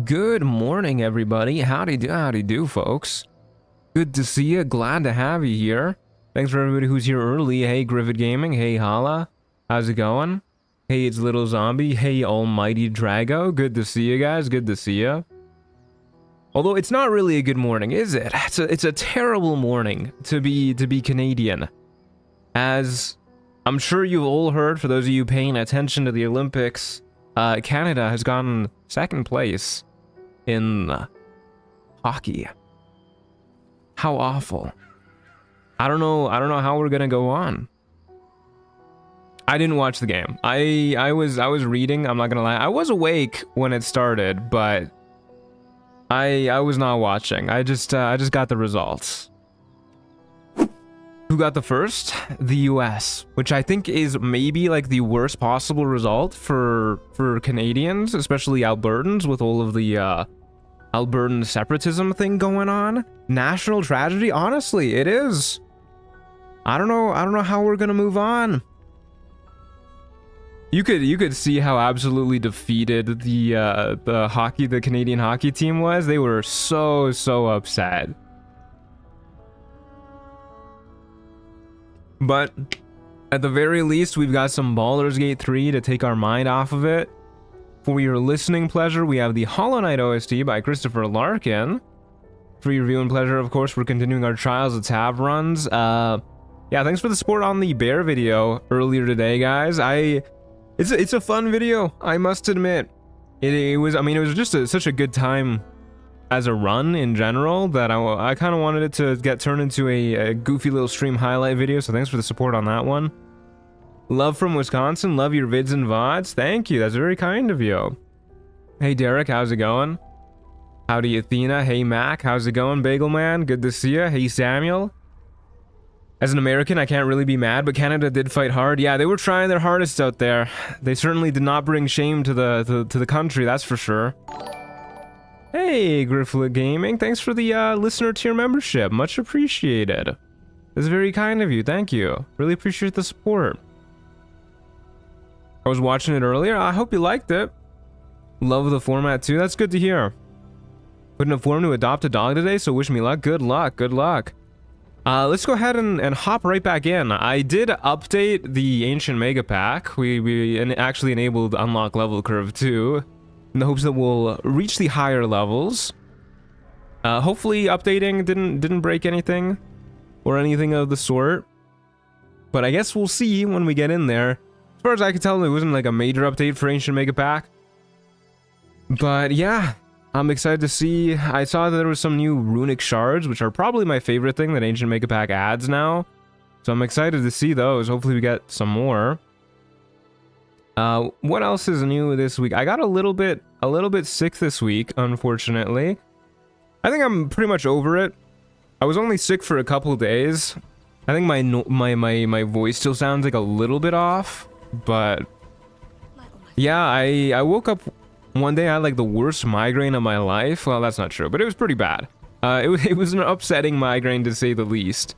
Good morning, everybody. Howdy do, folks. Good to see you. Glad to have you here. Thanks for everybody who's here early. Hey, Griffith Gaming. Hey, Hala. How's it going? Hey, it's Little Zombie. Hey, Almighty Drago. Good to see you guys. Good to see you. Although it's not really a good morning, is it? It's a terrible morning to be Canadian. As I'm sure you've all heard, for those of you paying attention to the Olympics, Canada has gotten second place in hockey. How awful. I don't know how we're gonna go on. I didn't watch the game. I was reading, I'm not gonna lie. I was awake when it started, but I was not watching. I just got the results. Who got the first? The US, which I think is maybe like the worst possible result for Canadians, especially Albertans, with all of the Albertan separatism thing going on. National tragedy, honestly, it is. I don't know how we're gonna move on. You could see how absolutely defeated the Canadian hockey team was. They were so upset. But at the very least, we've got some Baldur's Gate 3 to take our mind off of it. For your listening pleasure, we have the Hollow Knight OST by Christopher Larkin. For your viewing pleasure, of course, we're continuing our Trials of Tav runs. Yeah, thanks for the support on the bear video earlier today, guys. It's a fun video, I must admit. It was just such a good time as a run in general that I kind of wanted it to get turned into a goofy little stream highlight video, so thanks for the support on that one. Love from Wisconsin, love your vids and VODs. Thank you, that's very kind of you. Hey Derek, how's it going? Howdy Athena, hey Mac, how's it going Bagel Man? Good to see you. Hey Samuel. As an American, I can't really be mad, but Canada did fight hard. Yeah, they were trying their hardest out there. They certainly did not bring shame to the country, that's for sure. Hey, Griffith Gaming, thanks for the listener tier membership. Much appreciated. That's very kind of you, thank you. Really appreciate the support. I was watching it earlier. I hope you liked it. Love the format too, that's good to hear. Put in a form to adopt a dog today, so wish me luck. Good luck, good luck. Let's go ahead and hop right back in. I did update the Ancient Mega Pack. We actually enabled Unlock Level Curve too, in the hopes that we'll reach the higher levels. Hopefully updating didn't break anything or anything of the sort. But I guess we'll see when we get in there. As far as I can tell, it wasn't like a major update for Ancient Mega Pack. But yeah, I'm excited to see. I saw that there was some new runic shards, which are probably my favorite thing that Ancient Mega Pack adds now. So I'm excited to see those. Hopefully we get some more. What else is new this week? I got a little bit sick this week, unfortunately. I think I'm pretty much over it. I was only sick for a couple days. I think my voice still sounds like a little bit off, but yeah, I woke up one day, I had like the worst migraine of my life. Well, that's not true, but it was pretty bad. It was an upsetting migraine to say the least.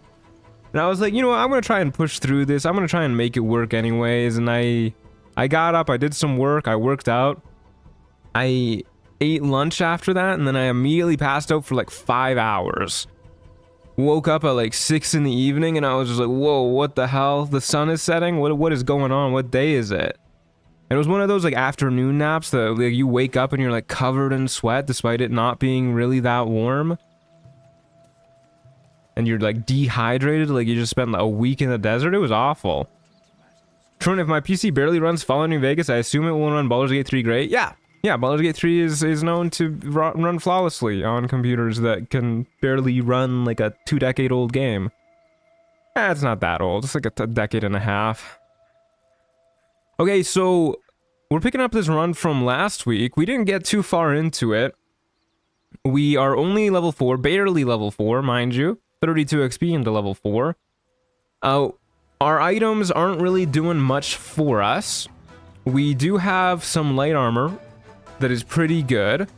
And I was like, you know what, I'm gonna try and push through this. I'm gonna try and make it work anyways. And I got up, I did some work, I worked out. I ate lunch after that, and then I immediately passed out for like 5 hours. Woke up at like 6 in the evening, and I was just like, whoa, what the hell? The sun is setting? What is going on? What day is it? And it was one of those like afternoon naps that like, you wake up and you're like covered in sweat despite it not being really that warm. And you're like dehydrated, like you just spent a week in the desert. It was awful. Tron, if my PC barely runs Fallout New Vegas, I assume it will run Baldur's Gate 3 great. Yeah, Baldur's Gate 3 is known to run flawlessly on computers that can barely run like a 2-decade-old game. It's not that old, it's like a decade and a half. Okay, so we're picking up this run from last week. We didn't get too far into it. We are only level 4, barely level 4, mind you. 32 XP into level 4. Our items aren't really doing much for us. We do have some light armor that is pretty good.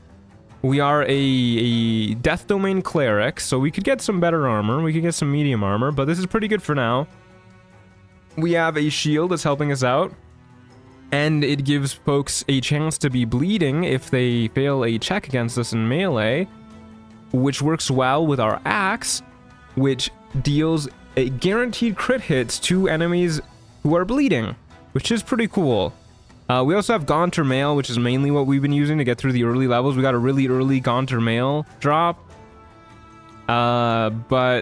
We are a Death Domain Cleric, so we could get some better armor. We could get some medium armor, but this is pretty good for now. We have a shield that's helping us out. And it gives folks a chance to be bleeding if they fail a check against us in melee, which works well with our axe, which deals a guaranteed crit hits to enemies who are bleeding, which is pretty cool. We also have Gaunter Mail, which is mainly what we've been using to get through the early levels. We got a really early Gaunter Mail drop. But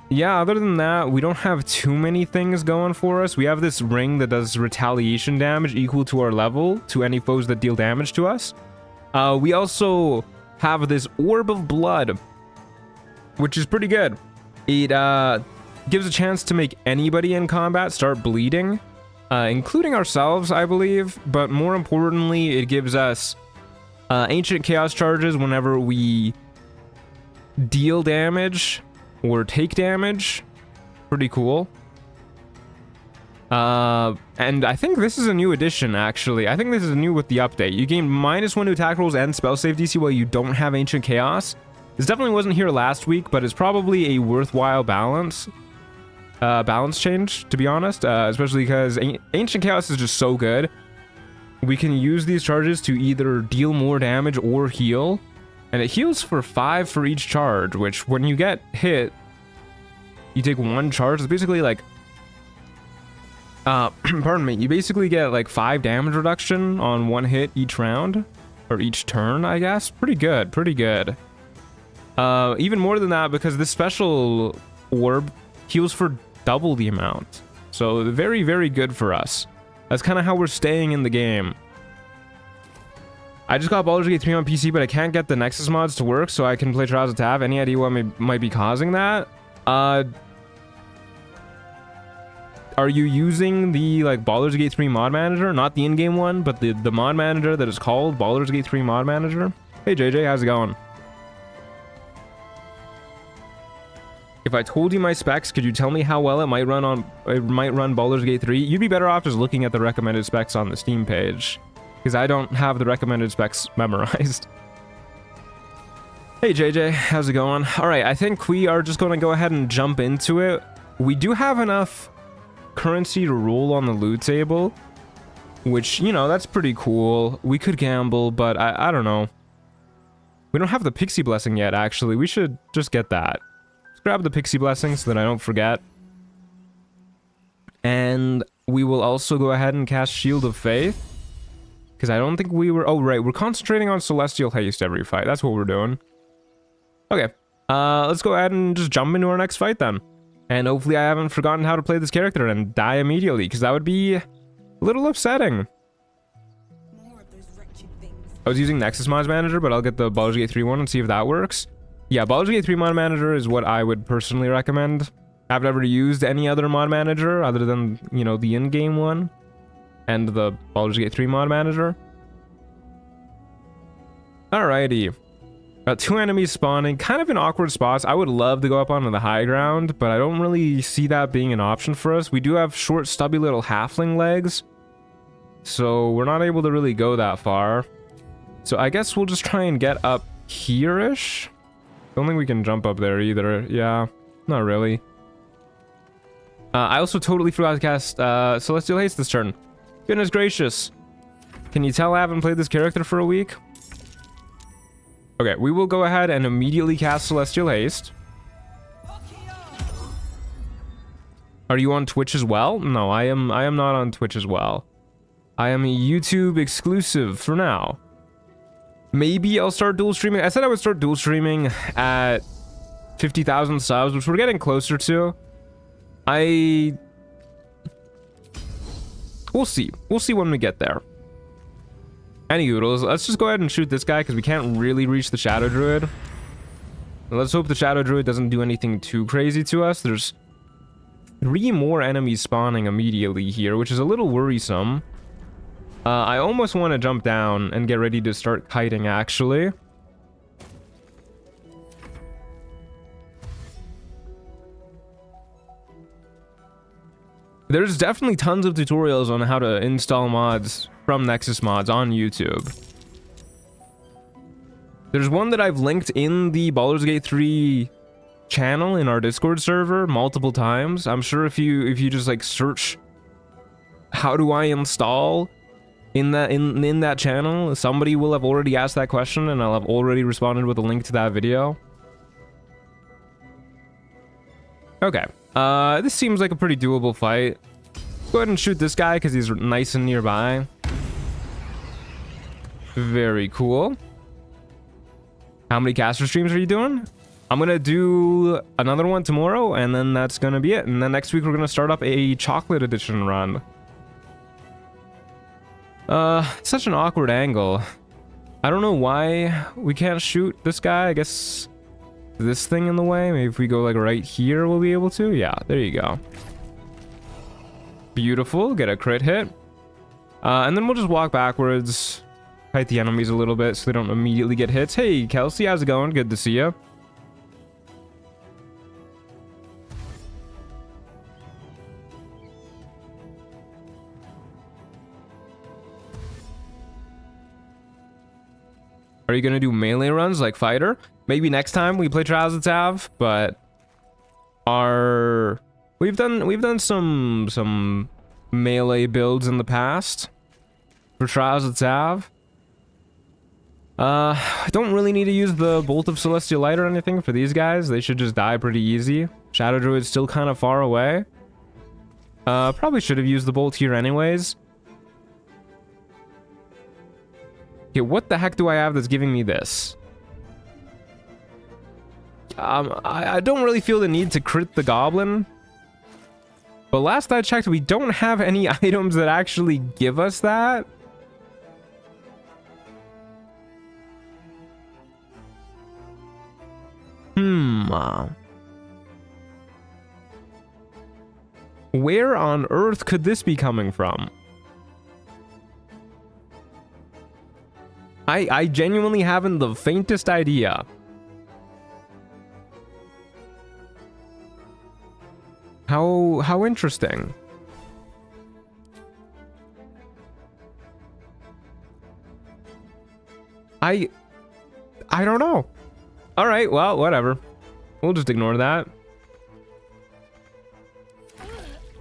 yeah, other than that, we don't have too many things going for us. We have this ring that does retaliation damage equal to our level to any foes that deal damage to us. We also have this Orb of Blood, which is pretty good. It gives a chance to make anybody in combat start bleeding, including ourselves, I believe. But more importantly, it gives us Ancient Chaos charges whenever we deal damage or take damage. Pretty cool. And I think this is a new addition, actually. I think this is new with the update. You gain -1 to attack rolls and spell save DC while you don't have Ancient Chaos. This definitely wasn't here last week, but it's probably a worthwhile balance change, to be honest. Especially because Ancient Chaos is just so good. We can use these charges to either deal more damage or heal. And it heals for 5 for each charge, which when you get hit, you take 1 charge. It's basically like, pardon me, you basically get like 5 damage reduction on 1 hit each round, or each turn, I guess. Pretty good, pretty good. Even more than that, because this special orb heals for double the amount. So very, very good for us. That's kind of how we're staying in the game. I just got Baldur's Gate 3 on PC, but I can't get the Nexus mods to work, so I can play Trials of Tav. Any idea what might be causing that? Are you using the like Baldur's Gate 3 mod manager? Not the in-game one, but the mod manager that is called Baldur's Gate 3 mod manager? Hey JJ, how's it going? If I told you my specs, could you tell me how well it might run Baldur's Gate 3? You'd be better off just looking at the recommended specs on the Steam page, because I don't have the recommended specs memorized. Hey JJ, how's it going? Alright, I think we are just going to go ahead and jump into it. We do have enough currency to roll on the loot table, which, you know, that's pretty cool. We could gamble, but I don't know. We don't have the Pixie Blessing yet, actually. We should just get that. Let's grab the Pixie Blessing so that I don't forget. And we will also go ahead and cast Shield of Faith, because I don't think we were... Oh, right. We're concentrating on Celestial Haste every fight. That's what we're doing. Okay. Let's go ahead and just jump into our next fight then. And hopefully I haven't forgotten how to play this character and die immediately, because that would be a little upsetting. I was using Nexus Mods Manager, but I'll get the Baldur's Gate 3 one and see if that works. Yeah, Baldur's Gate 3 Mod Manager is what I would personally recommend. I've never used any other mod manager other than, you know, the in-game one and the Baldur's Gate 3 mod manager. Alrighty. Got 2 enemies spawning, kind of in awkward spots. I would love to go up onto the high ground, but I don't really see that being an option for us. We do have short, stubby little halfling legs, so we're not able to really go that far. So I guess we'll just try and get up here-ish. Don't think we can jump up there either. Yeah, not really. I also totally forgot to cast Celestial Haste this turn. Goodness gracious. Can you tell I haven't played this character for a week? Okay, we will go ahead and immediately cast Celestial Haste. Are you on Twitch as well? No, I am not on Twitch as well. I am a YouTube exclusive for now. Maybe I'll start dual streaming. I said I would start dual streaming at 50,000 subs, which we're getting closer to. We'll see. We'll see when we get there. Anywho, let's just go ahead and shoot this guy, because we can't really reach the Shadow Druid. Let's hope the Shadow Druid doesn't do anything too crazy to us. There's 3 more enemies spawning immediately here, which is a little worrisome. I almost want to jump down and get ready to start kiting, actually. There's definitely tons of tutorials on how to install mods from Nexus Mods on YouTube. There's one that I've linked in the Baldur's Gate 3 channel in our Discord server multiple times. I'm sure if you just like search how do I install in that channel, somebody will have already asked that question and I'll have already responded with a link to that video. Okay, this seems like a pretty doable fight. Go ahead and shoot this guy because he's nice and nearby. Very cool. How many caster streams are you doing? I'm gonna do another one tomorrow, and then that's gonna be it. And then next week we're gonna start up a chocolate edition run. Such an awkward angle. I don't know why we can't shoot this guy. I guess this thing in the way. Maybe if we go like right here, we'll be able to. Yeah, there you go. Beautiful. Get a crit hit. And then we'll just walk backwards. Fight the enemies a little bit so they don't immediately get hits. Hey, Kelsey, how's it going? Good to see you. Are you gonna do melee runs like fighter? Maybe next time we play Trials of Tav, but we've done some melee builds in the past for Trials of Tav. I don't really need to use the Bolt of Celestial Light or anything for these guys. They should just die pretty easy. Shadow Druid's still kind of far away. Probably should have used the bolt here anyways. Okay, what the heck do I have that's giving me this? I don't really feel the need to crit the goblin. But last I checked, we don't have any items that actually give us that. Where on earth could this be coming from? I genuinely haven't the faintest idea. How interesting. I don't know. All right, well, whatever. We'll just ignore that.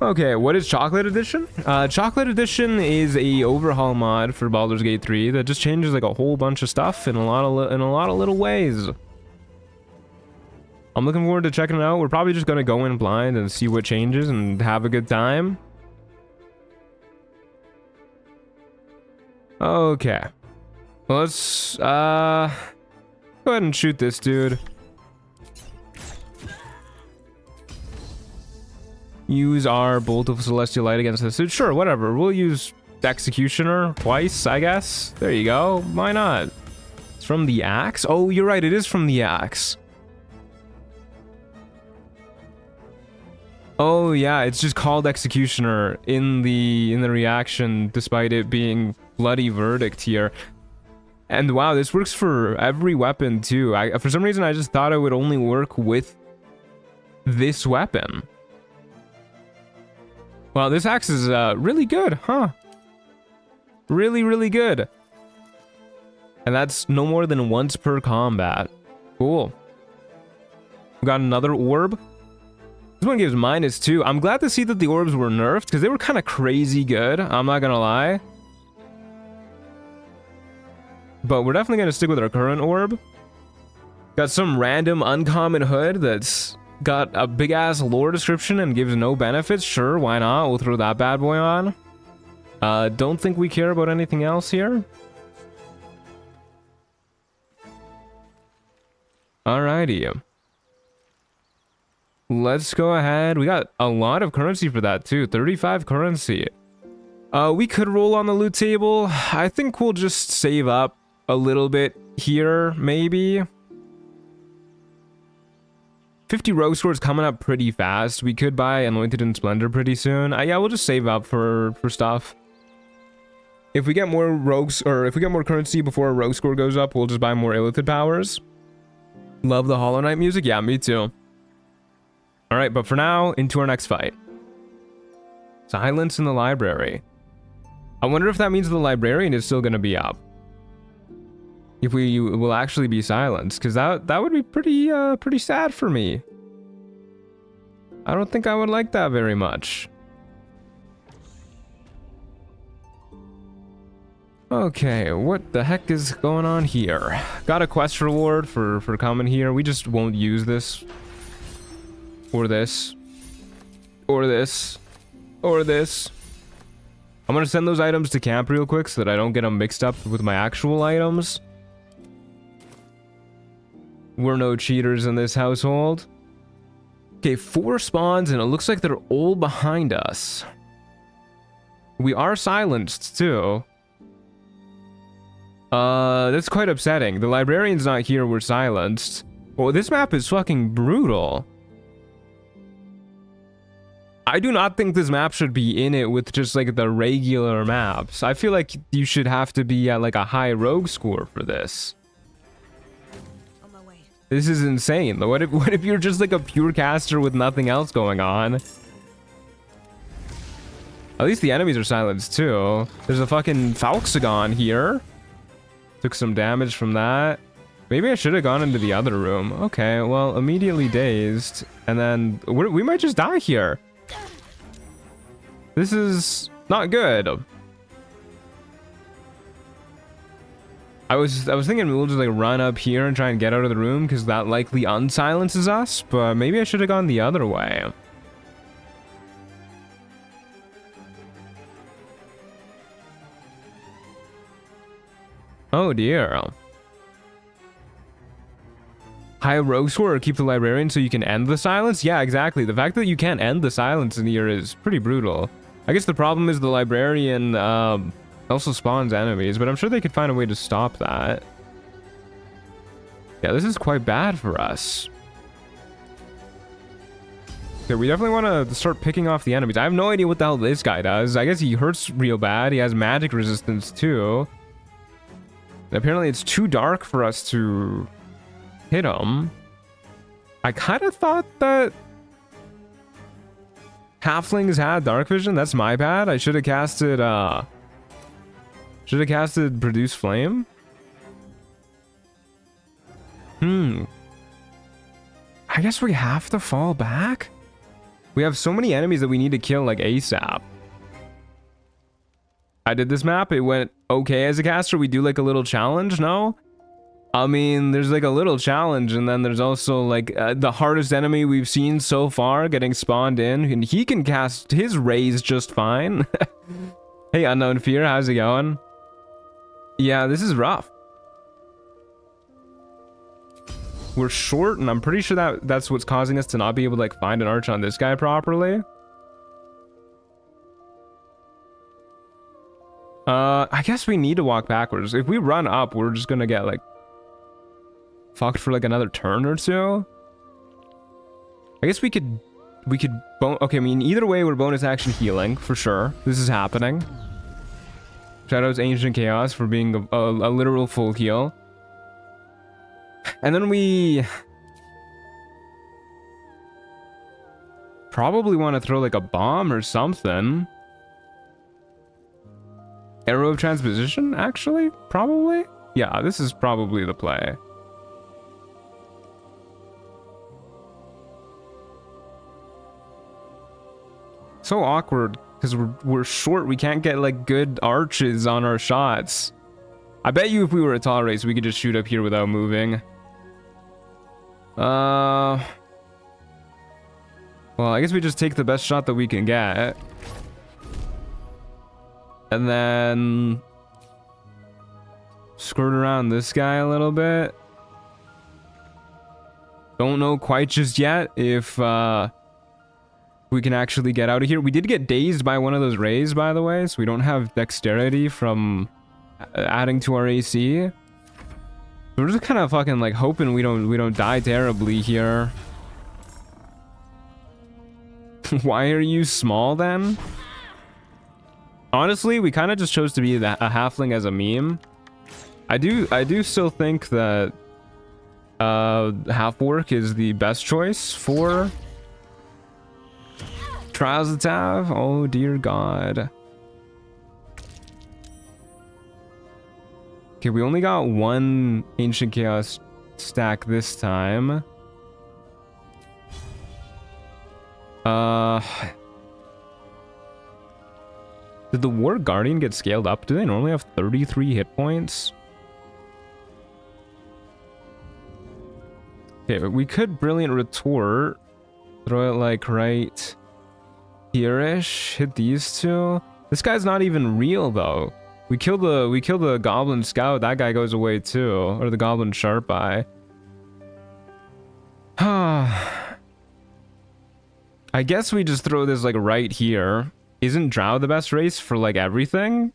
Okay, what is Chocolate Edition? Chocolate Edition is a overhaul mod for Baldur's Gate 3 that just changes like a whole bunch of stuff in a lot of little ways. I'm looking forward to checking it out. We're probably just gonna go in blind and see what changes and have a good time. Okay. Well, let's go ahead and shoot this dude. Use our Bolt of Celestial Light against this dude. Sure, whatever. We'll use Executioner twice, I guess. There you go. Why not? It's from the axe? Oh, you're right. It is from the axe. Oh, yeah. It's just called Executioner in the reaction, despite it being Bloody Verdict here. And wow, this works for every weapon, too. For some reason, I just thought it would only work with this weapon. Wow, this axe is really good, huh? Really, really good. And that's no more than once per combat. Cool. We got another orb. This one gives -2. I'm glad to see that the orbs were nerfed, because they were kind of crazy good. I'm not gonna lie. But we're definitely gonna stick with our current orb. Got some random uncommon hood that's got a big ass lore description and gives no benefits. Sure, why not? We'll throw that bad boy on. Don't think we care about anything else here. Alrighty. Let's go ahead. We got a lot of currency for that too. 35 currency. We could roll on the loot table. I think we'll just save up a little bit here, maybe. 50 rogue swords coming up pretty fast. We could buy Anointed in Splendor pretty soon. Yeah, we'll just save up for stuff. If we get more rogues, or if we get more currency before a rogue score goes up, we'll just buy more Illithid powers. Love the Hollow Knight music. Yeah, me too. All right, but for now, into our next fight. Silence in the library. I wonder if that means the librarian is still going to be up. If we will actually be silenced, because that would be pretty sad for me. I don't think I would like that very much. Okay, what the heck is going on here? Got a quest reward for coming here. We just won't use this. Or this. Or this. Or this. I'm gonna send those items to camp real quick so that I don't get them mixed up with my actual items. We're no cheaters in this household. Okay, 4 spawns and it looks like they're all behind us. We are silenced too. That's quite upsetting. The librarian's not here, we're silenced. Well, this map is fucking brutal. I do not think this map should be in it with just like the regular maps. I feel like you should have to be at like a high rogue score for this. On my way. This is insane. What if you're just like a pure caster with nothing else going on? At least the enemies are silenced too. There's a fucking Falxagon here. Took some damage from that. Maybe I should have gone into the other room. Okay, well, immediately dazed. And then we might just die here. This is not good. I was thinking we'll just like run up here and try and get out of the room because that likely unsilences us, but maybe I should have gone the other way. Oh dear. High rogue score or keep the librarian so you can end the silence? Yeah, exactly. The fact that you can't end the silence in here is pretty brutal. I guess the problem is the librarian also spawns enemies, but I'm sure they could find a way to stop that. Yeah, this is quite bad for us. Okay, we definitely want to start picking off the enemies. I have no idea what the hell this guy does. I guess he hurts real bad. He has magic resistance too. And apparently it's too dark for us to hit him. I kind of thought that halflings had dark vision. That's my bad. I should have casted produce flame. I guess we have to fall back. We have so many enemies that we need to kill like ASAP. I did this map. It went okay as a caster. We do like a little challenge, no? I mean, there's like a little challenge, and then there's also like the hardest enemy we've seen so far getting spawned in, and he can cast his rays just fine. Hey, Unknown Fear, how's it going? Yeah, this is rough. We're short, and I'm pretty sure that's what's causing us to not be able to like find an arch on this guy properly. I guess we need to walk backwards. If we run up, we're just gonna get like fucked for like another turn or two. I guess we could okay, I mean, either way, we're bonus action healing for sure. This is happening. Shadow's Ancient Chaos for being a literal full heal. And then we probably want to throw like a bomb or something. Arrow of Transposition, actually? Probably? Yeah, this is probably the play. So awkward, because we're short. We can't get, like, good arches on our shots. I bet you if we were a tall race, we could just shoot up here without moving. Well, I guess we just take the best shot that we can get. And then skirt around this guy a little bit. Don't know quite just yet if we can actually get out of here. We did get dazed by one of those rays, by the way, so we don't have dexterity from adding to our AC. So we're just kind of fucking like hoping we don't die terribly here. Why are you small then? Honestly, we kind of just chose to be a halfling as a meme. I do still think that half-orc is the best choice for Trials of Tav. Oh dear god. Okay, we only got one Ancient Chaos stack this time. Did the War Guardian get scaled up? Do they normally have 33 hit points? Okay, but we could Brilliant Retort. Throw it like right here-ish. Hit these two. This guy's not even real though. We kill the Goblin Scout. That guy goes away too, or the Goblin Sharp Eye. I guess we just throw this like right here. Isn't Drow the best race for like everything?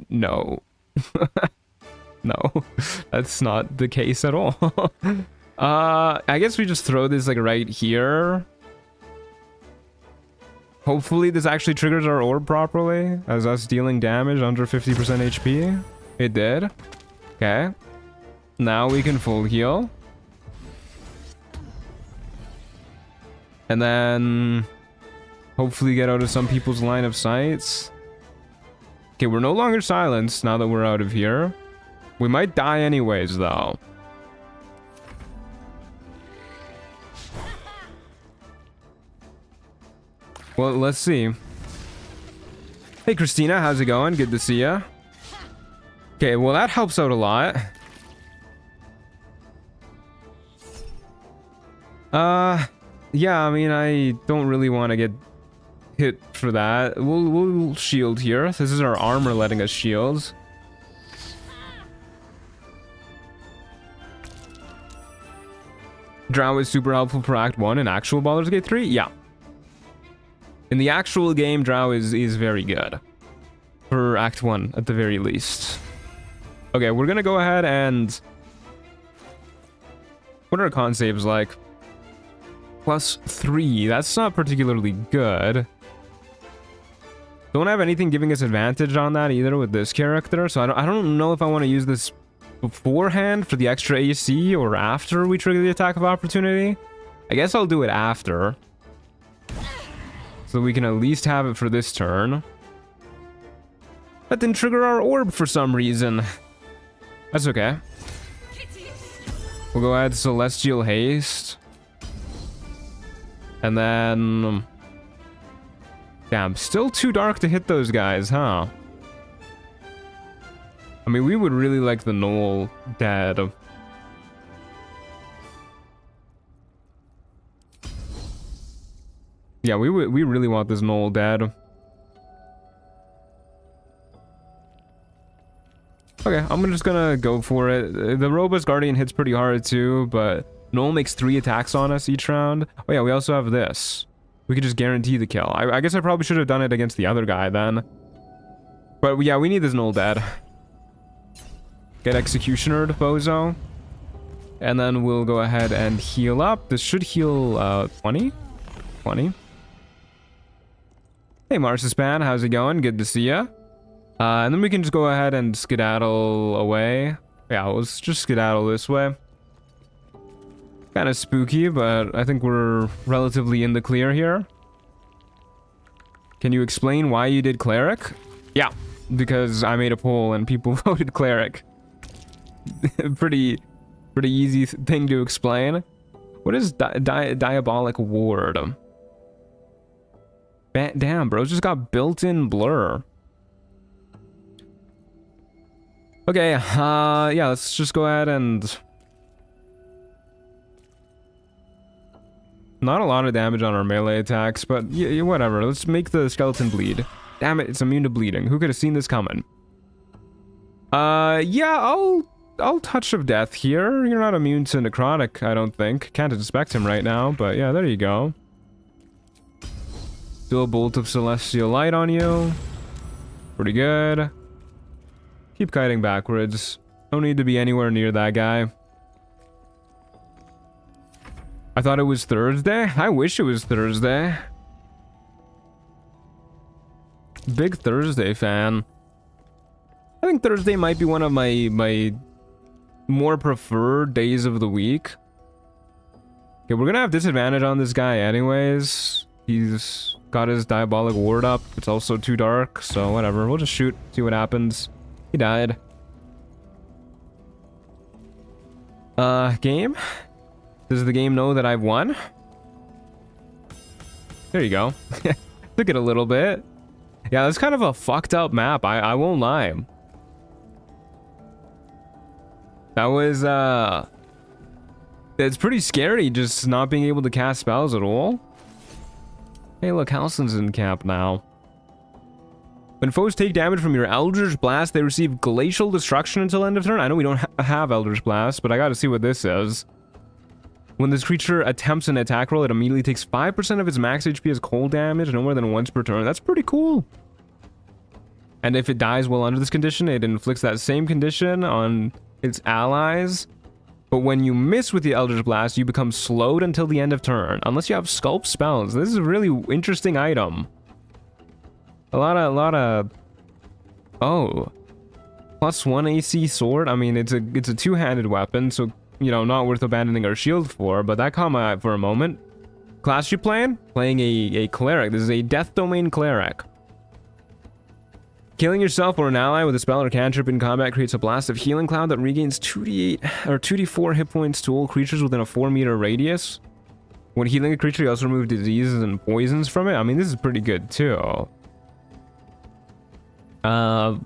No. No, that's not the case at all. I guess we just throw this like right here. Hopefully this actually triggers our orb properly, as us dealing damage under 50% HP. It did. Okay. Now we can full heal. And then hopefully get out of some people's line of sights. Okay, we're no longer silenced now that we're out of here. We might die anyways, though. Well, let's see. Hey, Christina, how's it going? Good to see ya. Okay, well, that helps out a lot. Yeah, I mean, I don't really want to get hit for that. We'll shield here. This is our armor letting us shield. Drow is super helpful for Act 1 in actual Baldur's Gate 3? Yeah. In the actual game, Drow is very good. For Act 1, at the very least. Okay, we're gonna go ahead and... What are our con saves like? +3. That's not particularly good. Don't have anything giving us advantage on that either with this character, so I don't know if I want to use this beforehand for the extra AC or after we trigger the attack of opportunity. I guess I'll do it after. So we can at least have it for this turn. That didn't trigger our orb for some reason. That's okay. We'll go ahead Celestial Haste. And then... Damn, still too dark to hit those guys, huh? I mean, we would really like the Gnoll dead. Yeah, we really want this Gnoll dead. Okay, I'm just gonna go for it. The Robust Guardian hits pretty hard too, but Gnoll makes 3 attacks on us each round. Oh yeah, we also have this. We could just guarantee the kill. I guess I probably should have done it against the other guy then. But yeah, we need this Gnoll dead. Get Executioner to Bozo. And then we'll go ahead and heal up. This should heal 20? 20. Hey Marsispan, how's it going? Good to see ya. And then we can just go ahead and skedaddle away. Yeah, let's just skedaddle this way. Kind of spooky, but I think we're relatively in the clear here. Can you explain why you did Cleric? Yeah, because I made a poll and people voted Cleric. pretty easy thing to explain. What is Diabolic Ward? Damn, bro, just got built-in blur. Okay, yeah, let's just go ahead and... Not a lot of damage on our melee attacks, but yeah, whatever. Let's make the skeleton bleed. Damn it, it's immune to bleeding. Who could have seen this coming? Yeah, I'll Touch of Death here. You're not immune to necrotic, I don't think. Can't inspect him right now, but yeah, there you go. Do a Bolt of Celestial Light on you. Pretty good. Keep kiting backwards. Don't need to be anywhere near that guy. I thought it was Thursday. I wish it was Thursday. Big Thursday fan. I think Thursday might be one of my more preferred days of the week. Okay, we're gonna have disadvantage on this guy anyways. He's got his Diabolic Ward up. It's also too dark, so whatever. We'll just shoot, see what happens. He died. Game? Does the game know that I've won? There you go. Took it a little bit. Yeah, that's kind of a fucked up map. I won't lie. That was, it's pretty scary just not being able to cast spells at all. Hey, look, Halson's in camp now. When foes take damage from your Eldritch Blast, they receive Glacial Destruction until end of turn. I know we don't have Eldritch Blast, but I gotta see what this is. When this creature attempts an attack roll, it immediately takes 5% of its max HP as cold damage, no more than once per turn. That's pretty cool. And if it dies while under this condition, it inflicts that same condition on its allies. But when you miss with the Eldritch Blast, you become slowed until the end of turn, unless you have Sculpt spells. This is a really interesting item. A lot of... Oh. +1 AC sword. I mean, it's a two-handed weapon, so, you know, not worth abandoning our shield for, but that caught my eye for a moment. Class you playing? Playing a cleric. This is a Death Domain cleric. Killing yourself or an ally with a spell or cantrip in combat creates a blast of healing cloud that regains 2d8 or 2d4 hit points to all creatures within a 4-meter radius. When healing a creature, you also remove diseases and poisons from it. I mean, this is pretty good too.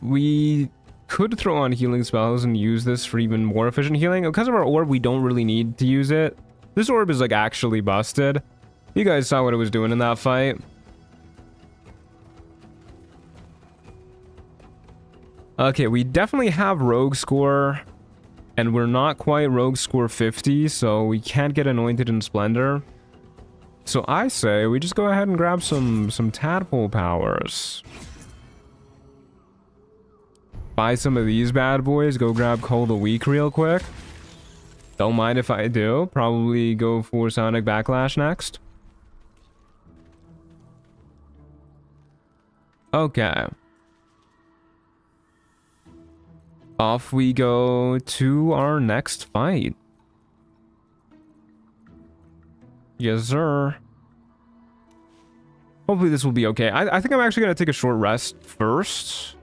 We could throw on healing spells and use this for even more efficient healing. Because of our orb, we don't really need to use it. This orb is like actually busted. You guys saw what it was doing in that fight. Okay, we definitely have Rogue score, and we're not quite Rogue score 50, so we can't get Anointed in Splendor. So I say we just go ahead and grab some tadpole powers. Buy some of these bad boys, go grab Call the Weak real quick. Don't mind if I do. Probably go for Sonic Backlash next. Okay. Off we go to our next fight. Yes, sir. Hopefully this will be okay. I think I'm actually going to take a short rest first.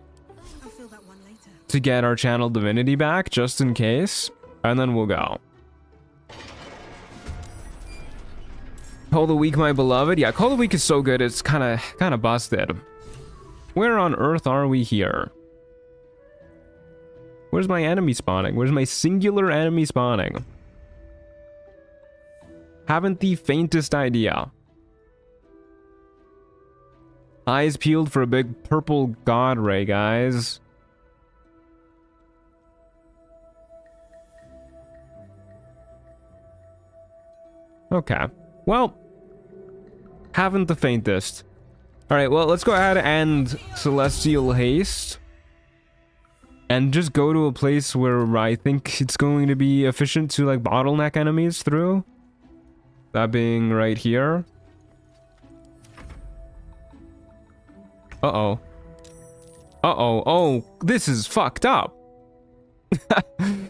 I'll feel that one later. To get our channel divinity back, just in case. And then we'll go. Call the Weak, my beloved. Yeah, Call the Weak is so good, it's kind of busted. Where on earth are we here? Where's my enemy spawning? Where's my singular enemy spawning? Haven't the faintest idea. Eyes peeled for a big purple god ray, guys. Okay. Well, haven't the faintest. Alright, well, let's go ahead and Celestial Haste. And just go to a place where I think it's going to be efficient to, like, bottleneck enemies through. That being right here. Uh-oh. Uh-oh. Oh, this is fucked up. We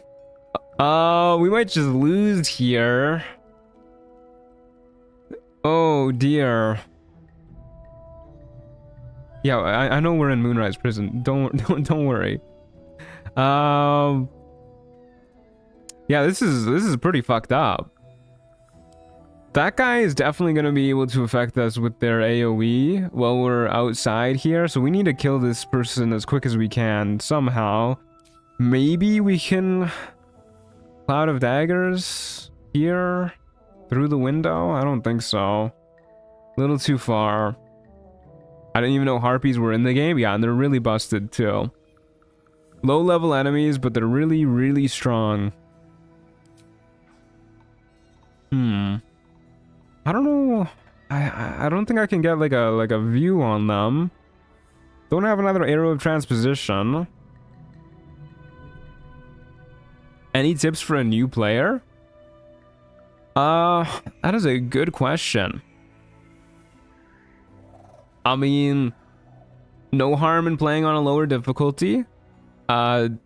might just lose here. Oh, dear. Yeah, I know we're in Moonrise Prison. Don't worry. Yeah, this is pretty fucked up. That guy is definitely going to be able to affect us with their AoE while we're outside here, so we need to kill this person as quick as we can somehow. Maybe we can Cloud of Daggers here through the window? I don't think so. A little too far. I didn't even know Harpies were in the game. Yeah, and they're really busted too. Low level enemies, but they're really, really strong. I don't know. I don't think I can get like a view on them. Don't have another arrow of transposition. Any tips for a new player? That is a good question. I mean, no harm in playing on a lower difficulty. Do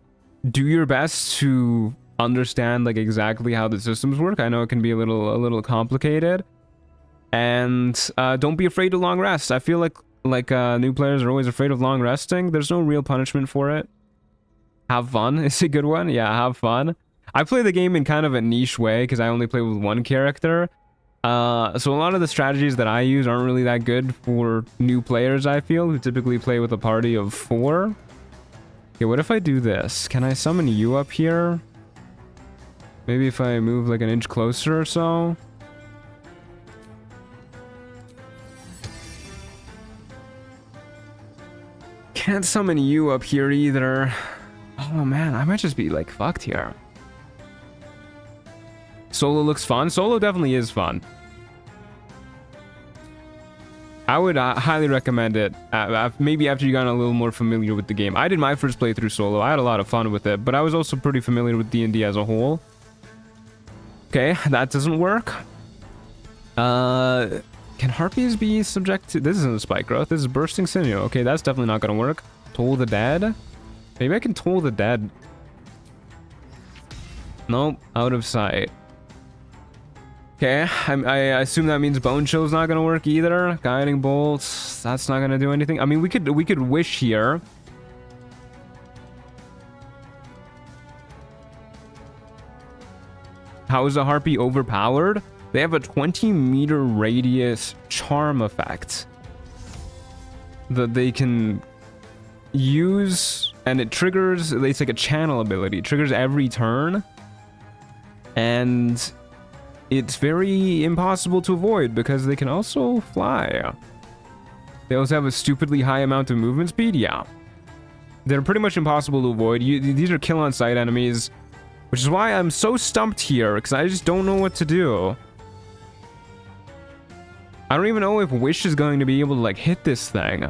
your best to understand like exactly how the systems work. I know it can be a little complicated. And don't be afraid to long rest. I feel like new players are always afraid of long resting. There's no real punishment for it. Have fun is a good one. Yeah, have fun. I play the game in kind of a niche way because I only play with one character. So a lot of the strategies that I use aren't really that good for new players, I feel, who typically play with a party of 4. Okay, what if I do this? Can I summon you up here? Maybe if I move like an inch closer or so? Can't summon you up here either. Oh man, I might just be like fucked here. Solo looks fun. Solo definitely is fun. I would highly recommend it, maybe after you got a little more familiar with the game. I did my first playthrough solo. I had a lot of fun with it, but I was also pretty familiar with D&D as a whole. Okay, that doesn't work. Can harpies be subject to... This isn't a spike growth. This is bursting sinew. Okay, that's definitely not going to work. Toll the dead? Maybe I can toll the dead. Nope, out of sight. Okay, I assume that means Bone Chill's not gonna work either. Guiding Bolts, that's not gonna do anything. I mean, we could wish here. How is a Harpy overpowered? They have a 20-meter radius charm effect that they can use, and it triggers. It's like a channel ability. It triggers every turn, and it's very impossible to avoid because they can also fly. They also have a stupidly high amount of movement speed. Yeah, they're pretty much impossible to avoid. These are kill on sight enemies, which is why I'm so stumped here, because I just don't know what to do. I don't even know if Wish is going to be able to like hit this thing.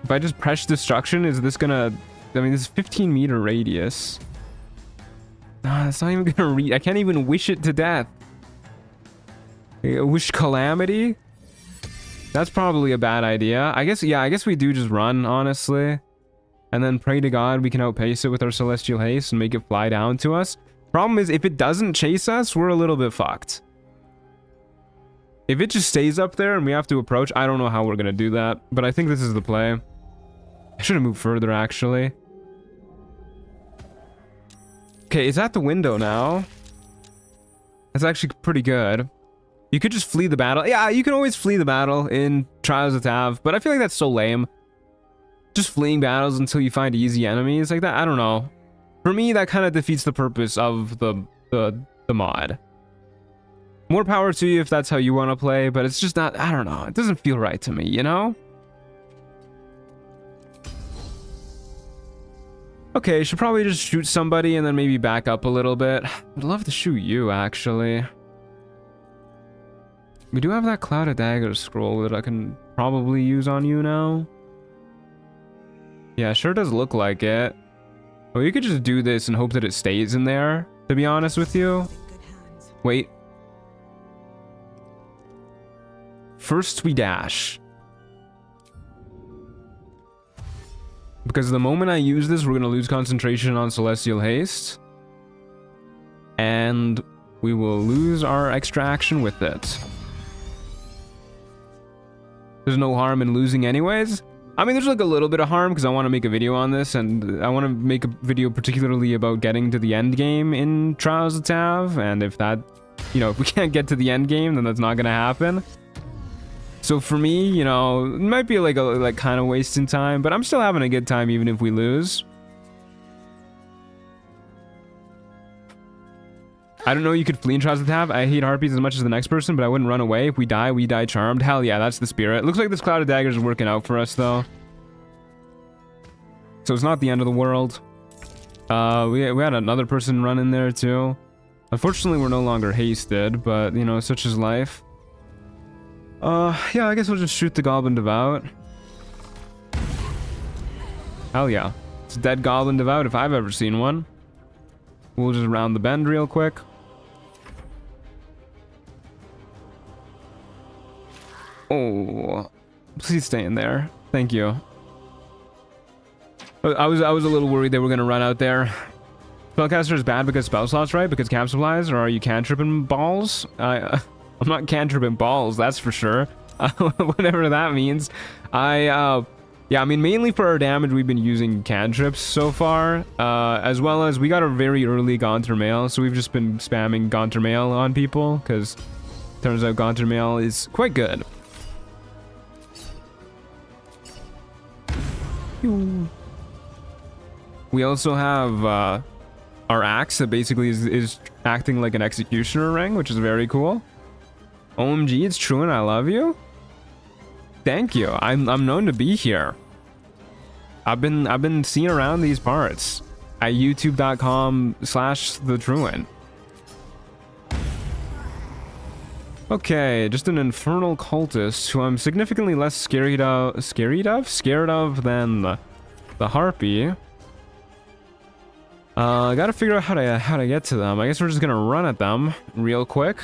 If I just press destruction, is this gonna... I mean, this is 15-meter radius. Nah, it's not even gonna read. I can't even wish it to death. Wish calamity? That's probably a bad idea. I guess, yeah, I guess we do just run, honestly. And then pray to God we can outpace it with our Celestial Haste and make it fly down to us. Problem is, if it doesn't chase us, we're a little bit fucked. If it just stays up there and we have to approach, I don't know how we're gonna do that. But I think this is the play. I should have moved further, actually. Okay, it's at the window now. That's actually pretty good. You could just flee the battle. Yeah, you can always flee the battle in Trials of Tav, but I feel like that's so lame. Just fleeing battles until you find easy enemies like that. I don't know. For me, that kind of defeats the purpose of the mod. More power to you if that's how you want to play, but it's just not... I don't know. It doesn't feel right to me, you know? Okay, should probably just shoot somebody and then maybe back up a little bit. I'd love to shoot you, actually. We do have that Cloud of Daggers scroll that I can probably use on you now. Yeah, sure does look like it. Well, you could just do this and hope that it stays in there, to be honest with you. Wait. First we dash. Because the moment I use this, we're going to lose concentration on Celestial Haste. And we will lose our extra action with it. There's no harm in losing anyways. I mean, there's like a little bit of harm because I want to make a video on this, and I want to make a video particularly about getting to the end game in Trials of Tav. And if that, you know, if we can't get to the end game, then that's not going to happen. So for me, you know, it might be like kind of wasting time, but I'm still having a good time even if we lose. I don't know, you could flee in Trials of Tav. I hate Harpies as much as the next person, but I wouldn't run away. If we die charmed. Hell yeah, that's the spirit. Looks like this Cloud of Daggers is working out for us though. So it's not the end of the world. We had another person run in there too. Unfortunately, we're no longer hasted, but you know, such is life. Yeah, I guess we'll just shoot the Goblin Devout. Hell yeah. It's a dead Goblin Devout if I've ever seen one. We'll just round the bend real quick. Oh, please stay in there. Thank you. I was a little worried they were gonna run out there. Spellcaster is bad because spell slots, right? Because camp supplies, or are you cantripping balls? I'm not cantripping balls, that's for sure. Whatever that means. I Yeah, I mean, mainly for our damage, we've been using cantrips so far, as well as we got a very early Gaunter Mail, so we've just been spamming Gaunter Mail on people, because turns out Gaunter Mail is quite good. We also have our axe that basically is acting like an executioner ring, which is very cool. OMG, it's true and I love you. Thank you. I'm known to be here. I've been seen around these parts at youtube.com/thetruant. Okay, just an infernal cultist who I'm significantly less scared of than the Harpy. I gotta figure out how to get to them. I guess we're just gonna run at them real quick.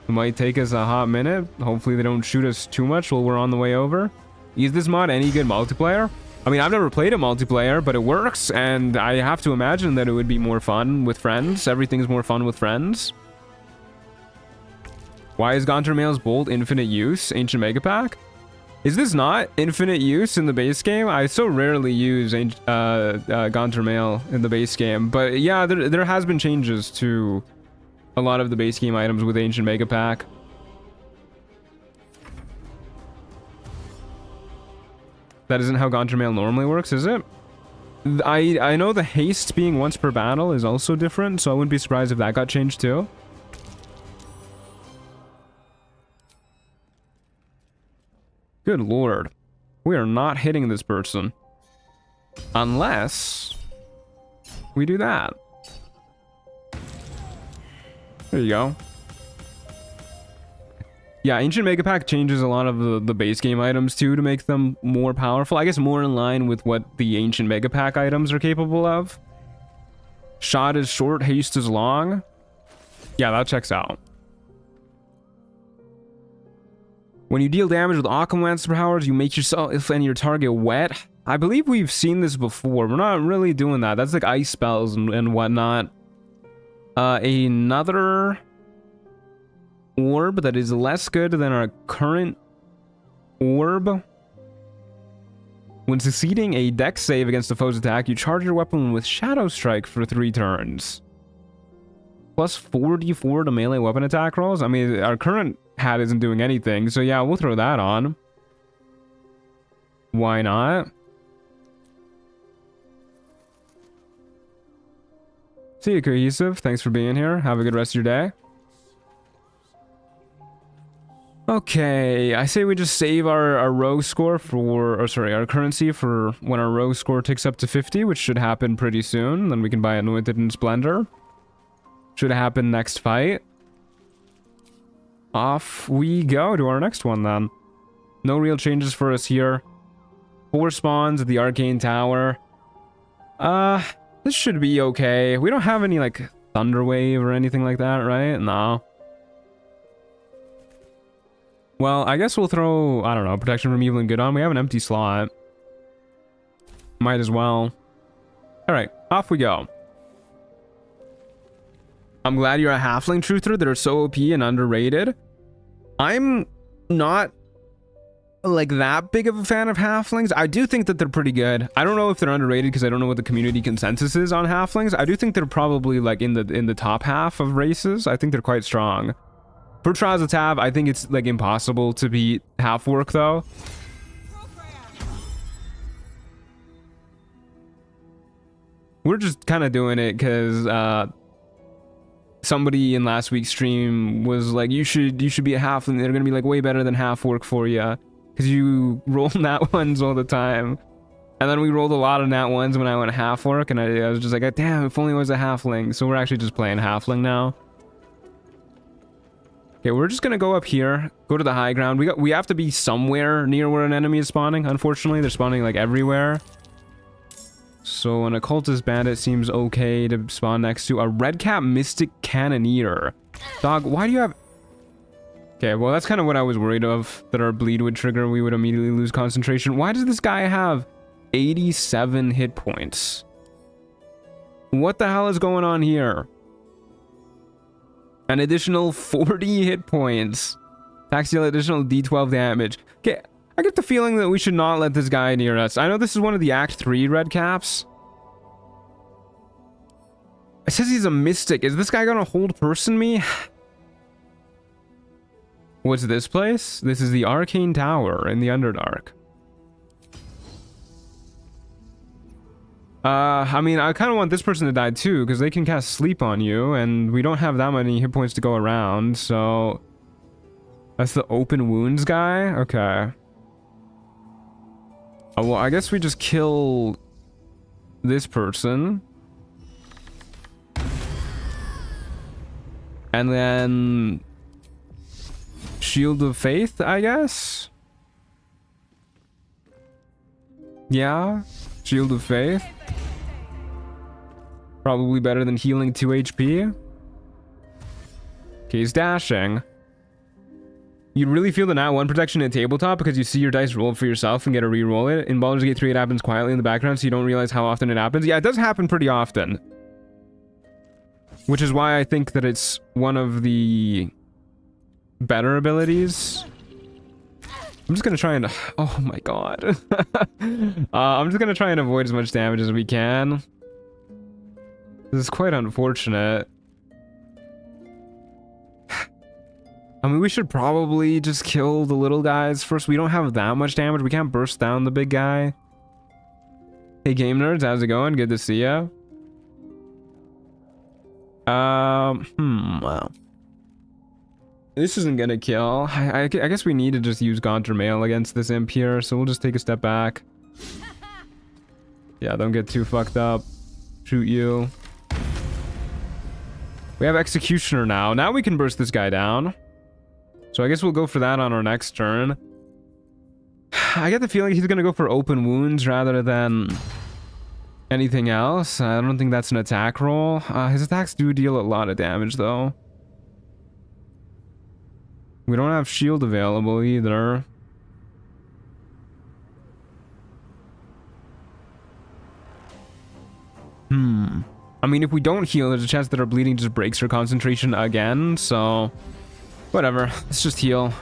It might take us a hot minute. Hopefully they don't shoot us too much while we're on the way over. Is this mod any good multiplayer? I mean, I've never played a multiplayer, but it works, and I have to imagine that it would be more fun with friends. Everything's more fun with friends. Why is Gaunter Mail's Bolt infinite use? Ancient Mega Pack? Is this not infinite use in the base game? I so rarely use Gaunter Mail in the base game, but yeah, there has been changes to a lot of the base game items with Ancient Mega Pack. That isn't how Gaunter Mail normally works, is it? I know the haste being once per battle is also different, so I wouldn't be surprised if that got changed too. Good lord. We are not hitting this person. Unless we do that. There you go. Yeah, Ancient Mega Pack changes a lot of the base game items too to make them more powerful. I guess more in line with what the Ancient Mega Pack items are capable of. Shot is short, haste is long. Yeah, that checks out. When you deal damage with Aquamancer powers, you make yourself and your target wet. I believe we've seen this before. We're not really doing that. That's like ice spells and whatnot. Another orb that is less good than our current orb. When succeeding a dex save against a foe's attack, you charge your weapon with Shadow Strike for 3 turns. Plus 44 to melee weapon attack rolls. I mean, our current hat isn't doing anything, so yeah, we'll throw that on. Why not? See you, Cohesive. Thanks for being here. Have a good rest of your day. Okay, I say we just save our rogue score for, or sorry, our currency for when our rogue score ticks up to 50, which should happen pretty soon. Then we can buy Anointed and Splendor. Should happen next fight. Off we go to our next one then. No real changes for us here. 4 spawns at the Arcane Tower. This should be okay. We don't have any like Thunder Wave or anything like that, right? No. Well, I guess we'll throw, I don't know, Protection from Evil and Good on. We have an empty slot. Might as well. Alright, off we go. I'm glad you're a halfling truther. They're so OP and underrated. I'm not like that big of a fan of halflings. I do think that they're pretty good. I don't know if they're underrated because I don't know what the community consensus is on halflings. I do think they're probably like in the top half of races. I think they're quite strong. For Trials of Tav, I think it's like impossible to beat half work though. We're just kind of doing it because somebody in last week's stream was like, you should be a halfling. They're gonna be like way better than half work for you because you roll nat ones all the time. And then we rolled a lot of nat ones when I went half work, and I was just like, damn, if only I was a halfling. So we're actually just playing halfling now. Okay, we're just gonna go up here, go to the high ground. We have to be somewhere near where an enemy is spawning. Unfortunately, they're spawning like everywhere. So an occultist bandit seems okay to spawn next to a redcap mystic cannoneer. Dog, why do you have... Okay, well that's kind of what I was worried of, that our bleed would trigger, we would immediately lose concentration. Why does this guy have 87 hit points? What the hell is going on here? An additional 40 hit points. Tax deal additional D12 damage. Okay, I get the feeling that we should not let this guy near us. I know this is one of the Act 3 red caps. It says he's a mystic. Is this guy gonna hold person me? What's this place? This is the Arcane Tower in the Underdark. I mean, I kind of want this person to die too, because they can cast sleep on you, and we don't have that many hit points to go around, so... That's the open wounds guy? Okay. Oh, well, I guess we just kill this person. And then... Shield of Faith, I guess? Yeah? Shield of Faith. Probably better than healing 2 HP. Okay, he's dashing. You really feel the nat 1 protection in tabletop because you see your dice roll for yourself and get to re-roll it. In Baldur's Gate 3, it happens quietly in the background, so you don't realize how often it happens. Yeah, it does happen pretty often. Which is why I think that it's one of the better abilities. I'm just gonna try and... Oh my god. I'm just gonna try and avoid as much damage as we can. This is quite unfortunate. I mean, we should probably just kill the little guys first. We don't have that much damage. We can't burst down the big guy. Hey, game nerds, how's it going? Good to see ya. Wow. This isn't gonna kill. I guess we need to just use Gaunter Mail against this imp here, so we'll just take a step back. Yeah, don't get too fucked up. Shoot you. We have Executioner now. Now we can burst this guy down. So I guess we'll go for that on our next turn. I get the feeling he's gonna go for open wounds rather than anything else. I don't think that's an attack roll. His attacks do deal a lot of damage though. We don't have shield available either. I mean, if we don't heal, there's a chance that our bleeding just breaks her concentration again, so... Whatever, let's just heal.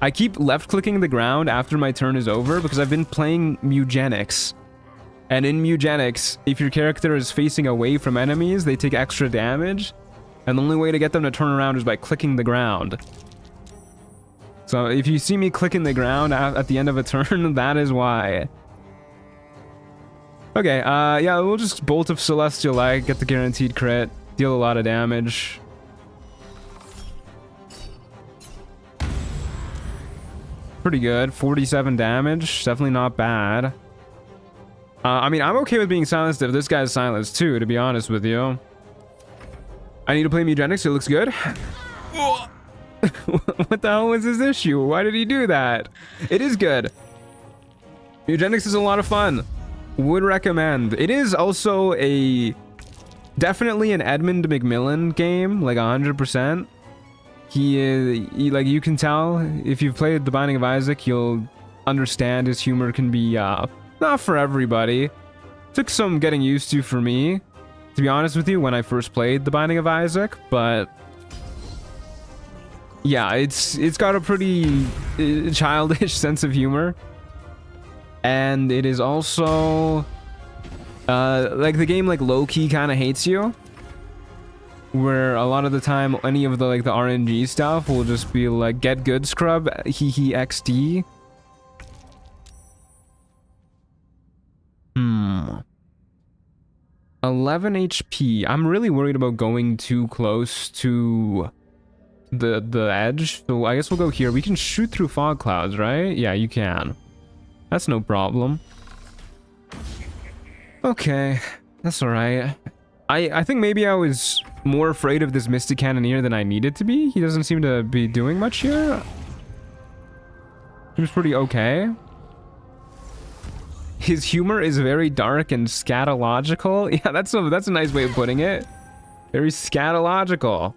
I keep left-clicking the ground after my turn is over because I've been playing Mugenics. And in Mugenics, if your character is facing away from enemies, they take extra damage. And the only way to get them to turn around is by clicking the ground. So if you see me clicking the ground at the end of a turn, that is why. Okay, yeah, we'll just Bolt of Celestial Light, get the guaranteed crit, deal a lot of damage. Pretty good, 47 damage, definitely not bad. I mean, I'm okay with being silenced if this guy's silenced too, to be honest with you. I need to play Mugenics, it looks good. What the hell was his issue? Why did he do that? It is good. Mugenics is a lot of fun. Would recommend. It is also definitely an Edmund McMillan game, like 100%. He like, you can tell if you've played The Binding of Isaac, you'll understand his humor can be not for everybody. Took some getting used to for me, to be honest with you, when I first played The Binding of Isaac, but yeah, it's got a pretty childish sense of humor. And it is also like the game like low-key kind of hates you, where a lot of the time any of the like the RNG stuff will just be like get good scrub hee XD. 11 HP. I'm really worried about going too close to the edge, so I guess we'll go here. We can shoot through fog clouds, right? Yeah, you can. That's no problem. Okay, that's alright. I think maybe I was more afraid of this Mystic Cannoneer than I needed to be. He doesn't seem to be doing much here. Seems pretty okay. His humor is very dark and scatological. Yeah, that's a nice way of putting it. Very scatological.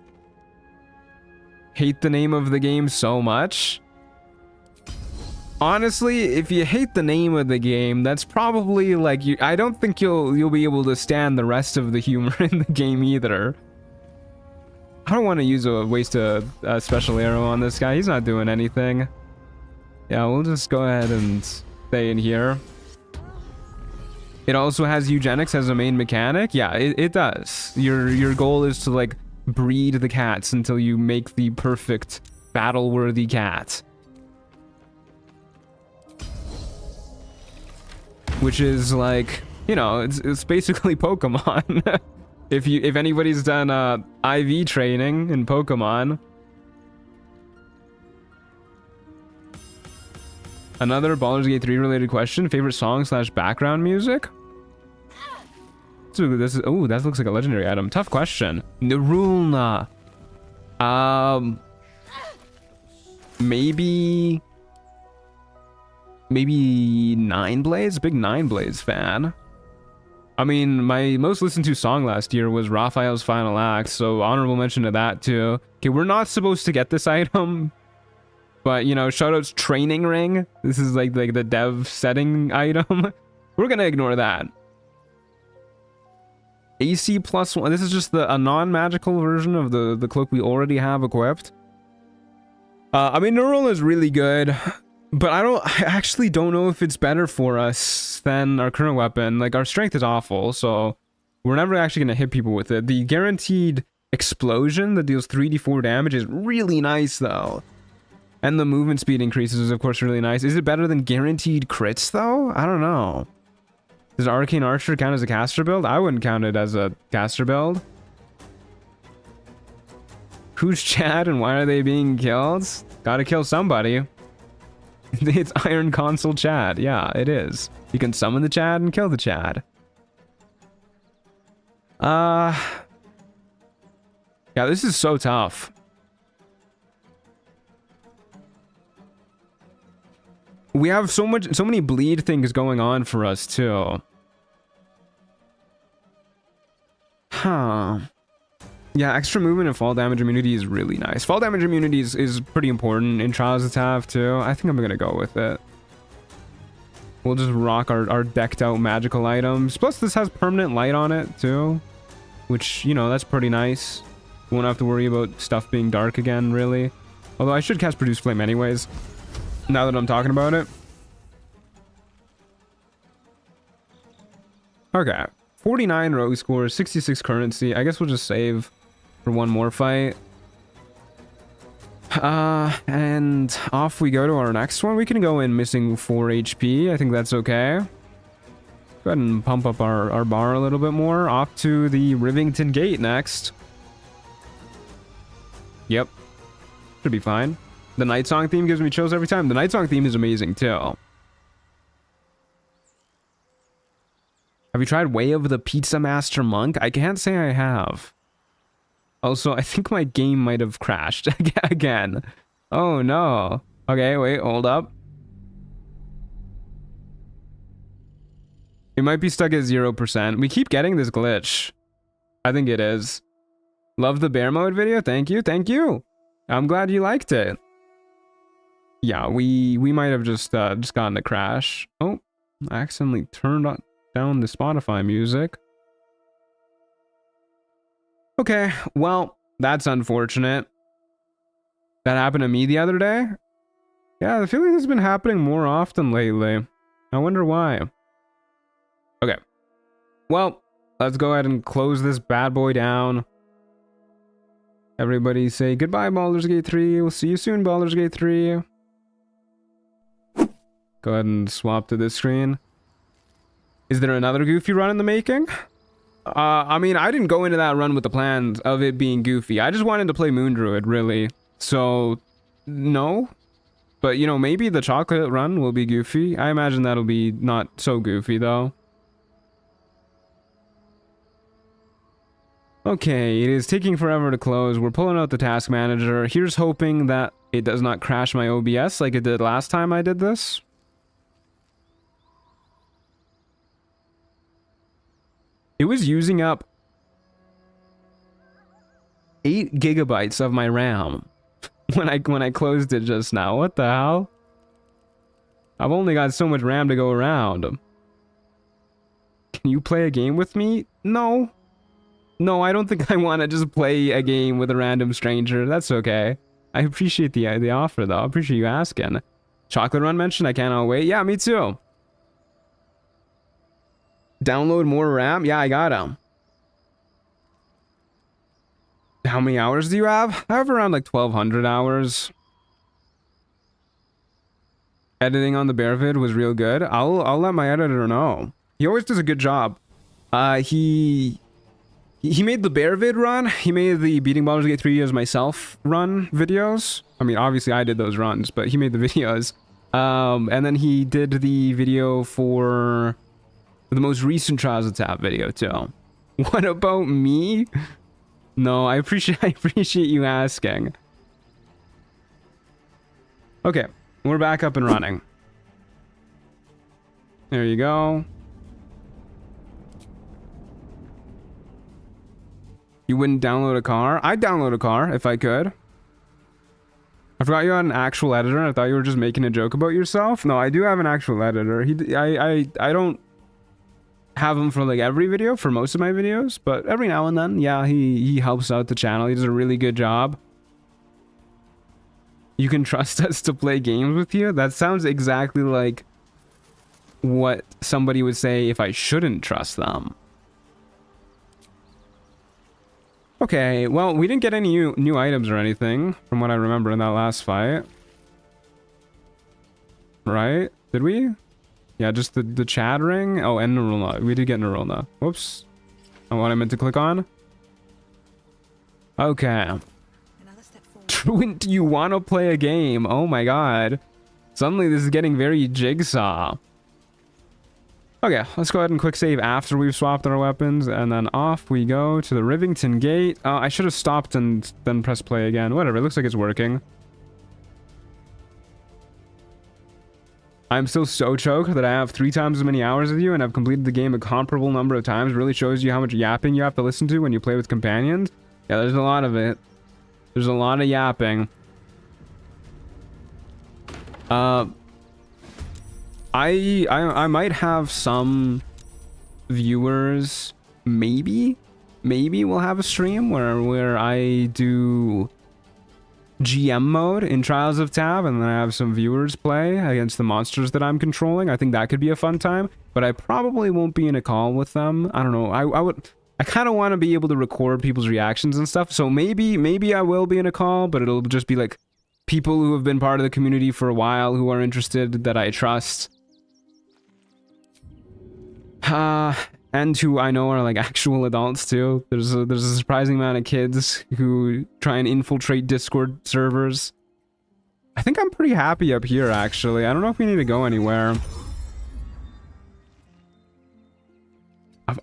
Hate the name of the game so much. Honestly, if you hate the name of the game, that's probably like I don't think you'll be able to stand the rest of the humor in the game either. I don't want to waste a special arrow on this guy. He's not doing anything. Yeah, we'll just go ahead and stay in here. It also has eugenics as a main mechanic. Yeah, it does. Your goal is to like breed the cats until you make the perfect battle-worthy cat. Which is like, you know, it's basically Pokemon. If anybody's done IV training in Pokemon. Another Baldur's Gate 3 related question. Favorite song / background music? So this is, oh, that looks like a legendary item. Tough question. Nirulna. Maybe Nine Blades? Big Nine Blades fan. I mean, my most listened to song last year was Raphael's Final Act, so honorable mention to that too. Okay, we're not supposed to get this item, but you know, shoutouts Training Ring. This is like the dev setting item. We're gonna ignore that. AC +1. This is just a non-magical version of the cloak we already have equipped. I mean, Neural is really good, but I actually don't know if it's better for us than our current weapon. Like, our strength is awful, so we're never actually gonna hit people with it. The guaranteed explosion that deals 3d4 damage is really nice, though. And the movement speed increases is, of course, really nice. Is it better than guaranteed crits, though? I don't know. Does Arcane Archer count as a caster build? I wouldn't count it as a caster build. Who's Chad and why are they being killed? Gotta kill somebody. It's Iron Console Chad. Yeah, it is. You can summon the Chad and kill the Chad. Yeah, this is so tough. We have so many bleed things going on for us too. Huh. Yeah, extra movement and fall damage immunity is really nice. Fall damage immunity is pretty important in Trials of Tav too. I think I'm gonna go with it. We'll just rock our decked out magical items. Plus this has permanent light on it too, which, you know, that's pretty nice. Won't have to worry about stuff being dark again, really. Although I should cast Produce Flame anyways, now that I'm talking about it. Okay. 49 rogue score, 66 currency. I guess we'll just save for one more fight. And off we go to our next one. We can go in missing 4 HP. I think that's okay. Go ahead and pump up our bar a little bit more. Off to the Rivington Gate next. Yep. Should be fine. The Night Song theme gives me chills every time. The Night Song theme is amazing too. Have you tried Way of the Pizza Master Monk? I can't say I have. Also, I think my game might have crashed again. Oh no. Okay, wait, hold up. It might be stuck at 0%. We keep getting this glitch. I think it is. Love the bear mode video. Thank you, thank you. I'm glad you liked it. Yeah, we might have just gotten a crash. Oh, I accidentally turned down the Spotify music. Okay, well, that's unfortunate. That happened to me the other day. Yeah, I feel like this has been happening more often lately. I wonder why. Okay. Well, let's go ahead and close this bad boy down. Everybody say goodbye, Baldur's Gate 3. We'll see you soon, Baldur's Gate 3. Go ahead and swap to this screen. Is there another goofy run in the making? I mean, I didn't go into that run with the plans of it being goofy. I just wanted to play Moon Druid, really. So, no. But, you know, maybe the chocolate run will be goofy. I imagine that'll be not so goofy, though. Okay, it is taking forever to close. We're pulling out the task manager. Here's hoping that it does not crash my OBS like it did last time I did this. It was using up 8 gigabytes of my RAM when I closed it just now. What the hell? I've only got so much RAM to go around. Can you play a game with me? No. No, I don't think I want to just play a game with a random stranger. That's okay. I appreciate the offer, though. I appreciate you asking. Chocolate Run mentioned, I cannot wait. Yeah, me too. Download more RAM? Yeah, I got him. How many hours do you have? I have around like 1,200 hours. Editing on the bear vid was real good. I'll let my editor know. He always does a good job. He made the bear vid run. He made the beating Baldur's Gate 3 as myself run videos. I mean, obviously I did those runs, but he made the videos. And then he did the video for the most recent Trials of Tav video too. What about me? No, I appreciate you asking. Okay, we're back up and running. There you go. You wouldn't download a car? I'd download a car if I could. I forgot you had an actual editor. I thought you were just making a joke about yourself. No, I do have an actual editor. I don't have him for like every video, for most of my videos, but every now and then, yeah, he helps out the channel. He does a really good job. You can trust us to play games with you? That sounds exactly like what somebody would say if I shouldn't trust them. Okay, well, we didn't get any new items or anything, from what I remember in that last fight. Right? Did we? Yeah, just the Chad ring. Oh, and Narulna. We did get Narulna. Whoops. Oh, what I meant to click on? Okay. Another step forward. Truant, you want to play a game? Oh my god. Suddenly this is getting very Jigsaw. Okay, let's go ahead and quick save after we've swapped our weapons, and then off we go to the Rivington Gate. I should have stopped and then pressed play again. Whatever, it looks like it's working. I'm still so choked that I have 3 times as many hours as you and I've completed the game a comparable number of times. Really shows you how much yapping you have to listen to when you play with companions. Yeah, there's a lot of it. There's a lot of yapping. I might have some viewers, maybe we'll have a stream where I do GM mode in Trials of Tav and then I have some viewers play against the monsters that I'm controlling. I think that could be a fun time, but I probably won't be in a call with them. I don't know. I kind of want to be able to record people's reactions and stuff. So maybe I will be in a call, but it'll just be like people who have been part of the community for a while who are interested, that I trust. And who I know are like actual adults too. There's a surprising amount of kids who try and infiltrate Discord servers. I think I'm pretty happy up here actually. I don't know if we need to go anywhere.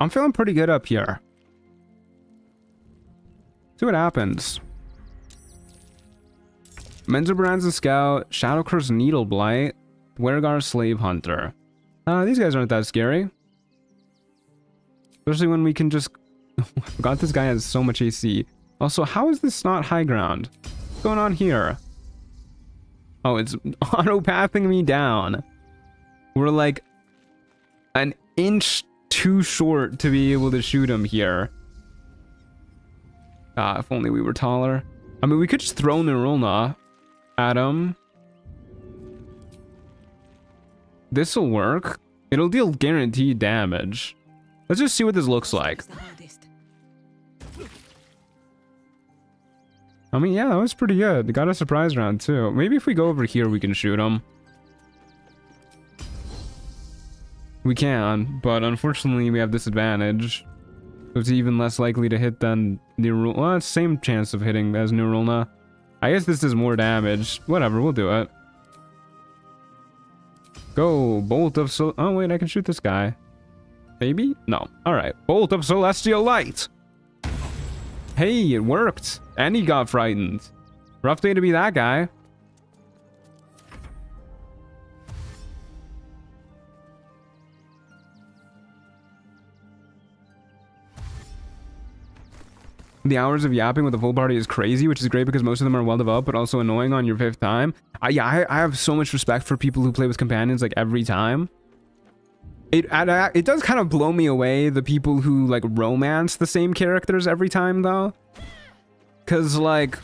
I'm feeling pretty good up here. See what happens. Menzoberran's Scout, Shadowcurse Needle Blight, Wergar Slave Hunter. These guys aren't that scary. Especially when we can just... I forgot this guy has so much AC. Also, how is this not high ground? What's going on here? Oh, it's auto-pathing me down. We're like an inch too short to be able to shoot him here. If only we were taller. I mean, we could just throw Narulna at him. This'll work. It'll deal guaranteed damage. Let's just see what this looks like. I mean, yeah, that was pretty good. Got a surprise round, too. Maybe if we go over here, we can shoot him. We can, but unfortunately, we have disadvantage. So it's even less likely to hit than Narulna. Well, it's same chance of hitting as Narulna. I guess this does more damage. Whatever, we'll do it. Go, Bolt of Sol... Oh, wait, I can shoot this guy. Maybe? No. Alright. Bolt of Celestial Light! Hey, it worked! And he got frightened. Rough day to be that guy. The hours of yapping with the full party is crazy, which is great because most of them are well developed, but also annoying on your 5th time. Yeah, I have so much respect for people who play with companions like every time. It does kind of blow me away, the people who like romance the same characters every time though. Cause like,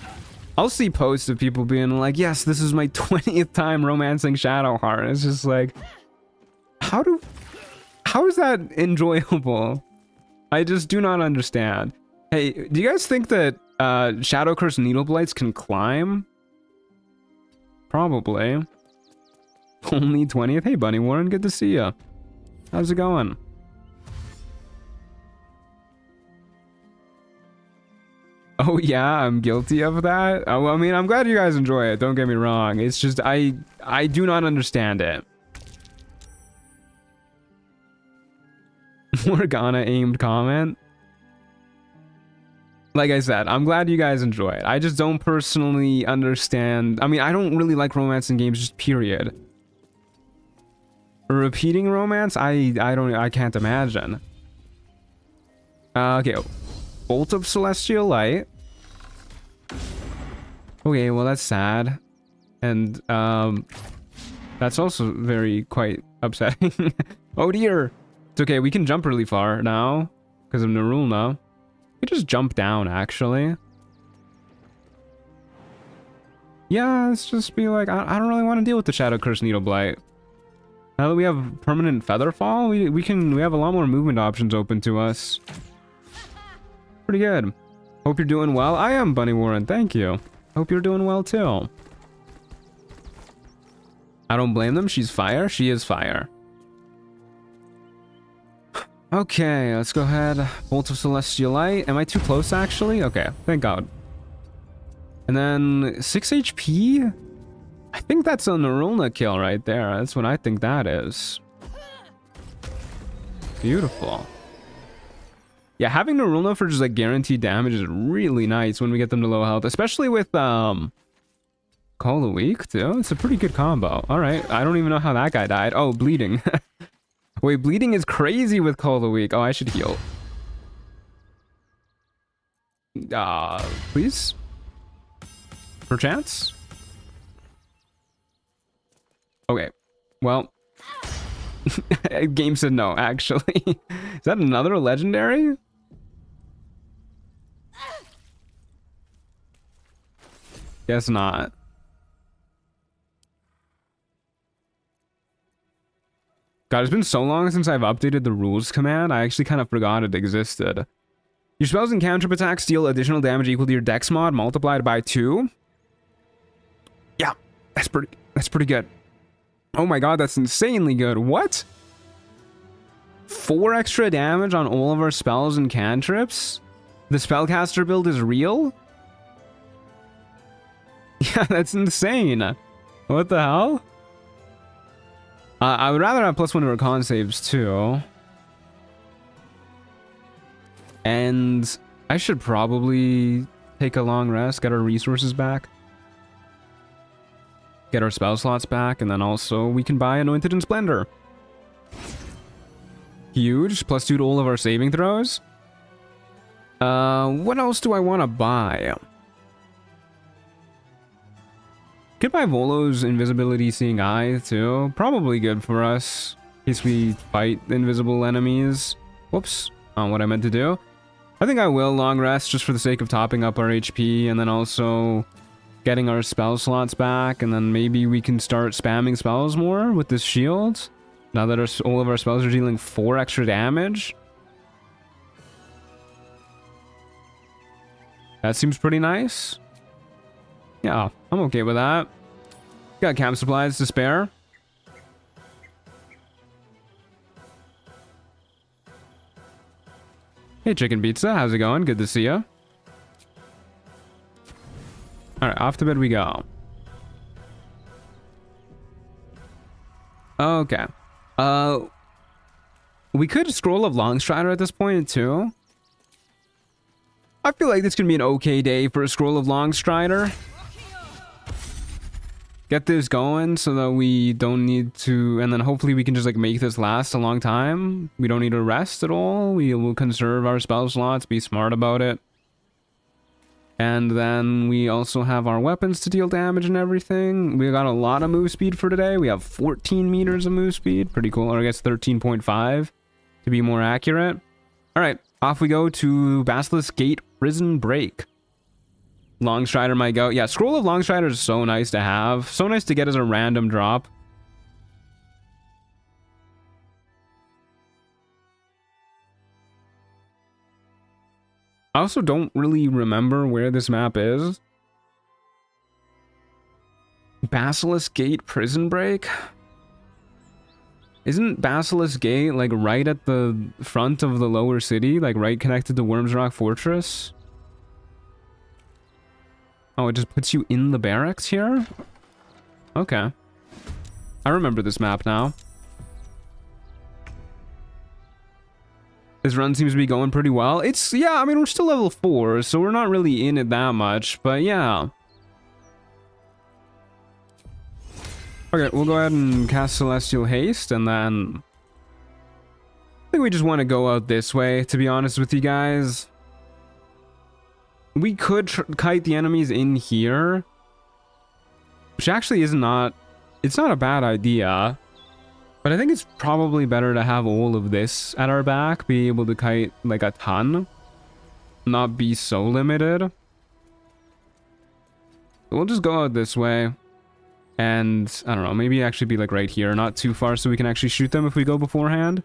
I'll see posts of people being like, yes, this is my 20th time romancing Shadowheart. It's just like, how is that enjoyable? I just do not understand. Hey, do you guys think that Shadow Curse Needleblights can climb? Probably. Only 20th? Hey, Bunny Warren, good to see ya. How's it going? Oh yeah, I'm guilty of that. Oh, I mean, I'm glad you guys enjoy it. Don't get me wrong. It's just I do not understand it. Morgana aimed comment. Like I said, I'm glad you guys enjoy it. I just don't personally understand. I mean, I don't really like romance in games, just period. Repeating romance, I can't imagine. Okay. Bolt of Celestial Light. Okay, well that's sad. And that's also quite upsetting. Oh dear. It's okay, we can jump really far now because of Narulna. We just jump down actually. Yeah, let's just be like, I don't really want to deal with the Shadow Curse Needleblight. Now that we have permanent Featherfall, we have a lot more movement options open to us. Pretty good. Hope you're doing well. I am Bunny Warren, thank you. Hope you're doing well too. I don't blame them, she's fire. She is fire. Okay, let's go ahead. Bolt of Celestial Light. Am I too close actually? Okay, thank God. And then 6 HP? I think that's a Narulna kill right there. That's what I think that is. Beautiful. Yeah, having Narulna for just like guaranteed damage is really nice when we get them to low health, especially with Call of the Week too. It's a pretty good combo. All right, I don't even know how that guy died. Oh, bleeding. Wait, bleeding is crazy with Call of the Week. Oh, I should heal. Please? Perchance? Okay, well. Game said no, actually. Is that another legendary? Guess not. God, it's been so long since I've updated the rules command, I actually kind of forgot it existed. Your spells and cantrip attacks deal additional damage equal to your dex mod multiplied by 2. Yeah, that's pretty good. Oh my god, that's insanely good. What? 4 extra damage on all of our spells and cantrips? The spellcaster build is real? Yeah, that's insane. What the hell? I would rather have +1 to our con saves too. And I should probably take a long rest, get our resources back. Get our spell slots back, and then also we can buy Anointed and Splendor. Huge. +2 to all of our saving throws. What else do I want to buy? Could buy Volo's Invisibility Seeing Eye, too. Probably good for us, in case we fight invisible enemies. Whoops. Not what I meant to do. I think I will long rest, just for the sake of topping up our HP, and then also getting our spell slots back, and then maybe we can start spamming spells more with this shield. Now that all of our spells are dealing 4 extra damage. That seems pretty nice. Yeah, I'm okay with that. Got camp supplies to spare. Hey, Chicken Pizza, how's it going? Good to see you. Alright, off to bed we go. Okay. We could Scroll of Longstrider at this point, too. I feel like this could be an okay day for a Scroll of Longstrider. Get this going so that we don't need to, and then hopefully we can just like make this last a long time. We don't need to rest at all. We will conserve our spell slots, be smart about it. And then we also have our weapons to deal damage and everything. We got a lot of move speed for today. We have 14 meters of move speed. Pretty cool. Or I guess 13.5 to be more accurate. All right, off we go to Basilisk Gate Prison Break. Longstrider might go. Yeah, Scroll of Longstrider is so nice to have. So nice to get as a random drop. I also don't really remember where this map is. Basilisk Gate Prison Break? Isn't Basilisk Gate like right at the front of the lower city? Like right connected to Worms Rock Fortress? Oh, it just puts you in the barracks here? Okay. I remember this map now. This run seems to be going pretty well. It's, yeah, I mean, we're still level 4, so we're not really in it that much, but yeah. Okay, we'll go ahead and cast Celestial Haste, and then I think we just want to go out this way, to be honest with you guys. We could kite the enemies in here, which actually is not, it's not a bad idea. But I think it's probably better to have all of this at our back, be able to kite like a ton, not be so limited. We'll just go out this way, and I don't know, maybe actually be like right here, not too far, so we can actually shoot them if we go beforehand.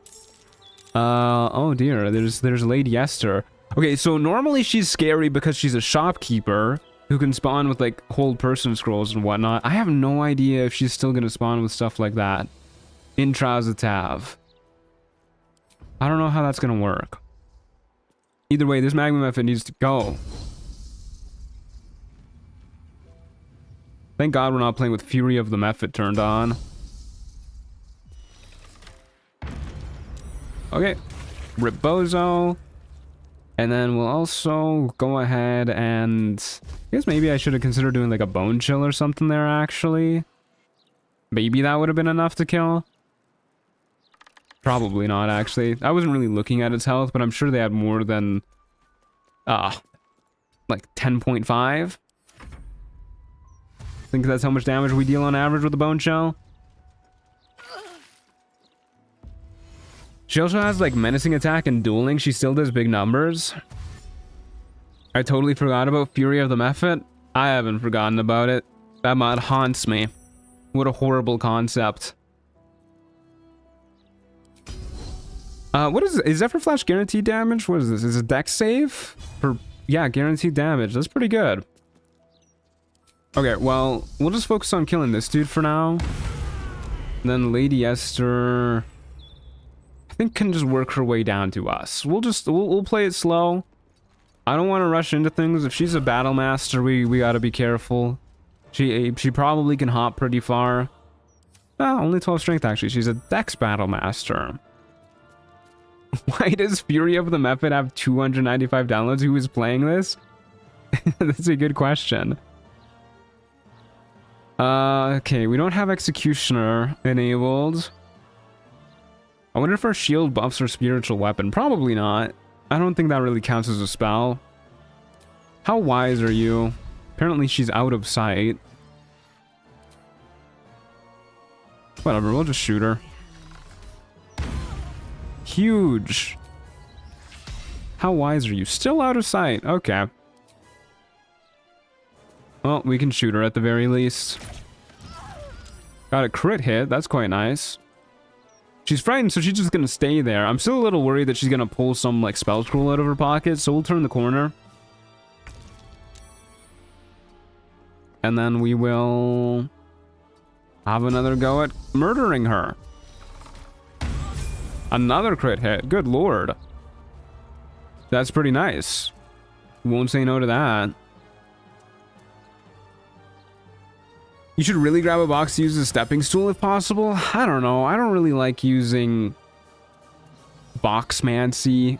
Oh dear, there's Lady Esther. Okay, so normally she's scary because she's a shopkeeper who can spawn with like hold person scrolls and whatnot. I have no idea if she's still gonna spawn with stuff like that in Trials of Tav. I don't know how that's gonna work. Either way, this magma method needs to go. Thank God we're not playing with Fury of the Method turned on. Okay, Rip Bozo. And then we'll also go ahead and I guess maybe I should have considered doing like a bone chill or something there actually. Maybe that would have been enough to kill. Probably not, actually. I wasn't really looking at its health, but I'm sure they had more than, like 10.5. I think that's how much damage we deal on average with the Bone Shell. She also has, like, menacing attack and dueling. She still does big numbers. I totally forgot about Fury of the Method. I haven't forgotten about it. That mod haunts me. What a horrible concept. What is that for flash guaranteed damage? What is this? Is it dex save? For, yeah, guaranteed damage. That's pretty good. Okay, well, we'll just focus on killing this dude for now. And then Lady Esther, I think, can just work her way down to us. We'll play it slow. I don't want to rush into things. If she's a battle master, we gotta be careful. She probably can hop pretty far. Only 12 strength, actually. She's a dex battle master. Why does Fury of the Method have 295 downloads? Who is playing this? That's a good question. Okay, we don't have Executioner enabled. I wonder if our shield buffs our spiritual weapon. Probably not. I don't think that really counts as a spell. How wise are you? Apparently she's out of sight. Whatever, we'll just shoot her. Huge. How wise are you? Still out of sight. Okay. Well, we can shoot her at the very least. Got a crit hit. That's quite nice. She's frightened, so she's just gonna stay there. I'm still a little worried that she's gonna pull some, like, spell scroll out of her pocket, so we'll turn the corner. And then we will have another go at murdering her. Another crit hit. Good lord. That's pretty nice. Won't say no to that. You should really grab a box to use as a stepping stool if possible. I don't know. I don't really like using boxmancy.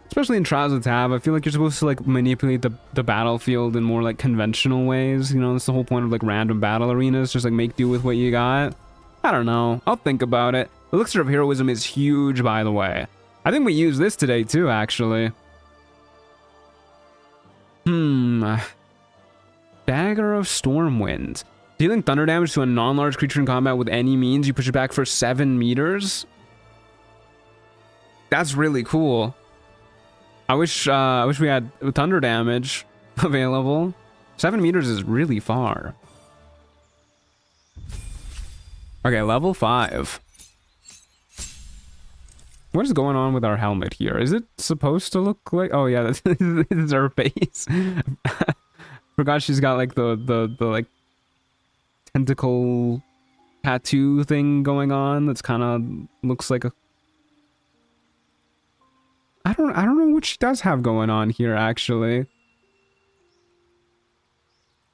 Especially in Trials of Tav. I feel like you're supposed to like manipulate the battlefield in more like conventional ways. You know, that's the whole point of like random battle arenas. Just like make do with what you got. I don't know. I'll think about it. Elixir of Heroism is huge, by the way. I think we used this today too, actually. Dagger of Stormwind. Dealing thunder damage to a non-large creature in combat with any means, you push it back for 7 meters. That's really cool. I wish we had thunder damage available. 7 meters is really far. Okay, level 5. What is going on with our helmet here? Is it supposed to look like... Oh yeah, this is her face. Forgot she's got like the like tentacle tattoo thing going on. That's kind of looks like a... I don't know what she does have going on here actually.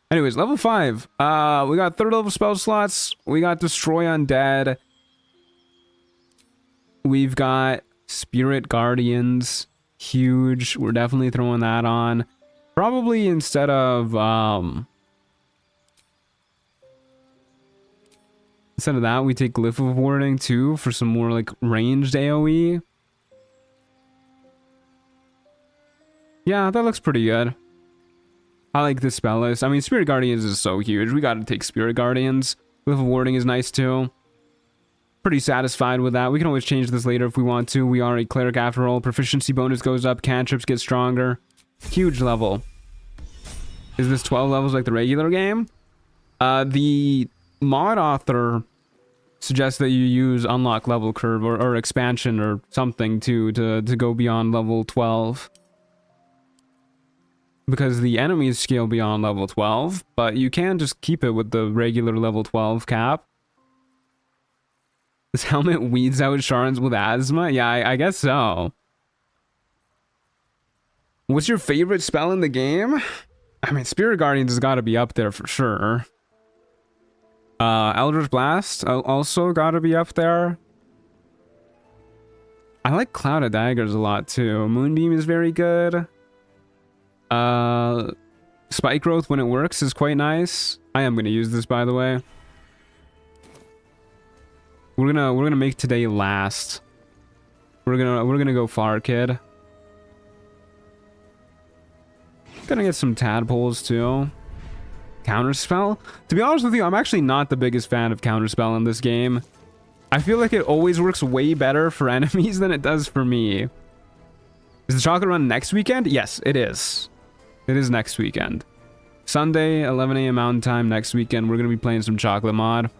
Anyways, level 5. We got 3rd level spell slots. We got Destroy Undead. We've got Spirit Guardians. Huge. We're definitely throwing that on. Probably instead of that, we take Glyph of Warding too for some more like ranged AoE. Yeah, that looks pretty good. I like this spell list. I mean, Spirit Guardians is so huge. We gotta take Spirit Guardians. Glyph of Warding is nice too. Pretty satisfied with that. We can always change this later if we want to. We are a cleric after all. Proficiency bonus goes up. Cantrips get stronger. Huge level. Is this 12 levels like the regular game? The mod author suggests that you use unlock level curve or expansion or something to go beyond level 12. Because the enemies scale beyond level 12, but you can just keep it with the regular level 12 cap. This helmet weeds out Sharns with asthma? Yeah, I guess so. What's your favorite spell in the game? I mean, Spirit Guardians has got to be up there for sure. Eldritch Blast also got to be up there. I like Cloud of Daggers a lot too. Moonbeam is very good. Spike Growth when it works is quite nice. I am going to use this, by the way. We're gonna make today last. We're gonna go far, kid. Gonna get some tadpoles too. Counterspell? To be honest with you, I'm actually not the biggest fan of Counterspell in this game. I feel like it always works way better for enemies than it does for me. Is the chocolate run next weekend? Yes, it is. It is next weekend. Sunday, 11 a.m. Mountain Time next weekend. We're gonna be playing some chocolate mod.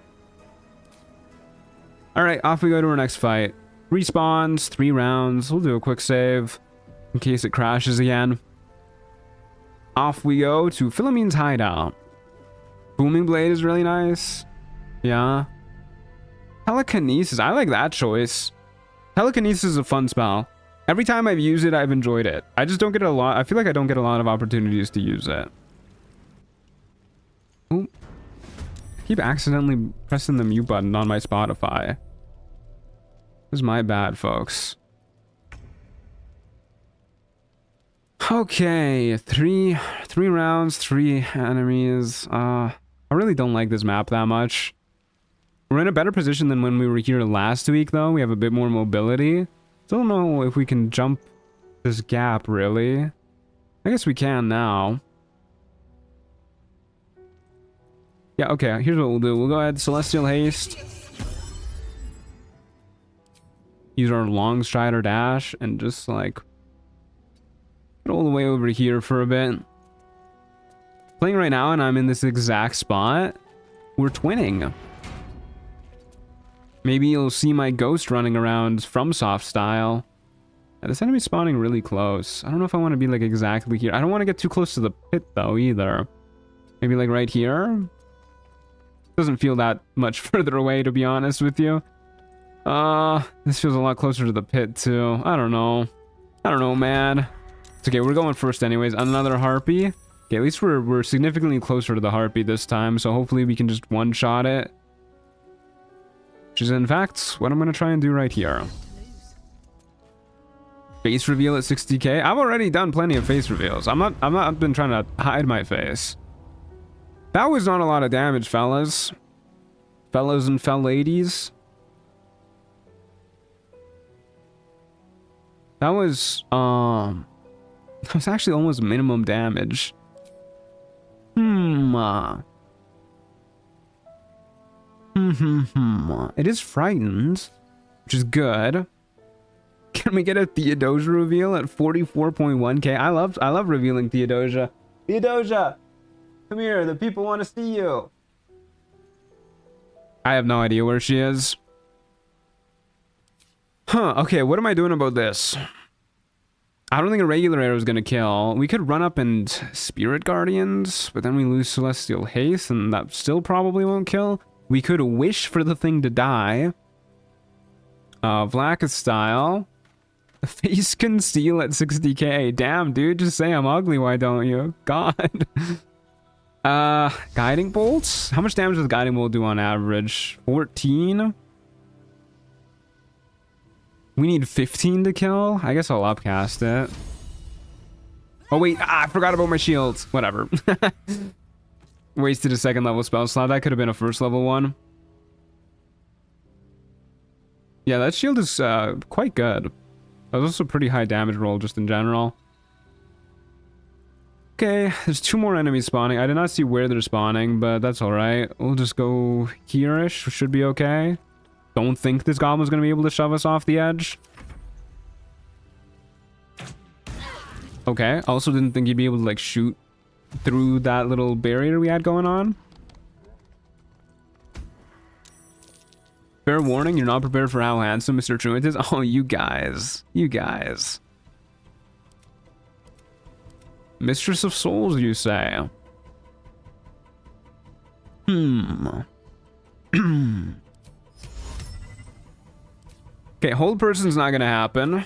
Alright, off we go to our next fight. Respawns, 3 rounds. We'll do a quick save in case it crashes again. Off we go to Philomene's hideout. Booming Blade is really nice. Yeah. Telekinesis, I like that choice. Telekinesis is a fun spell. Every time I've used it, I've enjoyed it. I just don't get a lot. I feel like I don't get a lot of opportunities to use it. Oh. I keep accidentally pressing the mute button on my Spotify. This is my bad, folks. Okay, three rounds, 3 enemies. I really don't like this map that much. We're in a better position than when we were here last week, though. We have a bit more mobility. Still don't know if we can jump this gap, really. I guess we can now. Yeah, okay, here's what we'll do. We'll go ahead, Celestial Haste. Use our long strider dash and just like get all the way over here for a bit. Playing right now and I'm in this exact spot. We're twinning. Maybe you'll see my ghost running around from soft style. Yeah, this enemy's spawning really close. I don't know if I want to be like exactly here. I don't want to get too close to the pit though either. Maybe like right here. Doesn't feel that much further away, to be honest with you. This feels a lot closer to the pit too. I don't know. I don't know, man. It's okay, we're going first anyways. Another Harpy. Okay, at least we're significantly closer to the Harpy this time, so hopefully we can just one-shot it. Which is in fact what I'm gonna try and do right here. Face reveal at 60k. I've already done plenty of face reveals. I've been trying to hide my face. That was not a lot of damage, fellas. Fellows and ladies. That was actually almost minimum damage. It is frightened, which is good. Can we get a Theodosia reveal at 44.1k? I love revealing Theodosia. Theodosia! Come here, the people want to see you. I have no idea where she is. Huh, okay, what am I doing about this? I don't think a regular arrow is going to kill. We could run up and Spirit Guardians, but then we lose Celestial Haste, and that still probably won't kill. We could wish for the thing to die. Vlaka style. Face Conceal at 60k. Damn, dude, just say I'm ugly, why don't you? God. Guiding Bolts? How much damage does Guiding Bolt do on average? 14? We need 15 to kill? I guess I'll upcast it. Oh wait, I forgot about my shields. Whatever. Wasted a second level spell slot. That could have been a first level one. Yeah, that shield is quite good. That was also a pretty high damage roll just in general. Okay, there's 2 more enemies spawning. I did not see where they're spawning, but that's alright. We'll just go here-ish. Should be okay. Don't think this goblin's gonna be able to shove us off the edge. Okay, also didn't think he'd be able to like shoot through that little barrier we had going on. Fair warning, you're not prepared for how handsome Mr. Truant is. Oh, you guys. You guys. Mistress of Souls, you say? Okay, hold person's not gonna happen.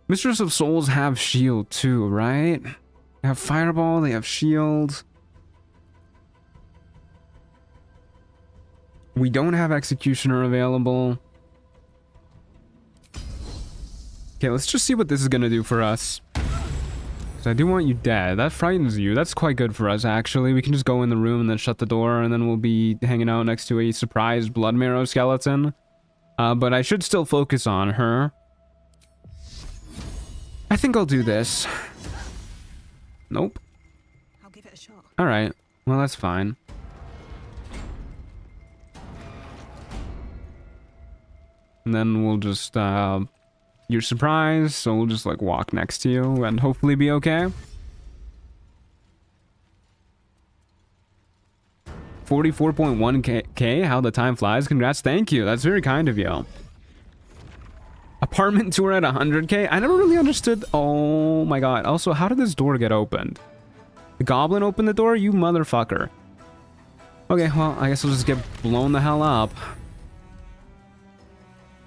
Mistress of Souls have shield too, right? They have fireball, they have shield. We don't have executioner available. Okay, let's just see what this is gonna do for us. Because I do want you dead. That frightens you. That's quite good for us, actually. We can just go in the room and then shut the door, and then we'll be hanging out next to a surprised blood marrow skeleton. But I should still focus on her. I think I'll do this. Nope. I'll give it a shot. Alright. Well, that's fine. And then we'll just, you're surprised, so we'll just, like, walk next to you and hopefully be okay. 44.1k, how the time flies. Congrats, thank you. That's very kind of you. Apartment tour at 100k? I never really understood. Oh my god. Also, how did this door get opened? The goblin opened the door? You motherfucker. Okay, well, I guess we'll just get blown the hell up.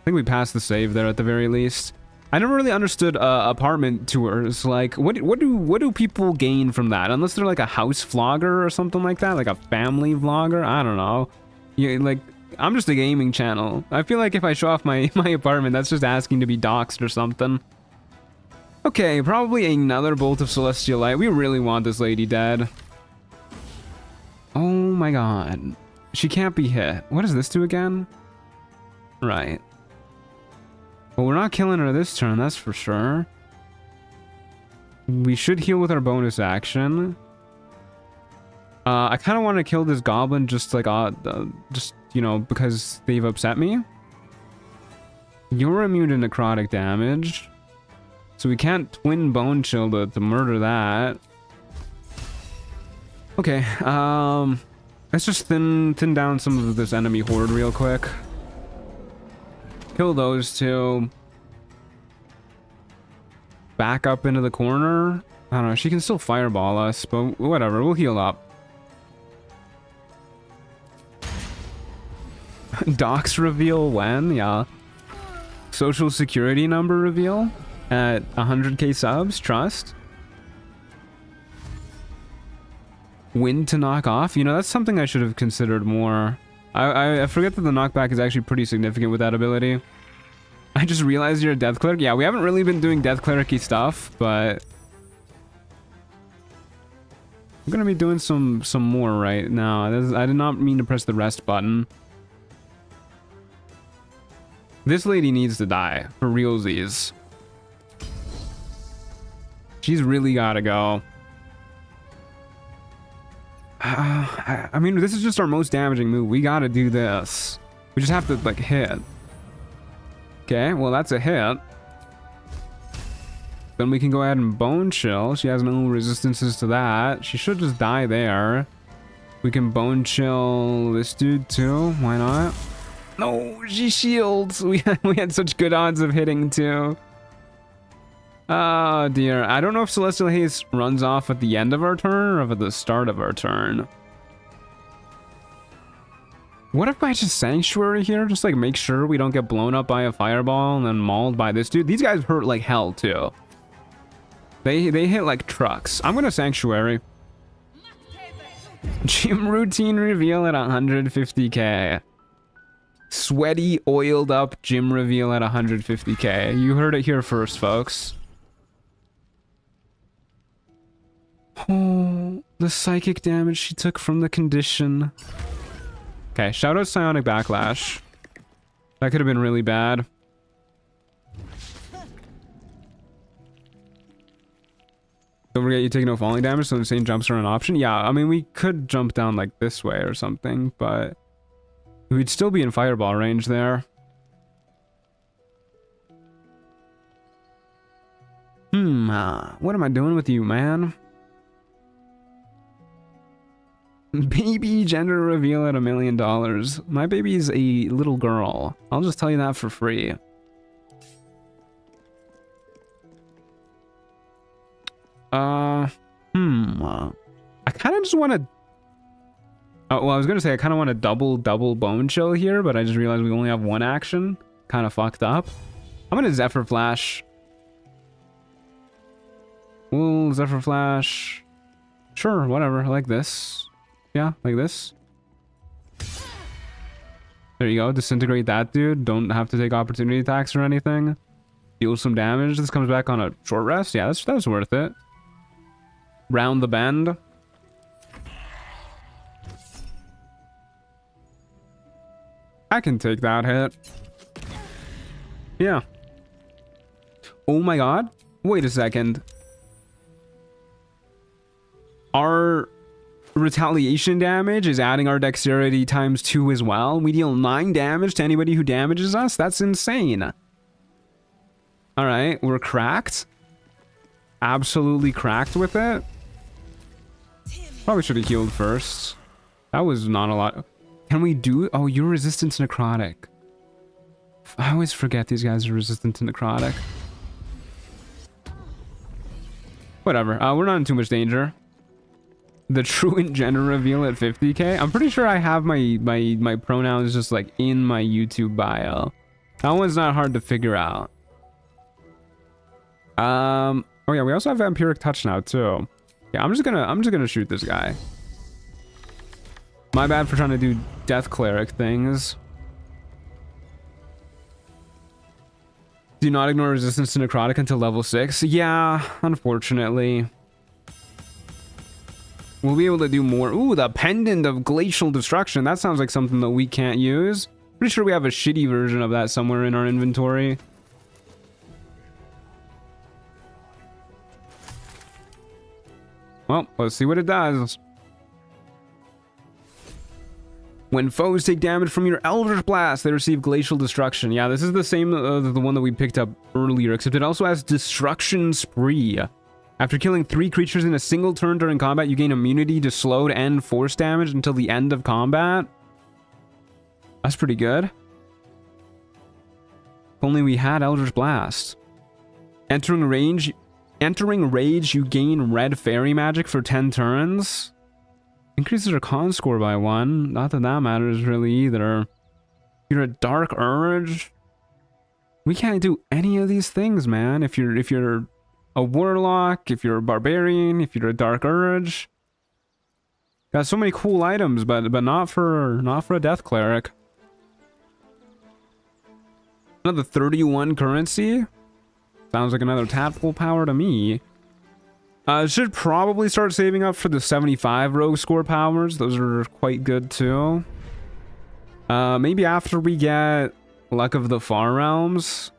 I think we passed the save there at the very least. I never really understood apartment tours. Like, what do people gain from that? Unless they're like a house vlogger or something like that, like a family vlogger. I don't know. Yeah, like I'm just a gaming channel. I feel like if I show off my apartment, that's just asking to be doxxed or something. Okay, probably another bolt of celestial light. We really want this lady dead. Oh my god, she can't be hit. What does this do again? Right. Well, we're not killing her this turn, that's for sure. We should heal with our bonus action. I kind of want to kill this goblin just like, just, you know, because they've upset me. You're immune to necrotic damage. So we can't twin bone chill to murder that. Okay, let's just thin down some of this enemy horde real quick. Kill those two. Back up into the corner. I don't know, she can still fireball us, but whatever, we'll heal up. Docs reveal when? Yeah. Social security number reveal at 100k subs, trust. Win to knock off? You know, that's something I should have considered more. I forget that the knockback is actually pretty significant with that ability. I just realized you're a death cleric. Yeah, we haven't really been doing death cleric-y stuff, but I'm gonna be doing some more right now. I did not mean to press the rest button. This lady needs to die for realsies. She's really gotta go. I mean, this is just our most damaging move. We gotta do this. We just have to like hit. Okay, well that's a hit. Then we can go ahead and bone chill. She has no resistances to that. She should just die there. We can bone chill this dude too. Why not? No, she shields. We had such good odds of hitting too. Oh dear. I don't know if Celestial Haste runs off at the end of our turn or at the start of our turn. What if I just Sanctuary here? Just like make sure we don't get blown up by a fireball and then mauled by this dude. These guys hurt like hell too. They hit like trucks. I'm gonna Sanctuary. Gym routine reveal at 150k. Sweaty, oiled up gym reveal at 150k. You heard it here first, folks. Oh, the psychic damage she took from the condition. Okay, shout out Psionic Backlash. That could have been really bad. Don't forget you take no falling damage, so insane jumps are an option. Yeah, I mean, we could jump down like this way or something, but we'd still be in fireball range there. What am I doing with you, man? Baby gender reveal at $1 million. My baby's a little girl. I'll just tell you that for free. I kind of just want to... Oh, well, I was going to say I kind of want to double bone chill here, but I just realized we only have one action. Kind of fucked up. I'm going to Zephyr Flash. Well, Zephyr Flash. Sure, whatever. Like this. Yeah, like this. There you go. Disintegrate that dude. Don't have to take opportunity attacks or anything. Deal some damage. This comes back on a short rest. Yeah, that's worth it. Round the bend. I can take that hit. Yeah. Oh my god. Wait a second. Our retaliation damage is adding our dexterity ×2 as well. We deal 9 damage to anybody who damages us. That's insane. All right, we're cracked. Absolutely cracked with it. Probably should have healed first. That was not a lot. Can we do... Oh, you're resistant to necrotic. I always forget these guys are resistant to necrotic. Whatever. We're not in too much danger. The truant gender reveal at 50k. I'm pretty sure I have my pronouns just like in my YouTube bio. That one's not hard to figure out. Oh yeah, we also have Vampiric Touch now too. Yeah, I'm just gonna shoot this guy. My bad for trying to do Death Cleric things. Do not ignore resistance to necrotic until level 6. Yeah, unfortunately. We'll be able to do more. Ooh, the Pendant of Glacial Destruction. That sounds like something that we can't use. Pretty sure we have a shitty version of that somewhere in our inventory. Well, let's see what it does. When foes take damage from your Eldritch Blast, they receive Glacial Destruction. Yeah, this is the same the one that we picked up earlier, except it also has Destruction Spree. After killing 3 creatures in a single turn during combat, you gain immunity to slowed and force damage until the end of combat. That's pretty good. If only we had Eldritch Blast. Entering rage, you gain red fairy magic for 10 turns. Increases your con score by 1. Not that that matters really either. You're a Dark Urge. We can't do any of these things, man. If you're a warlock, if you're a barbarian, if you're a Dark Urge. Got so many cool items, but not for a Death Cleric. Another 31 currency. Sounds like another tadpole power to me. Should probably start saving up for the 75 rogue score powers. Those are quite good too. Maybe after we get Luck of the Far Realms.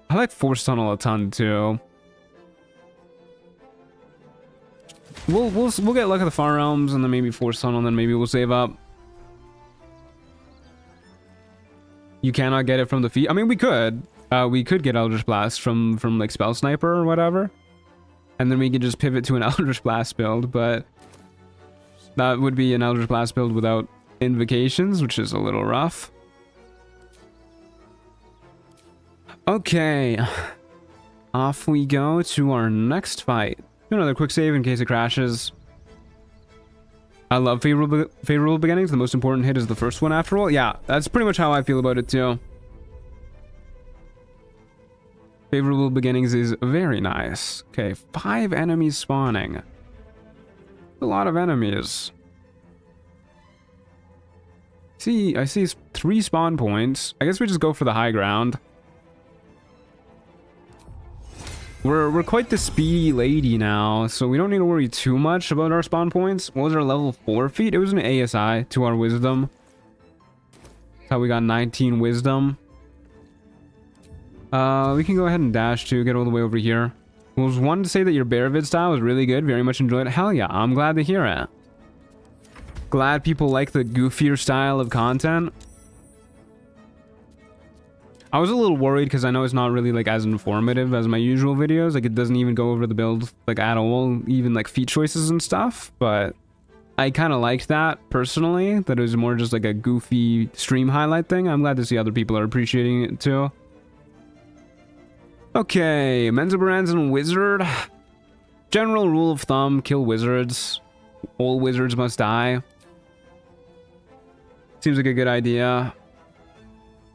I like Force Tunnel a ton too. We'll get Luck of the Far Realms and then maybe Force Tunnel and then maybe we'll save up. you cannot get it from the feet. I mean, we could. We could get Eldritch Blast from like Spell Sniper or whatever. And then we could just pivot to an Eldritch Blast build, but that would be an Eldritch Blast build without invocations, which is a little rough. Okay. Off we go to our next fight. Do another quick save in case it crashes. I love favorable beginnings. The most important hit is the first one after all. Yeah, that's pretty much how I feel about it too. Favorable beginnings is very nice. Okay, 5 enemies spawning. A lot of enemies. See, I see 3 spawn points. I guess we just go for the high ground. We're quite the speedy lady now, so we don't need to worry too much about our spawn points. What was our level 4 feat? It was an ASI to our wisdom. That's how we got 19 wisdom. We can go ahead and dash to get all the way over here. I was one to say that your bear vid style was really good. Very much enjoyed it. Hell yeah, I'm glad to hear it. Glad people like the goofier style of content. I was a little worried because I know it's not really like as informative as my usual videos. Like it doesn't even go over the build like at all, even like feat choices and stuff. But I kind of liked that personally, that it was more just like a goofy stream highlight thing. I'm glad to see other people are appreciating it too. Okay, Menzoberranzan Wizard. General rule of thumb, kill wizards. All wizards must die. Seems like a good idea.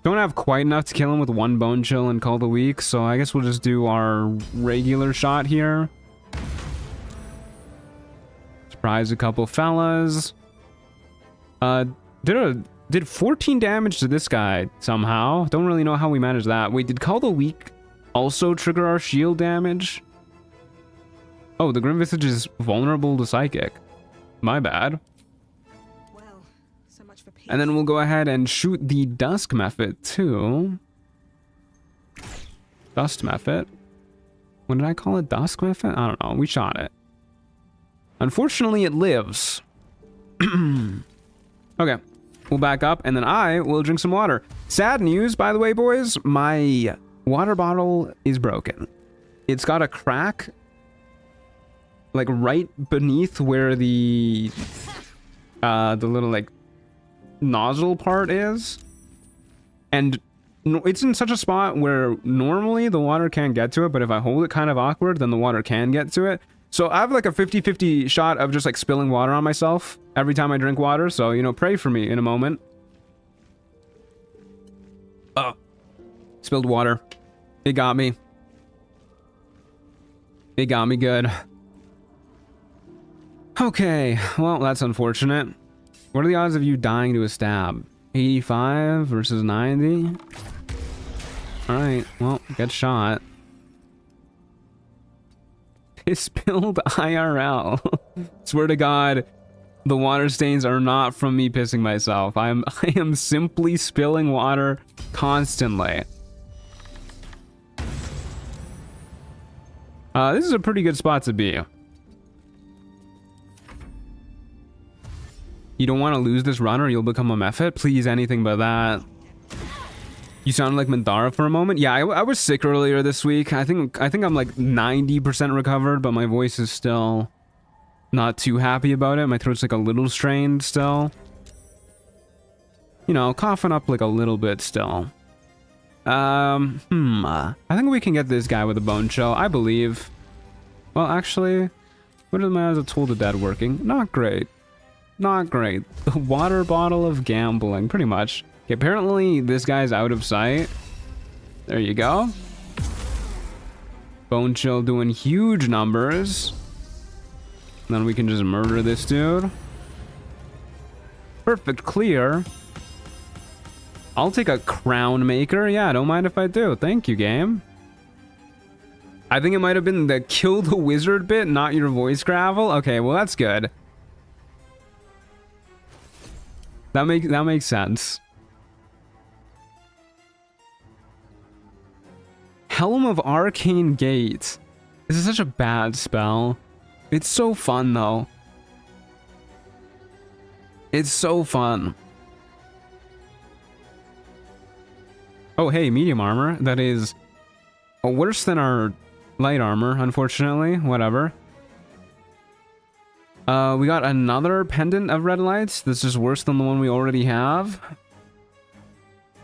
Don't have quite enough to kill him with 1 bone chill and call the week, so I guess we'll just do our regular shot here. Surprise a couple fellas. Did 14 damage to this guy somehow. Don't really know how we managed that. Wait, did call the week also trigger our shield damage? Oh, the Grim Visage is vulnerable to psychic. My bad. Well, so much for peace. And then we'll go ahead and shoot the Dusk Method too. Dust Method. When did I call it? Dusk Method? I don't know. We shot it. Unfortunately, it lives. Okay. We'll back up and then I will drink some water. Sad news, by the way, boys. My water bottle is broken. It's got a crack like right beneath where the little like nozzle part is, and it's in such a spot where normally the water can't get to it, but if I hold it kind of awkward, then the water can get to it. So I have like a 50-50 shot of just like spilling water on myself every time I drink water, so you know, pray for me in a moment. Oh, spilled water. It got me. It got me good. Okay, well, that's unfortunate. What are the odds of you dying to a stab? 85 versus 90? Alright, well, get shot. Piss spilled IRL. Swear to God, the water stains are not from me pissing myself. I am simply spilling water constantly. This is a pretty good spot to be. You don't want to lose this run or you'll become a mephit? Please, anything but that. You sounded like Mandara for a moment. Yeah, I was sick earlier this week. I think I'm like 90% recovered, but my voice is still not too happy about it. My throat's like a little strained still. You know, coughing up like a little bit still. I think we can get this guy with a bone chill, I believe. Well, actually, what are my odds of Toll the Dead working? Not great. Not great. The water bottle of gambling, pretty much. Okay, apparently this guy's out of sight. There you go. Bone chill doing huge numbers. Then we can just murder this dude. Perfect clear. I'll take a crown maker. Yeah, don't mind if I do. Thank you, game. I think it might have been the kill the wizard bit, not your voice gravel. Okay, well that's good. That makes sense. Helm of Arcane Gate. This is such a bad spell. It's so fun though. It's so fun. Oh, hey, medium armor. That is worse than our light armor, unfortunately. Whatever. We got another pendant of red lights. This is worse than the one we already have.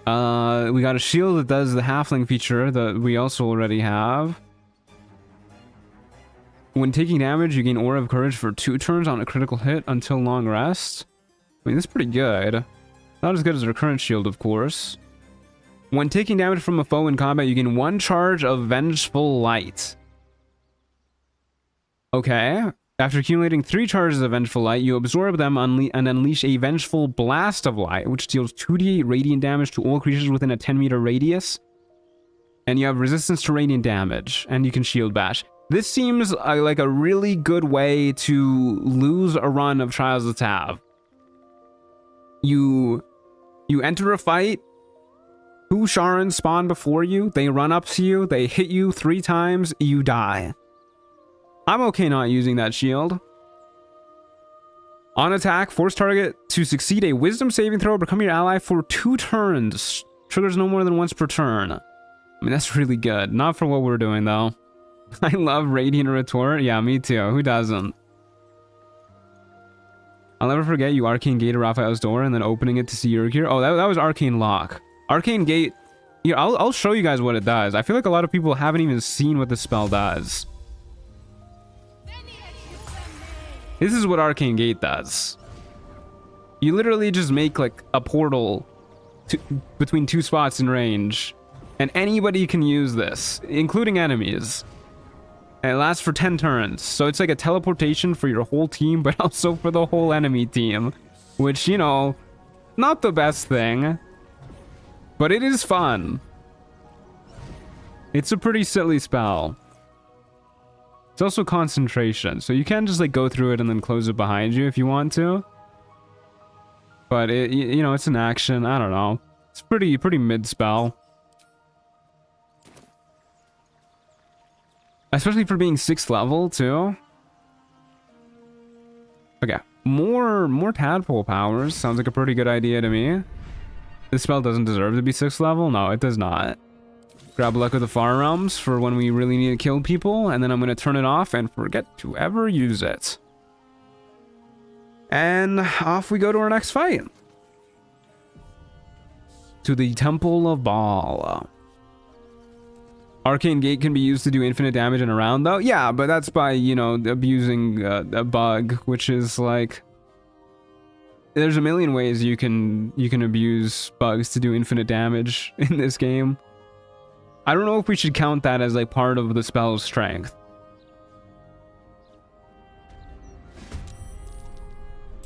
We got a shield that does the halfling feature that we also already have. When taking damage, you gain Aura of Courage for 2 turns on a critical hit until long rest. I mean, that's pretty good. Not as good as our current shield, of course. When taking damage from a foe in combat, you gain 1 charge of Vengeful Light. Okay. After accumulating 3 charges of Vengeful Light, you absorb them and unleash a Vengeful Blast of Light, which deals 2d8 radiant damage to all creatures within a 10-meter radius. And you have resistance to radiant damage, and you can shield bash. This seems like a really good way to lose a run of Trials of Tav. You enter a fight, 2 Sharans spawn before you, they run up to you, they hit you 3 times, you die. I'm okay not using that shield. On attack, force target to succeed a wisdom saving throw or become your ally for 2 turns. Triggers no more than once per turn. I mean, that's really good. Not for what we're doing, though. I love Radiant Retort. Yeah, me too. Who doesn't? I'll never forget you Arcane Gate to Raphael's door and then opening it to see your gear. Oh, that was Arcane Lock. Arcane Gate. Here, I'll show you guys what it does. I feel like a lot of people haven't even seen what the spell does. This is what Arcane Gate does. You literally just make like a portal between 2 spots in range, and anybody can use this, including enemies. And it lasts for 10 turns, so it's like a teleportation for your whole team, but also for the whole enemy team. Which, you know, not the best thing, but it is fun. It's a pretty silly spell. It's also concentration, so you can just like go through it and then close it behind you if you want to. But it, you know, it's an action. I don't know. It's pretty mid spell. Especially for being 6th level, too. Okay. More tadpole powers. Sounds like a pretty good idea to me. This spell doesn't deserve to be 6th level. No, it does not. Grab Luck of the Far Realms for when we really need to kill people. And then I'm going to turn it off and forget to ever use it. And off we go to our next fight. To the Temple of Bhaal. Arcane Gate can be used to do infinite damage in a round, though. Yeah, but that's by, you know, abusing a bug, which is like... There's a million ways you can abuse bugs to do infinite damage in this game. I don't know if we should count that as like part of the spell's strength.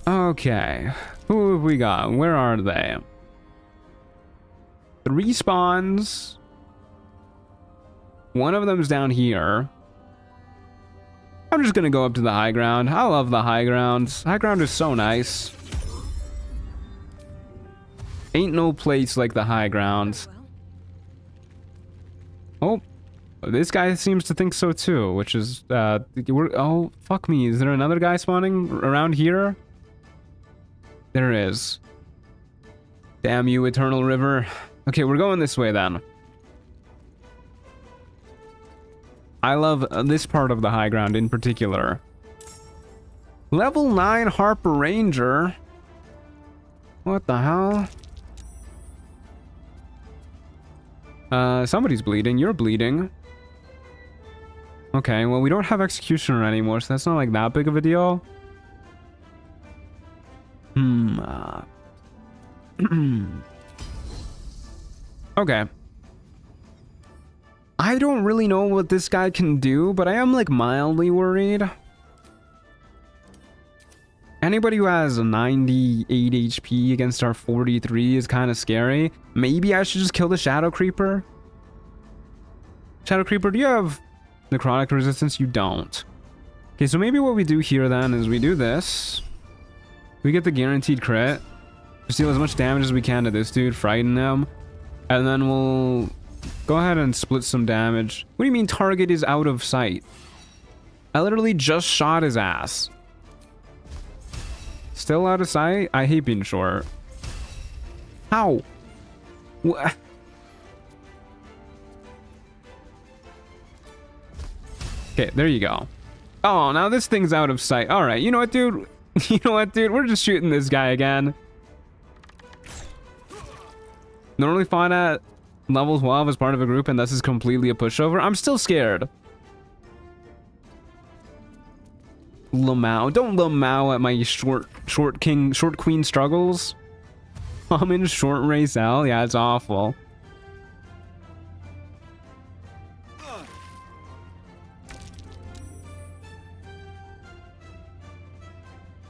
Okay. Who have we got? Where are they? 3 spawns. One of them's down here. I'm just gonna go up to the high ground. I love the high ground. High ground is so nice. Ain't no place like the high ground. Oh, this guy seems to think so too, which is, oh, fuck me. Is there another guy spawning around here? There is. Damn you, Eternal River. Okay, we're going this way then. I love this part of the high ground in particular. Level 9 Harper Ranger. What the hell? Somebody's bleeding. You're bleeding. Okay, well, we don't have Executioner anymore, so that's not like that big of a deal. Okay. I don't really know what this guy can do, but I am like mildly worried. Anybody who has 98 HP against our 43 is kind of scary. Maybe I should just kill the Shadow Creeper. Shadow Creeper, do you have necrotic resistance? You don't. Okay, so maybe what we do here then is we do this. We get the guaranteed crit. Just deal as much damage as we can to this dude, frighten him. And then we'll go ahead and split some damage. What do you mean target is out of sight? I literally just shot his ass. Still out of sight? I hate being short. How? Okay, there you go. Oh, now this thing's out of sight. All right, you know what, dude? You know what, dude? We're just shooting this guy again. Normally fought at level 12 as part of a group, and this is completely a pushover. I'm still scared. Lamau. Don't Lamau at my short queen struggles. I'm in short race L. Yeah, it's awful.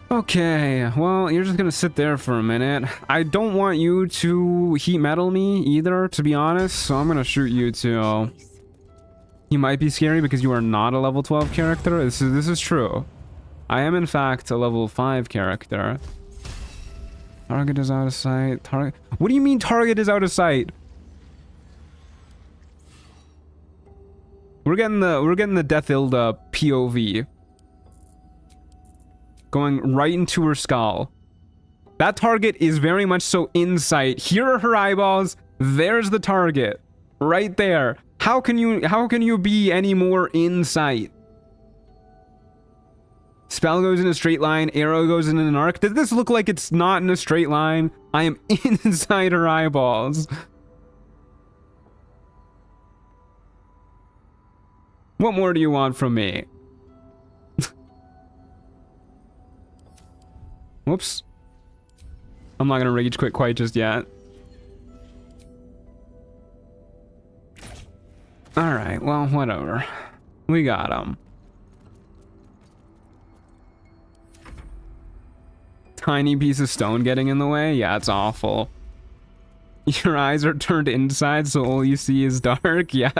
Okay, well, you're just gonna sit there for a minute. I don't want you to heat metal me either, to be honest, so I'm gonna shoot you too. You might be scary because you are not a level 12 character. This is true. I am, in fact, a level 5 character. Target is out of sight. What do you mean target is out of sight? We're getting the Death Ilda POV. Going right into her skull. That target is very much so in sight. Here are her eyeballs. There's the target. Right there. How can you be any more in sight? Spell goes in a straight line, arrow goes in an arc. Does this look like it's not in a straight line? I am inside her eyeballs. What more do you want from me? Whoops. I'm not gonna rage quit quite just yet. Alright, well, whatever. We got him. Tiny piece of stone getting in the way? Yeah, it's awful. Your eyes are turned inside, so all you see is dark? Yeah,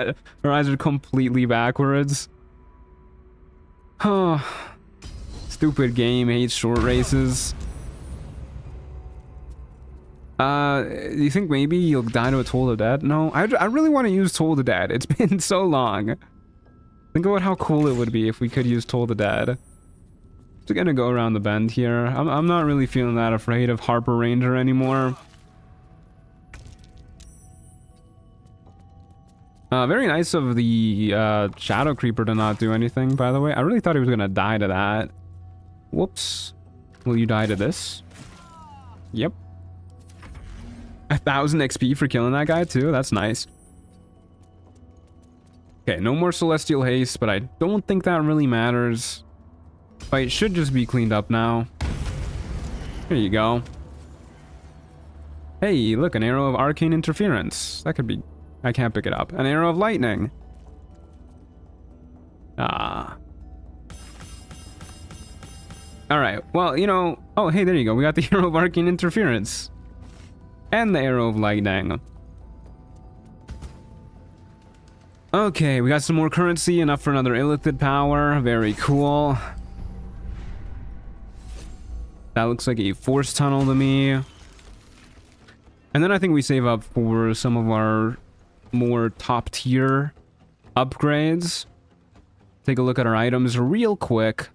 her eyes are completely backwards. Oh. Stupid game, hates short races. Do you think maybe you'll die to a Toll of Dead? No, I really want to use Toll of Dead. It's been so long. Think about how cool it would be if we could use Toll of Dead. Just gonna go around the bend here. I'm not really feeling that afraid of Harper Ranger anymore. Very nice of the Shadow Creeper to not do anything, by the way. I really thought he was gonna die to that. Whoops. Will you die to this? Yep. 1,000 XP for killing that guy too. That's nice. Okay, no more Celestial Haste, but I don't think that really matters. Fight should just be cleaned up now. There you go. Hey, look, an arrow of Arcane Interference. That could be... I can't pick it up. An arrow of Lightning. Ah. Alright, well, you know... Oh, hey, there you go. We got the arrow of Arcane Interference. And the arrow of Lightning. Okay, we got some more currency. Enough for another Illithid power. Very cool. That looks like a Force Tunnel to me. And then I think we save up for some of our more top tier upgrades. Take a look at our items real quick.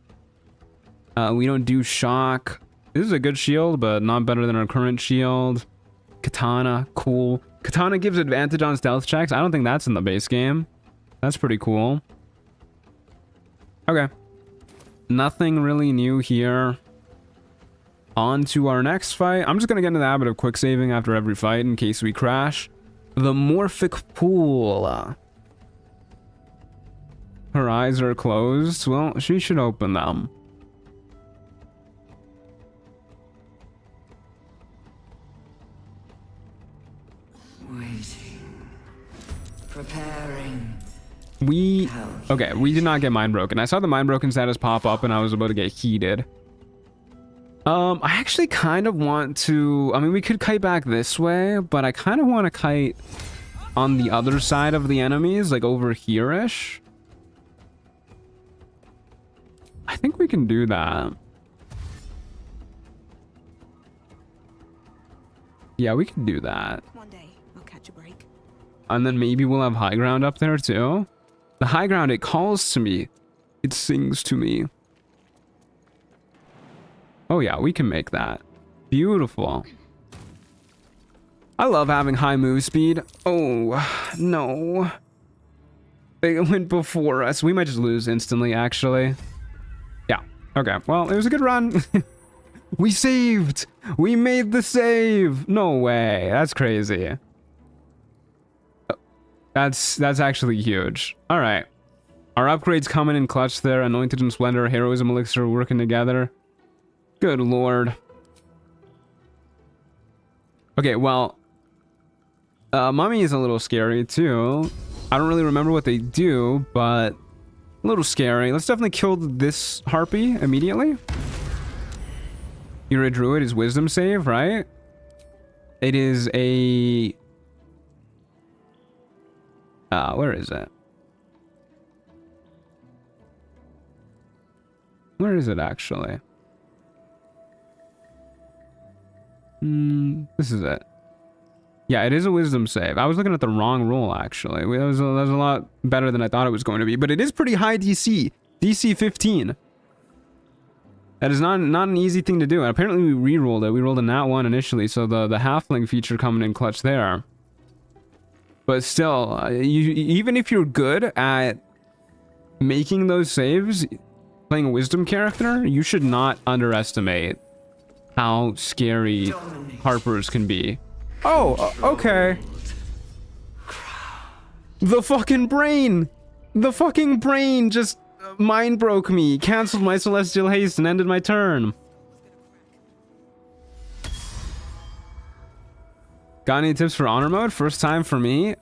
We don't do shock. This is a good shield, but not better than our current shield. Katana, cool. Katana gives advantage on stealth checks. I don't think that's in the base game. That's pretty cool. Okay. Nothing really new here. On to our next fight. I'm just gonna get into the habit of quick saving after every fight in case we crash. The Morphic Pool. Her eyes are closed. Well, she should open them. Waiting. Preparing. Okay, we did not get Mind Broken. I saw the Mind Broken status pop up and I was about to get heated. I actually kind of want to... I mean, we could kite back this way, but I kind of want to kite on the other side of the enemies, like over here-ish. I think we can do that. Yeah, we can do that. One day, I'll catch a break. And then maybe we'll have high ground up there too. The high ground, it calls to me. It sings to me. Oh yeah, we can make that. Beautiful. I love having high move speed. Oh, no. They went before us. We might just lose instantly, actually. Yeah. Okay. Well, it was a good run. We saved! We made the save! No way. That's crazy. That's actually huge. Alright. Our upgrades coming in clutch there. Anointed and Splendor, Heroism Elixir working together. Good lord. Okay, well... Mummy is a little scary, too. I don't really remember what they do, but... a little scary. Let's definitely kill this Harpy immediately. You're a druid is wisdom save, right? It is a... where is it? Where is it actually? This is it. Yeah, it is a wisdom save. I was looking at the wrong roll actually. That was a lot better than I thought it was going to be, but it is pretty high DC. DC 15. That is not an easy thing to do. And apparently we re-rolled it. We rolled a nat 1 initially, so the halfling feature coming in clutch there. But still, even if you're good at making those saves, playing a wisdom character, you should not underestimate how scary Harpers can be. Oh, okay. The fucking brain! The fucking brain just mind broke me, cancelled my celestial haste, and ended my turn. Got any tips for honor mode? First time for me.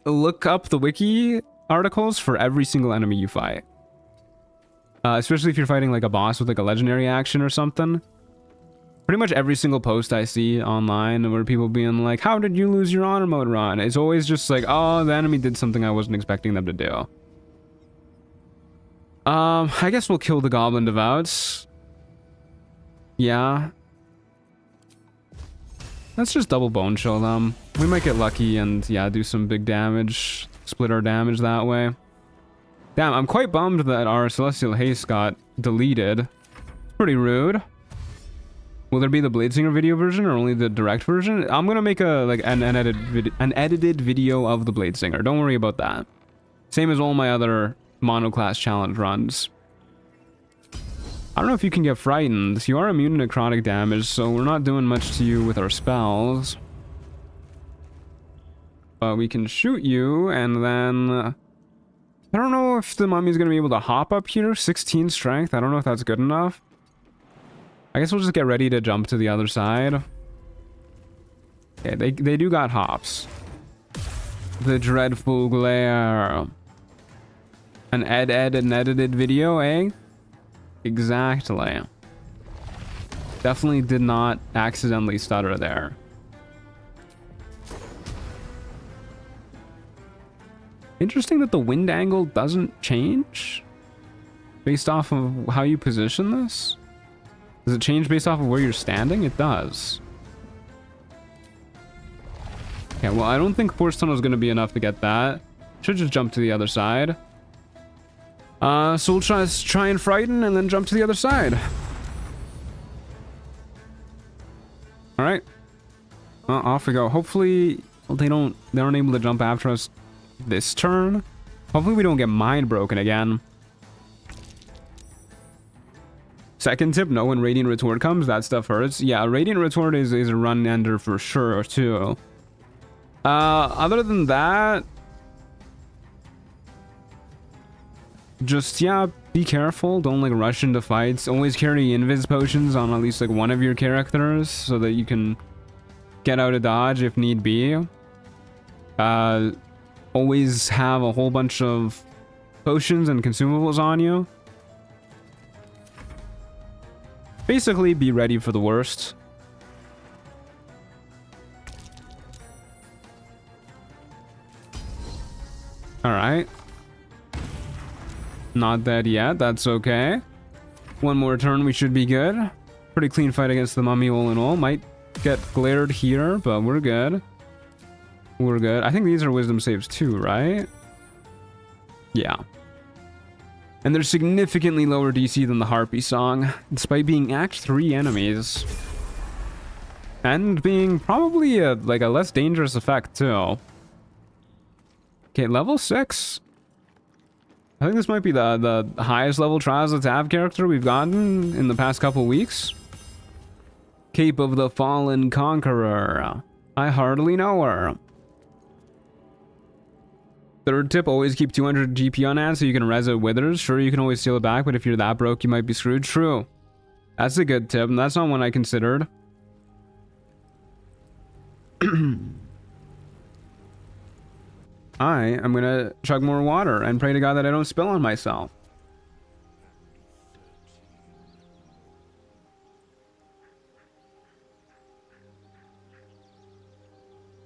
Look up the wiki articles for every single enemy you fight. Especially if you're fighting like a boss with like a legendary action or something. Pretty much every single post I see online where people being like, how did you lose your honor mode run? It's always just like, oh, the enemy did something I wasn't expecting them to do. I guess we'll kill the Goblin Devouts. Yeah. Let's just double bone chill them. We might get lucky and, yeah, do some big damage. Split our damage that way. Damn, I'm quite bummed that our Celestial Haste got deleted. It's pretty rude. Will there be the Bladesinger video version or only the direct version? I'm gonna make an edited video of the Bladesinger. Don't worry about that. Same as all my other monoclass challenge runs. I don't know if you can get frightened. You are immune to necrotic damage, so we're not doing much to you with our spells. But we can shoot you, and then... I don't know if the mummy's gonna be able to hop up here. 16 strength. I don't know if that's good enough. I guess we'll just get ready to jump to the other side. Okay, they do got hops. The dreadful glare. An edited video, eh? Exactly. Definitely did not accidentally stutter there. Interesting that the wind angle doesn't change based off of how you position this. Does it change based off of where you're standing? It does. Okay, well, I don't think Force Tunnel is going to be enough to get that. Should just jump to the other side. So we'll try and frighten and then jump to the other side. Alright. Off we go. Hopefully they aren't able to jump after us this turn. Hopefully we don't get mind broken again. Second tip, know when Radiant Retort comes. That stuff hurts. Yeah, Radiant Retort is a run ender for sure, too. Other than that... just, yeah, be careful. Don't, like, rush into fights. Always carry invis potions on at least, like, one of your characters so that you can get out of dodge if need be. Always have a whole bunch of potions and consumables on you. Basically, be ready for the worst. Alright. Not dead yet, that's okay. One more turn, we should be good. Pretty clean fight against the mummy all in all. Might get glared here, but we're good. We're good. I think these are wisdom saves too, right? Yeah. And they're significantly lower DC than the Harpy song, despite being Act 3 enemies. And being probably a less dangerous effect too. Okay, level 6. I think this might be the highest level Trials of Tav character we've gotten in the past couple weeks. Cape of the Fallen Conqueror. I hardly know her. Third tip, always keep 200 GP on hand so you can res it withers. Sure, you can always steal it back, but if you're that broke, you might be screwed. True. That's a good tip, and that's not one I considered. I am gonna chug more water and pray to God that I don't spill on myself.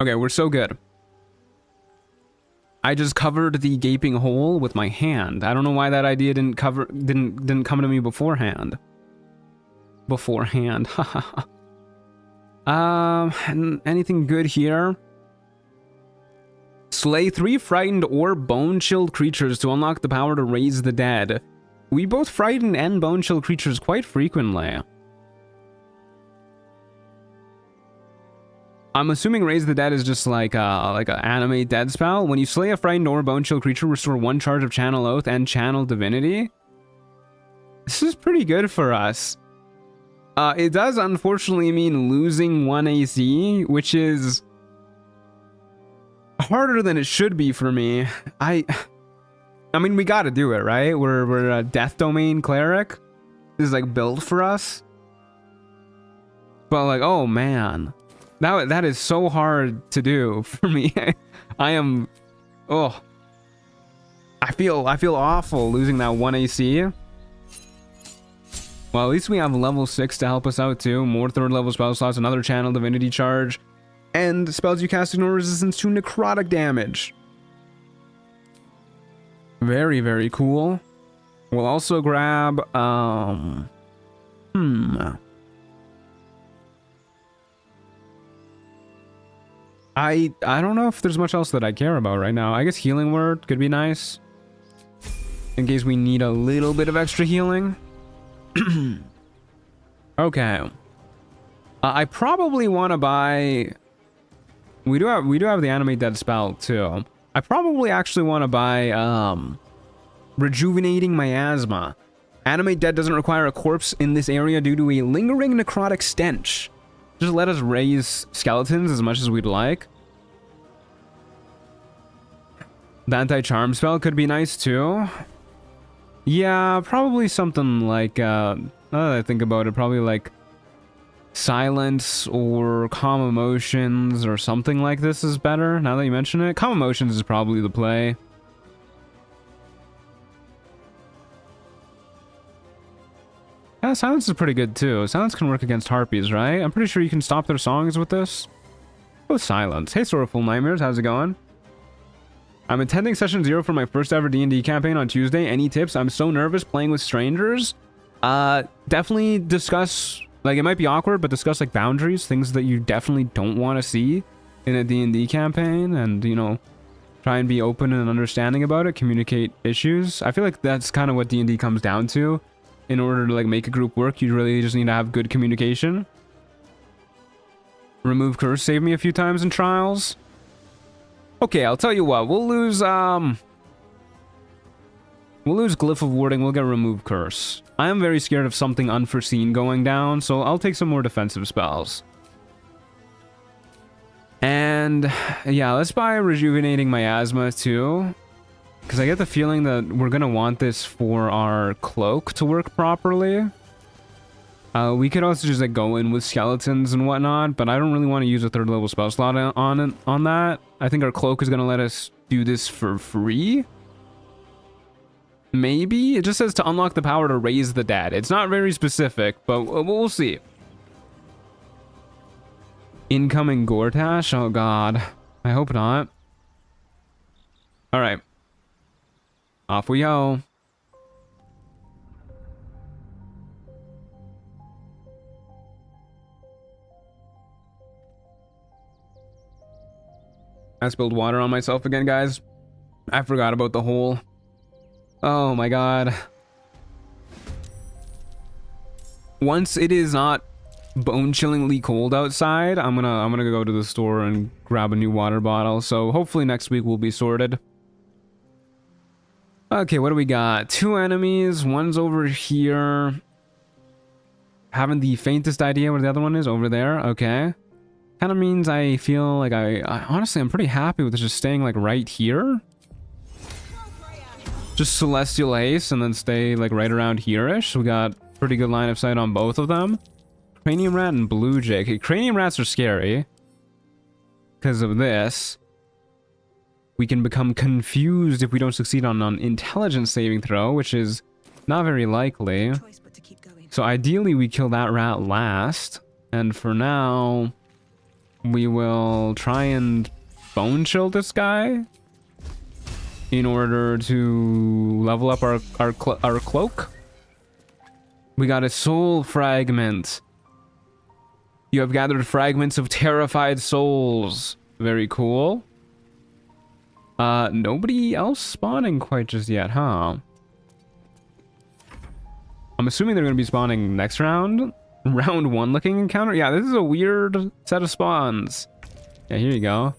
Okay, we're so good. I just covered the gaping hole with my hand. I don't know why that idea didn't come to me beforehand. Anything good here? Slay 3 frightened or bone-chilled creatures to unlock the power to raise the dead. We both frighten and bone-chill creatures quite frequently. I'm assuming Raise the Dead is just like an anime dead spell. When you slay a frightened or bone-chill creature, restore 1 charge of Channel Oath and Channel Divinity. This is pretty good for us. It does unfortunately mean losing 1 AC, which is harder than it should be for me. I mean, we gotta do it, right? We're a Death Domain cleric. This is like built for us. But like, oh man. That is so hard to do for me. I am, oh, I feel awful losing that 1 AC. Well, at least we have level 6 to help us out too. More 3rd level spell slots, another Channel Divinity charge, and spells you cast ignore resistance to necrotic damage. Very, very cool. We'll also grab, I don't know if there's much else that I care about right now. I guess Healing Word could be nice, in case we need a little bit of extra healing. Okay. I probably want to buy. We do have the Animate Dead spell too. I probably actually want to buy Rejuvenating Miasma. Animate Dead doesn't require a corpse in this area due to a lingering necrotic stench. Just let us raise skeletons as much as we'd like. The anti-charm spell could be nice too. Yeah, probably something like, now that I think about it, probably like Silence or Calm Emotions or something like this is better, now that you mention it. Calm Emotions is probably the play. Yeah, Silence is pretty good too. Silence can work against Harpies, right? I'm pretty sure you can stop their songs with this. Oh, Silence. Hey, Sorrowful Nightmares, how's it going? I'm attending session 0 for my first ever D&D campaign on Tuesday. Any tips? I'm so nervous playing with strangers. Definitely discuss, like, it might be awkward, but discuss like boundaries, things that you definitely don't want to see in a D&D campaign, and, you know, try and be open and understanding about it, communicate issues. I feel like that's kind of what D&D comes down to. In order to like make a group work, you really just need to have good communication. Remove Curse saved me a few times in trials. Okay, I'll tell you what, we'll lose Glyph of Warding, we'll get Remove Curse. I am very scared of something unforeseen going down, so I'll take some more defensive spells. And yeah, let's buy Rejuvenating Miasma too. Because I get the feeling that we're going to want this for our cloak to work properly. We could also just like go in with skeletons and whatnot, but I don't really want to use a 3rd level spell slot on that. I think our cloak is going to let us do this for free. Maybe? It just says to unlock the power to raise the dead. It's not very specific, but we'll see. Incoming Gortash? Oh god. I hope not. Alright. Off we go. I spilled water on myself again, guys. I forgot about the hole. Oh my god. Once it is not bone-chillingly cold outside, I'm gonna go to the store and grab a new water bottle. So hopefully next week we'll be sorted. Okay, what do we got? 2 enemies. One's over here. Haven't the faintest idea where the other one is. Over there. Okay. Kind of means I feel like I honestly, I'm pretty happy with just staying like right here. Just Celestial Haste and then stay like right around here-ish. We got pretty good line of sight on both of them. Cranium Rat and Blue Jay. Okay, Cranium Rats are scary. Because of this. We can become confused if we don't succeed on an intelligence saving throw, which is not very likely. Choice but to keep going. So ideally we kill that rat last. And for now, we will try and bone chill this guy in order to level up our cloak. We got a soul fragment. You have gathered fragments of terrified souls. Very cool. Nobody else spawning quite just yet, huh? I'm assuming they're going to be spawning next round. Round 1 looking encounter. Yeah, this is a weird set of spawns. Yeah, here you go.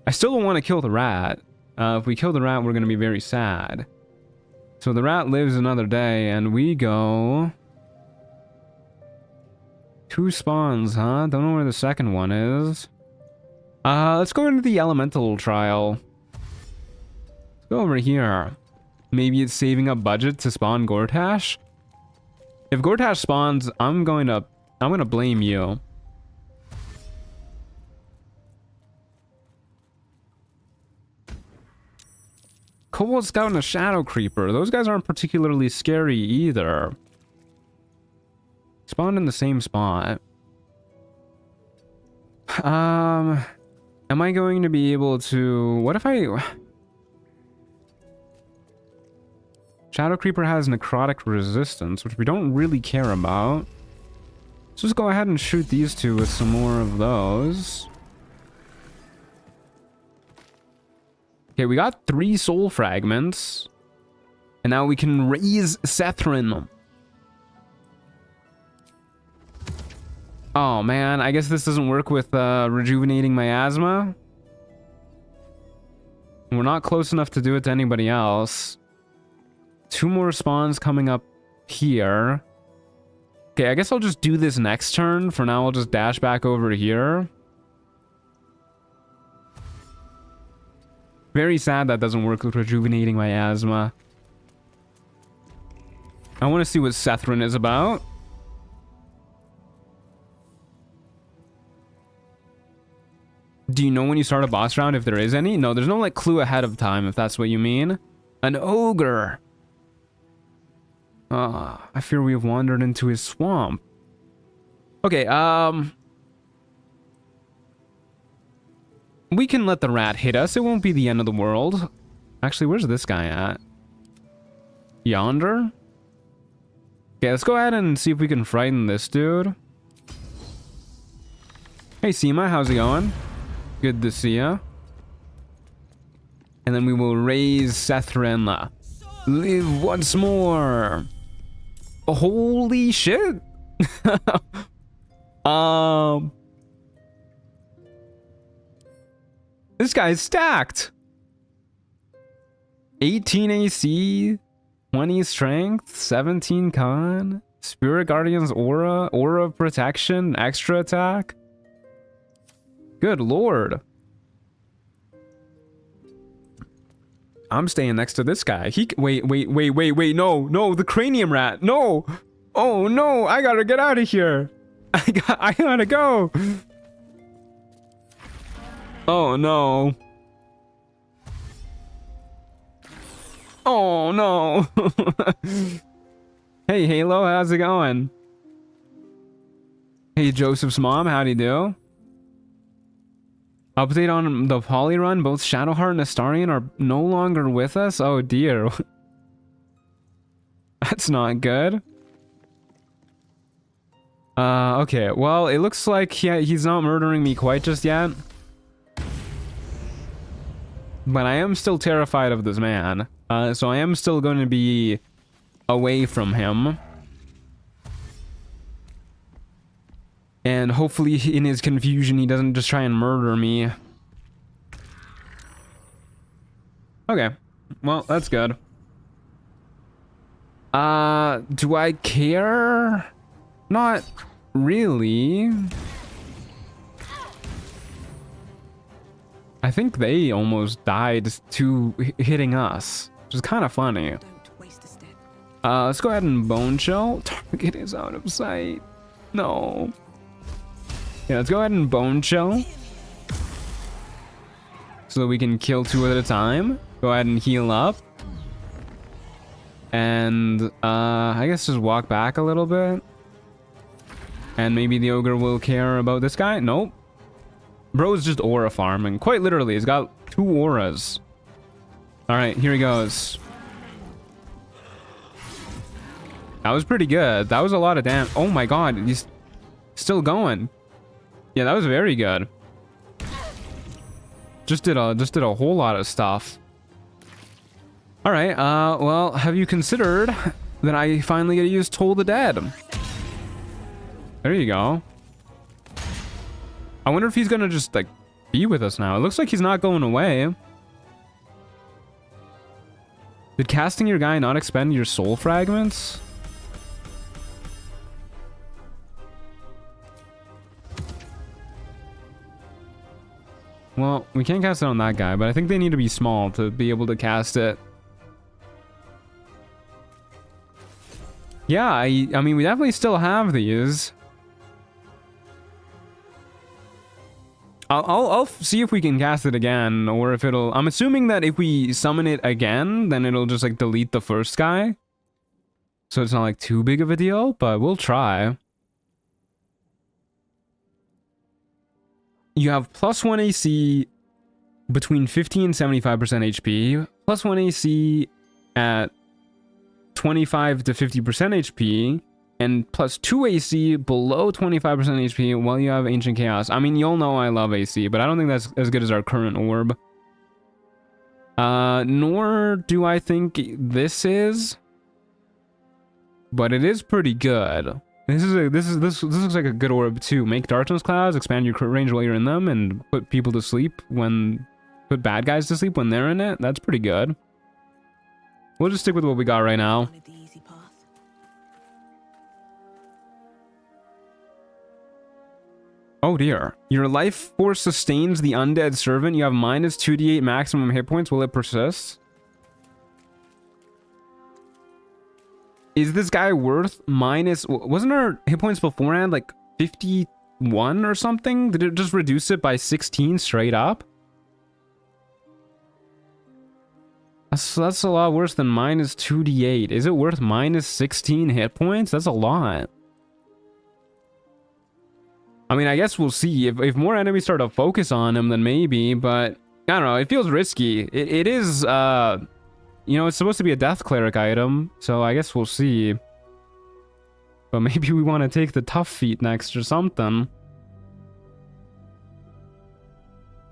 I still don't want to kill the rat. If we kill the rat, we're going to be very sad. So the rat lives another day, and we go... 2 spawns, huh? Don't know where the second one is. Let's go into the elemental trial. Let's go over here. Maybe it's saving up budget to spawn Gortash. If Gortash spawns, I'm gonna blame you. Kobold Scout and a Shadow Creeper. Those guys aren't particularly scary either. Spawned in the same spot. Am I going to be able to... What if I... Shadow Creeper has necrotic resistance, which we don't really care about. Let's just go ahead and shoot these two with some more of those. Okay, we got 3 soul fragments. And now we can raise Sethrin. Oh man, I guess this doesn't work with rejuvenating miasma. We're not close enough to do it to anybody else. 2 more spawns coming up here. Okay, I guess I'll just do this next turn. For now, I'll just dash back over here. Very sad that doesn't work with rejuvenating miasma. I want to see what Sethrin is about. Do you know when you start a boss round if there is any? No, there's no like clue ahead of time if that's what you mean. An ogre. I fear we have wandered into his swamp. Okay, we can let the rat hit us. It won't be the end of the world. Actually, where's this guy at? Yonder? Okay, let's go ahead and see if we can frighten this dude. Hey, Seema, how's it going? Good to see ya. And then we will raise Sethrin. Live once more. Holy shit. This guy's stacked. 18 AC, 20 strength, 17 con, Spirit Guardian's aura, aura of protection, extra attack. Good lord. I'm staying next to this guy. Wait, no, the cranium rat. No. Oh no, I gotta get out of here. I gotta go. Oh no. Oh no. Hey Halo, how's it going? Hey Joseph's mom, how'd he do? Update on the poly run, both Shadowheart and Astarion are no longer with us? Oh dear. That's not good. Okay, well, it looks like he's not murdering me quite just yet. But I am still terrified of this man. So I am still going to be away from him. And hopefully in his confusion he doesn't just try and murder me. Okay. Well, that's good. Do I care? Not really. I think they almost died to hitting us, which is kind of funny. Don't waste a step. Let's go ahead and bone chill. Target is out of sight. No. Yeah, let's go ahead and bone chill. So that we can kill 2 at a time. Go ahead and heal up. And I guess just walk back a little bit. And maybe the ogre will care about this guy. Nope. Bro's just aura farming. Quite literally, he's got 2 auras. Alright, here he goes. That was pretty good. That was a lot of damage. Oh my god, he's still going. Yeah, that was very good. Just did a whole lot of stuff. All right. Well, have you considered that I finally get to use Toll the Dead? There you go. I wonder if he's gonna just like be with us now. It looks like he's not going away. Did casting your guy not expend your soul fragments? Well, we can't cast it on that guy, but I think they need to be small to be able to cast it. Yeah, I mean, we definitely still have these. I'll see if we can cast it again, or if it'll... I'm assuming that if we summon it again, then it'll just, like, delete the first guy. So it's not, like, too big of a deal, but we'll try. You have +1 AC between 50 and 75% HP, +1 AC at 25 to 50% HP, and +2 AC below 25% HP while you have Ancient Chaos. I mean, you'll know I love AC, but I don't think that's as good as our current orb. Nor do I think this is, but it is pretty good. This looks like a good orb too. Make darkness clouds, expand your crit range while you're in them, and put people to sleep put bad guys to sleep when they're in it. That's pretty good. We'll just stick with what we got right now. Wanted the easy path. Oh dear. Your life force sustains the undead servant. You have -2d8 maximum hit points. Will it persist? Is this guy worth minus... Wasn't our hit points beforehand like 51 or something? Did it just reduce it by 16 straight up? That's a lot worse than -2d8. Is it worth -16 hit points? That's a lot. I mean, I guess we'll see. If more enemies start to focus on him, then maybe. But, I don't know. It feels risky. It is... You know, it's supposed to be a Death Cleric item, so I guess we'll see. But maybe we want to take the tough feat next or something.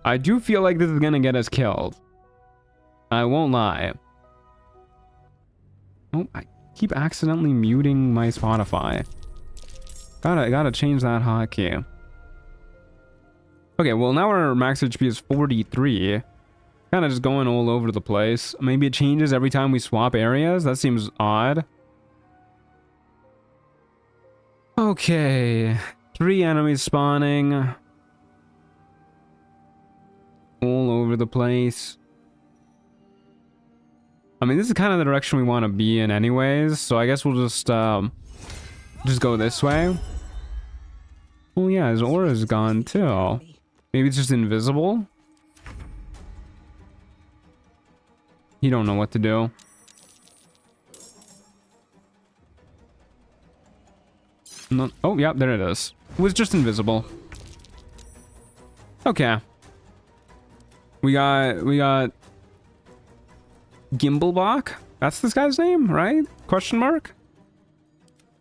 I do feel like this is going to get us killed. I won't lie. Oh, I keep accidentally muting my Spotify. Gotta change that hotkey. Okay, well now our max HP is 43. Kind of just going all over the place. Maybe it changes every time we swap areas. That seems odd. Okay. 3 enemies spawning. All over the place. I mean, this is kind of the direction we want to be in anyways. So I guess we'll just go this way. Oh yeah, his aura's gone too. Maybe it's just invisible. You don't know what to do. No, oh, yeah, there it is. It was just invisible. Okay. We got Gimblebach. That's this guy's name, right? Question mark?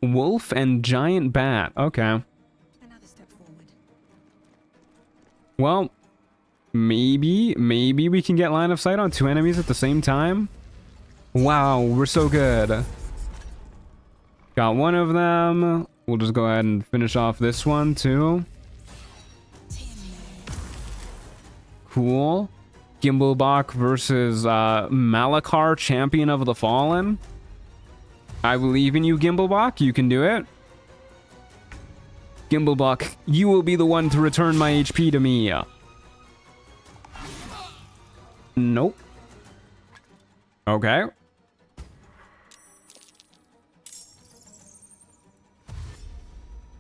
Wolf and Giant Bat. Okay. Another step forward. Well, maybe we can get line of sight on 2 enemies at the same time. Wow, we're so good. Got one of them. We'll just go ahead and finish off this one too. Cool. Gimblebach versus Malakar, Champion of the Fallen. I believe in you, Gimblebach. You can do it. Gimblebach, you will be the one to return my HP to me. Nope. Okay.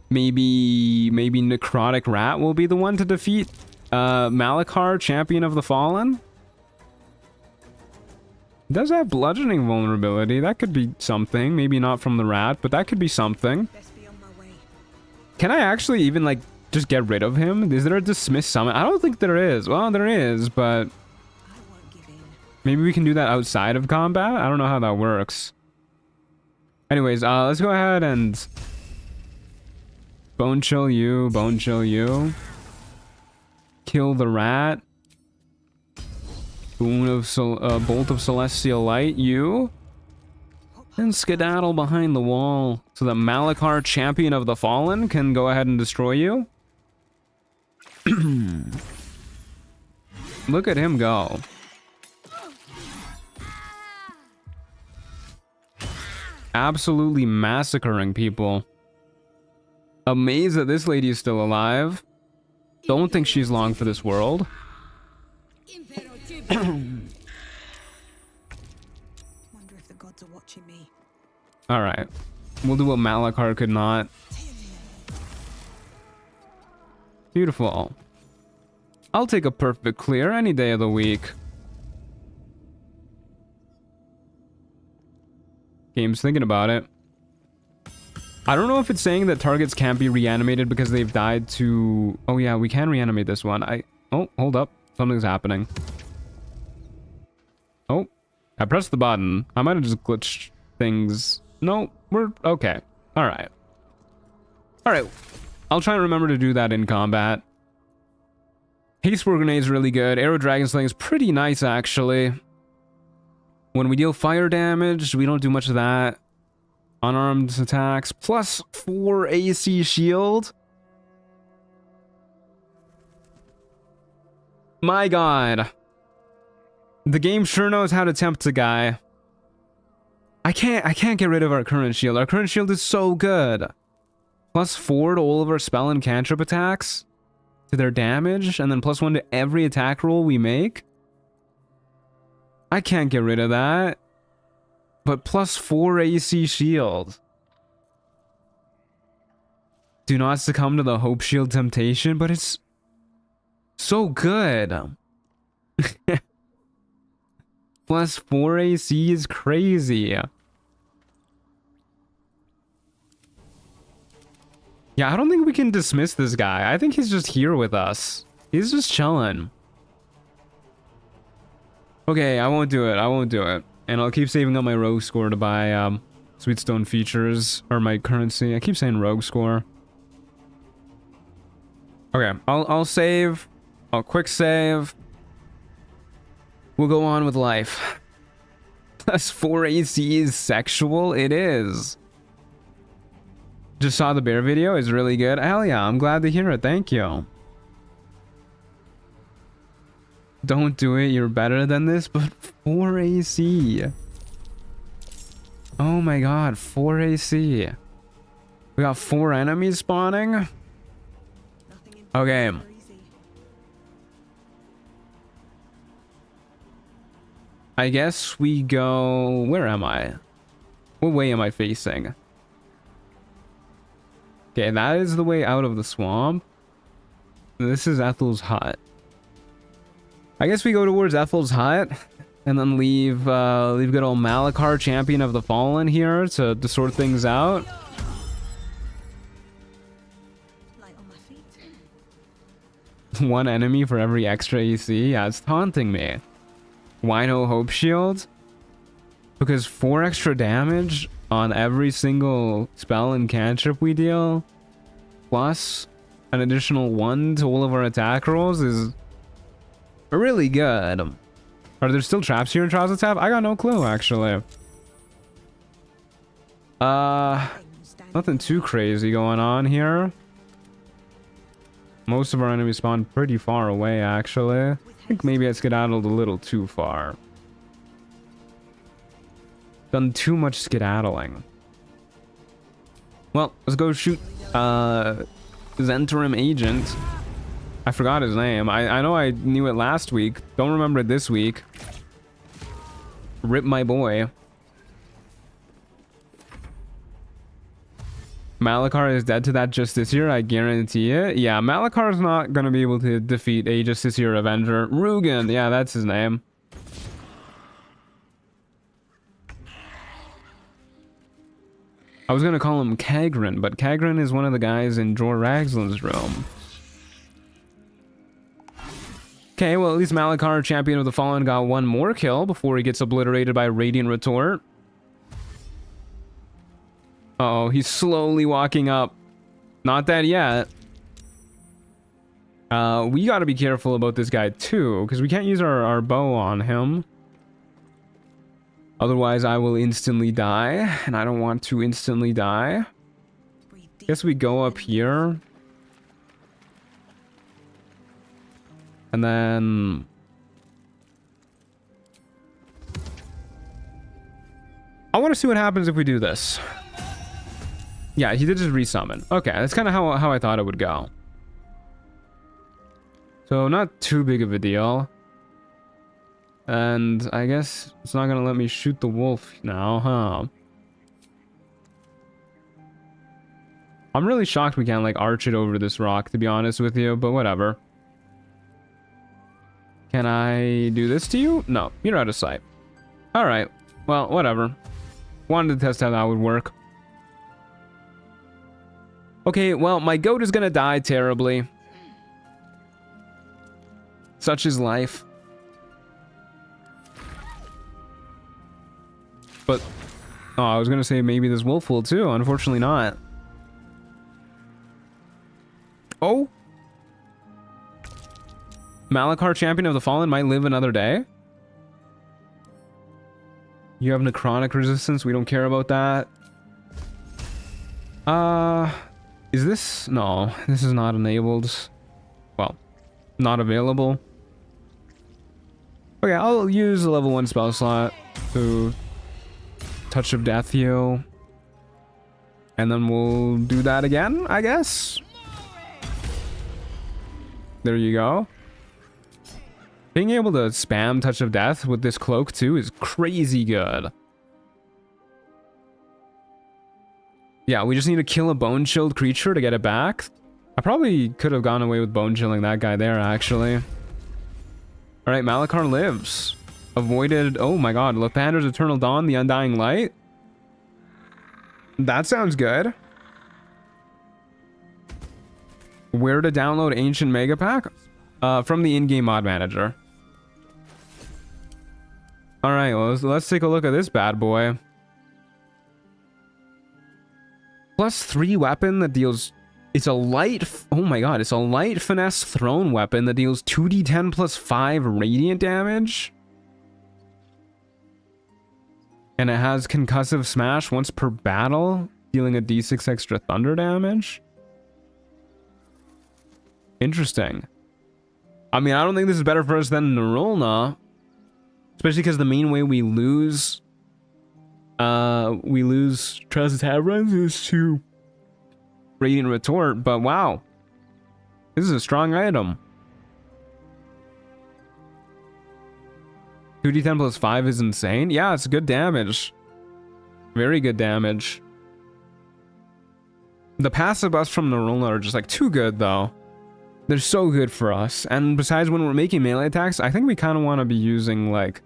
Maybe Necrotic Rat will be the one to defeat Malachar, Champion of the Fallen. Does have bludgeoning vulnerability. That could be something. Maybe not from the rat, but that could be something. Best be on my way. Can I actually even, like, just get rid of him? Is there a dismiss summon? I don't think there is. Well, there is, but I won't give in. maybe we can do that outside of combat? I don't know how that works. Anyways, let's go ahead and bone chill you, bone chill you. Kill the rat. Bolt of Celestial Light, you. And skedaddle behind the wall so that Malachar, Champion of the Fallen, can go ahead and destroy you. Look at him go. Absolutely massacring people. Amazed that this lady is still alive. Don't think she's long for this world. Wonder if the gods are watching me. Alright. We'll do what Malachar could not. Beautiful. I'll take a perfect clear any day of the week. Game's thinking about it. I don't know if it's saying that targets can't be reanimated because they've died to... Oh yeah, we can reanimate this one. Oh, hold up. Something's happening. Oh, I pressed the button. I might have just glitched things. No, we're okay. All right. All right. I'll try and remember to do that in combat. Haste War Grenade's really good. Arrow Dragon Sling is pretty nice, actually. When we deal fire damage, we don't do much of that. Unarmed attacks. Plus 4 AC shield. My god. The game sure knows how to tempt a guy. I can't get rid of our current shield. Our current shield is so good. Plus 4 to all of our spell and cantrip attacks. To their damage. And then plus 1 to every attack roll we make. I can't get rid of that. But plus 4 AC shield. Do not succumb to the Hope Shield temptation. But it's so good. Plus 4 AC is crazy. Yeah, I don't think we can dismiss this guy. I think he's just here with us. He's just chilling. Okay, I won't do it. I won't do it. And I'll keep saving up my rogue score to buy Sweetstone features, or my currency. I keep saying rogue score. Okay, I'll save. I'll quick save. We'll go on with life. Plus 4 AC is sexual? It is. Just saw the bear video. It's really good. Hell yeah, I'm glad to hear it. Thank you. Don't do it. You're better than this, but 4 AC. Oh my god, 4 AC. We got 4 enemies spawning. Okay. I guess we go... Where am I? What way am I facing? Okay, that is the way out of the swamp. This is Ethel's hut. I guess we go towards Ethel's hut. And then leave good old Malachar, Champion of the Fallen here to sort things out. Light on my feet. 1 enemy for every extra AC? Yeah, it's taunting me. Why no Hope Shield? Because 4 extra damage on every single spell and cantrip we deal, plus an additional 1 to all of our attack rolls is really good. Are there still traps here in Trials of Tav? I got no clue, actually. Nothing too crazy going on here. Most of our enemies spawn pretty far away, actually. I think maybe I skedaddled a little too far. Done too much skedaddling. Well, let's go shoot Zentrum Agent. I forgot his name. I know I knew it last week. Don't remember it this week. Rip my boy. Malachar is dead to that Justiciar, I guarantee it. Yeah, Malakar's not gonna be able to defeat a Justiciar Avenger. Rugen, yeah, that's his name. I was gonna call him Kagran, but Kagran is one of the guys in Jor Ragslin's room. Okay, well, at least Malachar, Champion of the Fallen, got one more kill before he gets obliterated by Radiant Retort. Uh oh, he's slowly walking up. Not dead yet. We gotta be careful about this guy too, because we can't use our bow on him. Otherwise, I will instantly die, and I don't want to instantly die. Guess we go up here. And then... I want to see what happens if we do this. Yeah, he did just resummon. Okay, that's kind of how I thought it would go. So, not too big of a deal. And I guess it's not gonna let me shoot the wolf now, huh? I'm really shocked we can't, like, arch it over this rock, to be honest with you, but whatever. Can I do this to you? No, you're out of sight. Alright, well, whatever. Wanted to test how that would work. Okay, well, my goat is gonna die terribly. Such is life. But, oh, I was gonna say maybe this wolf will too. Unfortunately not. Oh! Malachar, Champion of the Fallen, might live another day. You have necrotic resistance. We don't care about that. Is this? No, this is not enabled. Well, not available. Okay, I'll use a level 1 spell slot to Touch of Death you. And then we'll do that again, I guess. There you go. Being able to spam Touch of Death with this cloak too is crazy good. Yeah, we just need to kill a bone chilled creature to get it back. I probably could have gone away with bone chilling that guy there, actually. Alright, Malachar lives. Avoided, oh my god, Lathander's Eternal Dawn, the Undying Light. That sounds good. Where to download Ancient Mega Pack? From the in-game mod manager. Alright, well, let's take a look at this bad boy. +3 weapon that deals... It's a light... Oh my god, it's a light finesse thrown weapon that deals 2d10 plus 5 radiant damage. And it has concussive smash once per battle, dealing a d6 extra thunder damage. Interesting. I mean, I don't think this is better for us than Nerulna. Especially because the main way we lose Trezatavrans is to Radiant Retort, but wow. This is a strong item. 2d10 plus 5 is insane. Yeah, it's good damage. Very good damage. The passive buffs from Nerulna are just like too good though. They're so good for us. And besides, when we're making melee attacks, I think we kind of want to be using like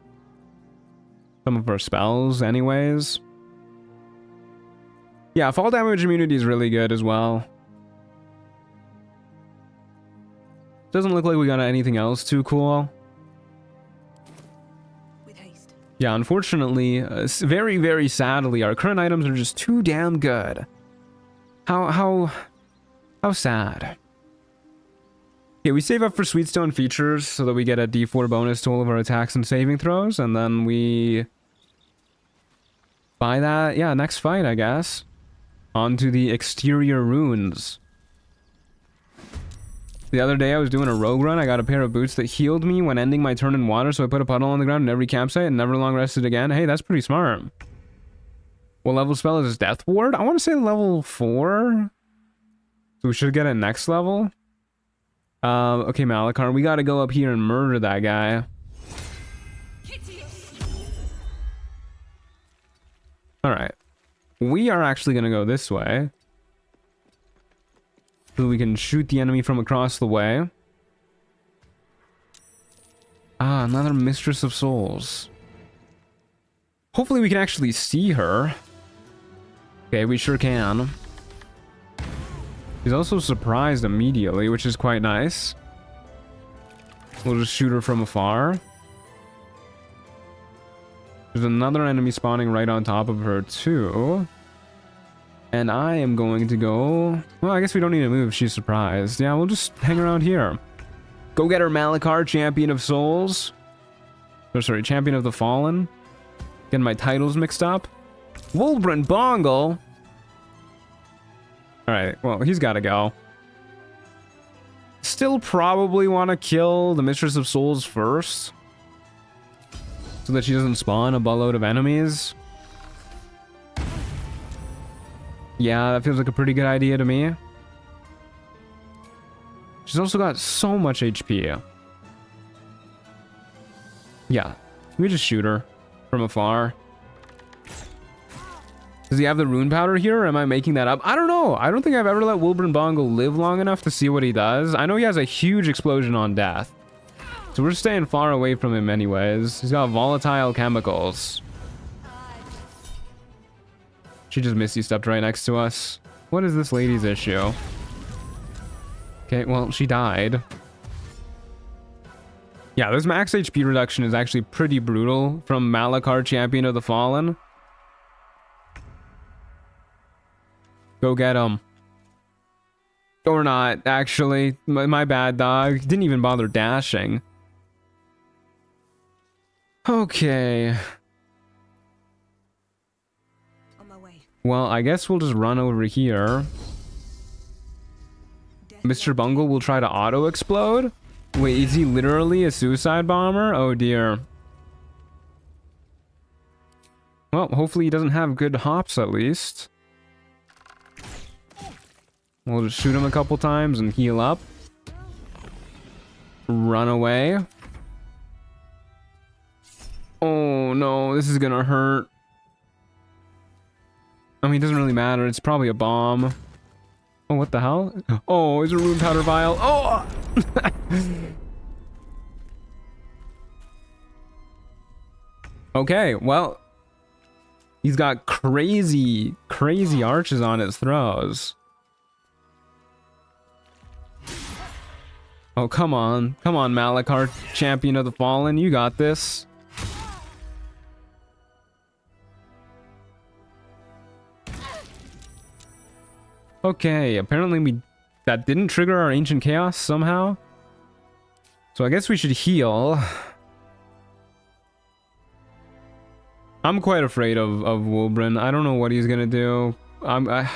some of our spells anyways. Yeah, fall damage immunity is really good as well. Doesn't look like we got anything else too cool. With haste. Yeah, unfortunately, very, very sadly, our current items are just too damn good. How sad. Yeah, we save up for Sweetstone features so that we get a d4 bonus to all of our attacks and saving throws, and then we buy that, yeah, next fight, I guess. On to the exterior runes. The other day I was doing a rogue run. I got a pair of boots that healed me when ending my turn in water, so I put a puddle on the ground in every campsite and never long rested again. Hey, that's pretty smart. What level spell is Death Ward? I want to say level 4. So we should get it next level. Okay, Malakar, we gotta go up here and murder that guy. Alright. We are actually gonna go this way. So we can shoot the enemy from across the way. Ah, another Mistress of Souls. Hopefully we can actually see her. Okay, we sure can. He's also surprised immediately, which is quite nice. We'll just shoot her from afar. There's another enemy spawning right on top of her, too. And I am going to go... Well, I guess we don't need to move. She's surprised. Yeah, we'll just hang around here. Go get her, Malakar, Champion of Souls. Oh, sorry, Champion of the Fallen. Getting my titles mixed up. Wolbrin Bongle. Alright, well, he's gotta go. Still probably want to kill the Mistress of Souls first. So that she doesn't spawn a buttload of enemies. Yeah, that feels like a pretty good idea to me. She's also got so much HP. Yeah, we just shoot her from afar. Does he have the rune powder here, or am I making that up? I don't know. I don't think I've ever let Wilburn Bongo live long enough to see what he does. I know he has a huge explosion on death. So we're staying far away from him anyways. He's got volatile chemicals. She just Misty stepped right next to us. What is this lady's issue? Okay, well, she died. Yeah, this max HP reduction is actually pretty brutal from Malakar, Champion of the Fallen. Go get him. Or not, actually. My bad, dog. Didn't even bother dashing. Okay. On my way. Well, I guess we'll just run over here. Mr. Bungle will try to auto-explode? Wait, is he literally a suicide bomber? Oh dear. Well, hopefully he doesn't have good hops at least. We'll just shoot him a couple times and heal up. Run away. Oh no, this is gonna hurt. I mean, it doesn't really matter. It's probably a bomb. Oh, what the hell? Oh, it's a rune powder vial. Oh! Okay, well, he's got crazy arches on his throws. Oh, come on. Come on, Malakar, Champion of the Fallen. You got this. Okay, apparently that didn't trigger our Ancient Chaos somehow. So I guess we should heal. I'm quite afraid of Wolbrin. I don't know what he's gonna do. I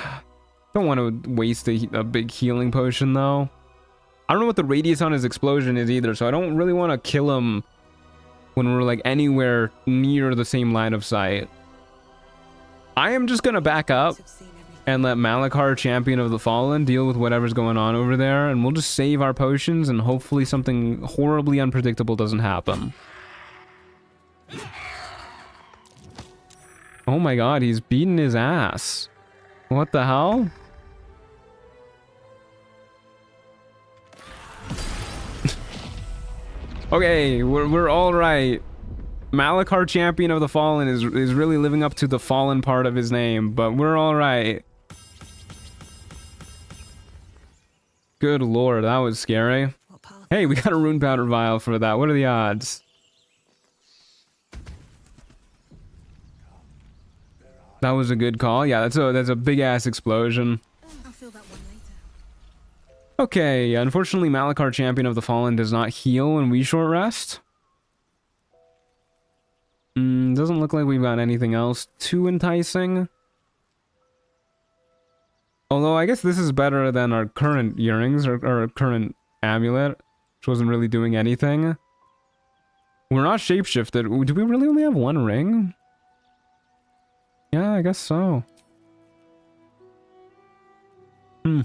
don't want to waste a big healing potion though. I don't know what the radius on his explosion is either, so I don't really want to kill him when we're like anywhere near the same line of sight. I am just gonna back up and let Malakar, Champion of the Fallen, deal with whatever's going on over there, and we'll just save our potions and hopefully something horribly unpredictable doesn't happen. Oh my god, he's beating his ass. What the hell? Okay, we're all right. Malakar, Champion of the Fallen, is really living up to the fallen part of his name, but we're all right. Good lord, that was scary. Hey, we got a rune powder vial for that. What are the odds? That was a good call. Yeah, that's a big ass explosion. I'll feel that one later. Okay, unfortunately Malakar, Champion of the Fallen, does not heal when we short rest. Doesn't look like we've got anything else too enticing. Although I guess this is better than our current earrings or our current amulet, which wasn't really doing anything. We're not shapeshifted. Do we really only have one ring? Yeah, I guess so. Hmm.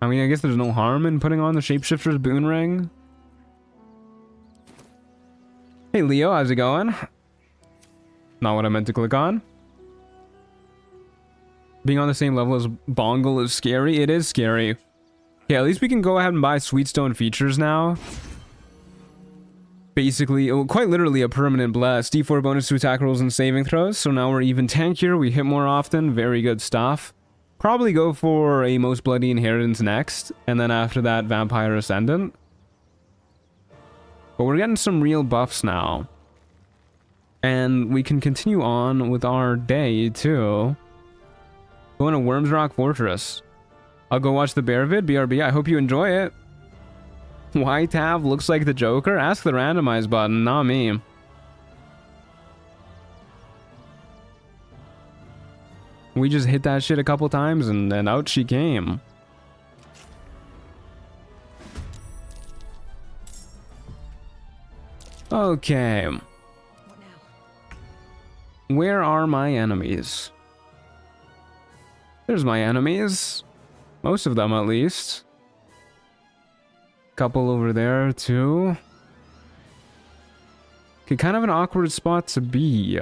I mean, I guess there's no harm in putting on the Shapeshifter's Boon Ring. Hey, Leo, how's it going? Not what I meant to click on. Being on the same level as Bongle is scary. It is scary. Yeah, at least we can go ahead and buy Sweetstone features now. Basically, quite literally a permanent bless. D4 bonus to attack rolls and saving throws. So now we're even tankier. We hit more often. Very good stuff. Probably go for a Most Bloody Inheritance next. And then after that, Vampire Ascendant. But we're getting some real buffs now. And we can continue on with our day, too. Going to Worms Rock Fortress. I'll go watch the bear vid, BRB. I hope you enjoy it. Why Tav looks like the Joker? Ask the randomize button, not me. We just hit that shit a couple times and out she came. Okay. What now? Where are my enemies? There's my enemies. Most of them, at least. Couple over there, too. Okay, kind of an awkward spot to be.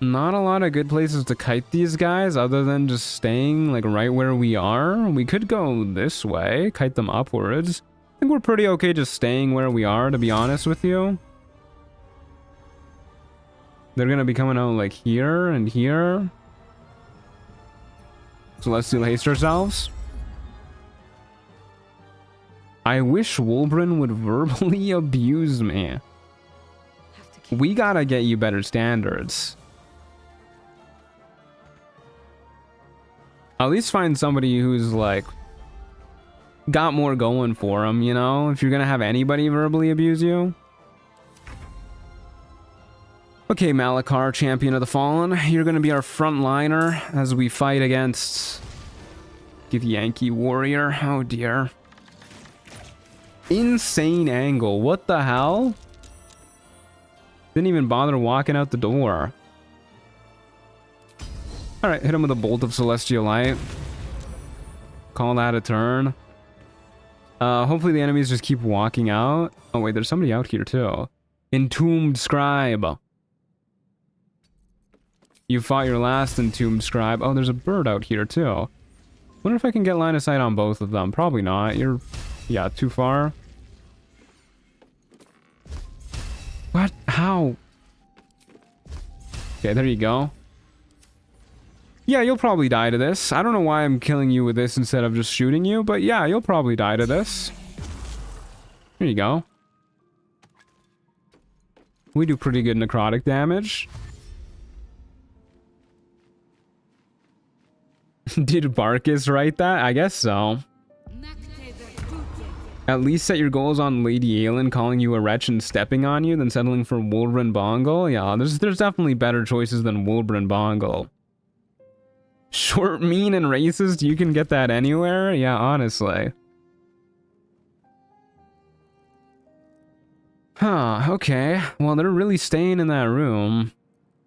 Not a lot of good places to kite these guys, other than just staying, like, right where we are. We could go this way, kite them upwards. I think we're pretty okay just staying where we are, to be honest with you. They're gonna be coming out like here and here. So let's still haste ourselves. I wish Wolbrin would verbally abuse me. We gotta get you better standards. At least find somebody who's like got more going for him, you know? If you're gonna have anybody verbally abuse you. Okay, Malakar, Champion of the Fallen. You're gonna be our frontliner as we fight against Githyanki Warrior. Oh dear. Insane angle. What the hell? Didn't even bother walking out the door. Alright, hit him with a Bolt of Celestial Light. Call that a turn. Hopefully the enemies just keep walking out. Oh wait, there's somebody out here too. Entombed Scribe. You fought your last Entombed Scribe. Oh, there's a bird out here too. Wonder if I can get line of sight on both of them. Probably not. You're... yeah, too far. What? How? Okay, there you go. Yeah, you'll probably die to this. I don't know why I'm killing you with this instead of just shooting you, but yeah, you'll probably die to this. There you go. We do pretty good necrotic damage. Did Barkus write that? I guess so. At least set your goals on Lady Aelin calling you a wretch and stepping on you than settling for Wolbrin Bongle. Yeah, there's definitely better choices than Wolbrin Bongle. Short, mean, and racist, you can get that anywhere? Yeah, honestly. Huh, okay. Well, they're really staying in that room.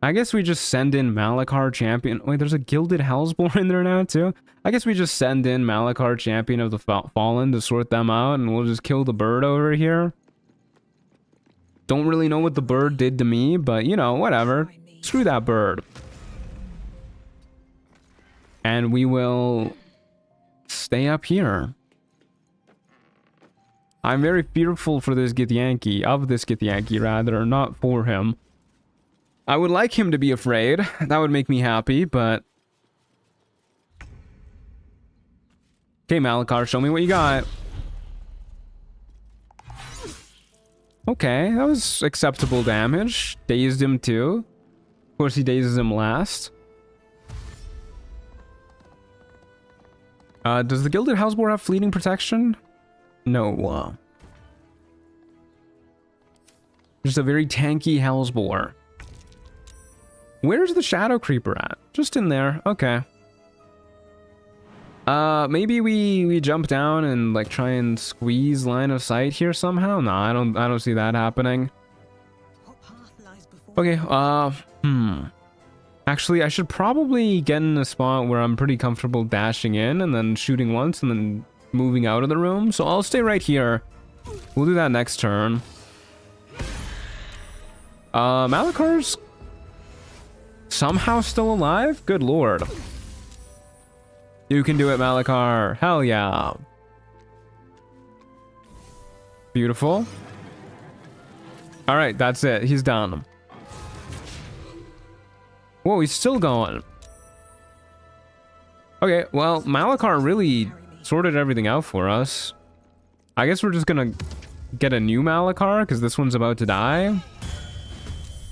I guess we just send in Malakar Champion. Wait, there's a Gilded Hellsborn in there now, too? I guess we just send in Malakar Champion of the Fallen to sort them out, and we'll just kill the bird over here. Don't really know what the bird did to me, but, you know, whatever. Screw that bird. And we will stay up here. I'm very fearful for this Githyanki, of this Githyanki, rather, not for him. I would like him to be afraid. That would make me happy, but... Okay, Malakar, show me what you got. Okay, that was acceptable damage. Dazed him too. Of course, he dazes him last. Does the Gilded Hellsborn have fleeting protection? No. Just a very tanky Hellsborn. Where's the Shadow Creeper at? Just in there. Okay. Maybe we jump down and like try and squeeze line of sight here somehow. No, I don't see that happening. What path lies Okay, actually, I should probably get in a spot where I'm pretty comfortable dashing in and then shooting once and then moving out of the room. So I'll stay right here. We'll do that next turn. Malakar's somehow still alive? Good lord. You can do it, Malakar. Hell yeah. Beautiful. Alright, that's it. He's done. Whoa, he's still going. Okay, well, Malakar really sorted everything out for us. I guess we're just gonna get a new Malakar, because this one's about to die.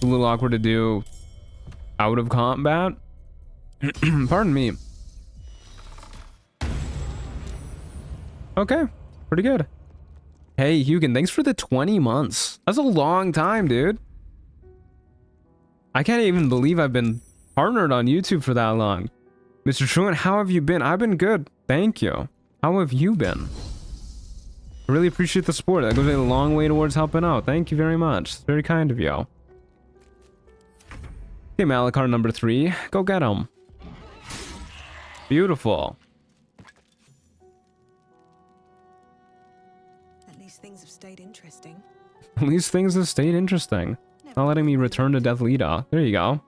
A little awkward to do out of combat. Pardon me. Okay, pretty good. Hey, Hugin, thanks for the 20 months. That's a long time, dude. I can't even believe I've been partnered on YouTube for that long. Mr. Truant, how have you been? I've been good, thank you. How have you been? I really appreciate the support. That goes a long way towards helping out. Thank you very much. It's very kind of you. Okay, Malakar number 3. Go get him. Beautiful. At least things have stayed interesting. At least things have stayed interesting. Not letting me return to Death Lida. There you go.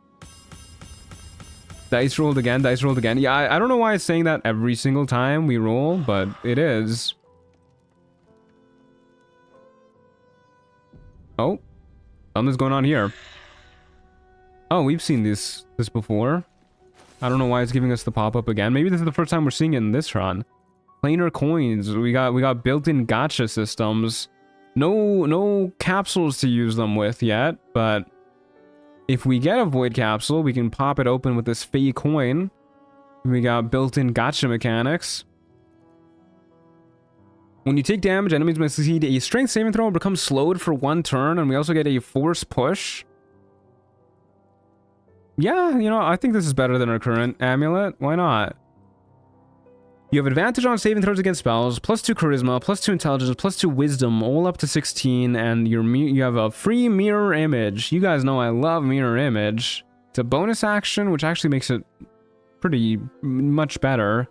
Dice rolled again, dice rolled again. Yeah, I don't know why it's saying that every single time we roll, but it is. Oh, something's going on here. Oh, we've seen this before. I don't know why it's giving us the pop-up again. Maybe this is the first time we're seeing it in this run. Planar coins. We got built-in gacha systems. No capsules to use them with yet, but if we get a void capsule, we can pop it open with this fake coin. We got built-in gacha mechanics. When you take damage, enemies must succeed a strength saving throw or become slowed for 1 turn, and we also get a force push. Yeah, you know, I think this is better than our current amulet. Why not? You have advantage on saving throws against spells, +2 charisma, +2 intelligence, +2 wisdom, all up to 16, and you have a free mirror image. You guys know I love mirror image. It's a bonus action, which actually makes it pretty much better.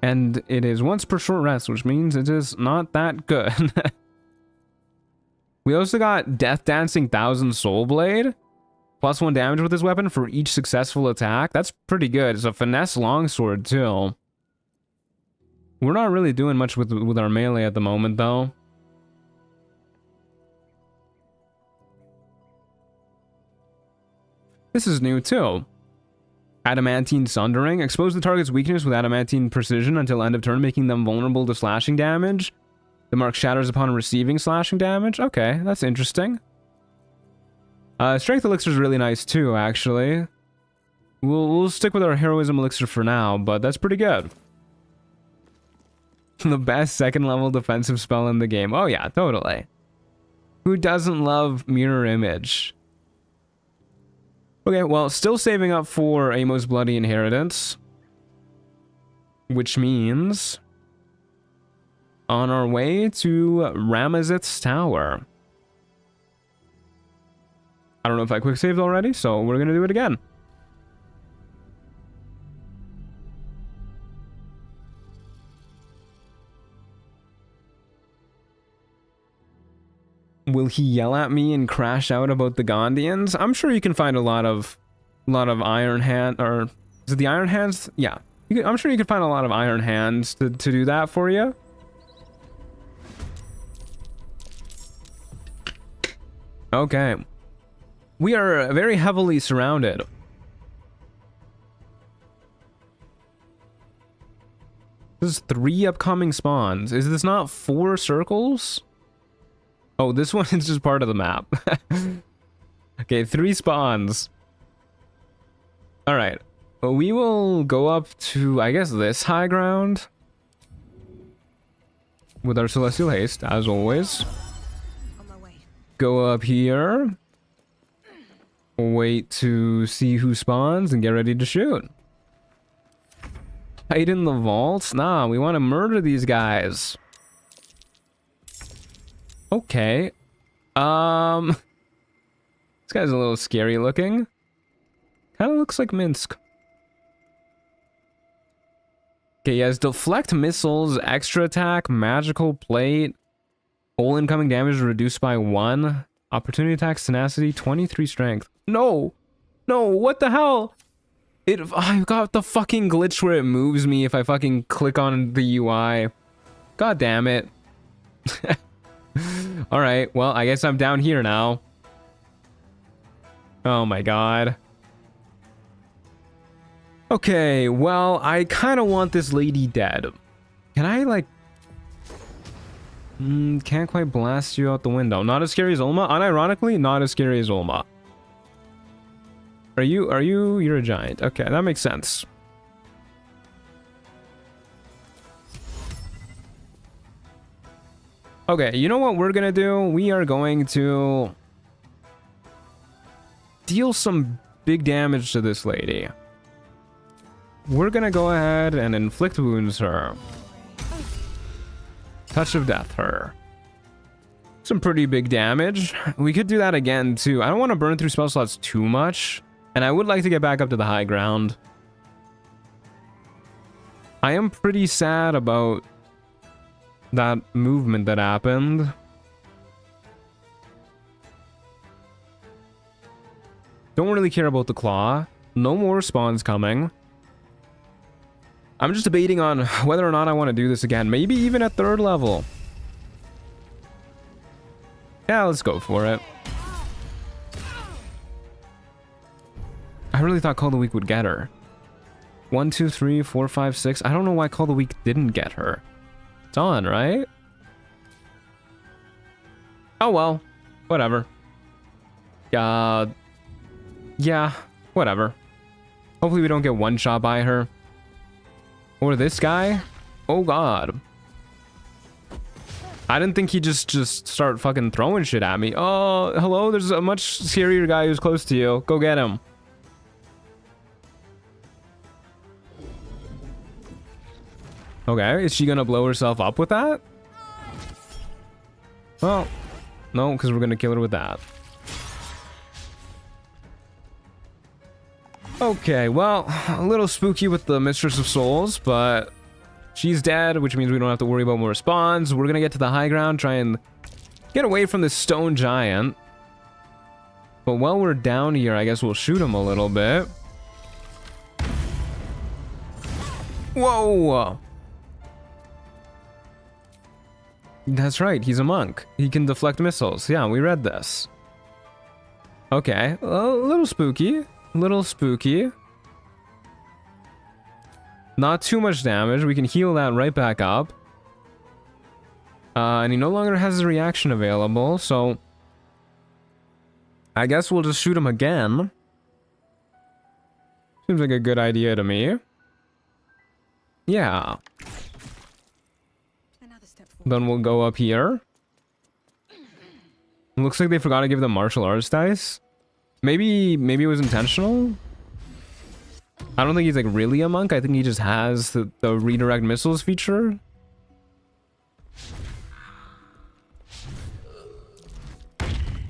And it is once per short rest, which means it is not that good. We also got Death Dancing 1000 Soul Blade. +1 damage with this weapon for each successful attack. That's pretty good. It's a finesse longsword, too. We're not really doing much with our melee at the moment, though. This is new, too. Adamantine Sundering. Expose the target's weakness with Adamantine Precision until end of turn, making them vulnerable to slashing damage. The mark shatters upon receiving slashing damage. Okay, that's interesting. Strength Elixir is really nice, too, actually. We'll stick with our Heroism Elixir for now, but that's pretty good. The best 2nd level defensive spell in the game. Oh yeah, totally. Who doesn't love Mirror Image? Okay, well, still saving up for a Most Bloody Inheritance. Which means on our way to Ramazith's Tower. I don't know if I quick saved already, so we're gonna do it again. Will he yell at me and crash out about the Gondians? I'm sure you can find a lot of Iron Hand, or is it the Iron Hands? Yeah, I'm sure you can find a lot of Iron Hands to do that for you. Okay, we are very heavily surrounded. This is 3 upcoming spawns. Is this not 4 circles? Oh, this one is just part of the map. Okay, 3 spawns. Alright. Well, we will go up to, I guess, this high ground. With our Celestial Haste, as always. On my way. Go up here. Wait to see who spawns and get ready to shoot. Hide in the vaults? Nah, we want to murder these guys. Okay. This guy's a little scary looking. Kind of looks like Minsk. Okay, he has deflect missiles, extra attack, magical plate, all incoming damage reduced by 1, opportunity attacks, tenacity, 23 strength. No! No, what the hell? I've got the fucking glitch where it moves me if I fucking click on the UI. God damn it. Alright, well, I guess I'm down here now. Oh my god. Okay, well, I kind of want this lady dead. Can I, like... can't quite blast you out the window. Not as scary as Ulma. Unironically, not as scary as Ulma. You're a giant. Okay, that makes sense. Okay, you know what we're gonna do? We are going to deal some big damage to this lady. We're gonna go ahead and inflict wounds her. Touch of death her. Some pretty big damage. We could do that again too. I don't want to burn through spell slots too much. And I would like to get back up to the high ground. I am pretty sad about that movement that happened. Don't really care about the claw. No more spawns coming. I'm just debating on whether or not I want to do this again. Maybe even at 3rd level. Yeah, let's go for it. I really thought Call the Weak would get her. 1, 2, 3, 4, 5, 6. I don't know why Call the Weak didn't get her. It's on, right? Oh well. Whatever. Yeah, whatever. Hopefully we don't get one shot by her. Or this guy. Oh god. I didn't think he'd just start fucking throwing shit at me. Oh, hello? There's a much scarier guy who's close to you. Go get him. Okay, is she gonna blow herself up with that? Well, no, because we're gonna kill her with that. Okay, well, a little spooky with the Mistress of Souls, but she's dead, which means we don't have to worry about more spawns. We're gonna get to the high ground, try and get away from this stone giant. But while we're down here, I guess we'll shoot him a little bit. Whoa! That's right, he's a monk. He can deflect missiles. Yeah, we read this. Okay, a little spooky. Little spooky. Not too much damage. We can heal that right back up. And he no longer has his reaction available, so I guess we'll just shoot him again. Seems like a good idea to me. Yeah. Then we'll go up here. Looks like they forgot to give them martial arts dice. Maybe it was intentional. I don't think he's like really a monk. I think he just has the redirect missiles feature.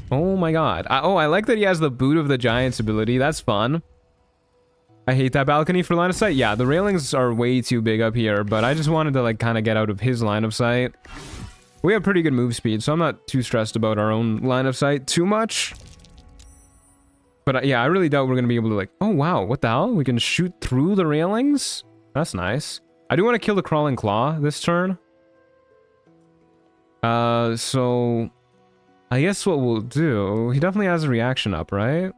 Oh my god. I like that he has the Boot of the Giants ability. That's fun. I hate that balcony for line of sight. Yeah, the railings are way too big up here, but I just wanted to like kind of get out of his line of sight. We have pretty good move speed, so I'm not too stressed about our own line of sight too much. But yeah, I really doubt we're going to be able to like... Oh, wow. What the hell? We can shoot through the railings? That's nice. I do want to kill the crawling claw this turn. So... I guess what we'll do... He definitely has a reaction up, right?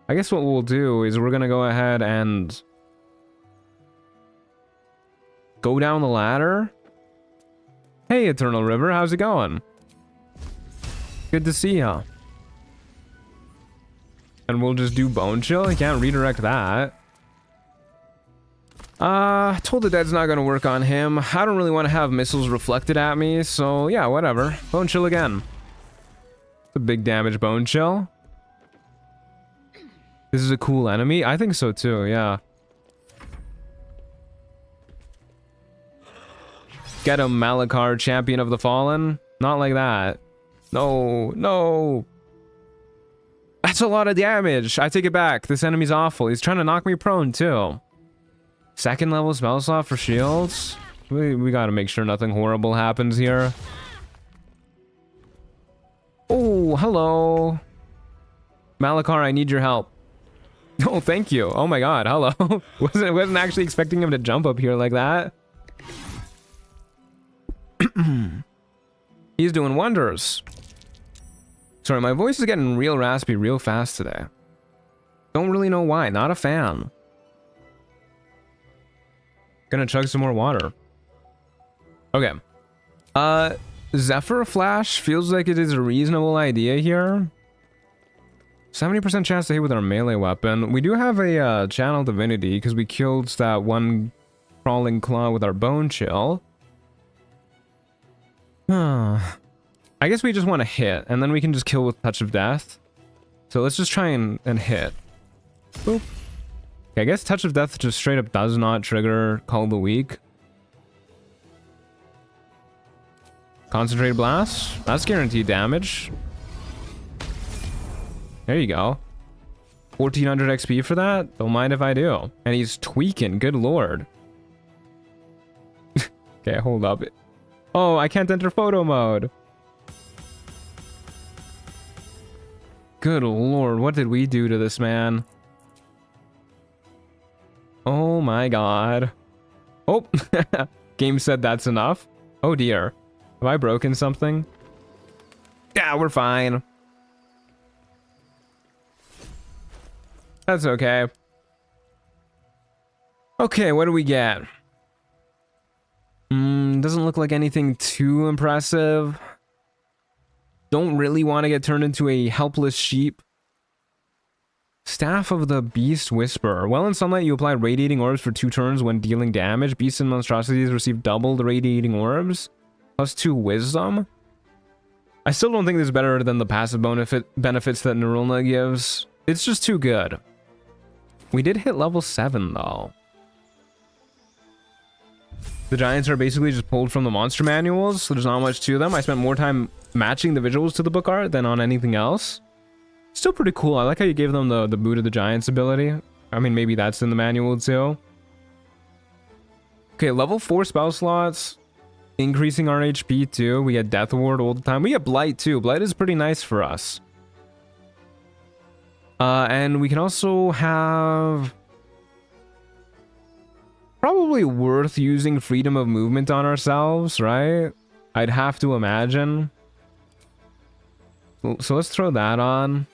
I guess what we'll do is we're going to go ahead and... go down the ladder. Hey, Eternal River. How's it going? Good to see ya. And we'll just do Bone Chill. I can't redirect that. Told the Dead's not gonna work on him. I don't really want to have missiles reflected at me, so yeah, whatever. Bone Chill again. It's a big damage Bone Chill. This is a cool enemy? I think so too, yeah. Get him, Malakar, Champion of the Fallen. Not like that. No, no. That's a lot of damage. I take it back. This enemy's awful. He's trying to knock me prone, too. Second level spell slot for shields. We gotta make sure nothing horrible happens here. Oh, hello. Malakar, I need your help. Oh, thank you. Oh my god, hello. wasn't actually expecting him to jump up here like that. He's doing wonders. Sorry, my voice is getting real raspy real fast today. Don't really know why. Not a fan. Gonna chug some more water. Okay. Zephyr Flash feels like it is a reasonable idea here. 70% chance to hit with our melee weapon. We do have a channel divinity because we killed that one crawling claw with our bone chill. I guess we just want to hit, and then we can just kill with Touch of Death. So let's just try and hit. Boop. Okay, I guess Touch of Death just straight up does not trigger Call of the Weak. Concentrated Blast. That's guaranteed damage. There you go. 1400 XP for that? Don't mind if I do. And he's tweaking, good lord. Okay, hold up. Oh, I can't enter photo mode. Good lord, what did we do to this man? Oh my god. Oh, game said that's enough. Oh dear. Have I broken something? Yeah, we're fine. That's okay. Okay, what do we get? Doesn't look like anything too impressive. Don't really want to get turned into a helpless sheep. Staff of the Beast Whisperer. While in sunlight, you apply radiating orbs for 2 turns when dealing damage. Beasts and monstrosities receive double the radiating orbs. Plus 2 wisdom. I still don't think this is better than the passive benefits that Nerulna gives. It's just too good. We did hit level 7 though. The giants are basically just pulled from the monster manuals, so there's not much to them. I spent more time matching the visuals to the book art than on anything else. Still pretty cool. I like how you gave them the Boot of the Giants ability. I mean, maybe that's in the manual too. Okay, level 4 spell slots. Increasing our HP too. We get Death Ward all the time. We get Blight too. Blight is pretty nice for us. And we can also have... Probably worth using freedom of movement on ourselves, right? I'd have to imagine. So let's throw that on.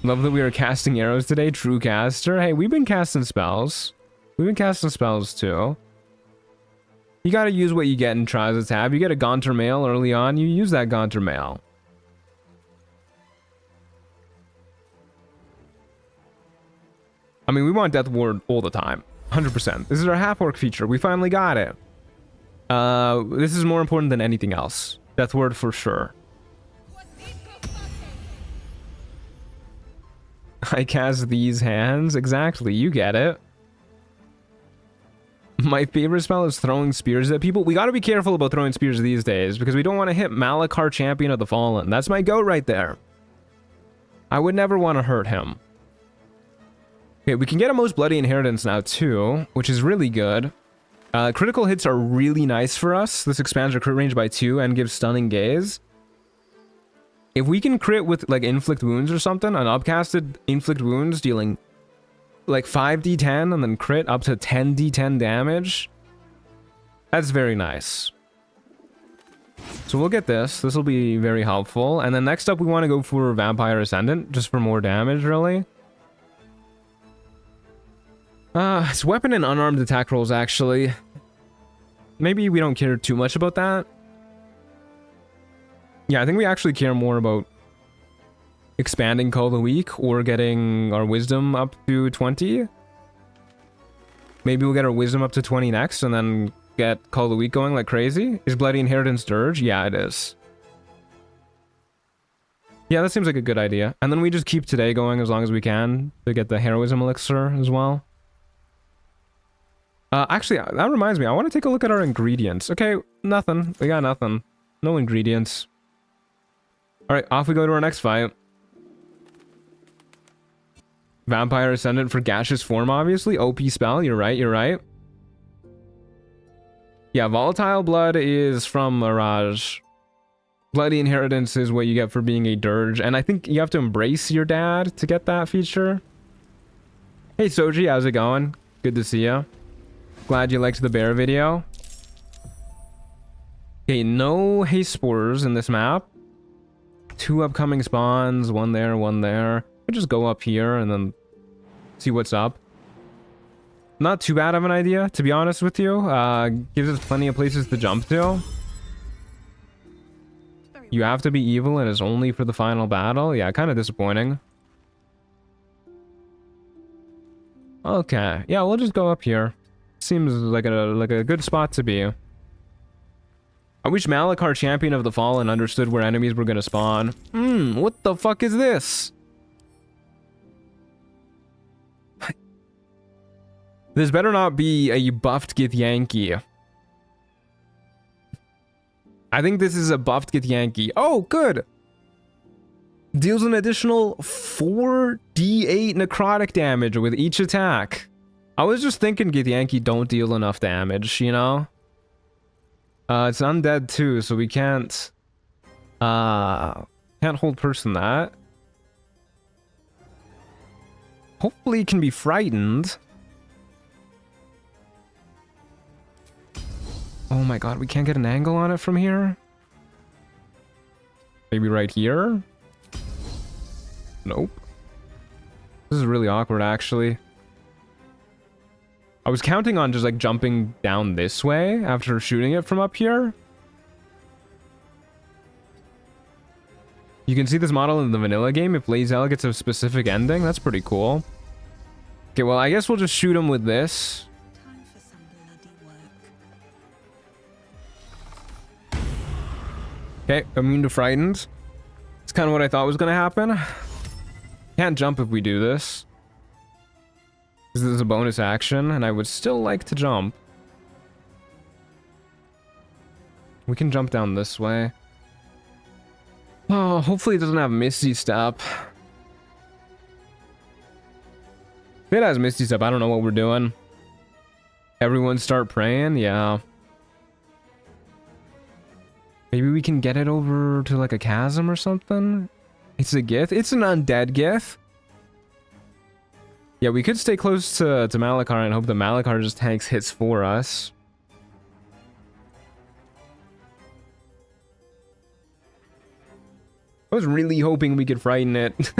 Love that we are casting arrows today. True caster. Hey, we've been casting spells. We've been casting spells too. You gotta use what you get in Trials Tab. You get a Gaunter Mail early on, you use that Gaunter Mail. I mean, we want Death Ward all the time. 100%. This is our half-orc feature. We finally got it. This is more important than anything else. Death Ward for sure. I cast these hands. Exactly, you get it. My favorite spell is throwing spears at people. We gotta be careful about throwing spears these days because we don't want to hit Malakar, Champion of the Fallen. That's my goat right there. I would never want to hurt him. Okay, we can get a Most Bloody Inheritance now too, which is really good. Critical hits are really nice for us. This expands our crit range by 2 and gives Stunning Gaze. If we can crit with like Inflict Wounds or something, an upcasted Inflict Wounds dealing like 5d10 and then crit up to 10d10 damage, that's very nice. So we'll get this. This will be very helpful. And then next up we want to go for Vampire Ascendant, just for more damage really. It's weapon and unarmed attack rolls, actually. Maybe we don't care too much about that. Yeah, I think we actually care more about expanding Call of the Week or getting our wisdom up to 20. Maybe we'll get our wisdom up to 20 next and then get Call of the Week going like crazy. Is Bloody Inheritance Dirge? Yeah, it is. Yeah, that seems like a good idea. And then we just keep today going as long as we can to get the Heroism Elixir as well. Actually, that reminds me, I want to take a look at our ingredients. Okay, nothing. We got nothing. No ingredients. All right, off we go to our next fight. Vampire Ascendant for gaseous form, obviously. OP spell, you're right, you're right. Yeah, Volatile Blood is from Mirage. Bloody Inheritance is what you get for being a dirge. And I think you have to embrace your dad to get that feature. Hey Soji, how's it going? Good to see you. Glad you liked the bear video. Okay, no haste spores in this map. 2 upcoming spawns, one there, one there. I'll just go up here and then see what's up. Not too bad of an idea, to be honest with you. Gives us plenty of places to jump to. You have to be evil and it's only for the final battle. Yeah, kind of disappointing. Okay, yeah, we'll just go up here. Seems like a good spot to be. I wish Malachar, Champion of the Fallen, understood where enemies were gonna spawn. What the fuck is this? This better not be a buffed Githyanki. I think this is a buffed Githyanki. Oh, good! Deals an additional 4d8 necrotic damage with each attack. I was just thinking Githyanki don't deal enough damage, you know? It's undead too, so we can't hold person that. Hopefully it can be frightened. Oh my god, we can't get an angle on it from here? Maybe right here? Nope. This is really awkward, actually. I was counting on just, like, jumping down this way after shooting it from up here. You can see this model in the vanilla game. If Lae'zel gets a specific ending, that's pretty cool. Okay, well, I guess we'll just shoot him with this. Time for some bloody work. Okay, immune to frightened. It's kind of what I thought was going to happen. Can't jump if we do this. This is a bonus action, and I would still like to jump. We can jump down this way. Oh, hopefully it doesn't have Misty Step. If it has Misty Step, I don't know what we're doing. Everyone start praying? Yeah. Maybe we can get it over to like a chasm or something? It's a Gith? It's an undead Gith? Yeah, we could stay close to Malachar and hope that Malachar just tanks hits for us. I was really hoping we could frighten it.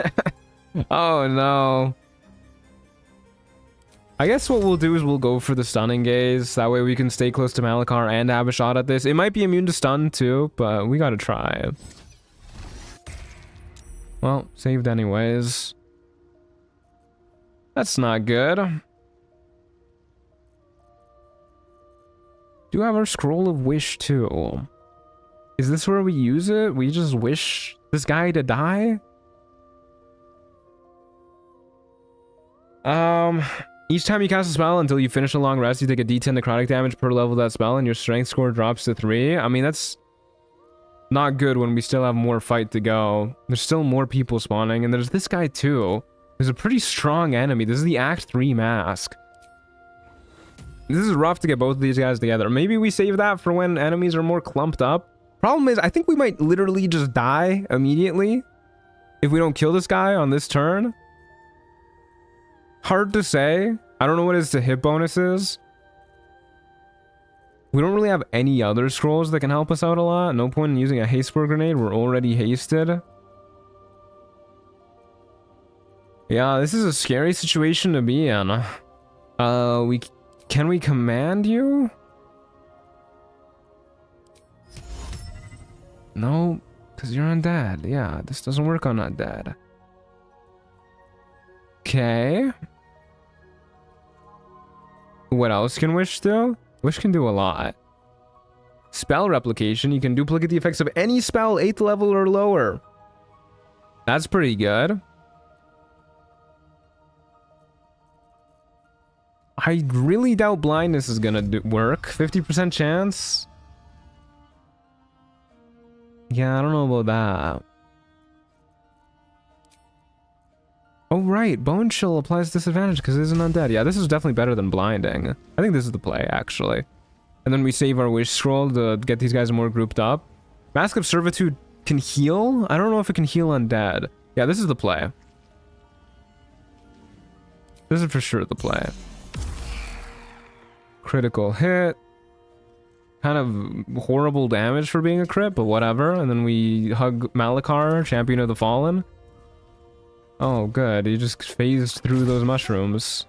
Oh no. I guess what we'll do is we'll go for the stunning gaze. That way we can stay close to Malachar and have a shot at this. It might be immune to stun too, but we gotta try. Well, saved anyways. That's not good. Do have our Scroll of Wish too. Is this where we use it? We just wish this guy to die? Each time you cast a spell until you finish a long rest, you take a d10 necrotic damage per level of that spell, and your strength score drops to 3. I mean, that's not good when we still have more fight to go. There's still more people spawning, and there's this guy too. There's a pretty strong enemy. This is the Act 3 mask. This is rough to get both of these guys together. Maybe we save that for when enemies are more clumped up. Problem is, I think we might literally just die immediately if we don't kill this guy on this turn. Hard to say. I don't know what his hit bonus is. We don't really have any other scrolls that can help us out a lot. No point in using a haste spore grenade. We're already hasted. Yeah, this is a scary situation to be in. Can we command you? No, because you're undead. Yeah, this doesn't work on undead. Okay. What else can Wish do? Wish can do a lot. Spell replication. You can duplicate the effects of any spell 8th level or lower. That's pretty good. I really doubt blindness is gonna work. 50% chance? Yeah, I don't know about that. Oh, right. Bone Chill applies disadvantage because it isn't undead. Yeah, this is definitely better than blinding. I think this is the play, actually. And then we save our wish scroll to get these guys more grouped up. Mask of Servitude can heal? I don't know if it can heal undead. Yeah, this is the play. This is for sure the play. Critical hit. Kind of horrible damage for being a crit, but whatever. And then we hug Malakar, Champion of the Fallen. Oh, good. He just phased through those mushrooms.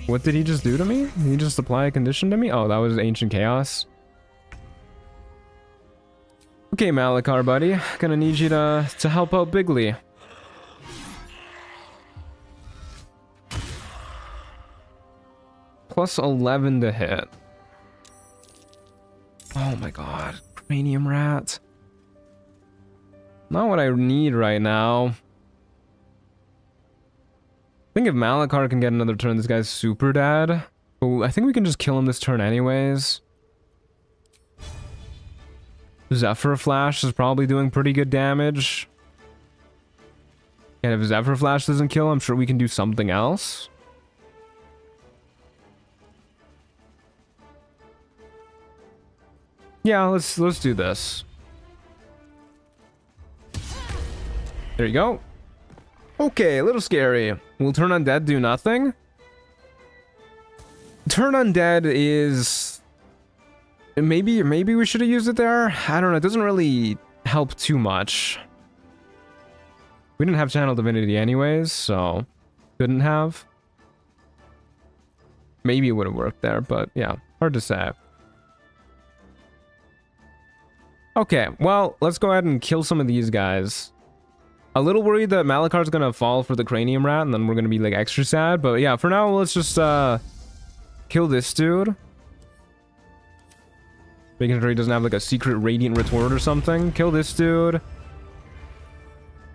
What did he just do to me? Did he just apply a condition to me? Oh, that was Ancient Chaos. Okay, Malakar, buddy. Gonna need you to help out bigly. Plus 11 to hit. Oh my god. Cranium Rat. Not what I need right now. I think if Malakar can get another turn, this guy's super dead. But I think we can just kill him this turn anyways. Zephyr Flash is probably doing pretty good damage. And if Zephyr Flash doesn't kill, I'm sure we can do something else. Yeah, let's do this. There you go. Okay, a little scary. Will Turn Undead do nothing? Turn Undead is... Maybe we should have used it there? I don't know, it doesn't really help too much. We didn't have Channel Divinity anyways, so... Couldn't have. Maybe it would have worked there, but yeah, hard to say. Okay, well, let's go ahead and kill some of these guys. A little worried that Malakar's gonna fall for the Cranium Rat, and then we're gonna be, like, extra sad. But yeah, for now, let's just, kill this dude. Making sure he doesn't have, like, a secret Radiant Retort or something. Kill this dude.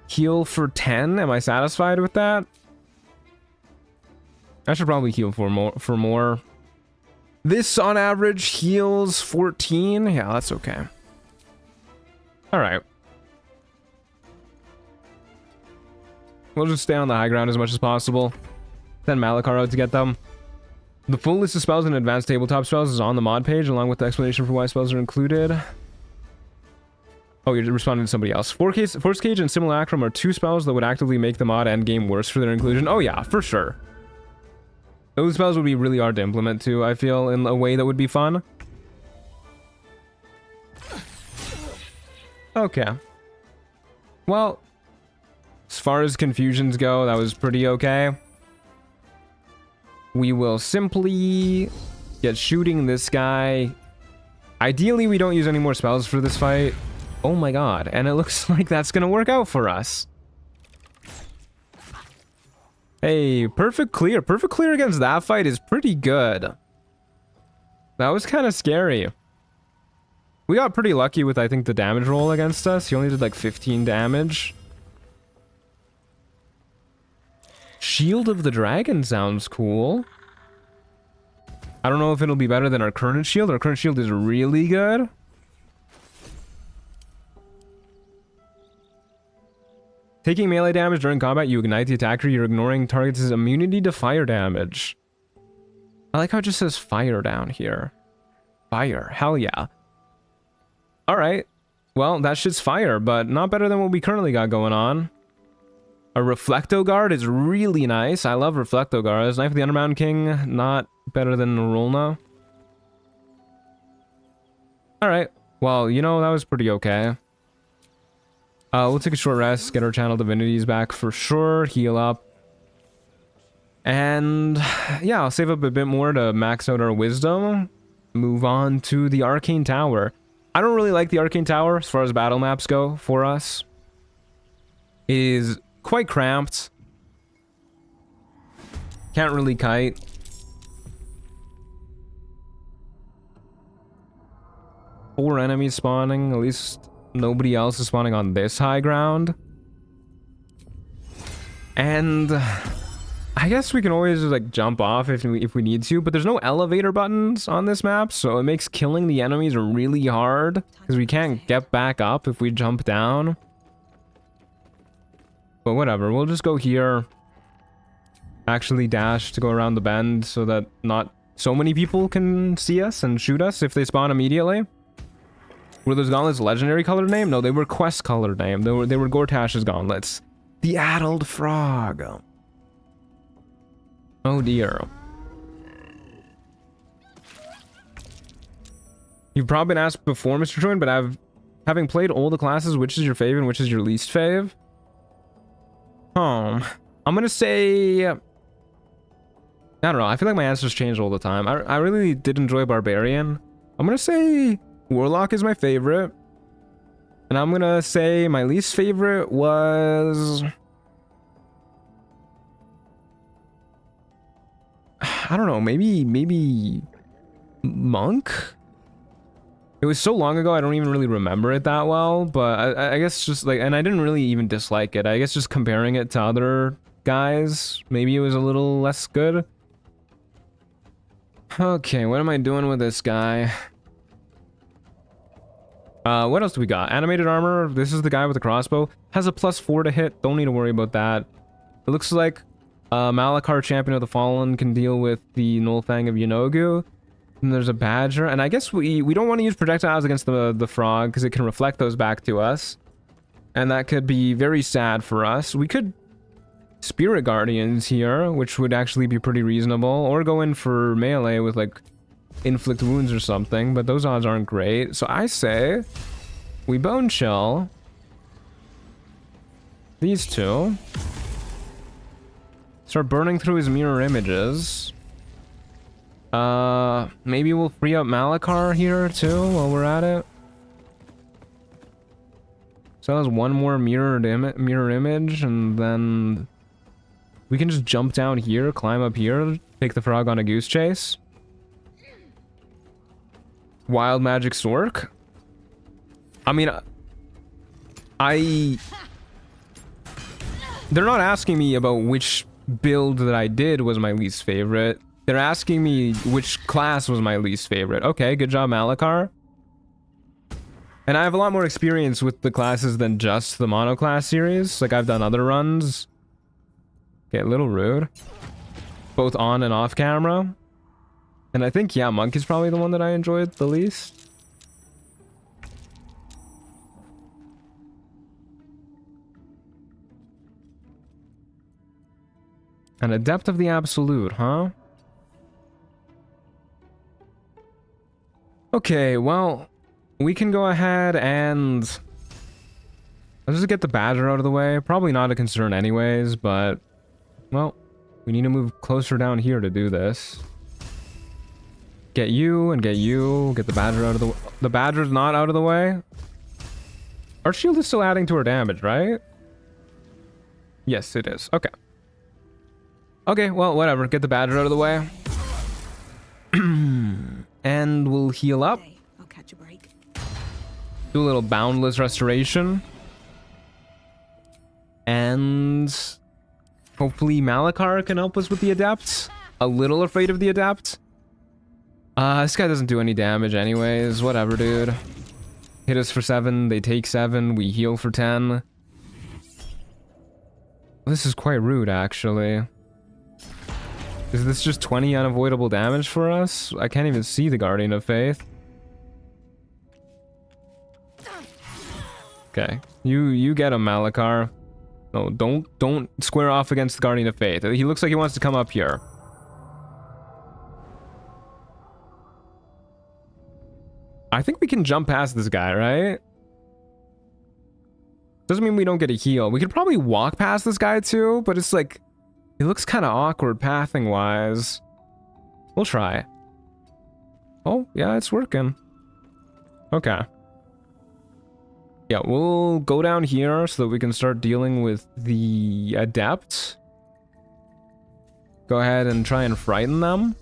Heal for 10. Am I satisfied with that? I should probably heal for more. This, on average, heals 14. Yeah, that's okay. Alright. We'll just stay on the high ground as much as possible. Send Malakar out to get them. The full list of spells and advanced tabletop spells is on the mod page, along with the explanation for why spells are included. Oh, you're responding to somebody else. Force Cage and Simulacrum are two spells that would actively make the mod endgame worse for their inclusion. Oh yeah, for sure. Those spells would be really hard to implement too, I feel, in a way that would be fun. Okay. Well, as far as confusions go, that was pretty okay. We will simply get shooting this guy. Ideally, we don't use any more spells for this fight. Oh my god, and it looks like that's gonna work out for us. Hey, perfect clear. Perfect clear against that fight is pretty good. That was kind of scary. We got pretty lucky with, I think, the damage roll against us. He only did like 15 damage. Shield of the Dragon sounds cool. I don't know if it'll be better than our current shield. Our current shield is really good. Taking melee damage during combat, you ignite the attacker. You're ignoring target's immunity to fire damage. I like how it just says fire down here. Fire. Hell yeah. Alright. Well, that shit's fire, but not better than what we currently got going on. A Reflecto Guard is really nice. I love Reflecto Guards. Knife of the Undermountain King, not better than Narulna. Alright. Well, you know, that was pretty okay. We'll take a short rest, get our Channel Divinities back for sure, heal up. And yeah, I'll save up a bit more to max out our wisdom. Move on to the Arcane Tower. I don't really like the Arcane Tower as far as battle maps go for us. It is quite cramped. Can't really kite. Four enemies spawning, at least nobody else is spawning on this high ground. And I guess we can always just, like, jump off if we need to, but there's no elevator buttons on this map, so it makes killing the enemies really hard because we can't get back up if we jump down. But whatever, we'll just go here. Actually dash to go around the bend so that not so many people can see us and shoot us if they spawn immediately. Were those gauntlets legendary colored name? No, they were quest colored name. They were Gortash's gauntlets. The addled frog. Oh dear. You've probably been asked before, Mr. Troin, but having played all the classes, which is your fave and which is your least fave? I'm gonna say... I don't know, I feel like my answers change all the time. I really did enjoy Barbarian. I'm gonna say Warlock is my favorite. And I'm gonna say my least favorite was... I don't know, maybe... Monk? It was so long ago, I don't even really remember it that well, but I guess just like, and I didn't really even dislike it. I guess just comparing it to other guys, maybe it was a little less good. Okay, what am I doing with this guy? What else do we got? Animated armor. This is the guy with the crossbow. Has a +4 to hit. Don't need to worry about that. It looks like Malakar, Champion of the Fallen, can deal with the Nullfang of Yanogu. And there's a badger, and I guess we don't want to use projectiles against the frog because it can reflect those back to us, and that could be very sad for us. We could Spirit Guardians here, which would actually be pretty reasonable, or go in for melee with like inflict wounds or something, but those odds aren't great. So I say we bone chill these two, start burning through his mirror images. Maybe we'll free up Malakar here too while we're at it. So that's one more mirror image, and then we can just jump down here, climb up here, take the frog on a goose chase. Wild Magic Stork. I mean, they're not asking me about which build that I did was my least favorite. They're asking me which class was my least favorite. Okay, good job, Malakar. And I have a lot more experience with the classes than just the monoclass series. Like, I've done other runs. Okay, a little rude. Both on and off camera. And I think, yeah, Monk is probably the one that I enjoyed the least. An Adept of the Absolute, huh? Okay, well, we can go ahead and... let's just get the badger out of the way. Probably not a concern anyways, but... well, we need to move closer down here to do this. Get you and get you. Get the badger out of the way. The badger's not out of the way. Our shield is still adding to our damage, right? Yes, it is. Okay. Okay, well, whatever. Get the badger out of the way. And we'll heal up. I'll catch a break. Do a little boundless restoration. And hopefully Malakar can help us with the Adept. A little afraid of the Adept. This guy doesn't do any damage anyways. Whatever, dude. Hit us for 7. They take 7. We heal for 10. This is quite rude, actually. Is this just 20 unavoidable damage for us? I can't even see the Guardian of Faith. Okay. You get him, Malakar. No, don't square off against the Guardian of Faith. He looks like he wants to come up here. I think we can jump past this guy, right? Doesn't mean we don't get a heal. We could probably walk past this guy too, but it's like... it looks kind of awkward pathing-wise. We'll try. Oh, yeah, it's working. Okay. Yeah, we'll go down here so that we can start dealing with the Adept. Go ahead and try and frighten them.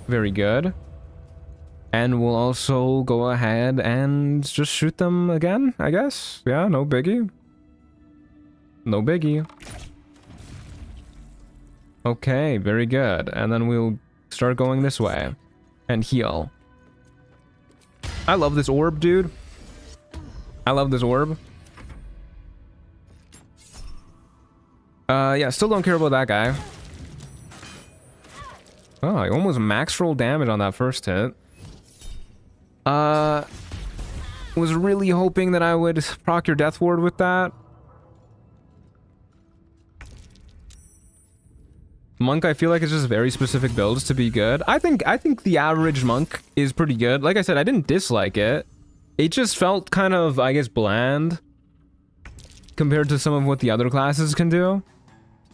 Very good. And we'll also go ahead and just shoot them again, I guess. Yeah, no biggie. No biggie. Okay, very good. And then we'll start going this way. And heal. I love this orb, dude. I love this orb. Yeah, still don't care about that guy. Oh, I almost max roll damage on that first hit. Was really hoping that I would proc your Death Ward with that. Monk, I feel like it's just very specific builds to be good. I think the average monk is pretty good. Like I said, I didn't dislike it. It just felt kind of, I guess, bland compared to some of what the other classes can do.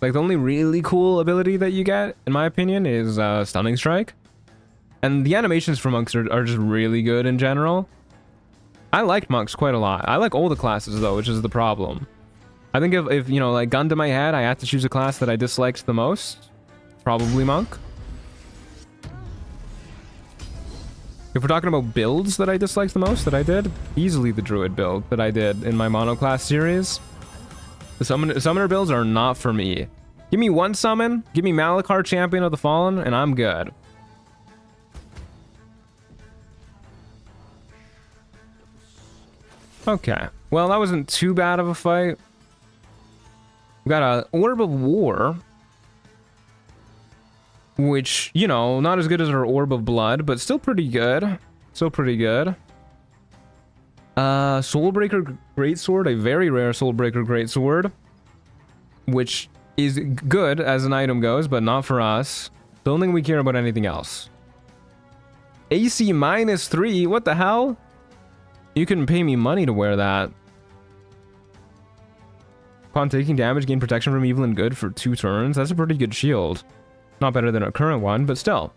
Like, the only really cool ability that you get, in my opinion, is Stunning Strike. And the animations for monks are just really good in general. I liked monks quite a lot. I like all the classes, though, which is the problem. I think if you know, like, gun to my head, I had to choose a class that I disliked the most. Probably monk. If we're talking about builds that I disliked the most that I did, easily the druid build that I did in my monoclass series. The summoner builds are not for me. Give me one summon, give me Malakar, Champion of the Fallen, and I'm good. Okay, well, that wasn't too bad of a fight. We got a Orb of War, which, you know, not as good as our Orb of Blood, but still pretty good. Still pretty good. Soulbreaker Greatsword, a very rare Soulbreaker Greatsword, which is good as an item goes, but not for us. Don't think we care about anything else. AC -3, what the hell? You couldn't pay me money to wear that. Upon taking damage, gain protection from evil and good for 2 turns. That's a pretty good shield. Not better than our current one, but still.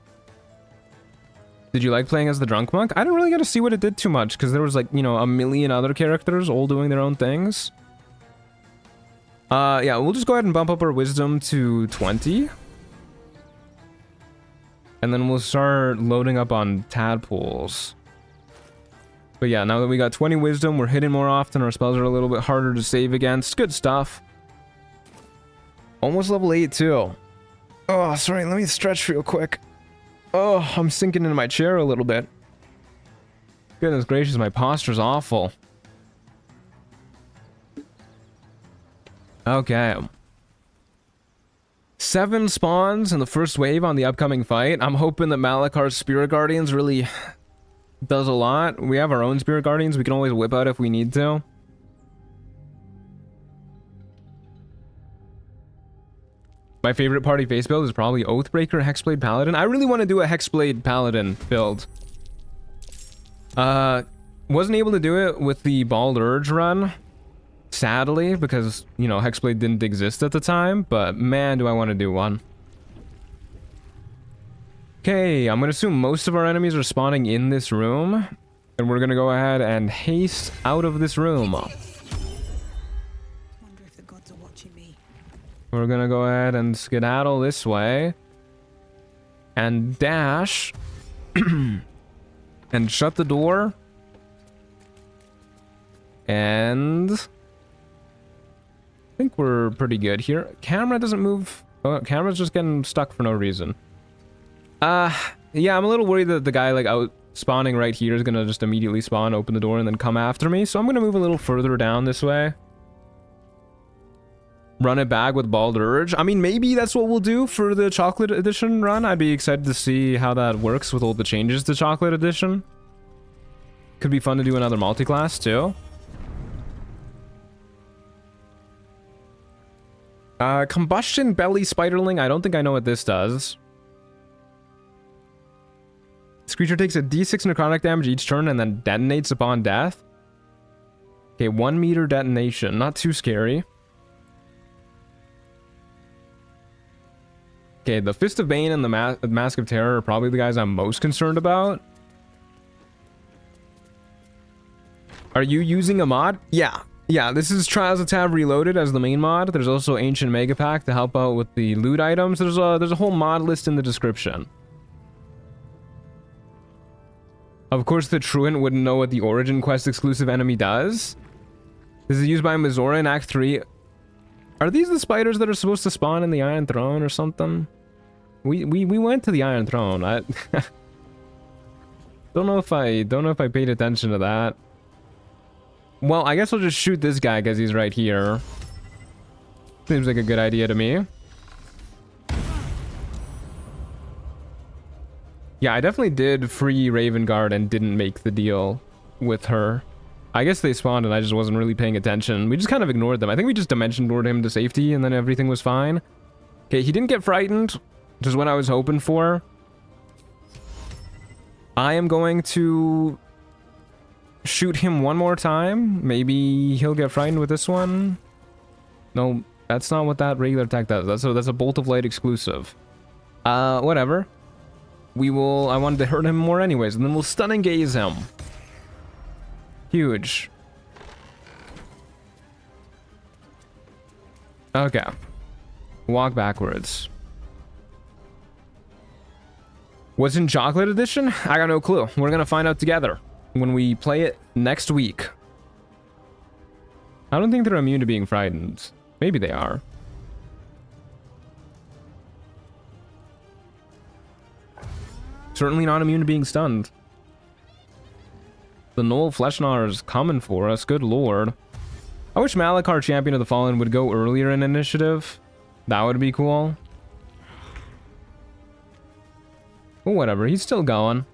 Did you like playing as the Drunk Monk? I didn't really get to see what it did too much, because there was, like, you know, a million other characters all doing their own things. Yeah, we'll just go ahead and bump up our wisdom to 20. And then we'll start loading up on tadpoles. But yeah, now that we got 20 wisdom, we're hitting more often, our spells are a little bit harder to save against. Good stuff. Almost level 8 too. Oh, sorry, let me stretch real quick. Oh, I'm sinking into my chair a little bit. Goodness gracious, my posture's awful. Okay. 7 spawns in the first wave on the upcoming fight. I'm hoping that Malakar's Spirit Guardians really does a lot. We have our own Spirit Guardians we can always whip out if we need to. My favorite party face build is probably Oathbreaker, Hexblade Paladin. I really want to do a Hexblade Paladin build. Wasn't able to do it with the Baldur run, sadly, because, you know, Hexblade didn't exist at the time, but man, do I want to do one. Okay, I'm going to assume most of our enemies are spawning in this room, and we're going to go ahead and haste out of this room. Wonder if the gods are watching me. We're going to go ahead and skedaddle this way, and dash, and shut the door, and I think we're pretty good here. Camera doesn't move. Oh, camera's just getting stuck for no reason. Yeah, I'm a little worried that the guy, like, out spawning right here is gonna just immediately spawn, open the door, and then come after me. So I'm gonna move a little further down this way. Run it back with Baldur. I mean, maybe that's what we'll do for the Chocolate Edition run. I'd be excited to see how that works with all the changes to Chocolate Edition. Could be fun to do another multi-class, too. Combustion Belly Spiderling. I don't think I know what this does. This creature takes a d6 necrotic damage each turn and then detonates upon death. Okay, 1 meter detonation. Not too scary. Okay, the Fist of Bane and the Mask of Terror are probably the guys I'm most concerned about. Are you using a mod? Yeah. Yeah, this is Trials of Tav Reloaded as the main mod. There's also Ancient Mega Pack to help out with the loot items. There's a whole mod list in the description. Of course, the Truant wouldn't know what the Origin Quest exclusive enemy does. This is used by Mizora in Act 3. Are these the spiders that are supposed to spawn in the Iron Throne or something? We went to the Iron Throne. I don't know if I paid attention to that. Well, I guess I'll just shoot this guy because he's right here. Seems like a good idea to me. Yeah, I definitely did free Raven Guard and didn't make the deal with her. I guess they spawned and I just wasn't really paying attention. We just kind of ignored them. I think we just dimension doored him to safety and then everything was fine. Okay, he didn't get frightened, which is what I was hoping for. I am going to shoot him one more time. Maybe he'll get frightened with this one. No, that's not what that regular attack does. That's a Bolt of Light exclusive. Whatever. I wanted to hurt him more anyways, and then we'll stun and gaze him. Huge. Okay. Walk backwards. What's in Chocolate Edition? I got no clue. We're gonna find out together when we play it next week. I don't think they're immune to being frightened. Maybe they are. Certainly not immune to being stunned. The Knoll Fleshnar is coming for us, good lord. I wish Malakar, Champion of the Fallen, would go earlier in initiative. That would be cool. Well, whatever, he's still going.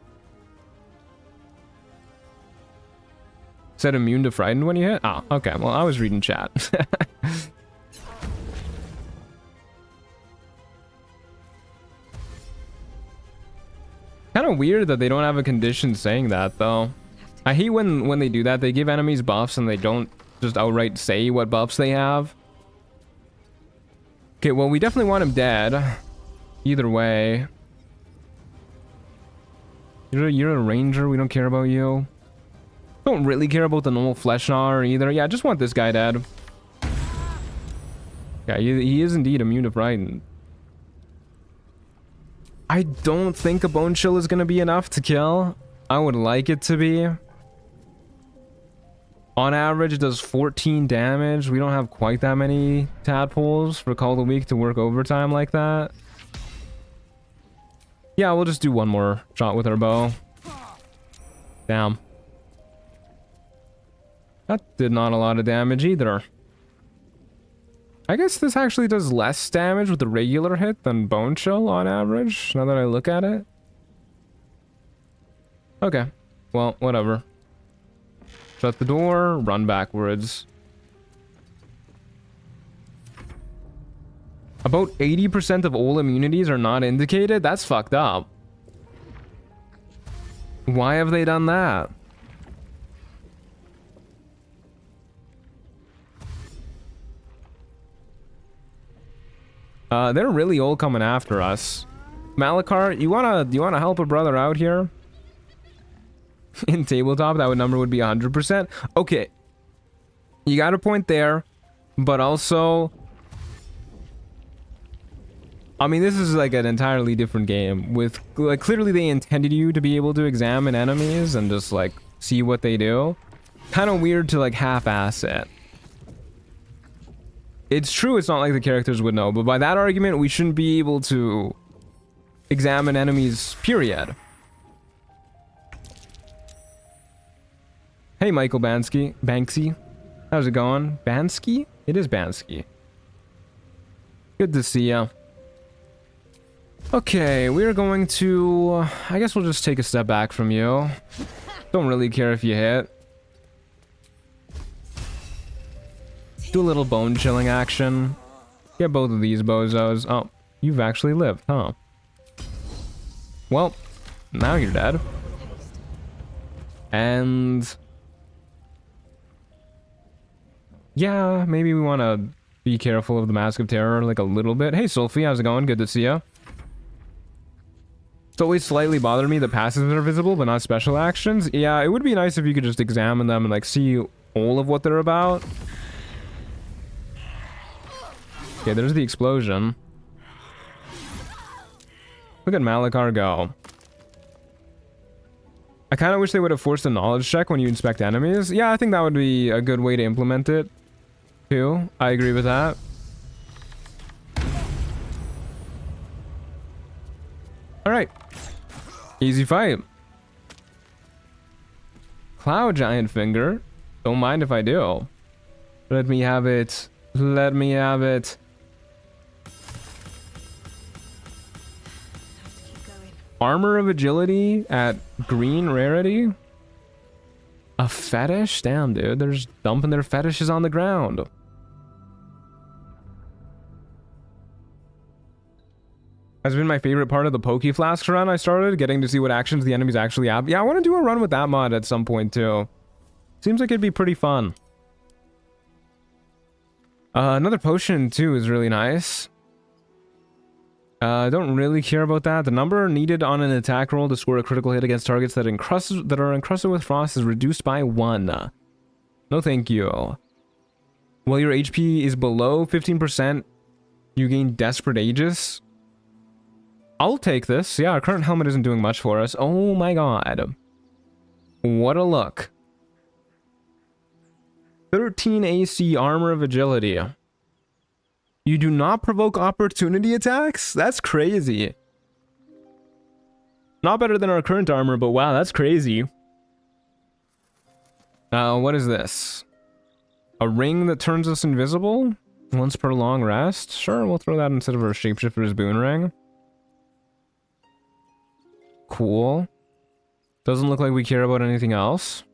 Said immune to frightened when you hit? Oh, okay, well, I was reading chat. Kind of weird that they don't have a condition saying that, though. I hate when they do that. They give enemies buffs and they don't just outright say what buffs they have. Okay, well, we definitely want him dead. Either way. You're a ranger. We don't care about you. Don't really care about the normal Fleshnar either. Yeah, I just want this guy dead. Yeah, he is indeed immune to frightened. I don't think a Bone Chill is going to be enough to kill. I would like it to be. On average, it does 14 damage. We don't have quite that many tadpoles for Call of the Week to work overtime like that. Yeah, we'll just do one more shot with our bow. Damn. That did not a lot of damage either. I guess this actually does less damage with the regular hit than Bone Chill on average, now that I look at it. Okay, well, whatever. Shut the door, run backwards. About 80% of all immunities are not indicated? That's fucked up. Why have they done that? They're really all coming after us. Malakar, you wanna help a brother out here? In tabletop, that number would be 100%. Okay. You got a point there, but also, I mean, this is like an entirely different game with, like, clearly they intended you to be able to examine enemies and just, like, see what they do. Kind of weird to, like, half-ass it. It's true, it's not like the characters would know, but by that argument, we shouldn't be able to examine enemies, period. Hey, Michael Banksy. How's it going? Bansky? It is Bansky. Good to see ya. Okay, we're going to... I guess we'll just take a step back from you. Don't really care if you hit. Do a little bone chilling action. Get both of these bozos. Oh, you've actually lived, huh? Well, now you're dead. And... yeah, maybe we want to be careful of the Mask of Terror, like, a little bit. Hey, Sophie, how's it going? Good to see ya. It's always slightly bothered me that passives are visible, but not special actions. Yeah, it would be nice if you could just examine them and, like, see all of what they're about. Okay, there's the explosion. Look at Malakar go. I kind of wish they would have forced a knowledge check when you inspect enemies. Yeah, I think that would be a good way to implement it, too. I agree with that. Alright. Easy fight. Cloud Giant Finger. Don't mind if I do. Let me have it Let me have it. Have to keep going. Armor of agility at green rarity? A fetish? Damn, dude. They're just dumping their fetishes on the ground. Has been my favorite part of the Poke Flasks run I started, getting to see what actions the enemies actually have. Yeah, I want to do a run with that mod at some point, too. Seems like it'd be pretty fun. Another potion, too, is really nice. Don't really care about that. The number needed on an attack roll to score a critical hit against targets that are encrusted with frost is reduced by 1. No thank you. While your HP is below 15%, you gain Desperate Aegis. I'll take this. Yeah, our current helmet isn't doing much for us. Oh my god. What a look. 13 AC Armor of Agility. You do not provoke opportunity attacks? That's crazy. Not better than our current armor, but wow, that's crazy. What is this? A ring that turns us invisible? Once per long rest? Sure, we'll throw that instead of our Shapeshifter's Boon Ring. Cool. Doesn't look like we care about anything else.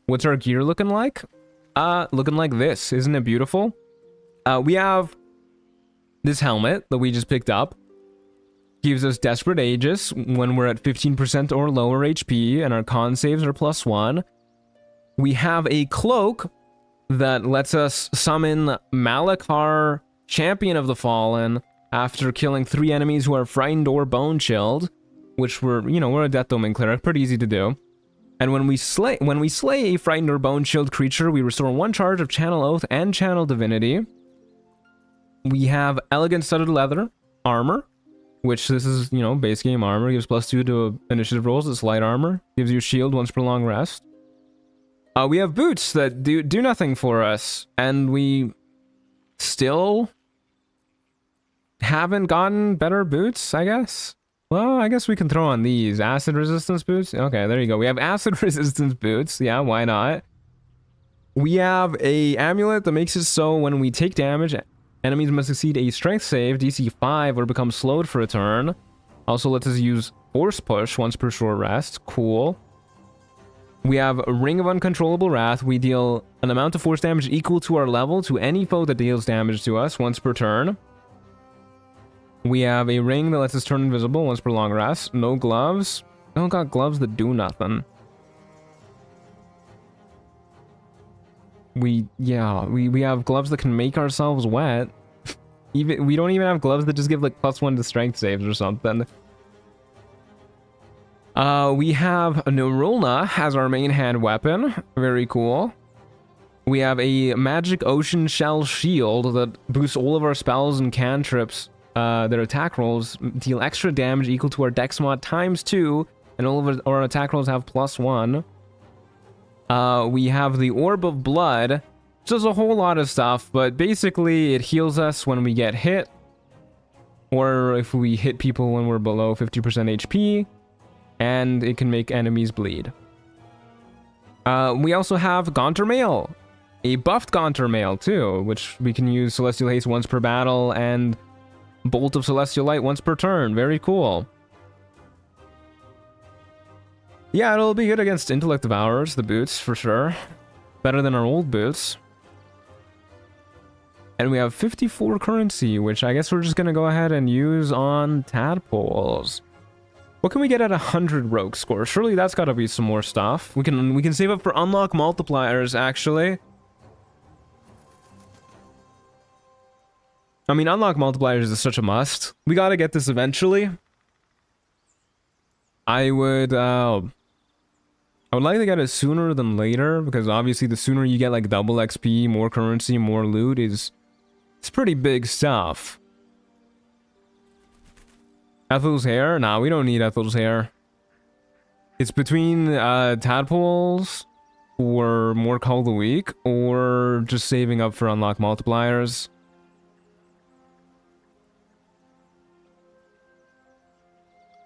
What's our gear looking like? Looking like this. Isn't it beautiful? We have this helmet that we just picked up. Gives us Desperate Aegis when we're at 15% or lower HP, and our con saves are +1. We have a cloak that lets us summon Malakar, Champion of the Fallen, after killing 3 enemies who are frightened or bone chilled, which we're a Death Domain cleric, pretty easy to do. And when we slay a frightened or bone chilled creature, we restore 1 charge of Channel Oath and Channel Divinity. We have Elegant Studded Leather armor, which this is, base game armor, gives +2 to initiative rolls. It's light armor, gives you shield once per long rest. We have boots that do nothing for us, and we still haven't gotten better boots, I guess. Well, I guess we can throw on these acid resistance boots. Okay, there you go. We have acid resistance boots. Yeah, why not? We have a amulet that makes it so when we take damage, enemies must succeed a strength save, DC 5, or become slowed for a turn. Also lets us use force push once per short rest. Cool. We have a Ring of Uncontrollable Wrath. We deal an amount of force damage equal to our level to any foe that deals damage to us once per turn. We have a ring that lets us turn invisible once per long rest. No gloves. Don't got gloves that do nothing. We have gloves that can make ourselves wet. We don't even have gloves that just give like +1 to strength saves or something. We have a Nerulna as our main hand weapon. Very cool. We have a Magic Ocean Shell Shield that boosts all of our spells and cantrips. Their attack rolls deal extra damage equal to our dex mod ×2, and all of our attack rolls have +1. We have the Orb of Blood, which does a whole lot of stuff, but basically it heals us when we get hit, or if we hit people when we're below 50% HP, and it can make enemies bleed. We also have Gaunter Mail, a buffed Gaunter Mail too, which we can use Celestial Haste once per battle, and Bolt of Celestial Light once per turn. Very cool. Yeah, it'll be good against Intellect Devourers, the boots, for sure. Better than our old boots. And we have 54 currency, which I guess we're just going to go ahead and use on tadpoles. What can we get at 100 rogue score? Surely that's got to be some more stuff. We can save up for unlock multipliers, actually. I mean, unlock multipliers is such a must. We gotta get this eventually. I would like to get it sooner than later, because obviously the sooner you get like double XP, more currency, more loot it's pretty big stuff. Ethel's hair? Nah, we don't need Ethel's hair. It's between tadpoles or more call of the week, or just saving up for unlock multipliers.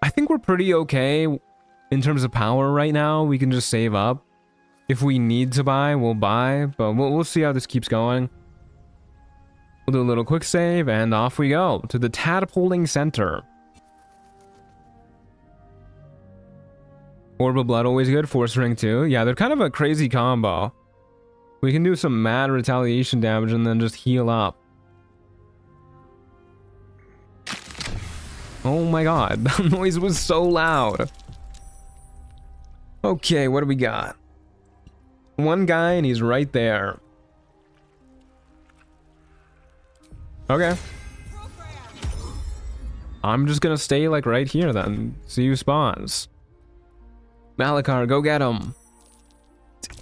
I think we're pretty okay in terms of power right now. We can just save up. If we need to buy, we'll buy, but we'll see how this keeps going. We'll do a little quick save, and off we go to the Tadpoling Center. Orb of Blood, always good. Force Ring too. Yeah, they're kind of a crazy combo. We can do some mad retaliation damage and then just heal up. Oh my god, that noise was so loud. Okay, what do we got? One guy and he's right there. Okay. I'm just gonna stay like right here then. See who spawns. Malakar, go get him.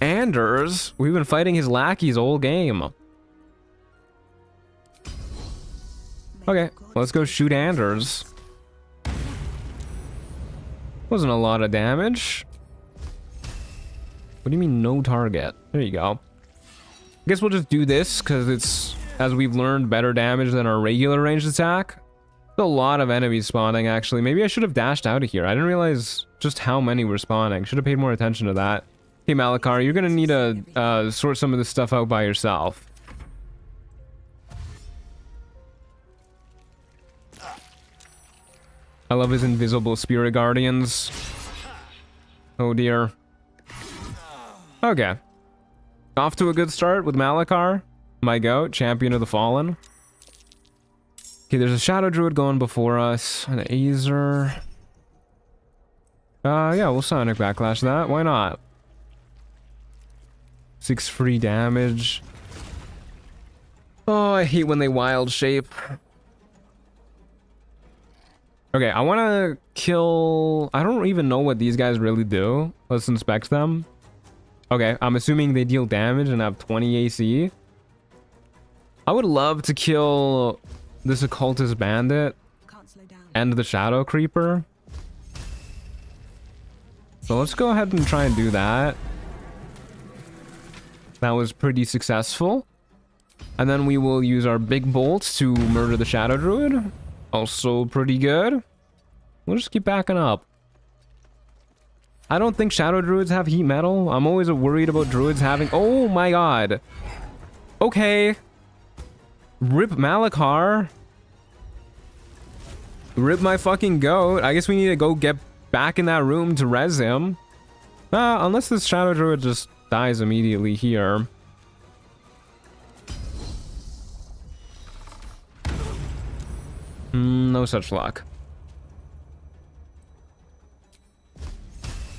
Anders, we've been fighting his lackeys all game. Okay, let's go shoot Anders. Wasn't a lot of damage. What do you mean no target? There you go. I guess we'll just do this because it's, as we've learned, better damage than our regular ranged attack. There's a lot of enemies spawning actually. Maybe I should have dashed out of here. I didn't realize just how many were spawning. Should have paid more attention to that. Hey Malakar, you're gonna need to sort some of this stuff out by yourself. I love his invisible spirit guardians. Oh dear. Okay. Off to a good start with Malakar. My goat, champion of the fallen. Okay, there's a shadow druid going before us. An Azer. Yeah, we'll sonic backlash that. Why not? 6 free damage. Oh, I hate when they wild shape. Okay, I want to kill... I don't even know what these guys really do. Let's inspect them. Okay, I'm assuming they deal damage and have 20 AC. I would love to kill this occultist bandit and the shadow creeper. So let's go ahead and try and do that. That was pretty successful. And then we will use our big bolts to murder the shadow druid. Also pretty good. We'll just keep backing up. I don't think shadow druids have heat metal. I'm always worried about druids having... Oh my god. Okay. Rip Malakar. Rip my fucking goat. I guess we need to go get back in that room to res him. Unless this shadow druid just dies immediately here. No such luck.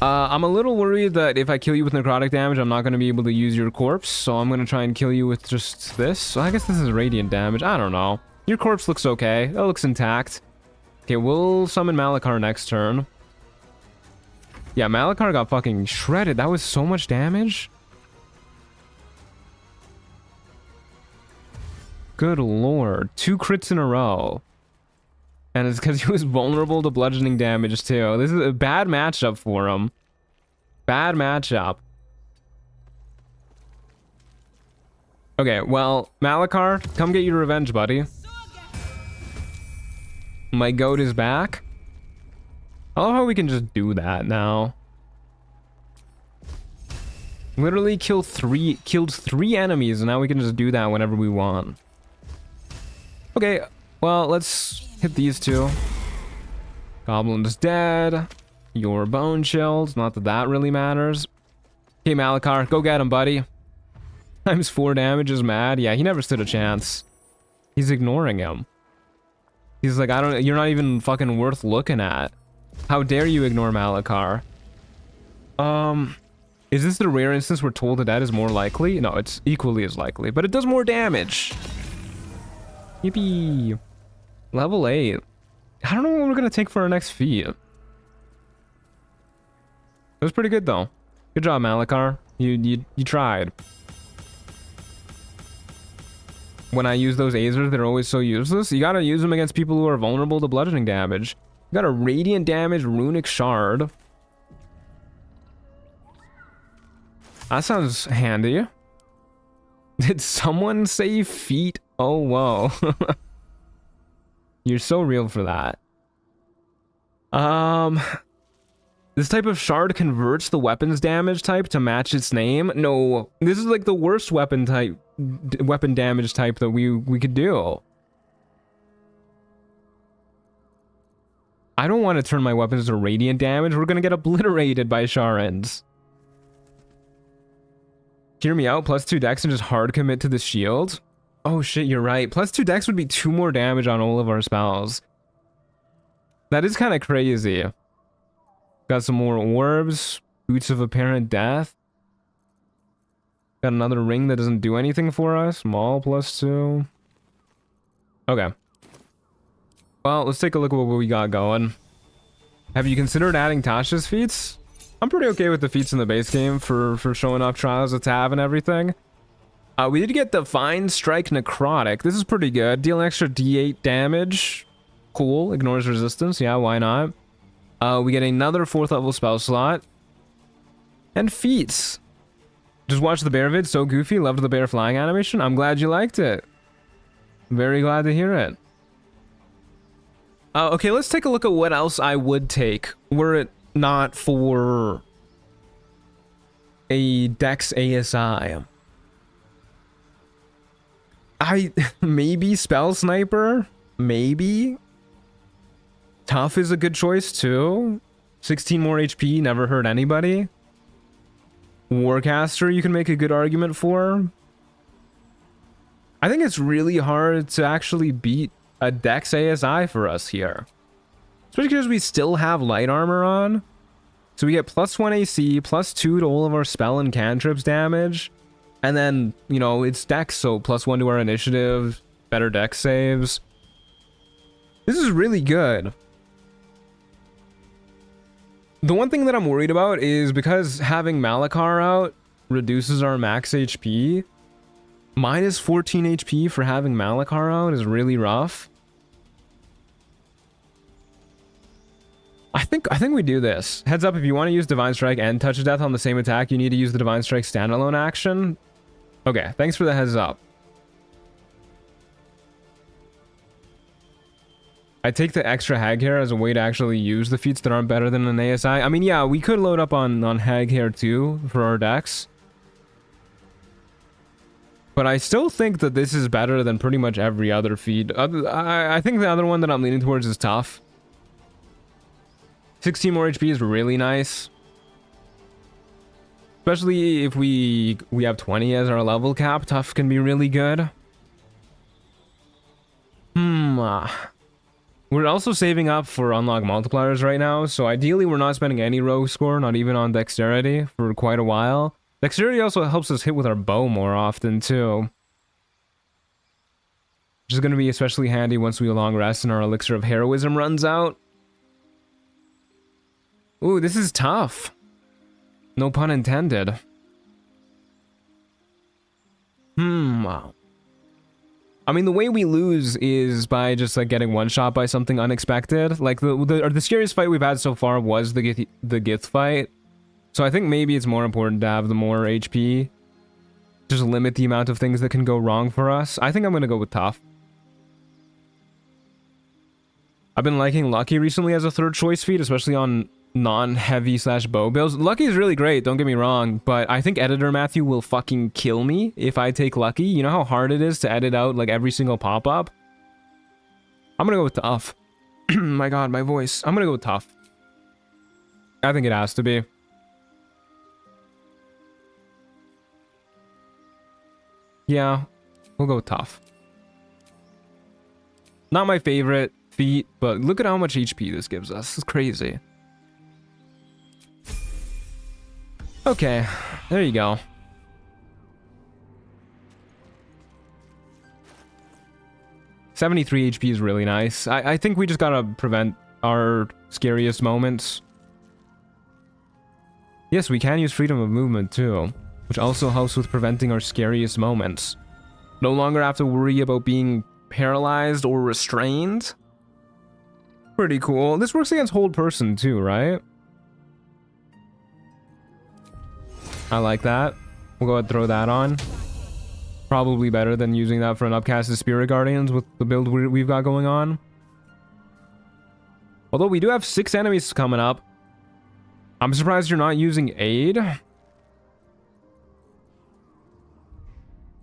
I'm a little worried that if I kill you with necrotic damage, I'm not going to be able to use your corpse. So I'm going to try and kill you with just this. So I guess this is radiant damage. I don't know. Your corpse looks okay. It looks intact. Okay, we'll summon Malakar next turn. Yeah, Malakar got fucking shredded. That was so much damage. Good lord. 2 crits in a row. And it's because he was vulnerable to bludgeoning damage too. This is a bad matchup for him. Bad matchup. Okay, well, Malakar, come get your revenge, buddy. My goat is back. I love how we can just do that now. Literally killed 3 enemies, and now we can just do that whenever we want. Okay, well, let's hit these 2. Goblin's dead. Your bone chilled. Not that that really matters. Okay, Malakar, go get him, buddy. Times 4 damage is mad. Yeah, he never stood a chance. He's ignoring him. He's like, you're not even fucking worth looking at. How dare you ignore Malakar? Is this the rare instance where Toll to Dead is more likely? No, it's equally as likely, but it does more damage. Yippee. Level 8. I don't know what we're gonna take for our next feat. It was pretty good though. Good job, Malakar. You tried. When I use those Azers, they're always so useless. You gotta use them against people who are vulnerable to bludgeoning damage. You got a radiant damage runic shard. That sounds handy. Did someone say feet? Oh, whoa. You're so real for that. This type of shard converts the weapon's damage type to match its name. No, this is like the worst weapon type, weapon damage type that we could do. I don't want to turn my weapons to radiant damage. We're gonna get obliterated by shards. Hear me out. +2 dex and just hard commit to the shield. Oh shit, you're right. +2 dex would be 2 more damage on all of our spells. That is kind of crazy. Got some more orbs. Boots of Apparent Death. Got another ring that doesn't do anything for us. Maul +2. Okay. Well, let's take a look at what we got going. Have you considered adding Tasha's feats? I'm pretty okay with the feats in the base game for showing off Trials of Tav and everything. We did get Divine Strike Necrotic. This is pretty good. Deal an extra D8 damage. Cool. Ignores resistance. Yeah, why not? We get another 4th level spell slot. And feats. Just watched the bear vid. So goofy. Loved the bear flying animation. I'm glad you liked it. Very glad to hear it. Okay, let's take a look at what else I would take were it not for a Dex ASI. Maybe Spell Sniper? Maybe? Tough is a good choice too. 16 more HP, never hurt anybody. Warcaster you can make a good argument for. I think it's really hard to actually beat a Dex ASI for us here. Especially because we still have light armor on. So we get +1 AC, +2 to all of our spell and cantrips damage. And then, you know, it's Dex, so +1 to our initiative, better Dex saves. This is really good. The one thing that I'm worried about is because having Malakar out reduces our max HP. -14 HP for having Malakar out is really rough. I think we do this. Heads up, if you want to use Divine Strike and Touch of Death on the same attack, you need to use the Divine Strike standalone action. Okay, thanks for the heads up. I take the extra hag hair as a way to actually use the feats that aren't better than an ASI. I mean, yeah, we could load up on hag hair too for our decks. But I still think that this is better than pretty much every other feat. I think the other one that I'm leaning towards is Tough. 16 more HP is really nice. Especially if we have 20 as our level cap, Tough can be really good. We're also saving up for unlock multipliers right now, so ideally we're not spending any rogue score, not even on dexterity, for quite a while. Dexterity also helps us hit with our bow more often too. Which is going to be especially handy once we long rest and our elixir of heroism runs out. Ooh, this is tough. No pun intended. I mean, the way we lose is by just like getting one shot by something unexpected. Like the scariest fight we've had so far was the Gith fight. So I think maybe it's more important to have the more HP. Just limit the amount of things that can go wrong for us. I think I'm gonna go with Tough. I've been liking Lucky recently as a third choice feat, especially on non-heavy / bow builds. Lucky is really great, don't get me wrong, but I think Editor Matthew will fucking kill me if I take Lucky. You know how hard it is to edit out like every single pop-up? I'm gonna go with Tough. My god, my voice. I'm gonna go with Tough. I think it has to be. Yeah, we'll go with Tough. Not my favorite feat, but look at how much HP this gives us. It's crazy. Okay, there you go. $73 HP is really nice. I think we just gotta prevent our scariest moments. Yes, we can use freedom of movement too, which also helps with preventing our scariest moments. No longer have to worry about being paralyzed or restrained. Pretty cool. This works against hold person too, right? I like that. We'll go ahead and throw that on. Probably better than using that for an upcasted Spirit Guardians with the build we've got going on. Although we do have 6 enemies coming up. I'm surprised you're not using aid.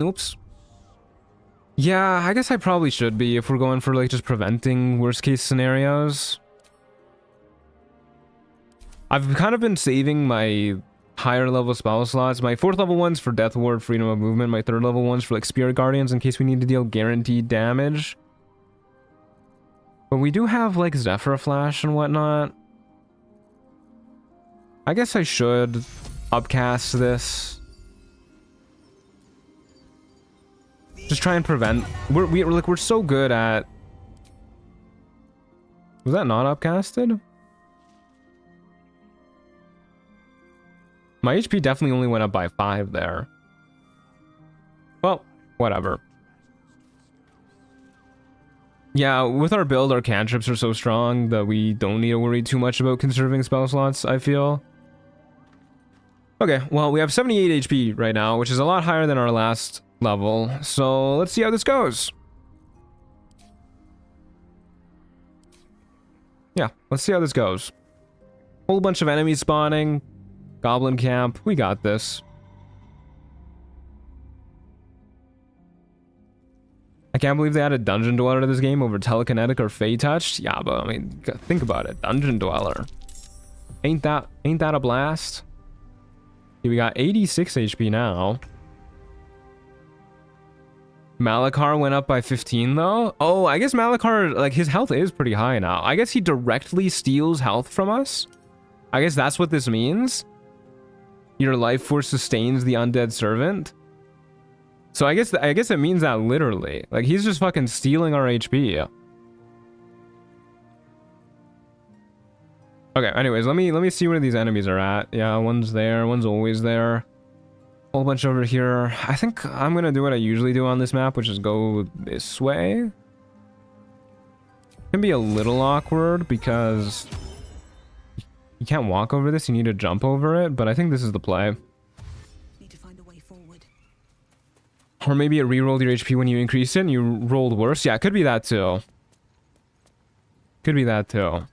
Oops. Yeah, I guess I probably should be if we're going for like just preventing worst case scenarios. I've kind of been saving my higher level spell slots. My 4th level ones for Death Ward, Freedom of Movement. My 3rd level ones for like Spirit Guardians in case we need to deal guaranteed damage. But we do have like Zephyr Flash and whatnot. I guess I should upcast this. Just try and prevent. We're so good at. Was that not upcasted? My HP definitely only went up by 5 there. Well, whatever. Yeah, with our build, our cantrips are so strong that we don't need to worry too much about conserving spell slots, I feel. Okay, well, we have 78 HP right now, which is a lot higher than our last level. So let's see how this goes. Yeah, let's see how this goes. Whole bunch of enemies spawning. Goblin camp. We got this. I can't believe they added Dungeon Dweller to this game over Telekinetic or Fey Touch. Yeah, but I mean, think about it. Dungeon Dweller. Ain't that a blast? Okay, we got 86 HP now. Malakar went up by 15 though. Oh, I guess Malakar, like, his health is pretty high now. I guess he directly steals health from us. I guess that's what this means. Your life force sustains the undead servant. So I guess it means that literally. Like, he's just fucking stealing our HP. Okay, anyways, let me see where these enemies are at. Yeah, one's there, one's always there. Whole bunch over here. I think I'm gonna do what I usually do on this map, which is go this way. Can be a little awkward because you can't walk over this, you need to jump over it, but I think this is the play. Need to find a way forward. Or maybe it re-rolled your HP when you increased it and you rolled worse. Yeah, it could be that too. Could be that too.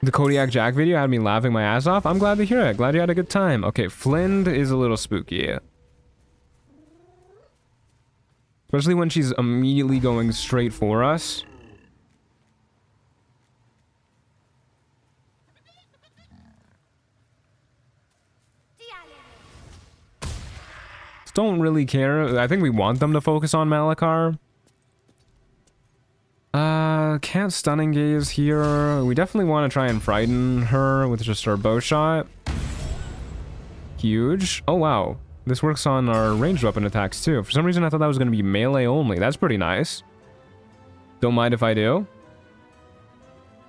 The Kodiak Jack video had me laughing my ass off. I'm glad to hear it. Glad you had a good time. Okay, Flind is a little spooky. Especially when she's immediately going straight for us. Just don't really care. I think we want them to focus on Malakar. Can't stunning gaze here. We definitely want to try and frighten her with just our bow shot. Huge. Oh, wow. This works on our ranged weapon attacks, too. For some reason, I thought that was going to be melee only. That's pretty nice. Don't mind if I do.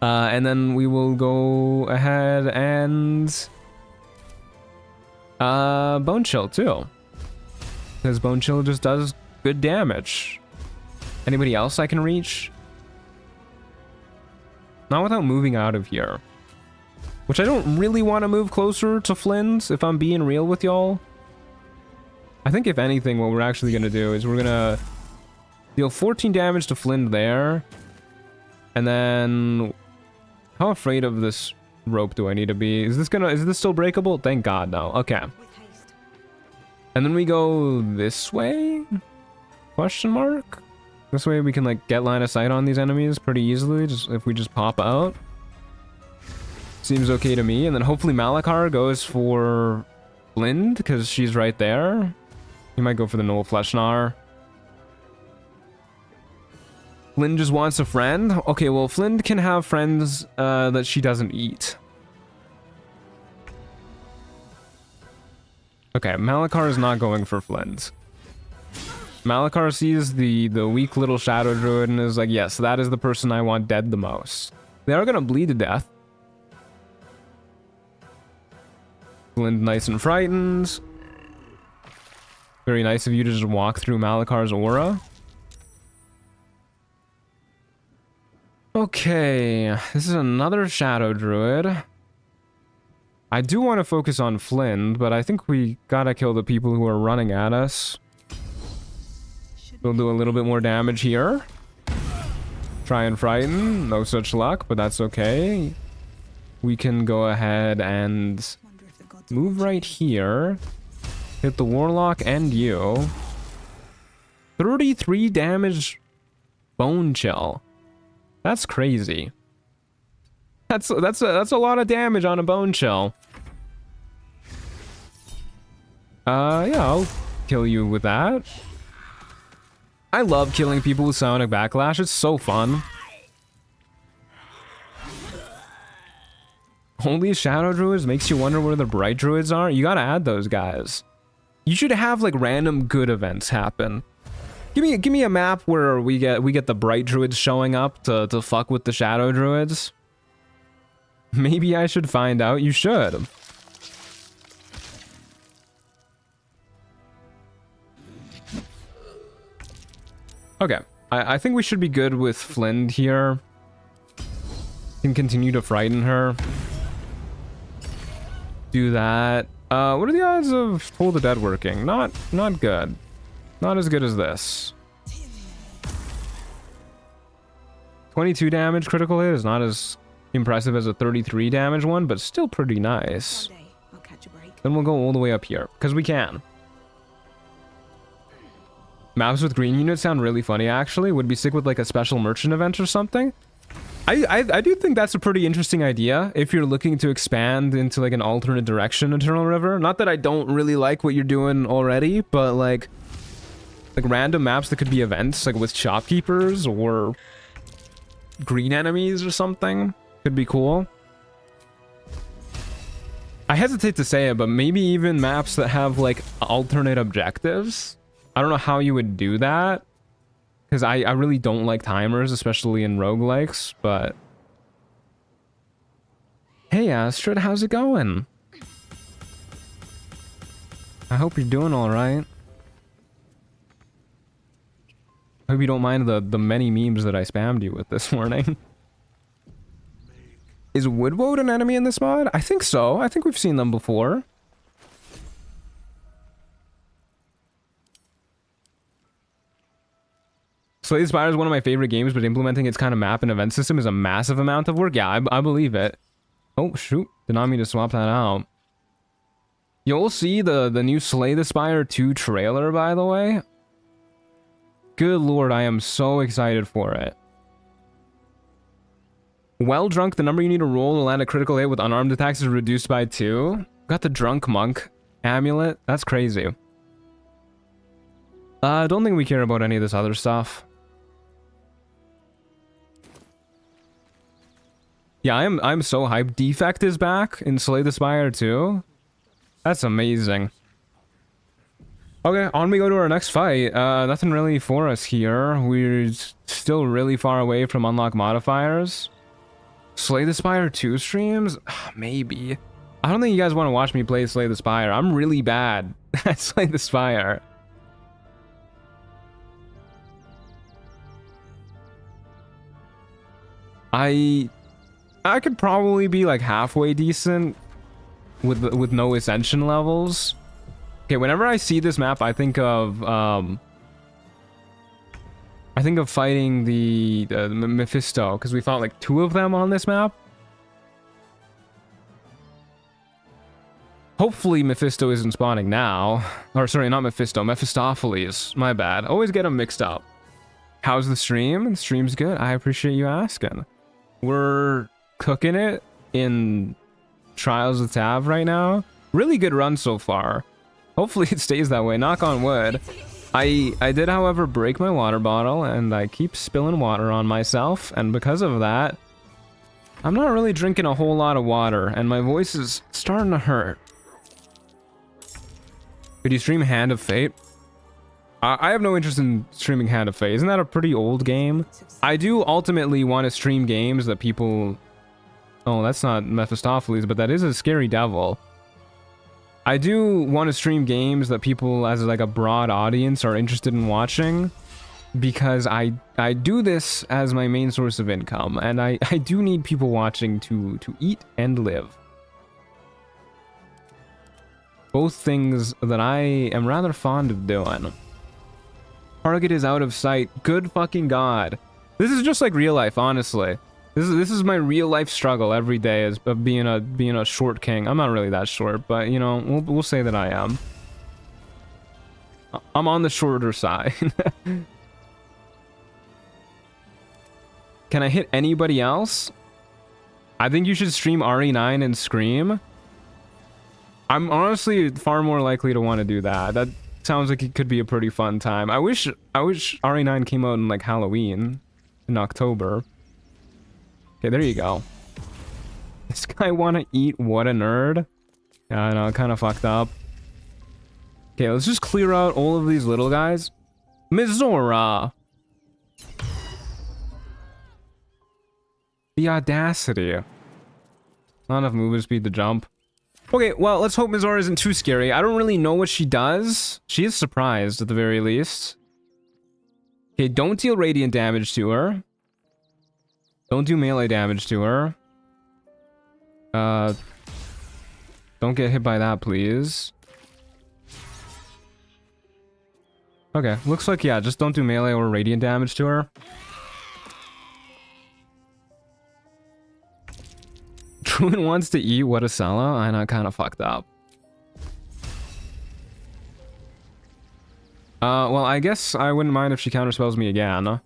And then we will go ahead and... Bone Chill, too. Because Bone Chill just does good damage. Anybody else I can reach? Not without moving out of here. Which I don't really want to move closer to Flynn's, if I'm being real with y'all. I think if anything, what we're actually going to do is we're going to deal 14 damage to Flynn there. And then... How afraid of this rope do I need to be? Is this still breakable? Thank God, no. Okay. With haste. And then we go this way? Question mark? This way we can, like, get line of sight on these enemies pretty easily, just if we just pop out. Seems okay to me. And then hopefully Malakar goes for Flind, because she's right there. He might go for the Noel Fleshnar. Flind just wants a friend? Okay, well, Flind can have friends that she doesn't eat. Okay, Malakar is not going for Flind. Malakar sees the weak little shadow druid and is like, yes, that is the person I want dead the most. They are gonna bleed to death. Flind nice and frightened. Very nice of you to just walk through Malakar's aura. Okay, this is another shadow druid. I do want to focus on Flind, but I think we gotta kill the people who are running at us. We'll do a little bit more damage here. Try and frighten. No such luck, but that's okay. We can go ahead and Wonder if the gods move watch right me. here. Hit the warlock and you. 33 damage bone chill. That's crazy. That's a lot of damage on a bone chill. Yeah, I'll kill you with that. I love killing people with Sonic Backlash. It's so fun. Only Shadow Druids makes you wonder where the Bright Druids are. You gotta add those guys. You should have like random good events happen. Give me a map where we get the Bright Druids showing up to fuck with the Shadow Druids. Maybe I should find out. You should. Okay, I think we should be good with Flynn here. Can continue to frighten her. Do that. What are the odds of Toll the Dead working? Not good. Not as good as this. 22 damage critical hit is not as impressive as a 33 damage one, but still pretty nice. One day, I'll catch a break. Then we'll go all the way up here, because we can. Maps with green units sound really funny, actually. Would be sick with like a special merchant event or something. I do think that's a pretty interesting idea if you're looking to expand into like an alternate direction, Eternal River. Not that I don't really like what you're doing already, but like random maps that could be events, like with shopkeepers or green enemies or something, could be cool. I hesitate to say it, but maybe even maps that have like alternate objectives. I don't know how you would do that, because I really don't like timers, especially in roguelikes, but... Hey Astrid, how's it going? I hope you're doing alright. Hope you don't mind the many memes that I spammed you with this morning. Is Woodwoad an enemy in this mod? I think so. I think we've seen them before. Slay the Spire is one of my favorite games, but implementing its kind of map and event system is a massive amount of work. Yeah, I believe it. Oh, shoot. Did not mean to swap that out. You'll see the new Slay the Spire 2 trailer, by the way. Good lord, I am so excited for it. Well drunk, the number you need to roll to land a critical hit with unarmed attacks is reduced by 2. Got the Drunk Monk amulet. That's crazy. I don't think we care about any of this other stuff. Yeah, I'm so hyped. Defect is back in Slay the Spire too. That's amazing. Okay, on we go to our next fight. Nothing really for us here. We're still really far away from unlock modifiers. Slay the Spire 2 streams? Maybe. I don't think you guys want to watch me play Slay the Spire. I'm really bad at Slay the Spire. I could probably be like halfway decent with no ascension levels. Okay, whenever I see this map, I think of fighting the Mephisto, because we fought like 2 of them on this map. Hopefully Mephisto isn't spawning now. Or sorry, not Mephisto, Mephistopheles. My bad. Always get them mixed up. How's the stream? The stream's good. I appreciate you asking. We're cooking it in Trials of Tav right now. Really good run so far. Hopefully it stays that way. Knock on wood. I did, however, break my water bottle, and I keep spilling water on myself, and because of that, I'm not really drinking a whole lot of water, and my voice is starting to hurt. Could you stream Hand of Fate? I have no interest in streaming Hand of Fate. Isn't that a pretty old game? I do ultimately want to stream games that people... Oh, that's not Mephistopheles, but that is a scary devil. I do want to stream games that people as like a broad audience are interested in watching, because I do this as my main source of income, and I do need people watching to eat and live. Both things that I am rather fond of doing. Target is out of sight. Good fucking god. This is just like real life, honestly. This is my real life struggle every day is of being a short king. I'm not really that short, but you know, we'll say that I am. I'm on the shorter side. Can I hit anybody else? I think you should stream RE9 and Scream. I'm honestly far more likely to want to do that. That sounds like it could be a pretty fun time. I wish RE9 came out in like Halloween in October. Okay, there you go. This guy want to eat? What a nerd. Yeah, I know, kind of fucked up. Okay, let's just clear out all of these little guys. Mizora! The audacity. Not enough movement speed to jump. Okay, well, let's hope Mizora isn't too scary. I don't really know what she does. She is surprised, at the very least. Okay, don't deal radiant damage to her. Don't do melee damage to her. Don't get hit by that, please. Okay, looks like, yeah, just don't do melee or radiant damage to her. Druid wants to eat Watasela? I know, kind of fucked up. Well, I guess I wouldn't mind if she counterspells me again. I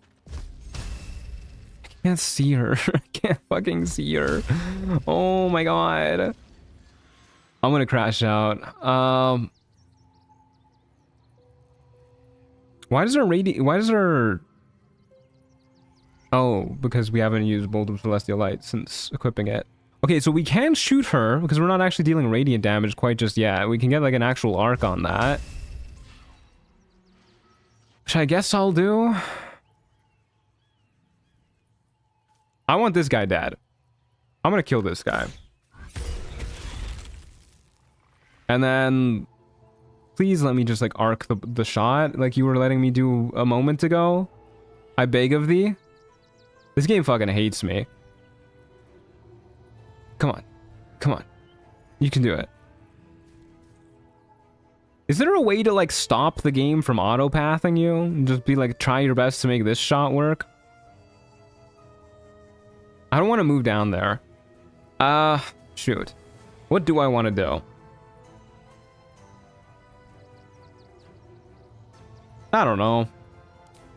can't see her. I can't fucking see her. Oh my god. I'm gonna crash out. Why does her... Oh, because we haven't used Bolt of Celestial Light since equipping it. Okay, so we can shoot her, because we're not actually dealing radiant damage quite just yet. We can get, like, an actual arc on that. Which I guess I'll do. I want this guy dead. I'm gonna kill this guy. And then... Please let me just, like, arc the shot, like you were letting me do a moment ago. I beg of thee. This game fucking hates me. Come on. Come on. You can do it. Is there a way to, like, stop the game from auto-pathing you? And just be like, try your best to make this shot work? I don't want to move down there. Shoot. What do I want to do? I don't know.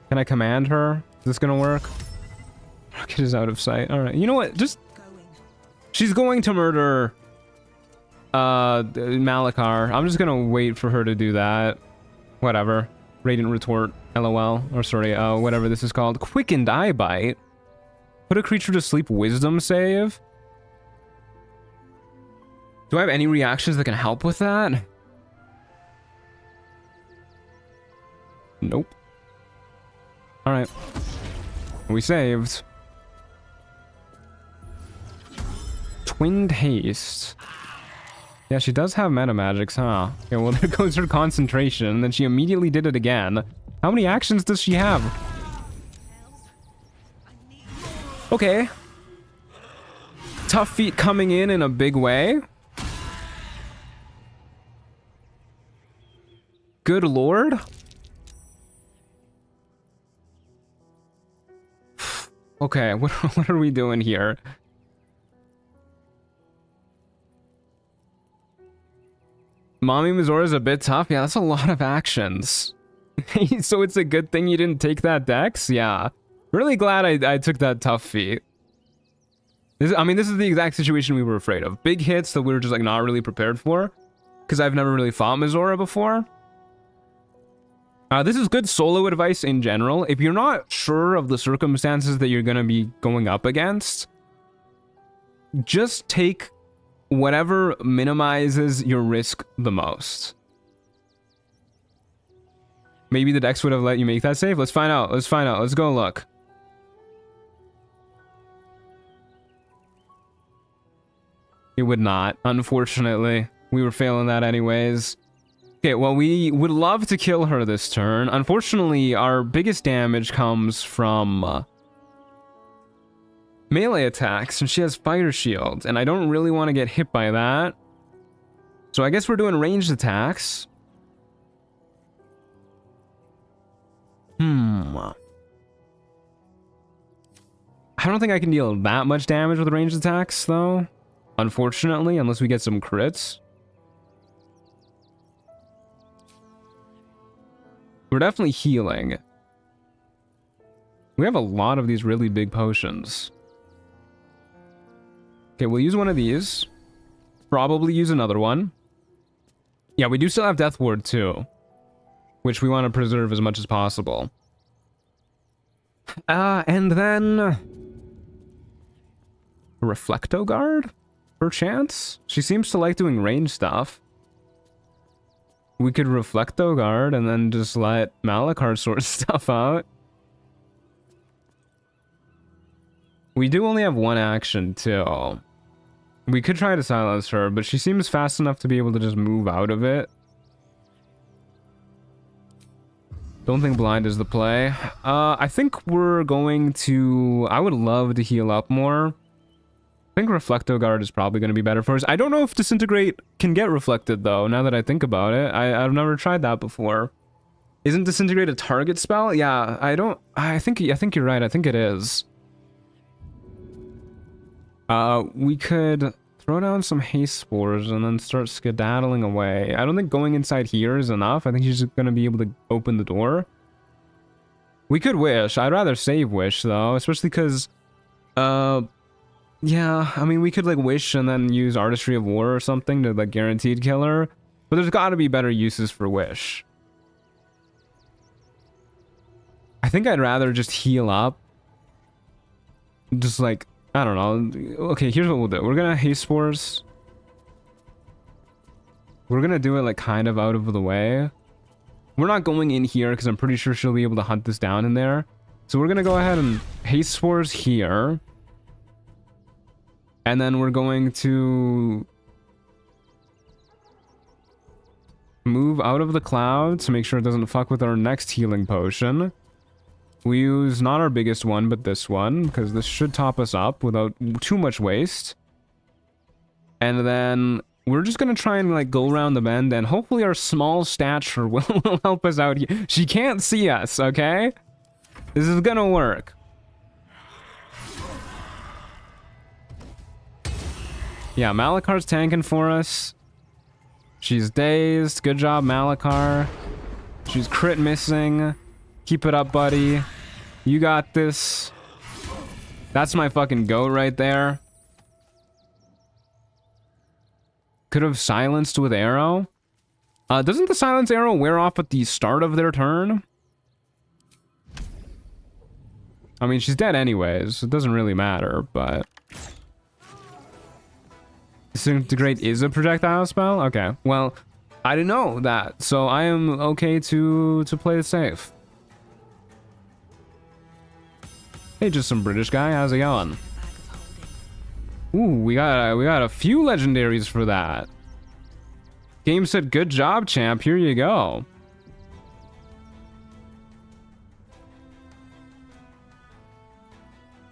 Can I command her? Is this gonna work? Rocket is out of sight. Alright, you know what? Just... She's going to murder... Malakar. I'm just gonna wait for her to do that. Whatever. Radiant Retort. LOL. Or sorry, whatever this is called. Quickened Eye Bite. Put a creature to sleep wisdom save. Do I have any reactions that can help with that? Nope. Alright. We saved. Twinned Haste. Yeah, she does have meta magics, huh? Okay, well, there goes her concentration, and then she immediately did it again. How many actions does she have? Okay. Tough feet coming in a big way. Good lord. Okay, what are we doing here? Mommy Mizora's a bit tough. Yeah, that's a lot of actions. So it's a good thing you didn't take that dex? Yeah. Really glad I took that tough feat. I mean, this is the exact situation we were afraid of. Big hits that we were just like not really prepared for. Because I've never really fought Mizora before. This is good solo advice in general. If you're not sure of the circumstances that you're going to be going up against, just take whatever minimizes your risk the most. Maybe the dex would have let you make that save? Let's find out. Let's find out. Let's go look. It would not, unfortunately. We were failing that anyways. Okay, well, we would love to kill her this turn. Unfortunately, our biggest damage comes from melee attacks, and she has fire shield, and I don't really want to get hit by that. So I guess we're doing ranged attacks. I don't think I can deal that much damage with ranged attacks, though. Unfortunately, unless we get some crits. We're definitely healing. We have a lot of these really big potions. Okay, we'll use one of these. Probably use another one. Yeah, we do still have Death Ward too, which we want to preserve as much as possible. And then... Reflecto Guard? Perchance? She seems to like doing range stuff. We could Reflecto Guard and then just let Malachar sort stuff out. We do only have one action too. We could try to silence her, but she seems fast enough to be able to just move out of it. Don't think blind is the play. I think we're going to... I would love to heal up more. I think Reflecto Guard is probably going to be better for us. I don't know if Disintegrate can get reflected, though, now that I think about it. I've never tried that before. Isn't Disintegrate a target spell? Yeah, I think you're right. I think it is. We could throw down some haste spores and then start skedaddling away. I don't think going inside here is enough. I think she's just going to be able to open the door. We could wish. I'd rather save wish, though, especially because... Yeah, I mean, we could, like, wish and then use Artistry of War or something to, like, guaranteed kill her. But there's gotta be better uses for wish. I think I'd rather just heal up. Just, like, I don't know. Okay, here's what we'll do. We're gonna haste spores. We're gonna do it, like, kind of out of the way. We're not going in here because I'm pretty sure she'll be able to hunt this down in there. So we're gonna go ahead and haste spores here. And then we're going to move out of the cloud to make sure it doesn't fuck with our next healing potion. We use not our biggest one, but this one, because this should top us up without too much waste. And then we're just going to try and, like, go around the bend, and hopefully our small stature will help us out here. She can't see us, okay? This is going to work. Yeah, Malachar's tanking for us. She's dazed. Good job, Malachar. She's crit missing. Keep it up, buddy. You got this. That's my fucking goat right there. Could have silenced with arrow. Doesn't the silence arrow wear off at the start of their turn? I mean, she's dead anyways. It doesn't really matter, but... Disintegrate is a projectile spell? Okay. Well, I didn't know that, so I am okay to play it safe. Hey, just some British guy. How's it going? Ooh, we got a few legendaries for that. Game said, good job, champ. Here you go.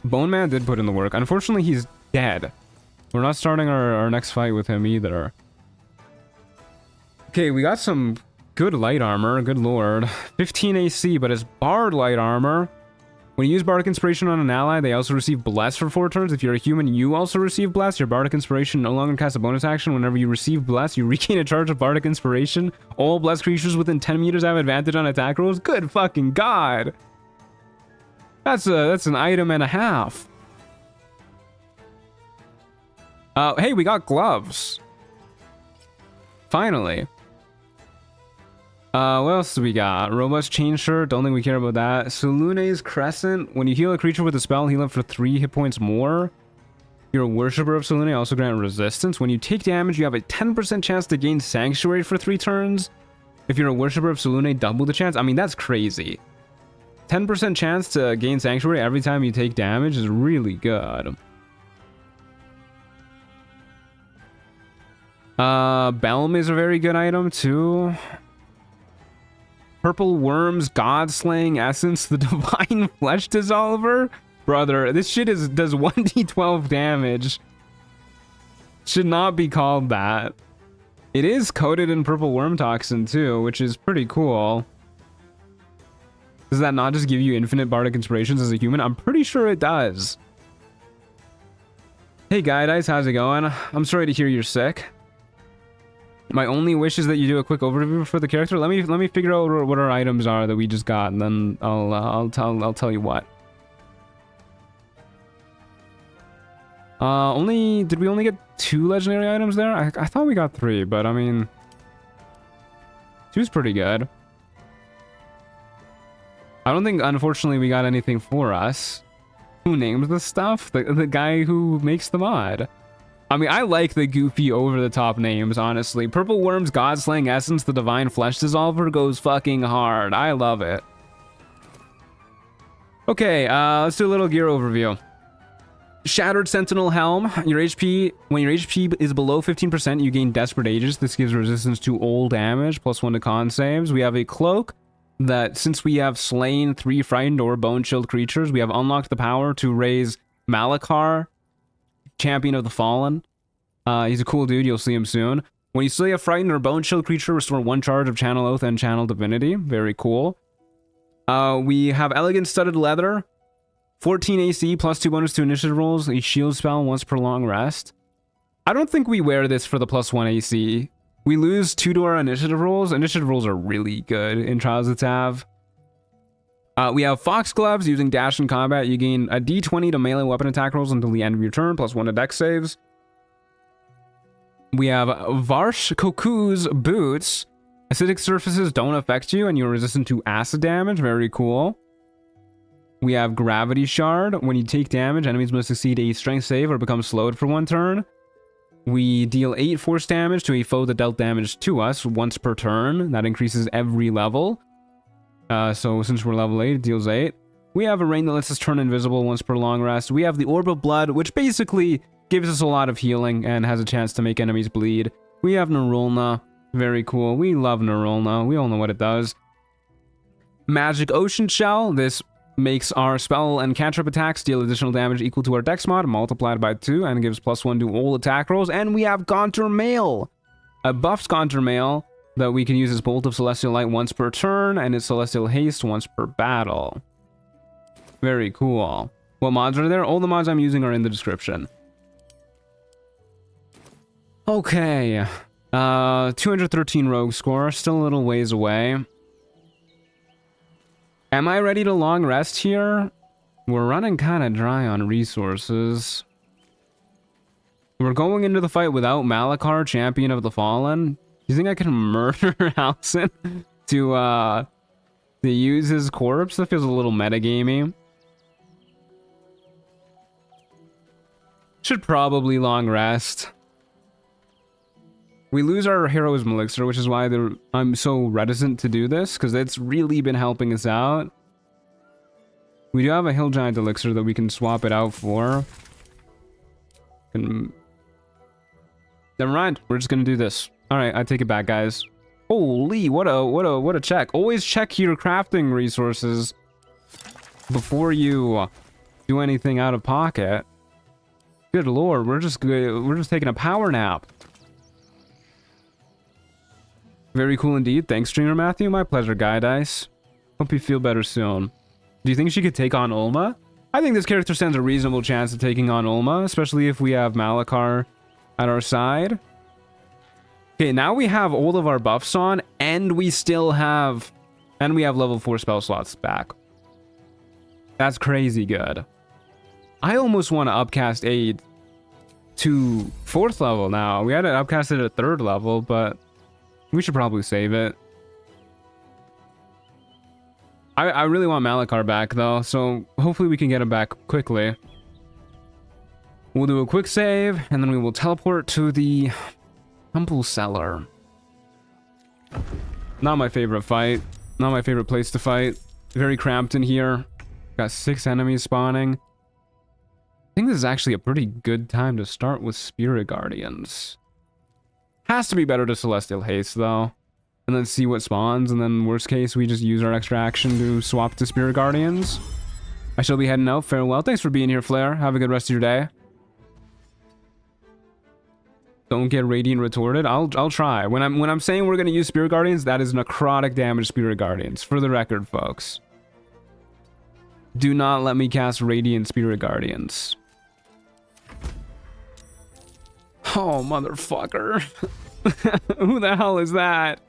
Bone Man did put in the work. Unfortunately, he's dead. We're not starting our next fight with him either. Okay, we got some good light armor. Good lord. 15 AC, but it's Bard light armor. When you use Bardic Inspiration on an ally, they also receive Bless for 4 turns. If you're a human, you also receive Bless. Your Bardic Inspiration no longer casts a bonus action. Whenever you receive Bless, you regain a charge of Bardic Inspiration. All Blessed creatures within 10 meters have advantage on attack rolls. Good fucking god. That's an item and a half. Hey, we got gloves. Finally. What else do we got? Robust Chain Shirt. Don't think we care about that. Sulune's Crescent. When you heal a creature with a spell, heal it for 3 hit points more. You're a worshiper of Selune. Also grant resistance. When you take damage, you have a 10% chance to gain Sanctuary for 3 turns. If you're a worshiper of Selune, double the chance. I mean, that's crazy. 10% chance to gain Sanctuary every time you take damage is really good. Belm is a very good item too. Purple Worms, God-Slaying Essence, the Divine Flesh Dissolver. Brother, this shit does 1d12 damage. Should not be called that. It is coated in Purple Worm Toxin too, which is pretty cool. Does that not just give you infinite Bardic Inspirations as a human? I'm pretty sure it does. Hey Guy Dice, how's it going? I'm sorry to hear you're sick. My only wish is that you do a quick overview for the character. Let me figure out what our items are that we just got, and then I'll tell you what. Did we only get 2 legendary items there? I thought we got 3, but I mean, 2's pretty good. I don't think, unfortunately, we got anything for us. Who names the stuff? The guy who makes the mod. I mean, I like the goofy over-the-top names, honestly. Purple Worm's Godslaying Essence, the Divine Flesh Dissolver goes fucking hard. I love it. Okay, let's do a little gear overview. Shattered Sentinel Helm. When your HP is below 15%, you gain Desperate Aegis. This gives resistance to all damage, +1 to con saves. We have a cloak that, since we have slain 3 frightened or bone chilled creatures, we have unlocked the power to raise Malakar, Champion of the Fallen. He's a cool dude, you'll see him soon. When you slay a frightened or bone chilled creature, restore 1 charge of Channel Oath and Channel Divinity. Very cool. We have Elegant Studded Leather, 14 AC, +2 bonus to initiative rolls, a shield spell once per long rest. I don't think we wear this for the +1 AC. We lose 2 to our initiative rolls. Initiative rolls are really good in Trials of Tav. We have Fox Gloves. Using dash in combat, you gain a d20 to melee weapon attack rolls until the end of your turn, +1 to dex saves. We have Varsh Koku's Boots. Acidic surfaces don't affect you, and you're resistant to acid damage. Very cool. We have Gravity Shard. When you take damage, enemies must succeed a strength save or become slowed for 1 turn. We deal 8 force damage to a foe that dealt damage to us once per turn. That increases every level. So since we're level 8, it deals 8. We have a rain that lets us turn invisible once per long rest. We have the Orb of Blood, which basically gives us a lot of healing and has a chance to make enemies bleed. We have Nerulna. Very cool. We love Nerulna. We all know what it does. Magic Ocean Shell. This makes our spell and cantrip attacks deal additional damage equal to our dex mod, multiplied by 2, and gives +1 to all attack rolls. And we have Gaunter Mail. A buffs Gaunter Mail that we can use as Bolt of Celestial Light once per turn, and its Celestial Haste once per battle. Very cool. What mods are there? All the mods I'm using are in the description. Okay. 213 rogue score, still a little ways away. Am I ready to long rest here? We're running kind of dry on resources. We're going into the fight without Malakar, Champion of the Fallen. Do you think I can murder Halsin to use his corpse? That feels a little metagamey. Should probably long rest. We lose our Heroism Elixir, which is why I'm so reticent to do this, because it's really been helping us out. We do have a Hill Giant Elixir that we can swap it out for. Never mind, we're just gonna do this. Alright, I take it back, guys. Holy, what a check. Always check your crafting resources before you do anything out of pocket. Good lord, we're just taking a power nap. Very cool indeed. Thanks, Streamer Matthew. My pleasure, Guy Dice. Hope you feel better soon. Do you think she could take on Ulma? I think this character stands a reasonable chance of taking on Ulma, especially if we have Malakar at our side. Okay, now we have all of our buffs on, and we have level 4 spell slots back. That's crazy good. I almost want to upcast Aid to 4th level now. We had it upcasted at 3rd level, but we should probably save it. I really want Malakar back, though, so hopefully we can get him back quickly. We'll do a quick save, and then we will teleport to the Temple Cellar. Not my favorite fight. Not my favorite place to fight. Very cramped in here. Got 6 enemies spawning. I think this is actually a pretty good time to start with Spirit Guardians. Has to be better to Celestial Haste, though. And then see what spawns, and then worst case, we just use our extra action to swap to Spirit Guardians. I shall be heading out. Farewell. Thanks for being here, Flare. Have a good rest of your day. Don't get Radiant retorted. I'll try. When I'm saying we're gonna use Spirit Guardians, that is necrotic damage Spirit Guardians. For the record, folks. Do not let me cast Radiant Spirit Guardians. Oh, motherfucker. Who the hell is that?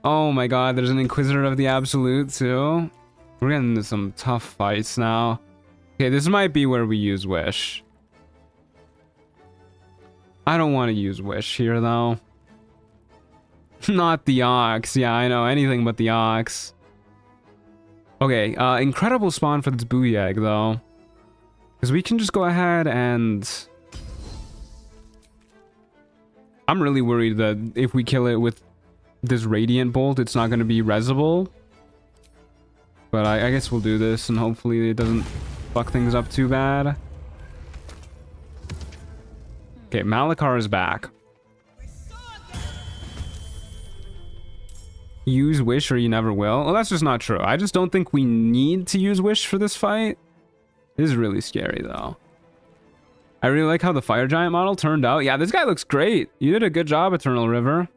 Oh my god, there's an Inquisitor of the Absolute too. We're getting into some tough fights now. Okay, this might be where we use Wish. I don't want to use Wish here though. Not the Ox. Yeah, I know, anything but the Ox. Okay, incredible spawn for this Booyah Egg though. Because we can just go ahead and... I'm really worried that if we kill it with this Radiant Bolt, it's not going to be resable. But I guess we'll do this, and hopefully it doesn't fuck things up too bad. Okay, Malakar is back. Use Wish or you never will? Well, that's just not true. I just don't think we need to use Wish for this fight. It is really scary, though. I really like how the Fire Giant model turned out. Yeah, this guy looks great. You did a good job, Eternal River.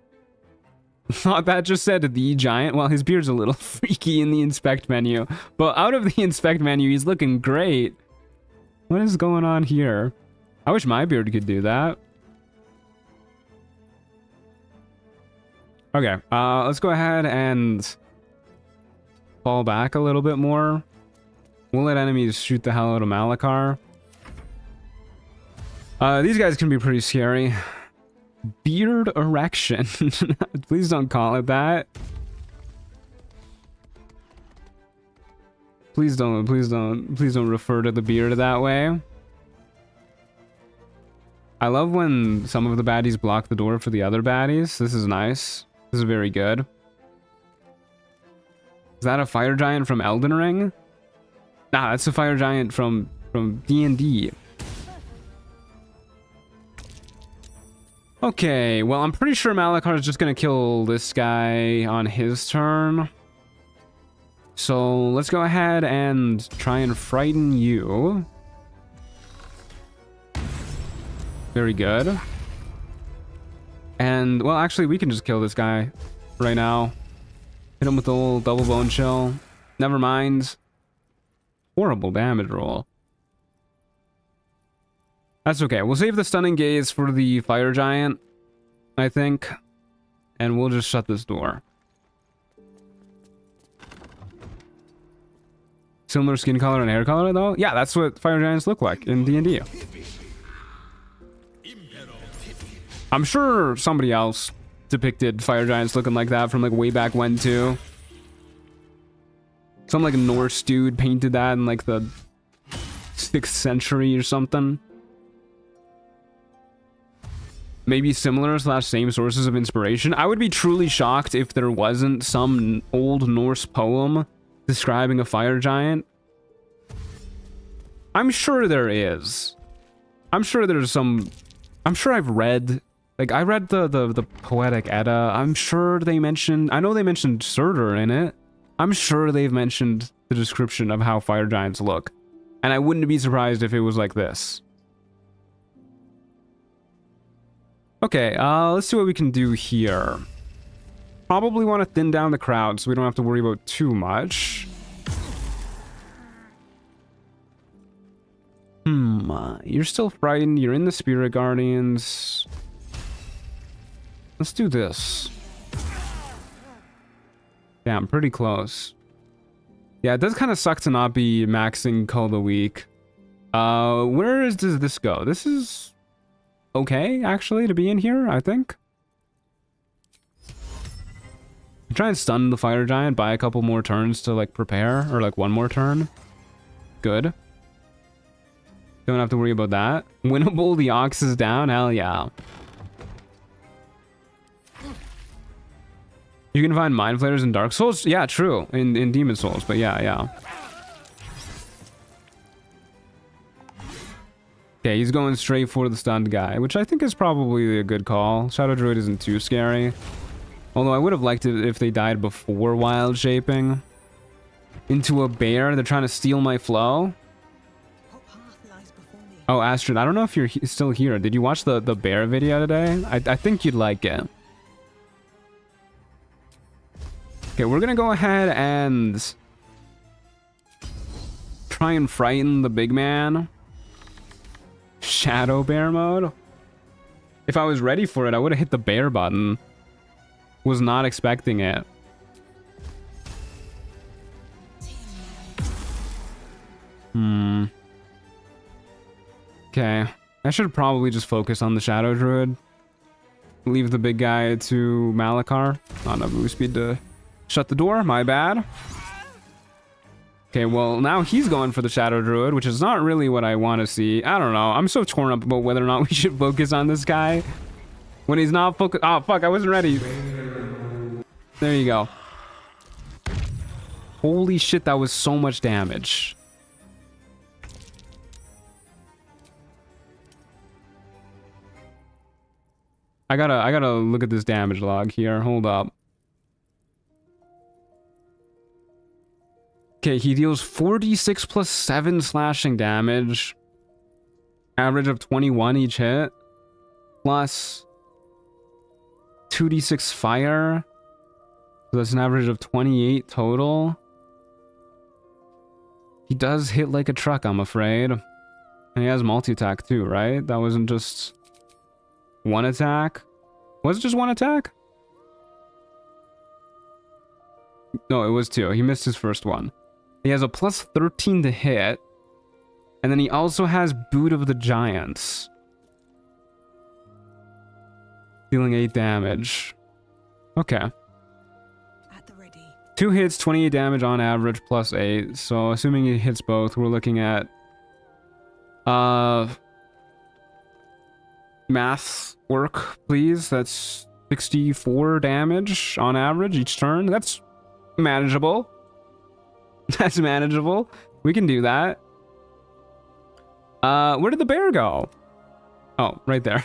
Thought that just said the Giant. Well, his beard's a little freaky in the inspect menu. But out of the inspect menu, he's looking great. What is going on here? I wish my beard could do that. Okay, let's go ahead and fall back a little bit more. We'll let enemies shoot the hell out of Malakar. These guys can be pretty scary. Beard erection. Please don't call it that. Please don't refer to the beard that way. I love when some of the baddies block the door for the other baddies. This is nice. This is very good. Is that a Fire Giant from Elden Ring? Nah, that's a Fire Giant from D&D. Okay, well, I'm pretty sure Malakar is just gonna kill this guy on his turn. So let's go ahead and try and frighten you. Very good. And, well, actually, we can just kill this guy right now. Hit him with the old double bone chill. Never mind. Horrible damage roll. That's okay. We'll save the stunning gaze for the Fire Giant, I think. And we'll just shut this door. Similar skin color and hair color, though? Yeah, that's what Fire Giants look like in D&D. I'm sure somebody else depicted Fire Giants looking like that from like way back when too. Some like Norse dude painted that in like the 6th century or something. Maybe similar / same sources of inspiration. I would be truly shocked if there wasn't some old Norse poem describing a Fire Giant. I'm sure there is. I'm sure there's some... I'm sure I've read... Like, I read the Poetic Edda. I'm sure they mentioned... I know they mentioned Surtur in it. I'm sure they've mentioned the description of how Fire Giants look. And I wouldn't be surprised if it was like this. Okay, let's see what we can do here. Probably want to thin down the crowd so we don't have to worry about too much. You're still frightened. You're in the Spirit Guardians. Let's do this. Damn, pretty close. Yeah, it does kind of suck to not be maxing Call the Weak. Where does this go? This is okay, actually, to be in here, I think. Try and stun the Fire Giant, buy a couple more turns to, like, prepare, or, like, one more turn. Good. Don't have to worry about that. Winnable, the Ox is down, hell yeah. You can find Mind Flayers in Dark Souls? Yeah, true. In Demon Souls, but yeah. Okay, he's going straight for the stunned guy, which I think is probably a good call. Shadow Druid isn't too scary. Although I would have liked it if they died before wild shaping. Into a bear, they're trying to steal my flow. Oh, Astrid, I don't know if you're still here. Did you watch the bear video today? I think you'd like it. Okay, we're gonna go ahead and try and frighten the big man. Shadow bear mode. If I was ready for it, I would have hit the bear button. Was not expecting it. Okay. I should probably just focus on the Shadow Druid. Leave the big guy to Malakar. Not enough move speed to shut the door. My bad. Okay, well, now he's going for the Shadow Druid, which is not really what I want to see. I don't know. I'm so torn up about whether or not we should focus on this guy. When he's not focused... Oh, fuck. I wasn't ready. There you go. Holy shit, that was so much damage. I gotta look at this damage log here. Hold up. Okay, he deals 46 plus 7 slashing damage. Average of 21 each hit. Plus 2d6 fire. So that's an average of 28 total. He does hit like a truck, I'm afraid. And he has multi-attack too, right? That wasn't just one attack. Was it just one attack? No, it was two. He missed his first one. He has a plus 13 to hit. And then he also has Boot of the Giants. Dealing 8 damage. Okay. At the ready. 2 hits, 28 damage on average, plus 8. So assuming he hits both, we're looking at... math work, please. That's 64 damage on average each turn. That's manageable. That's manageable. We can do that. Where did the bear go? Oh, right there.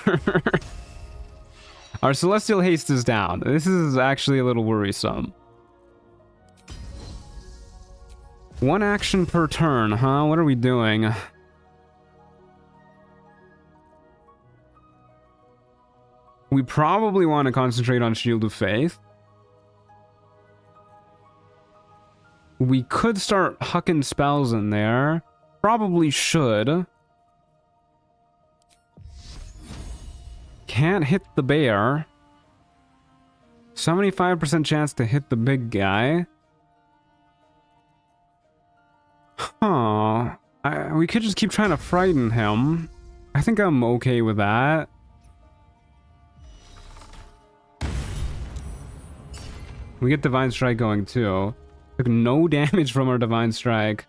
Our Celestial Haste is down. This is actually a little worrisome. 1 action per turn, huh? What are we doing? We probably want to concentrate on Shield of Faith. We could start hucking spells in there. Probably should. Can't hit the bear. 75% chance to hit the big guy. Huh. We could just keep trying to frighten him. I think I'm okay with that. We get Divine Strike going too. Took no damage from our Divine Strike.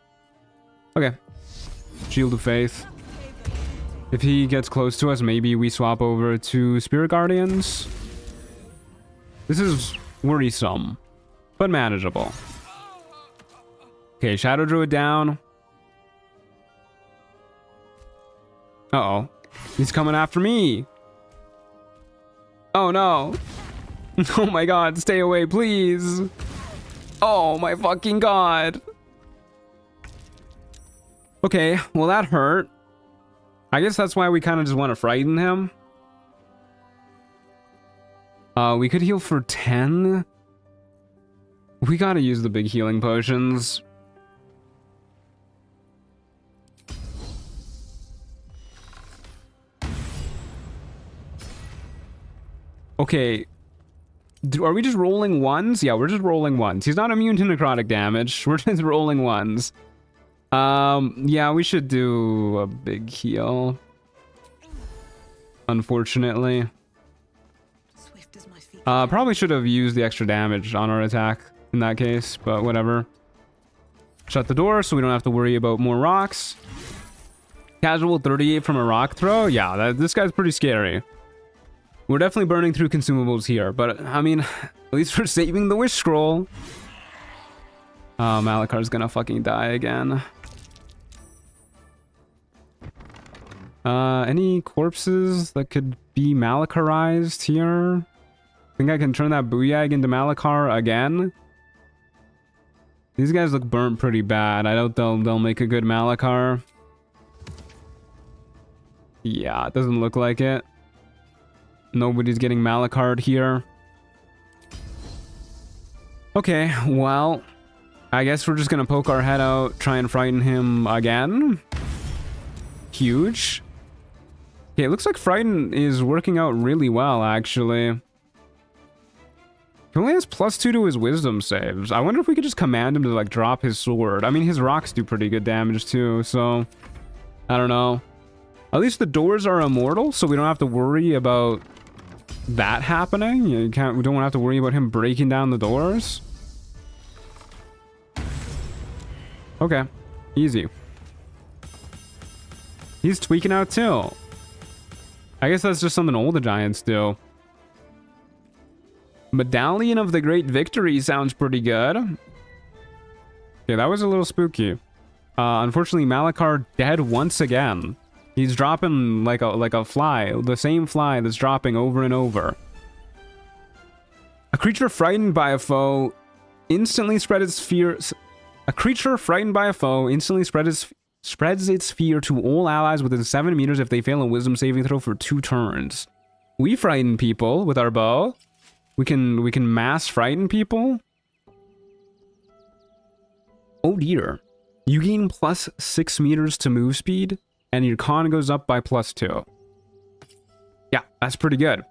Okay. Shield of Faith. If he gets close to us, maybe we swap over to Spirit Guardians. This is worrisome, but manageable. Okay, Shadow Druid down. Uh-oh. He's coming after me. Oh no. Oh my god, stay away, please. Oh my fucking god. Okay, well that hurt. I guess that's why we kind of just want to frighten him. We could heal for 10. We gotta use the big healing potions. Okay. Are we just rolling ones? Yeah, we're just rolling ones. He's not immune to necrotic damage. We're just rolling ones. Yeah, we should do a big heal. Unfortunately. Swift as my feet. Probably should have used the extra damage on our attack in that case, but whatever. Shut the door so we don't have to worry about more rocks. Casual 38 from a rock throw? Yeah, this guy's pretty scary. We're definitely burning through consumables here, but I mean, at least we're saving the wish scroll. Oh, Malakar's gonna fucking die again. Any corpses that could be Malakarized here? Think I can turn that Booyag into Malakar again? These guys look burnt pretty bad. I doubt they'll make a good Malakar. Yeah, it doesn't look like it. Nobody's getting Malakar'd here. Okay, well, I guess we're just gonna poke our head out, try and frighten him again. Huge. Okay, it looks like Frighten is working out really well, actually. He only has +2 to his wisdom saves. I wonder if we could just command him to, like, drop his sword. I mean, his rocks do pretty good damage, too, so... I don't know. At least the doors are immortal, so we don't have to worry about that happening. We don't have to worry about him breaking down the doors. Okay. Easy. He's tweaking out, too. I guess that's just something older giants do. Medallion of the Great Victory sounds pretty good. Okay, that was a little spooky. Unfortunately, Malakar dead once again. He's dropping like a fly. The same fly that's dropping over and over. A creature frightened by a foe instantly spreads its fear... A creature frightened by a foe instantly spreads its fear to all allies within 7 meters if they fail a wisdom saving throw for 2 turns. We frighten people with our bow. We can mass frighten people. Oh dear. You gain +6 meters to move speed, and your con goes up by +2. Yeah, that's pretty good.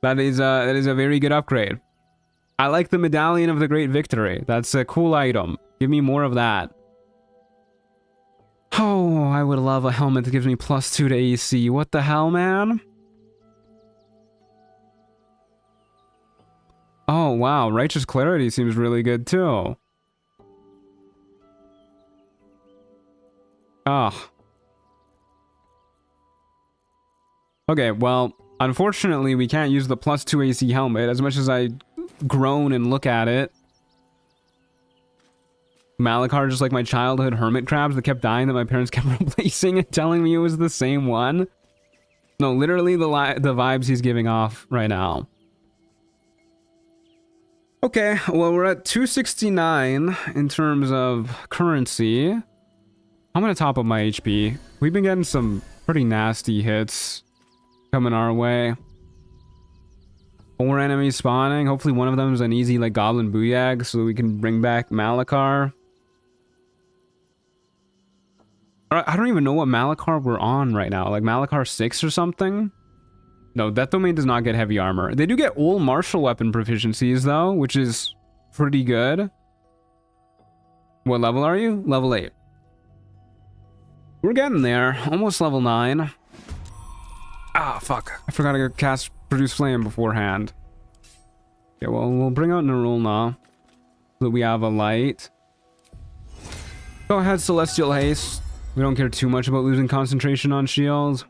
That is a very good upgrade. I like the Medallion of the Great Victory. That's a cool item. Give me more of that. Oh, I would love a helmet that gives me +2 to AC. What the hell, man? Oh, wow. Righteous Clarity seems really good, too. Ah. Okay, well, unfortunately, we can't use the +2 AC helmet as much as I groan and look at it. Malakar just like my childhood hermit crabs that kept dying that my parents kept replacing and telling me it was the same one. No, literally the vibes he's giving off right now. Okay, well, we're at 269 in terms of currency. I'm gonna top up my HP. We've been getting some pretty nasty hits coming our way. 4 enemies spawning. Hopefully one of them is an easy, like, Goblin Booyag so that we can bring back Malakar. I don't even know what Malakar we're on right now. Like, Malakar 6 or something? No, Death Domain does not get heavy armor. They do get all martial weapon proficiencies, though, which is pretty good. What level are you? Level 8. We're getting there. Almost level 9. Ah, fuck. I forgot to cast Produce Flame beforehand. Okay, well, we'll bring out Nerulna so that we have a light. Go ahead, Celestial Haste. We don't care too much about losing concentration on shield.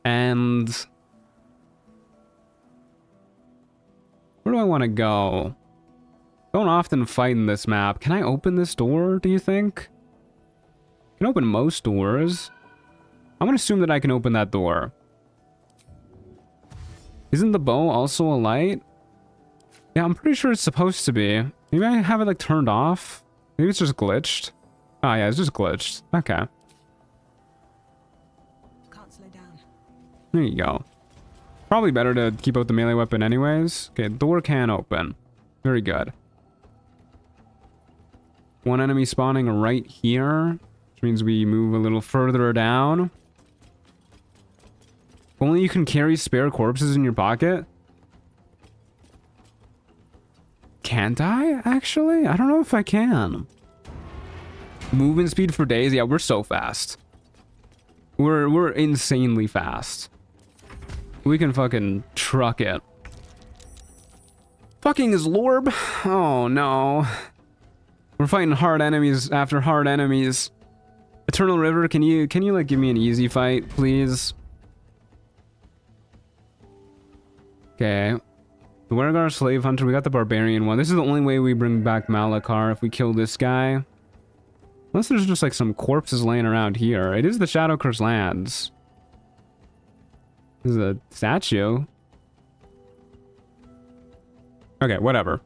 And where do I want to go? Don't often fight in this map. Can I open this door, do you think? I can open most doors. I'm gonna assume that I can open that door. Isn't the bow also a light? Yeah, I'm pretty sure it's supposed to be. Maybe I have it like turned off. Maybe it's just glitched. Oh yeah, it's just glitched. Okay. Can't slow down. There you go. Probably better to keep out the melee weapon anyways. Okay, door can open. Very good. One enemy spawning right here, which means we move a little further down. Only you can carry spare corpses in your pocket. Can't I, actually? I don't know if I can. Movement speed for days? Yeah, we're so fast. We're insanely fast. We can fucking truck it. Fucking is Lorb. Oh no. We're fighting hard enemies after hard enemies. Eternal River, can you like give me an easy fight, please? Okay. The Wergar Slave Hunter, we got the Barbarian one. This is the only way we bring back Malakar if we kill this guy. Unless there's just like some corpses laying around here. It is the Shadow Curse Lands. This is a statue. Okay, whatever.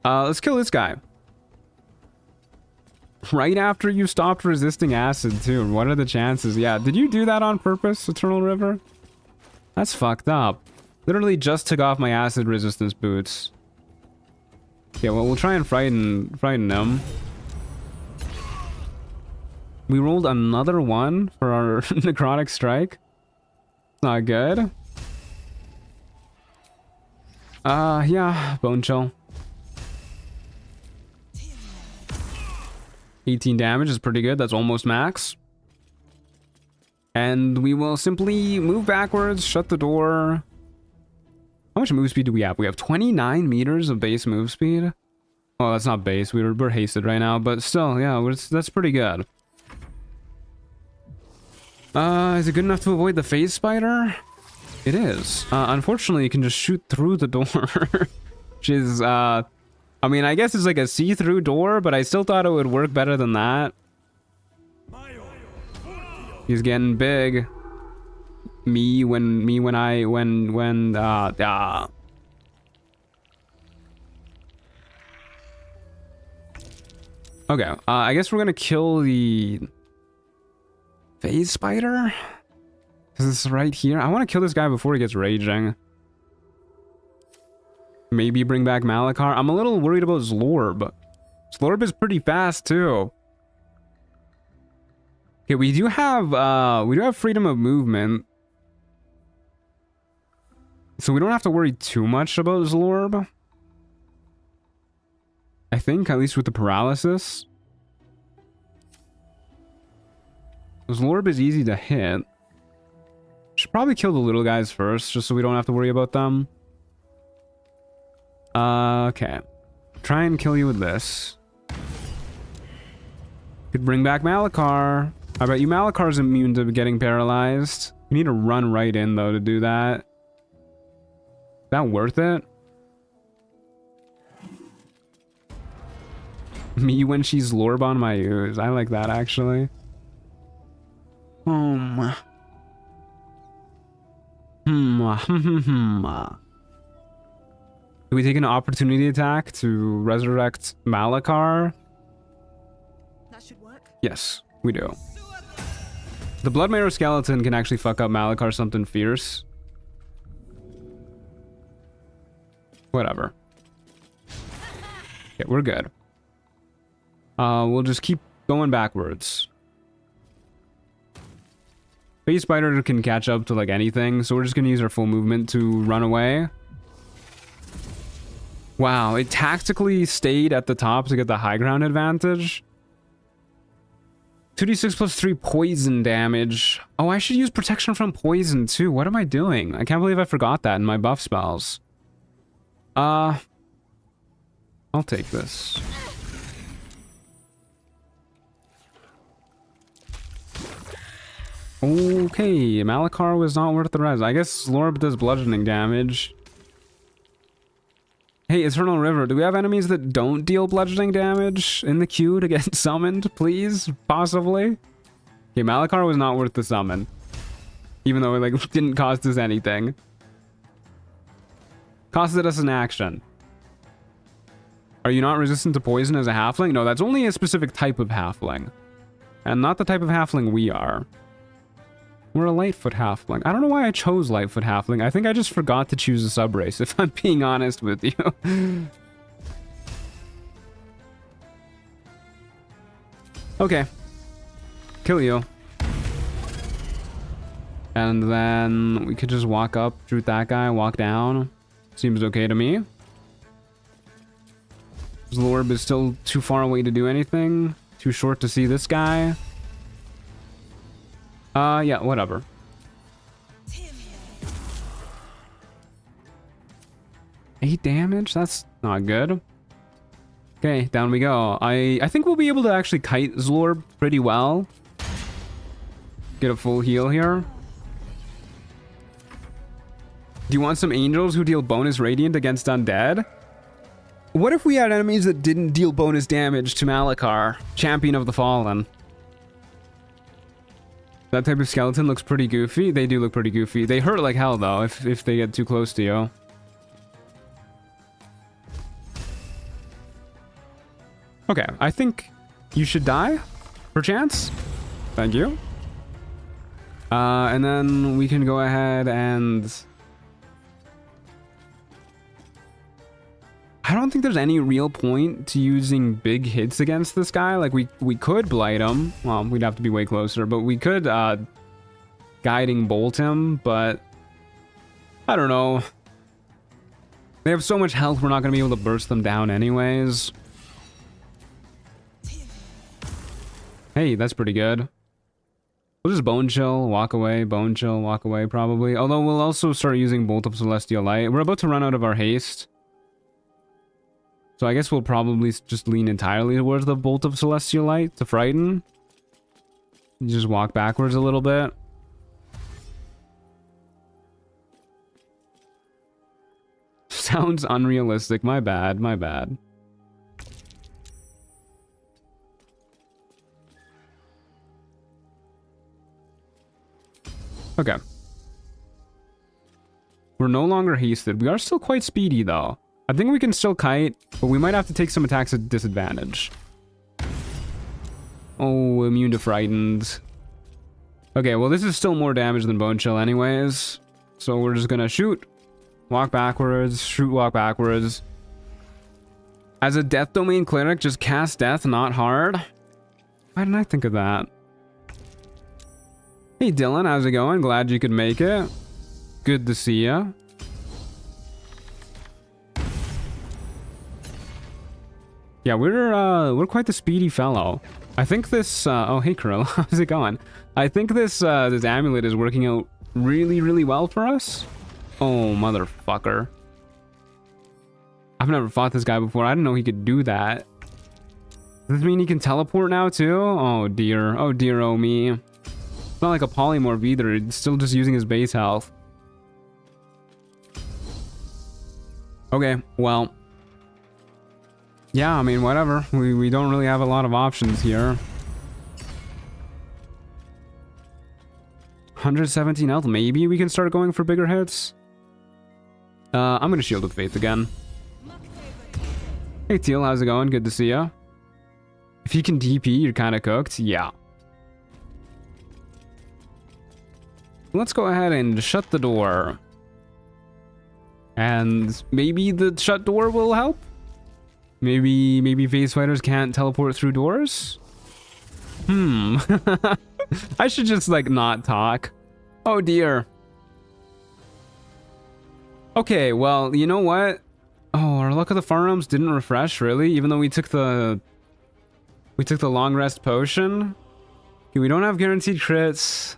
Let's kill this guy. Right after you stopped resisting acid, too. What are the chances? Yeah, did you do that on purpose, Eternal River? That's fucked up. Literally just took off my acid resistance boots. Okay, well, we'll try and frighten them. We rolled another one for our necrotic strike. Not good. Yeah, bone chill. 18 damage is pretty good. That's almost max. And we will simply move backwards, shut the door. How much move speed do we have? We have 29 meters of base move speed. Well, that's not base. We're hasted right now, but still, yeah, that's pretty good. Is it good enough to avoid the phase spider? It is. Unfortunately, you can just shoot through the door, which is, I mean, I guess it's like a see-through door, but I still thought it would work better than that. He's getting big. Okay, I guess we're gonna kill the phase spider. Is this right here? I want to kill this guy before he gets raging. Maybe bring back Malachar. I'm a little worried about Zlorb. Zlorb is pretty fast too. Okay, we do have freedom of movement. So we don't have to worry too much about Zlorb. I think, at least with the paralysis. Zlorb is easy to hit. Should probably kill the little guys first, just so we don't have to worry about them. Okay. Try and kill you with this. Could bring back Malachar. I bet you Malakar's immune to getting paralyzed. You need to run right in, though, to do that. Is that worth it? Me when she's Lorb on my ooze. I like that, actually. Do we take an opportunity attack to resurrect Malachar? That should work. Yes, we do. The Blood Marrow Skeleton can actually fuck up Malachar something fierce. Whatever. Okay, we're good. We'll just keep going backwards. Phase Spider can catch up to like anything, so we're just gonna use our full movement to run away. Wow, it tactically stayed at the top to get the high ground advantage. 2d6 plus 3 poison damage. Oh, I should use protection from poison too. What am I doing? I can't believe I forgot that in my buff spells. I'll take this. Okay, Malachar was not worth the res. I guess Lorb does bludgeoning damage. Hey, Eternal River, do we have enemies that don't deal bludgeoning damage in the queue to get summoned, please? Possibly? Okay, Malachar was not worth the summon. Even though it like didn't cost us anything. Costed us an action. Are you not resistant to poison as a halfling? No, that's only a specific type of halfling. And not the type of halfling we are. We're a Lightfoot halfling. I don't know why I chose Lightfoot halfling. I think I just forgot to choose a subrace, if I'm being honest with you. Okay. Kill you. And then we could just walk up, shoot that guy, walk down. Seems okay to me. Zlorb is still too far away to do anything. Too short to see this guy. Yeah, whatever. 8 damage? That's not good. Okay, down we go. I think we'll be able to actually kite Zlorb pretty well. Get a full heal here. Do you want some angels who deal bonus radiant against undead? What if we had enemies that didn't deal bonus damage to Malachar, Champion of the Fallen? That type of skeleton looks pretty goofy. They do look pretty goofy. They hurt like hell, though, if they get too close to you. Okay, I think you should die, perchance. Thank you. And then we can go ahead and... I don't think there's any real point to using big hits against this guy. Like, we could blight him. Well, we'd have to be way closer, but we could guiding bolt him, but I don't know. They have so much health, we're not going to be able to burst them down anyways. Hey, that's pretty good. We'll just bone chill, walk away, bone chill, walk away probably. Although we'll also start using Bolt of Celestial Light. We're about to run out of our haste. So I guess we'll probably just lean entirely towards the Bolt of Celestial Light to frighten. Just walk backwards a little bit. Sounds unrealistic. My bad, my bad. Okay. We're no longer hasted. We are still quite speedy, though. I think we can still kite, but we might have to take some attacks at disadvantage. Oh, immune to frightened. Okay, well, this is still more damage than Bone Chill anyways. So we're just gonna shoot, walk backwards, shoot, walk backwards. As a Death Domain Cleric, just cast Death, not hard. Why didn't I think of that? Hey Dylan, how's it going? Glad you could make it. Good to see ya. Yeah, we're quite the speedy fellow. I think this oh hey Krill, how's it going? I think this this amulet is working out really well for us. Oh motherfucker. I've never fought this guy before. I didn't know he could do that. Does this mean he can teleport now too? Oh dear, oh me. It's not like a polymorph either. It's still just using his base health. Okay, well. Yeah, I mean, whatever. We don't really have a lot of options here. 117 health. Maybe we can start going for bigger hits. I'm gonna Shield of Faith again. Hey Teal, how's it going? Good to see ya. If you can DP, you're kind of cooked. Yeah. Let's go ahead and shut the door. And maybe the shut door will help? Maybe phase fighters can't teleport through doors? I should just like not talk. Oh dear. Okay, well, you know what? Oh, our Luck of the Firearms didn't refresh, really? Even though we took the long rest potion? Okay, we don't have guaranteed crits.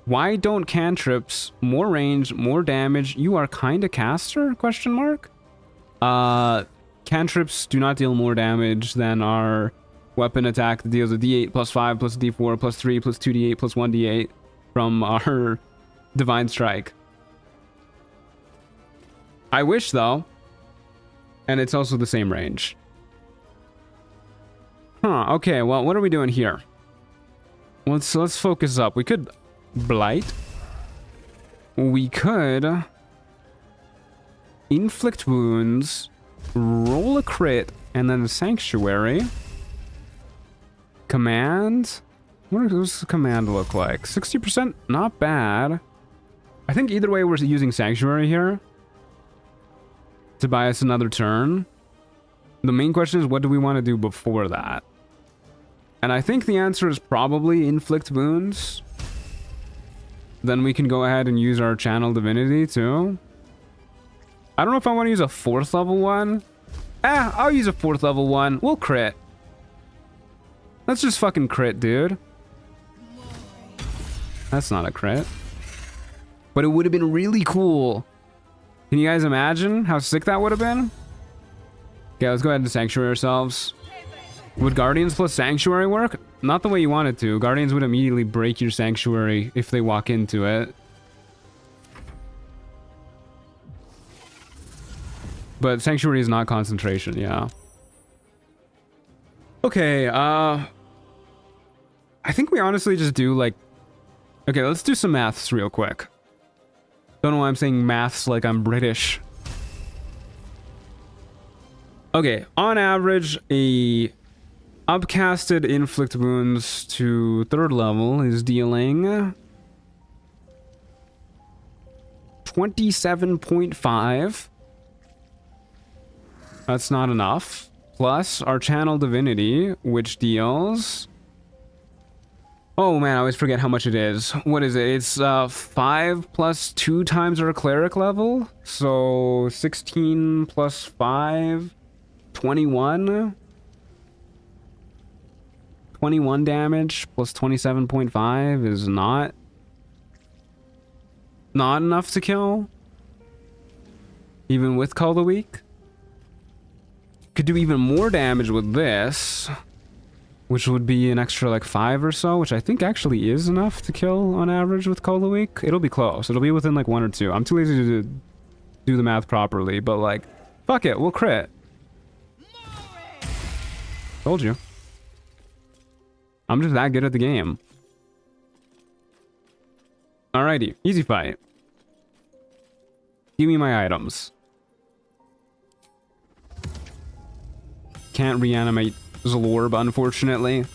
Why don't cantrips, more range, more damage? You are kinda caster? Question mark? Cantrips do not deal more damage than our weapon attack that deals a d8 plus 5 plus d4 plus 3 plus 2d8 plus 1d8 from our Divine Strike. I wish though. And it's also the same range. Huh, okay, well, what are we doing here? Let's focus up. We could Blight. We could inflict wounds, roll a crit, and then Sanctuary. Command. What does the command look like? 60%? Not bad. I think either way we're using Sanctuary here to buy us another turn. The main question is, what do we want to do before that? And I think the answer is probably inflict wounds. Then we can go ahead and use our Channel Divinity too. I don't know if I want to use a 4th level one. I'll use a 4th level one. We'll crit. Let's just fucking crit, dude. That's not a crit. But it would have been really cool. Can you guys imagine how sick that would have been? Okay, let's go ahead and Sanctuary ourselves. Would Guardians plus Sanctuary work? Not the way you want it to. Guardians would immediately break your Sanctuary if they walk into it. But Sanctuary is not concentration, yeah. Okay, I think we honestly just do like... Okay, let's do some maths real quick. Don't know why I'm saying maths like I'm British. Okay, on average, a upcasted inflict wounds to 3rd level is dealing 27.5. That's not enough. Plus our channel divinity, which deals... Oh man, I always forget how much it is. What is it? It's 5 plus 2 times our cleric level. So 16 plus 5, 21. 21 damage plus 27.5 is not enough to kill. Even with Call of the Week. Could do even more damage with this, which would be an extra like 5 or so, which I think actually is enough to kill on average with Call of the Week. It'll be close. It'll be within like 1 or 2. I'm too lazy to do the math properly, but like, fuck it, we'll crit. Told you. I'm just that good at the game. Alrighty, easy fight. Give me my items. Can't reanimate Zlorb, unfortunately.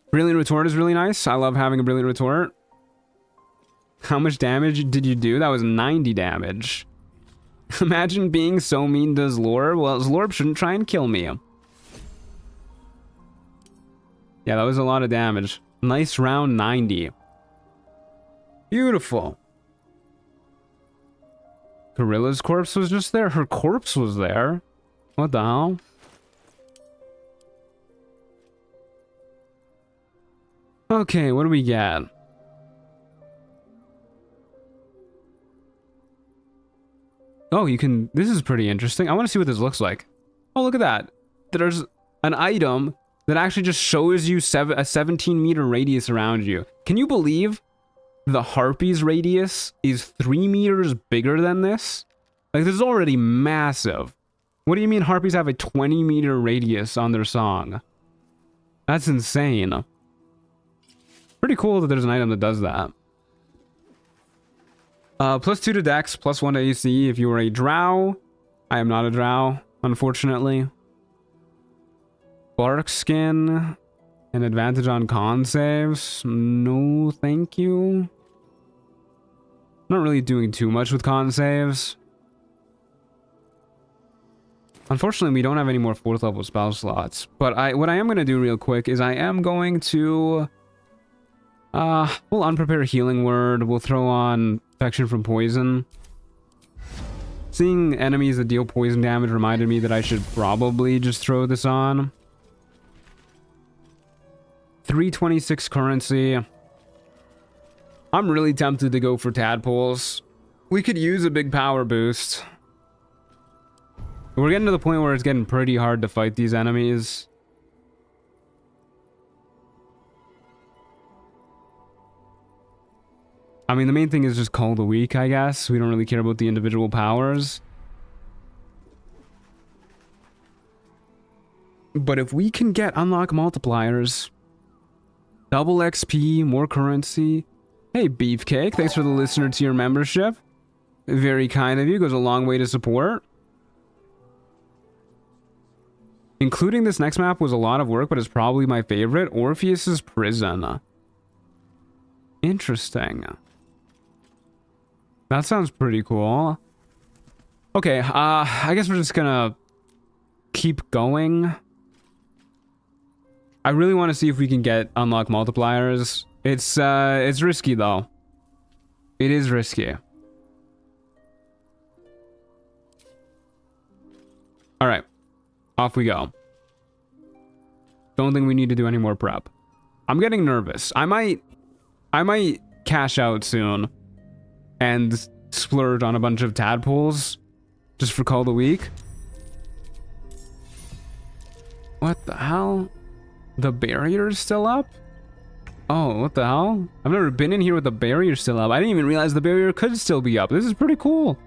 Brilliant Retort is really nice. I love having a Brilliant Retort. How much damage did you do? That was 90 damage. Imagine being so mean to Zlorb. Well, Zlorb shouldn't try and kill me. Yeah, that was a lot of damage. Nice round 90. Beautiful. Gorilla's corpse was just there. Her corpse was there. What the hell? Okay, what do we get? Oh, you can... This is pretty interesting. I want to see what this looks like. Oh, look at that. There's an item that actually just shows you a 17-meter radius around you. Can you believe the Harpy's radius is 3 meters bigger than this? Like, this is already massive. What do you mean Harpies have a 20-meter radius on their song? That's insane. Pretty cool that there's an item that does that. Plus 2 to Dex, plus 1 to AC if you were a drow. I am not a drow, unfortunately. Bark skin. An advantage on con saves. No, thank you. Not really doing too much with con saves. Unfortunately, we don't have any more 4th level spell slots. But what I am going to do real quick is I am going to... we'll unprepare Healing Word. We'll throw on Protection from Poison. Seeing enemies that deal poison damage reminded me that I should probably just throw this on. 326 currency. I'm really tempted to go for tadpoles. We could use a big power boost. We're getting to the point where it's getting pretty hard to fight these enemies. I mean, the main thing is just Call of the Week, I guess. We don't really care about the individual powers. But if we can get unlock multipliers, double XP, more currency. Hey, Beefcake, thanks for the listener tier membership. Very kind of you, goes a long way to support. Including this next map was a lot of work, but it's probably my favorite. Orpheus's Prison. Interesting. That sounds pretty cool. Okay, I guess we're just gonna keep going. I really want to see if we can get unlock multipliers. It's risky though. It is risky. All right. Off we go. Don't think we need to do any more prep. I'm getting nervous. I might cash out soon and splurge on a bunch of tadpoles just for Call of the Week. What the hell? The barrier's still up? Oh, what the hell? I've never been in here with the barrier still up. I didn't even realize the barrier could still be up. This is pretty cool.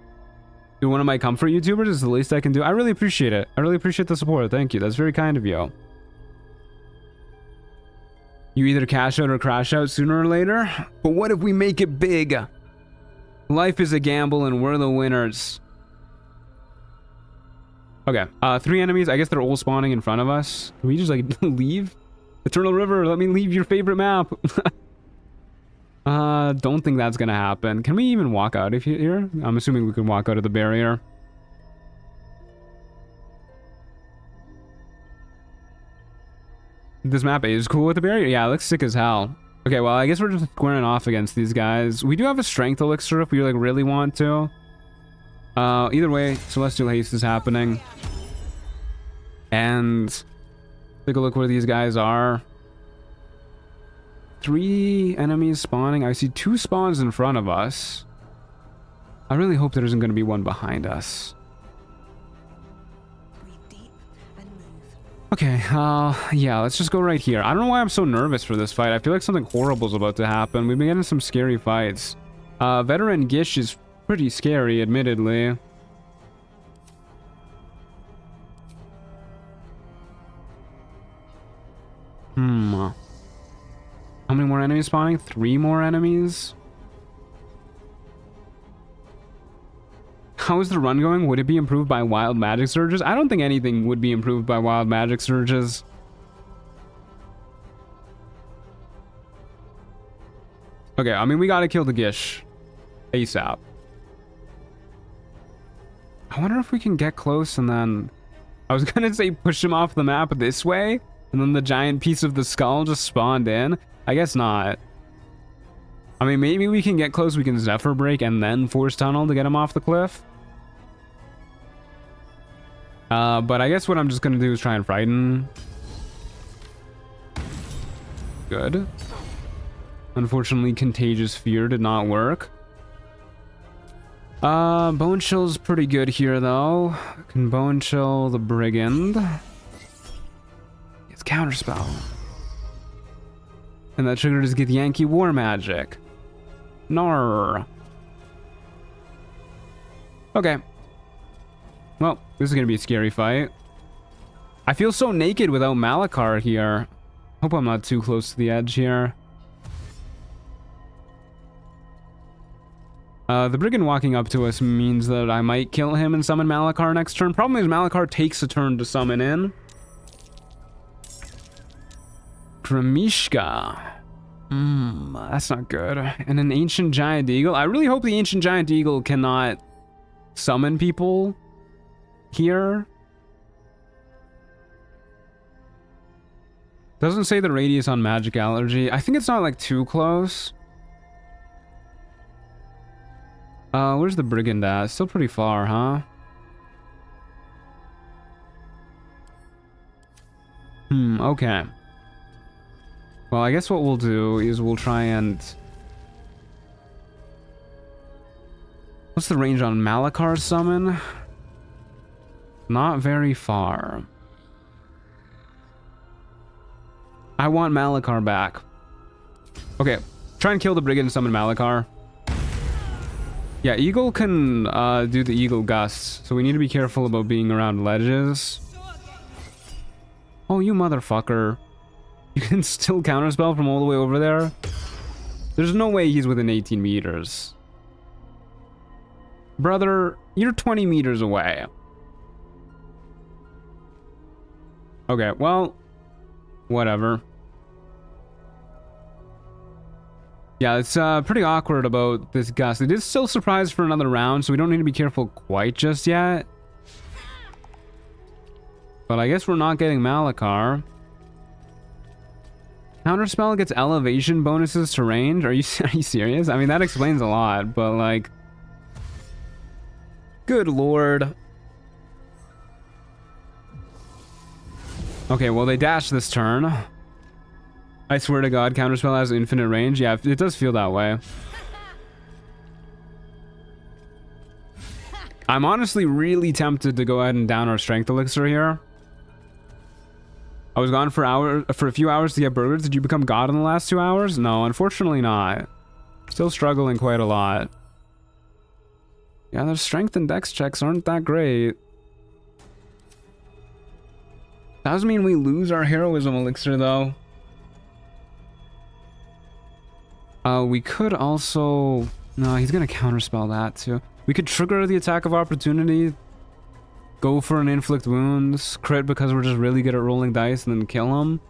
You're one of my comfort YouTubers. Is the least I can do. I really appreciate it. I really appreciate the support. Thank you. That's very kind of you. You either cash out or crash out sooner or later. But what if we make it big? Life is a gamble and we're the winners. Okay. 3 enemies. I guess they're all spawning in front of us. Can we just like leave? Eternal River, let me leave your favorite map. Don't think that's gonna happen. Can we even walk out of here? I'm assuming we can walk out of the barrier. This map is cool with the barrier? Yeah, it looks sick as hell. Okay, well, I guess we're just squaring off against these guys. We do have a strength elixir if we like really want to. Either way, Celestial Haste is happening. And take a look where these guys are. 3 enemies spawning. I see 2 spawns in front of us. I really hope there isn't going to be one behind us. Breathe deep and move. Okay, yeah, let's just go right here. I don't know why I'm so nervous for this fight. I feel like something horrible is about to happen. We've been getting some scary fights. Veteran Gish is pretty scary, admittedly. How many more enemies spawning? 3 more enemies? How is the run going? Would it be improved by wild magic surges? I don't think anything would be improved by wild magic surges. Okay, I mean, we gotta kill the Gish ASAP. I wonder if we can get close and then... I was gonna say push him off the map this way, and then the giant piece of the skull just spawned in. I guess not. I mean, maybe we can get close, we can Zephyr Break and then Force Tunnel to get him off the cliff. But I guess what I'm just gonna do is try and frighten. Good. Unfortunately, Contagious Fear did not work. Bone Chill's pretty good here, though. Can Bone Chill the Brigand. It's Counterspell. And that triggers Get Yankee War Magic. Nar. Okay. Well, this is gonna be a scary fight. I feel so naked without Malachar here. Hope I'm not too close to the edge here. The Brigand walking up to us means that I might kill him and summon Malachar next turn. Problem is Malachar takes a turn to summon in. Kramishka. That's not good. And an Ancient Giant Eagle. I really hope the Ancient Giant Eagle cannot summon people here. Doesn't say the radius on magic allergy. I think it's not like too close. Where's the Brigand at? Still pretty far, huh? Okay. Well, I guess what we'll do is we'll try and... What's the range on Malachar's summon? Not very far. I want Malachar back. Okay, try and kill the Brigand and summon Malachar. Yeah, Eagle can do the Eagle Gusts, so we need to be careful about being around ledges. Oh, you motherfucker. You can still counterspell from all the way over there? There's no way he's within 18 meters. Brother, you're 20 meters away. Okay, well, whatever. Yeah, it's pretty awkward about this gust. It is still surprised for another round, so we don't need to be careful quite just yet. But I guess we're not getting Malachar. Counterspell gets elevation bonuses to range. Are you serious? I mean, that explains a lot, but like... Good lord. Okay, well, they dashed this turn. I swear to God, Counterspell has infinite range. Yeah, it does feel that way. I'm honestly really tempted to go ahead and down our strength elixir here. I was gone for a few hours to get burgers. Did you become God in the last 2 hours? No, unfortunately not. Still struggling quite a lot. Yeah, their strength and dex checks aren't that great. Does mean we lose our heroism elixir though. We could also... No, he's gonna counterspell that too. We could trigger the attack of opportunity. Go for an inflict wounds. Crit because we're just really good at rolling dice and then kill him.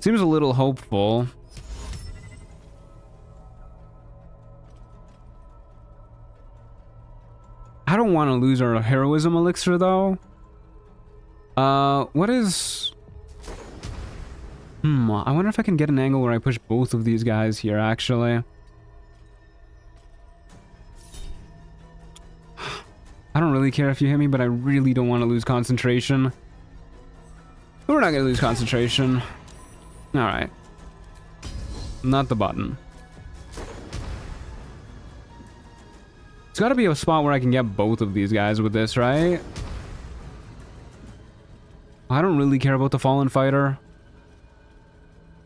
Seems a little hopeful. I don't want to lose our heroism elixir though. What is... I wonder if I can get an angle where I push both of these guys here, actually. I don't really care if you hit me, but I really don't want to lose concentration. We're not going to lose concentration. Alright. Not the button. It's got to be a spot where I can get both of these guys with this, right? I don't really care about the Fallen Fighter.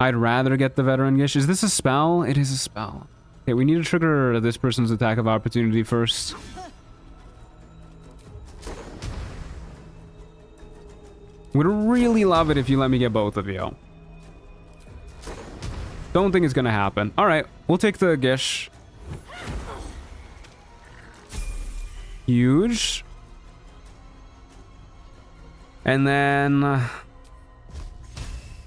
I'd rather get the Veteran Gish. Is this a spell? It is a spell. Okay, we need to trigger this person's attack of opportunity first. Would really love it if you let me get both of you. Don't think it's gonna happen. Alright, we'll take the Gish. Huge. And then...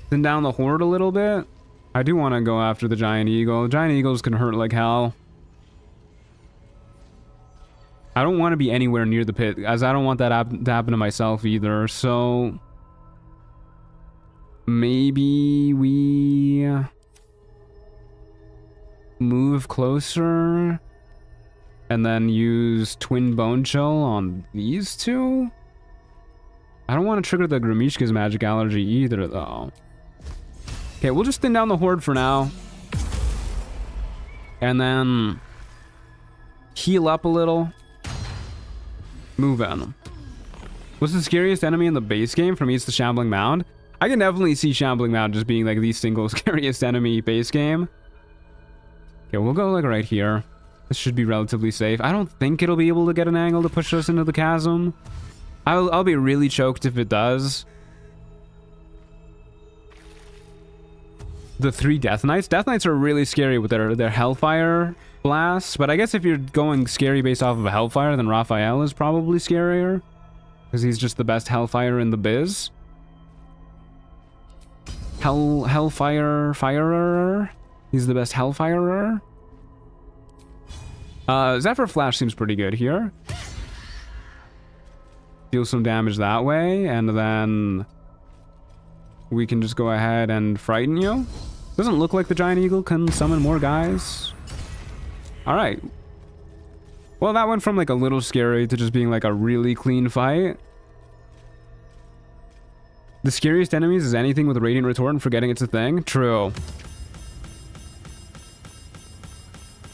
thin down the horde a little bit. I do want to go after the Giant Eagle. Giant Eagles can hurt like hell. I don't want to be anywhere near the pit, as I don't want that to happen to myself either, so... maybe we... move closer... and then use Twin Bone Chill on these two? I don't want to trigger the Grimishka's magic allergy either, though. Okay, we'll just thin down the horde for now. And then... heal up a little. Move in. What's the scariest enemy in the base game? For me, it's the Shambling Mound. I can definitely see Shambling Mound just being like the single scariest enemy base game. Okay, we'll go like right here. This should be relatively safe. I don't think it'll be able to get an angle to push us into the chasm. I'll be really choked if it does. The 3 Death Knights. Death Knights are really scary with their Hellfire blasts, but I guess if you're going scary based off of a Hellfire, then Raphael is probably scarier. Because he's just the best Hellfire in the biz. Hellfire Firer? He's the best Hellfirer? Zephyr Flash seems pretty good here. Deal some damage that way, and then we can just go ahead and frighten you. Doesn't look like the Giant Eagle can summon more guys. Alright. Well, that went from like a little scary to just being like a really clean fight. The scariest enemies is anything with a Radiant Retort and forgetting it's a thing. True.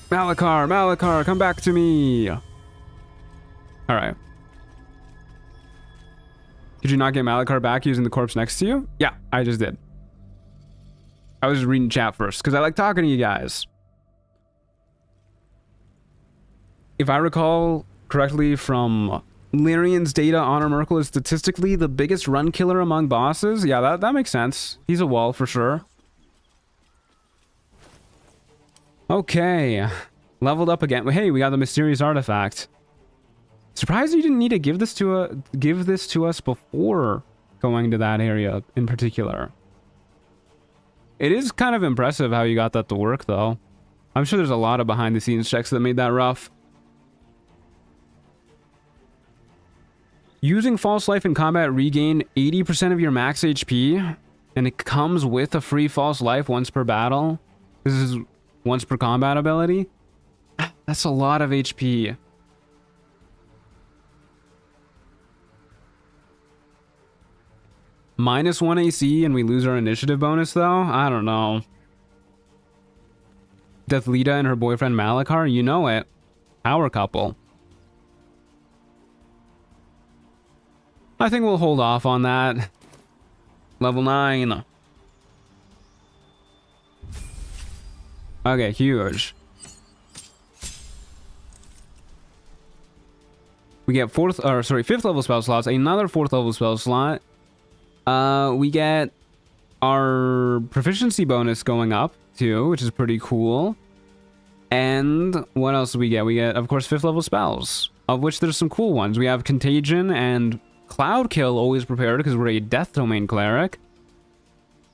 Malakar, come back to me. Alright. Did you not get Malakar back using the corpse next to you? Yeah, I just did. I was just reading chat first, because I like talking to you guys. If I recall correctly from Lyrian's data, Honor Merkel is statistically the biggest run killer among bosses. Yeah, that makes sense. He's a wall for sure. Okay. Leveled up again. Hey, we got the mysterious artifact. Surprised you didn't need to give this to us before going to that area in particular. It is kind of impressive how you got that to work, though. I'm sure there's a lot of behind-the-scenes checks that made that rough. Using False Life in combat regain 80% of your max HP, and it comes with a free False Life once per battle. This is once per combat ability. That's a lot of HP. -1 AC and we lose our initiative bonus, though? I don't know. Deathlita and her boyfriend Malakar, you know it. Power couple. I think we'll hold off on that. Level 9. Okay, huge. We get 5th level spell slots, another 4th level spell slot. We get our proficiency bonus going up too, which is pretty cool. And what else do we get? We get, of course, 5th level spells, of which there's some cool ones. We have Contagion and Cloud Kill always prepared because we're a Death Domain cleric.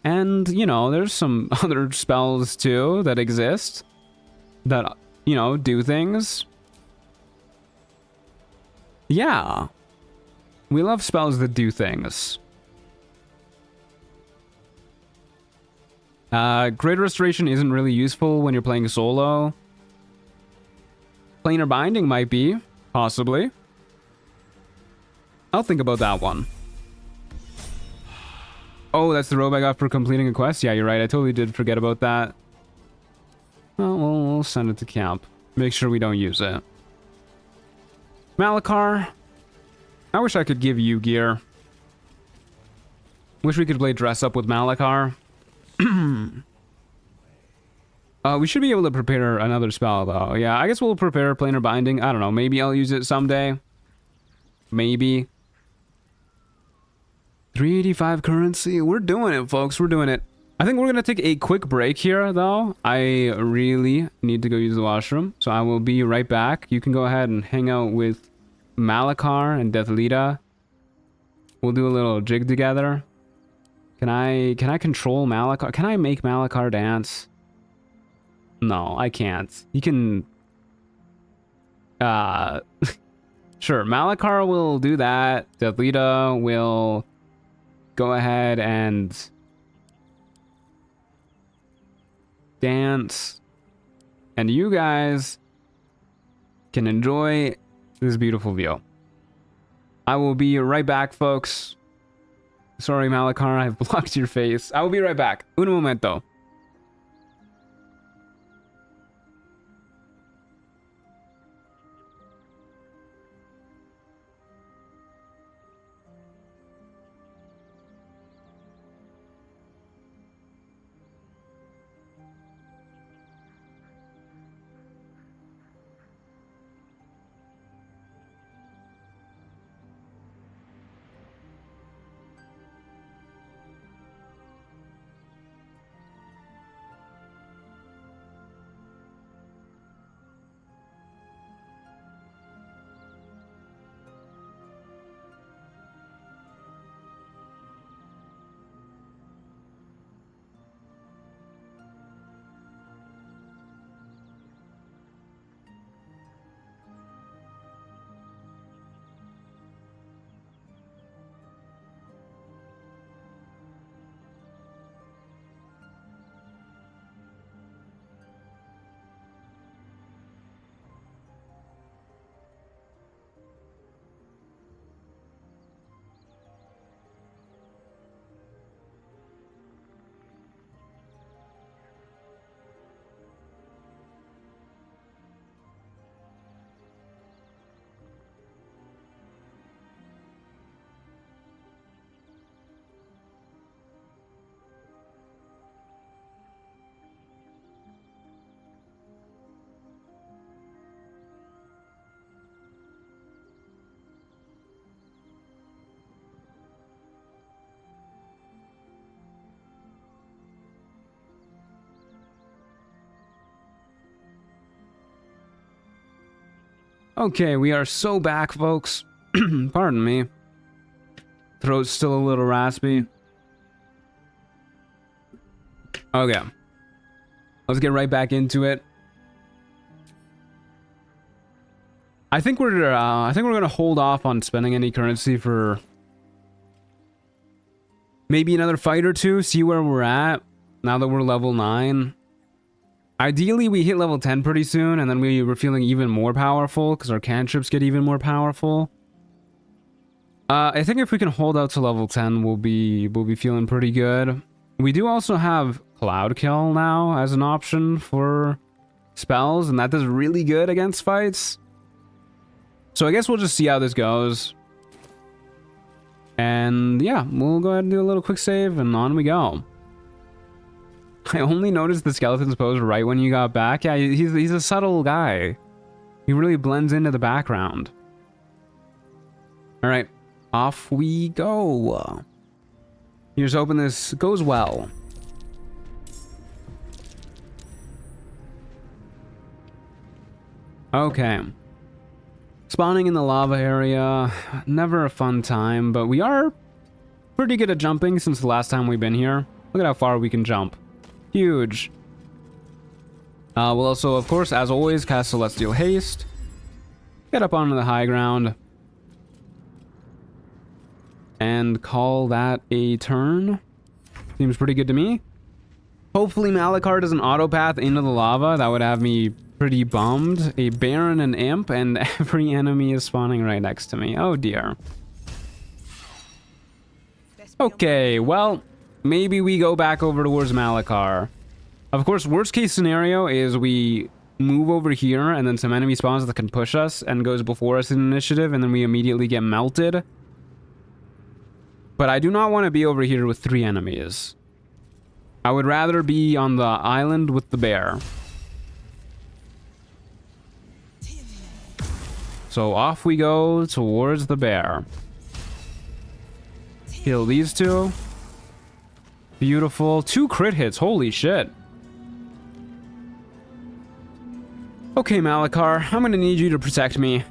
And, you know, there's some other spells too that exist that, you know, do things. Yeah. We love spells that do things. Greater Restoration isn't really useful when you're playing solo. Planar Binding might be, possibly. I'll think about that one. Oh, that's the robe I got for completing a quest? Yeah, you're right. I totally did forget about that. Well, we'll send it to camp. Make sure we don't use it. Malachar. I wish I could give you gear. Wish we could play dress up with Malachar. We should be able to prepare another spell, though. Yeah, I guess we'll prepare Planar Binding. I don't know. Maybe I'll use it someday. Maybe. 385 currency. We're doing it, folks. We're doing it. I think we're going to take a quick break here, though. I really need to go use the washroom, so I will be right back. You can go ahead and hang out with Malachar and Deathlita. We'll do a little jig together. Can I control Malachar? Can I make Malachar dance? No, I can't. He can... Sure, Malachar will do that. Deathlita will go ahead and dance. And you guys can enjoy this beautiful view. I will be right back, folks. Sorry, Malachar, I've blocked your face. I will be right back. Un momento. Okay, we are so back, folks. Pardon me. Throat's still a little raspy. Okay. Let's get right back into it. I think we're gonna hold off on spending any currency for maybe another fight or two, see where we're at now that we're level 9. Ideally, we hit level 10 pretty soon, and then we were feeling even more powerful, because our cantrips get even more powerful. I think if we can hold out to level 10, we'll be feeling pretty good. We do also have Cloud Kill now as an option for spells, and that does really good against fights. So I guess we'll just see how this goes. And yeah, we'll go ahead and do a little quick save, and on we go. I only noticed the skeleton's pose right when you got back. Yeah, he's a subtle guy. He really blends into the background. All right, off we go. Here's hoping this goes well. Okay. Spawning in the lava area, never a fun time, but we are pretty good at jumping since the last time we've been here. Look at how far we can jump. Huge. We'll also, of course, as always, cast Celestial Haste. Get up onto the high ground. and call that a turn. Seems pretty good to me. Hopefully Malakar doesn't autopath into the lava. That would have me pretty bummed. A bear and an imp, and every enemy is spawning right next to me. Oh dear. Okay, well, maybe we go back over towards Malakar. Of course, worst case scenario is we move over here and then some enemy spawns that can push us and goes before us in initiative, and then we immediately get melted. But I do not want to be over here with 3 enemies. I would rather be on the island with the bear. So off we go towards the bear. Kill these 2. Beautiful. 2 crit hits. Holy shit. Okay, Malakar, I'm gonna need you to protect me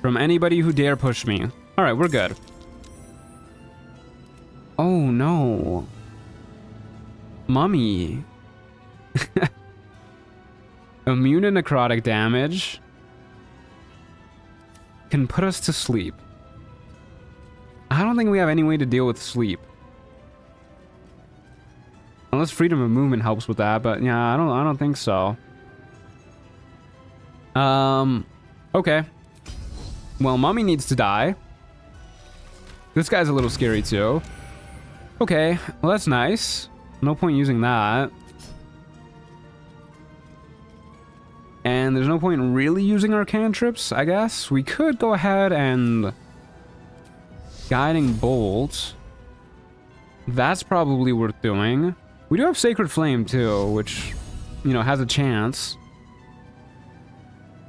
from anybody who dare push me. Alright, we're good. Oh no. Mummy. Immune to necrotic damage. Can put us to sleep. I don't think we have any way to deal with sleep. Unless freedom of movement helps with that, but yeah, I don't think so. Okay. Well, Mummy needs to die. This guy's a little scary too. Okay, well that's nice. No point using that. And there's no point really using our cantrips, I guess. We could go ahead and Guiding Bolt. That's probably worth doing. We do have Sacred Flame too, which, you know, has a chance.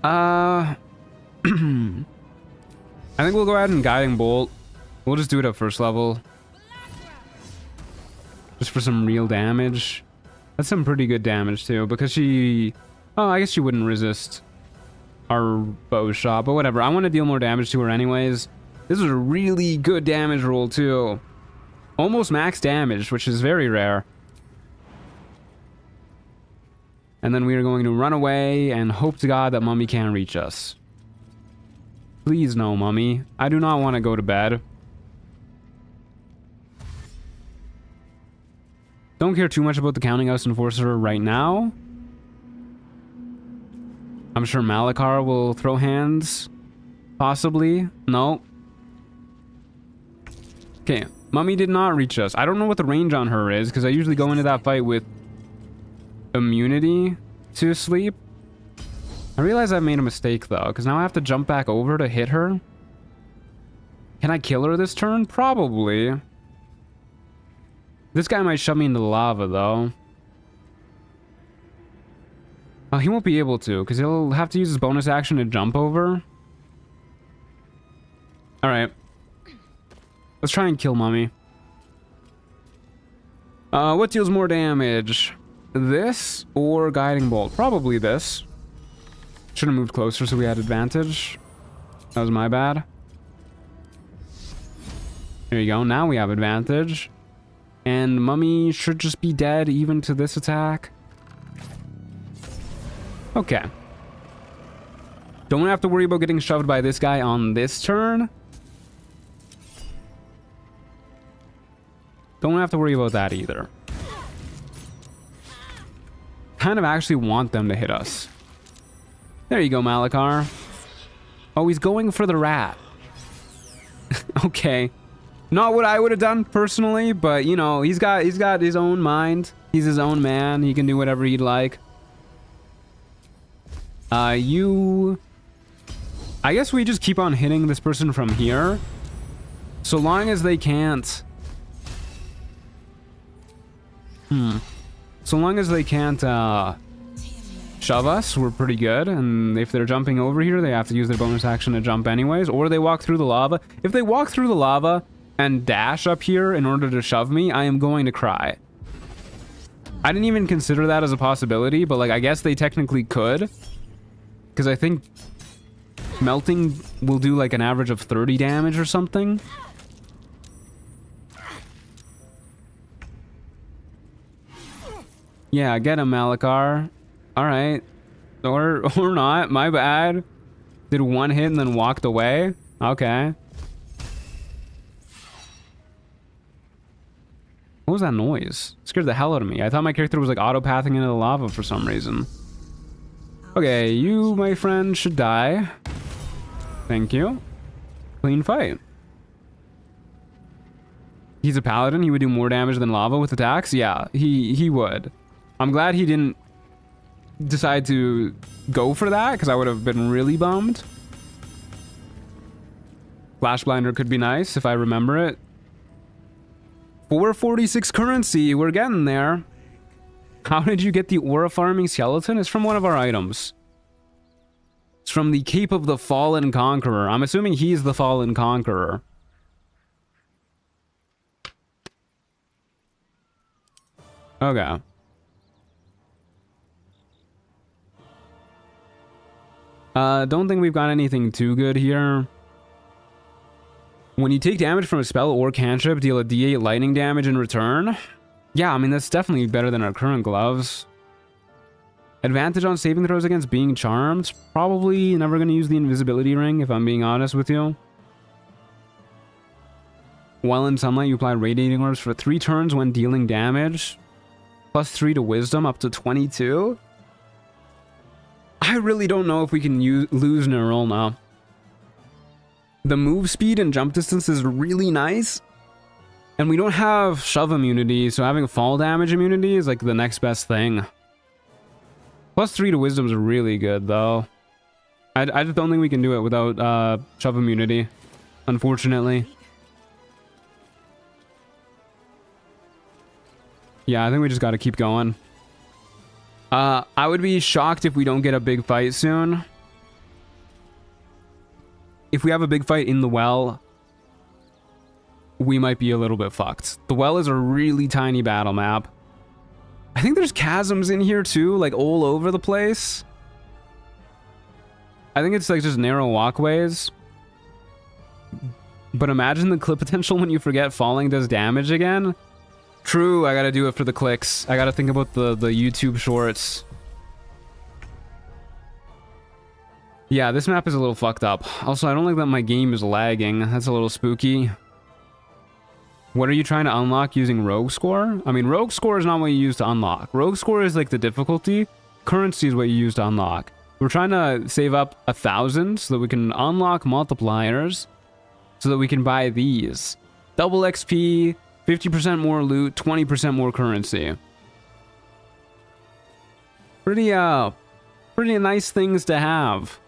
I think we'll go ahead and Guiding Bolt. We'll just do it at first level. Just for some real damage. That's some pretty good damage too, because she... Oh, I guess she wouldn't resist our bow shot, but whatever. I want to deal more damage to her anyways. This is a really good damage roll too. Almost max damage, which is very rare. And then we are going to run away and hope to God that Mummy can't reach us. Please no, Mummy. I do not want to go to bed. Don't care too much about the Counting House Enforcer right now. I'm sure Malakar will throw hands. Possibly. No. Okay. Mummy did not reach us. I don't know what the range on her is, because I usually go into that fight with immunity to sleep. I realize I made a mistake though, because now I have to jump back over to hit her. Can I kill her this turn? Probably. This guy might shove me into the lava though. Oh, he won't be able to, because he'll have to use his bonus action to jump over. Alright. Let's try and kill Mummy. What deals more damage? This or Guiding Bolt? Probably this. Should have moved closer so we had advantage. That was my bad. There you go. Now we have advantage. And Mummy should just be dead even to this attack. Okay. Don't have to worry about getting shoved by this guy on this turn. Don't have to worry about that either. Kind of actually want them to hit us. There you go, Malakar. Oh, he's going for the rat. Okay. Not what I would have done personally, but you know, he's got his own mind. He's his own man. He can do whatever he'd like. I guess we just keep on hitting this person from here. So long as they can't... So long as they can't, shove us, we're pretty good. And if they're jumping over here, they have to use their bonus action to jump anyways. Or they walk through the lava. If they walk through the lava and dash up here in order to shove me, I am going to cry. I didn't even consider that as a possibility, but like, I guess they technically could. Because I think melting will do like an average of 30 damage or something. Yeah, get him, Malakar. Alright. Or not, my bad. Did one hit and then walked away? Okay. What was that noise? It scared the hell out of me. I thought my character was like auto-pathing into the lava for some reason. Okay, you, my friend, should die. Thank you. Clean fight. He's a paladin. He would do more damage than lava with attacks. Yeah, he would. I'm glad he didn't decide to go for that, because I would have been really bummed. Flash Blinder could be nice if I remember it. 446 currency. We're getting there. How did you get the aura farming skeleton? It's from one of our items. It's from the Cape of the Fallen Conqueror. I'm assuming he's the Fallen Conqueror. Okay. Don't think we've got anything too good here. When you take damage from a spell or cantrip, deal a d8 lightning damage in return. Yeah, I mean, that's definitely better than our current gloves. Advantage on saving throws against being charmed. Probably never going to use the invisibility ring, if I'm being honest with you. While in sunlight, you apply radiating orbs for 3 turns when dealing damage. Plus 3 to wisdom, up to 22. I really don't know if we can lose Neural now. The move speed and jump distance is really nice. And we don't have shove immunity, so having fall damage immunity is like the next best thing. Plus 3 to wisdom is really good, though. I just don't think we can do it without shove immunity, unfortunately. Yeah, I think we just got to keep going. I would be shocked if we don't get a big fight soon. If we have a big fight in the well, we might be a little bit fucked. The well is a really tiny battle map. I think there's chasms in here too, like all over the place. I think it's like just narrow walkways. But imagine the clip potential when you forget falling does damage again. True, I gotta do it for the clicks. I gotta think about the YouTube shorts. Yeah, this map is a little fucked up. Also, I don't like that my game is lagging. That's a little spooky. What are you trying to unlock using Rogue Score? I mean, Rogue Score is not what you use to unlock. Rogue Score is like the difficulty. Currency is what you use to unlock. We're trying to save up 1,000 so that we can unlock multipliers so that we can buy these. Double XP, 50% more loot, 20% more currency. Pretty nice things to have.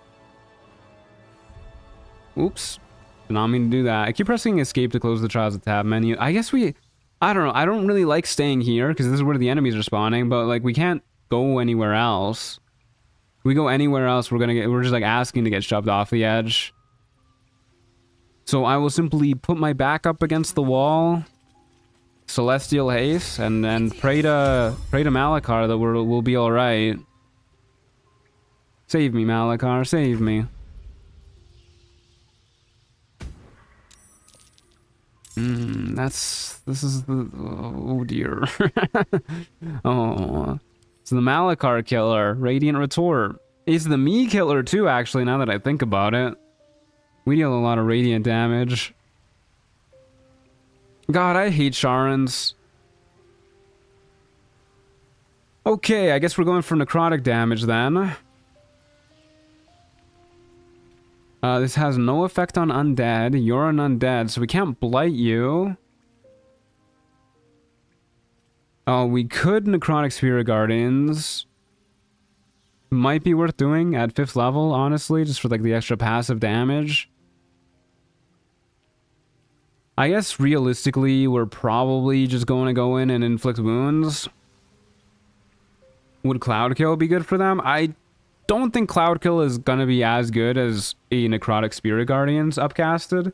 Oops. Did not mean to do that. I keep pressing escape to close the Trials of Tab menu. I guess I don't know. I don't really like staying here because this is where the enemies are spawning, but like we can't go anywhere else. If we go anywhere else, we're just like asking to get shoved off the edge. So I will simply put my back up against the wall, Celestial Haste, and pray to Malakar that we'll be all right. Save me, Malakar, save me. This is the, oh dear. Oh, it's the Malakar killer, Radiant Retort. It's the me killer too, actually, now that I think about it. We deal a lot of radiant damage. God, I hate Sharans. Okay, I guess we're going for necrotic damage then. This has no effect on undead. You're an undead, so we can't blight you. Oh, we could necrotic spirit guardians. Might be worth doing at 5th level, honestly, just for like the extra passive damage. I guess realistically, we're probably just going to go in and inflict wounds. Would Cloud Kill be good for them? I don't think Cloud Kill is going to be as good as a Necrotic Spirit Guardians upcasted.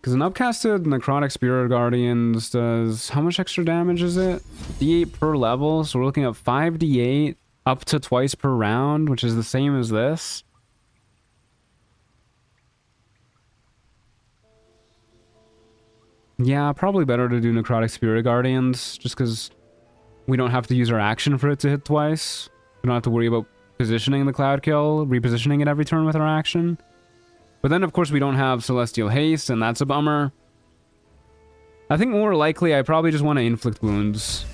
Because an upcasted Necrotic Spirit Guardians does... How much extra damage is it? D8 per level, so we're looking at 5d8 up to twice per round, which is the same as this. Yeah, probably better to do Necrotic Spirit Guardians, just because we don't have to use our action for it to hit twice. We don't have to worry about positioning the Cloud Kill, repositioning it every turn with our action. But then, of course, we don't have Celestial Haste, and that's a bummer. I think more likely I probably just want to inflict wounds.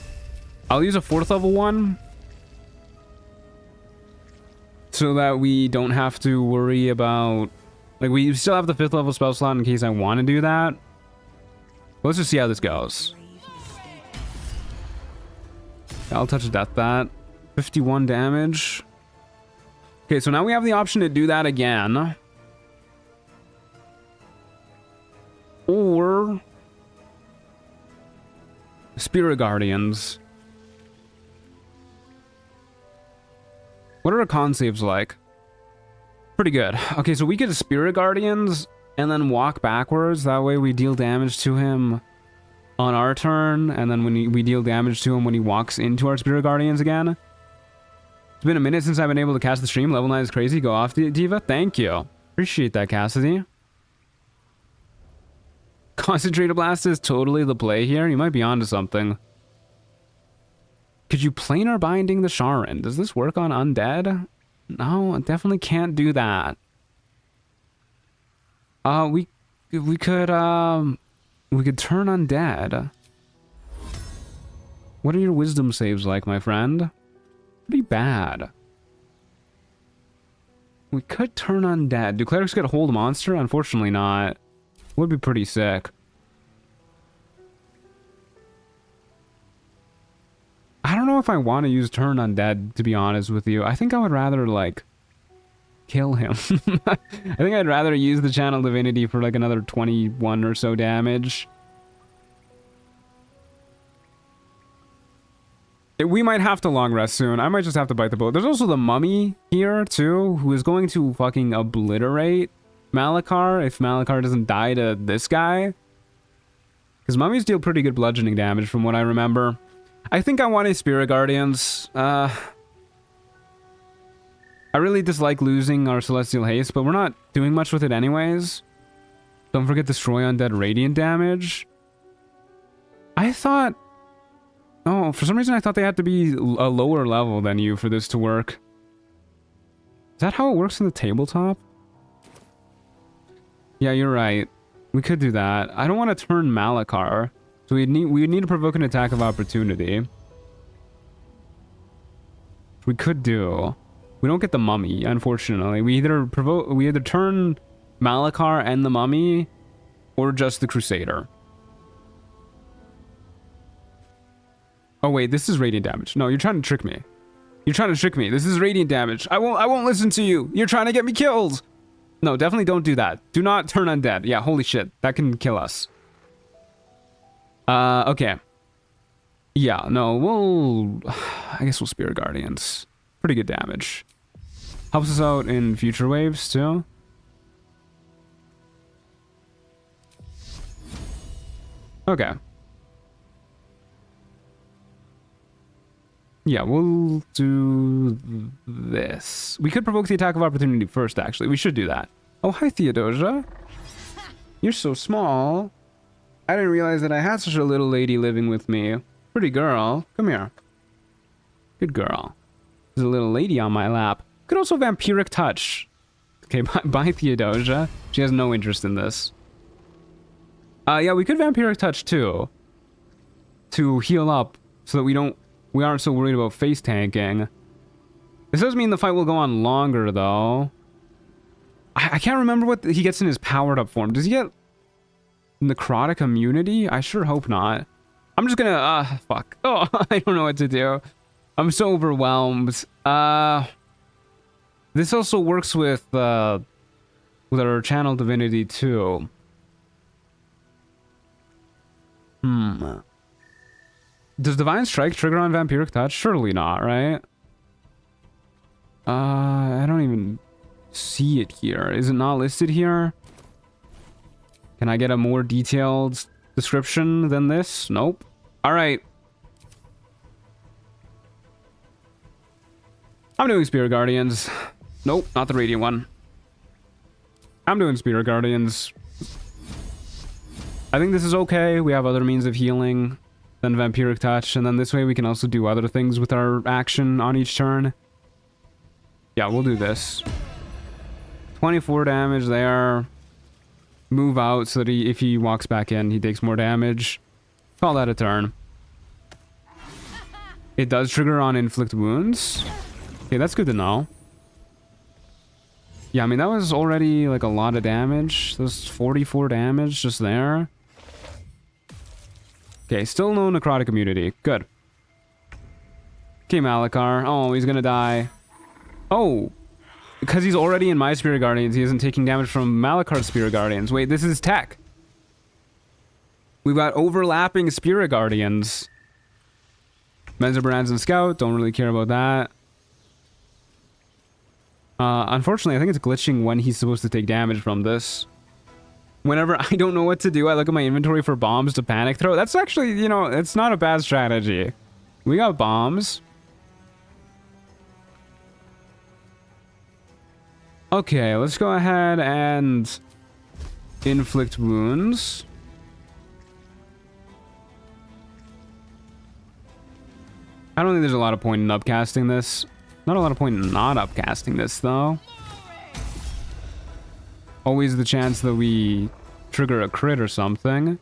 I'll use a 4th level one. So that we don't have to worry about... Like, we still have the 5th level spell slot in case I want to do that. Let's just see how this goes. I'll touch death that. 51 damage. Okay, so now we have the option to do that again. Or... Spirit Guardians. What are our con saves like? Pretty good. Okay, so we get Spirit Guardians and then walk backwards. That way we deal damage to him on our turn. And then when we deal damage to him when he walks into our Spirit Guardians again. It's been a minute since I've been able to cast the stream. Level 9 is crazy. Go off, Diva. Thank you. Appreciate that, Cassidy. Concentrated Blast is totally the play here. You might be onto something. Could you planar binding the Sharon? Does this work on undead? No, I definitely can't do that. We could turn undead. What are your wisdom saves like, my friend? Pretty bad. We could turn undead. Do clerics get hold monster? Unfortunately not. Would be pretty sick. I don't know if I want to use turn undead, to be honest with you. I think I would rather, like, kill him. I think I'd rather use the channel divinity for, like, another 21 or so damage. We might have to long rest soon. I might just have to bite the bullet. There's also the mummy here, too, who is going to fucking obliterate Malachar if Malachar doesn't die to this guy. Because mummies deal pretty good bludgeoning damage from what I remember. I think I want a Spirit Guardians. I really dislike losing our Celestial Haste, but we're not doing much with it anyways. Don't forget Destroy Undead Radiant damage. I thought... Oh, for some reason I thought they had to be a lower level than you for this to work. Is that how it works in the tabletop? Yeah, you're right. We could do that. I don't want to turn Malachar. So we would need to provoke an attack of opportunity. We could do. We don't get the mummy, unfortunately. We either turn Malachar and the mummy, or just the Crusader. Oh wait, this is radiant damage. No, you're trying to trick me. You're trying to trick me. This is radiant damage. I won't listen to you. You're trying to get me killed. No, definitely don't do that. Do not turn undead. Yeah, holy shit. That can kill us. Okay. Yeah, no, I guess we'll Spirit Guardians. Pretty good damage. Helps us out in future waves, too. Okay. Yeah, we'll do this. We could provoke the attack of opportunity first, actually. We should do that. Oh, hi, Theodosia. You're so small. I didn't realize that I had such a little lady living with me. Pretty girl. Come here. Good girl. There's a little lady on my lap. Could also Vampiric Touch. Okay, bye, Theodosia. She has no interest in this. Yeah, we could Vampiric Touch, too. To heal up so that we aren't so worried about face tanking. This does mean the fight will go on longer, though. I can't remember what he gets in his powered up form. Does he get necrotic immunity? I sure hope not. I'm just gonna, fuck. Oh, I don't know what to do. I'm so overwhelmed. This also works with our channel divinity, too. Does Divine Strike trigger on Vampiric Touch? Surely not, right? I don't even see it here. Is it not listed here? Can I get a more detailed description than this? Nope. Alright. I'm doing Spirit Guardians. Nope, not the Radiant one. I'm doing Spirit Guardians. I think this is okay. We have other means of healing than Vampiric Touch, and then this way we can also do other things with our action on each turn. Yeah, we'll do this. 24 damage there. move out so that if he walks back in, he takes more damage. Call that a turn. It does trigger on inflict wounds. Okay, that's good to know. Yeah, I mean, that was already like a lot of damage. There's 44 damage just there. Okay, still no necrotic immunity. Good. Okay, Malachar. Oh, he's gonna die. Oh, because he's already in my Spirit Guardians, he isn't taking damage from Malachar's Spirit Guardians. Wait, this is tech. We've got overlapping Spirit Guardians. Menzoberran's and Scout, don't really care about that. Unfortunately, I think it's glitching when he's supposed to take damage from this. Whenever I don't know what to do, I look at my inventory for bombs to panic throw. That's actually, you know, it's not a bad strategy. We got bombs. Okay, let's go ahead and inflict wounds. I don't think there's a lot of point in upcasting this. Not a lot of point in not upcasting this, though. Always the chance that we trigger a crit or something.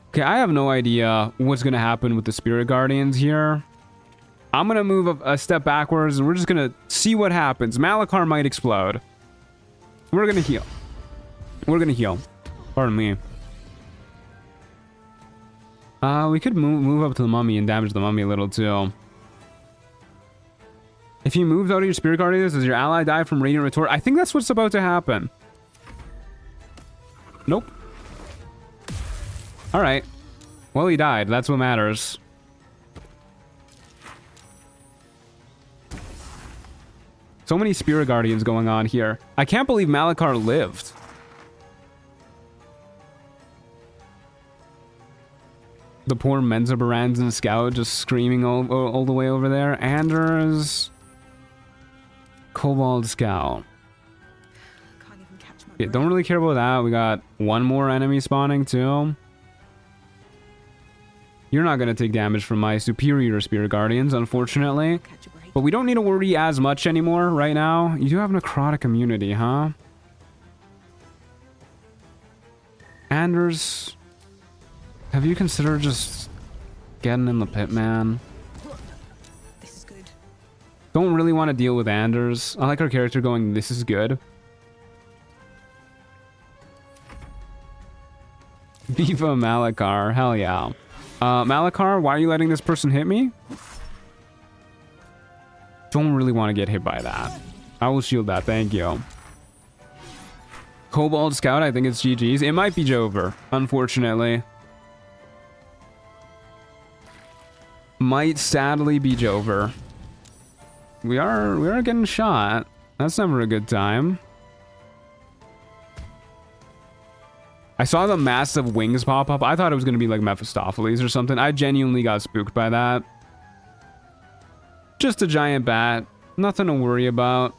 Okay, I have no idea what's going to happen with the Spirit Guardians here. I'm going to move a step backwards, and we're just going to see what happens. Malachar might explode. We're going to heal. We're going to heal. Pardon me. We could move up to the mummy and damage the mummy a little, too. If you moved out of your Spirit Guardians, does your ally die from Radiant Retort? I think that's what's about to happen. Nope. Alright. Well, he died. That's what matters. So many Spirit Guardians going on here. I can't believe Malachar lived. The poor Menzoberran's and Scout just screaming all the way over there. Anders... Kobold Scout. Can't even catch my Yeah, breath. don't really care about that. We got one more enemy spawning too. You're not going to take damage from my superior Spirit Guardians, unfortunately. Catch a break. But we don't need to worry as much anymore right now. You do have necrotic immunity, huh? Anders, have you considered just getting in the pit, man? This is good. Don't really want to deal with Anders. I like our character going, this is good. Viva Malachar, hell yeah. Malachar, why are you letting this person hit me? Don't really want to get hit by that. I will shield that, thank you. Kobold Scout, I think it's GG's. It might be Jover, unfortunately. Might sadly be Jover. We are getting shot. That's never a good time. I saw the massive wings pop up. I thought it was going to be like Mephistopheles or something. I genuinely got spooked by that. Just a giant bat. Nothing to worry about.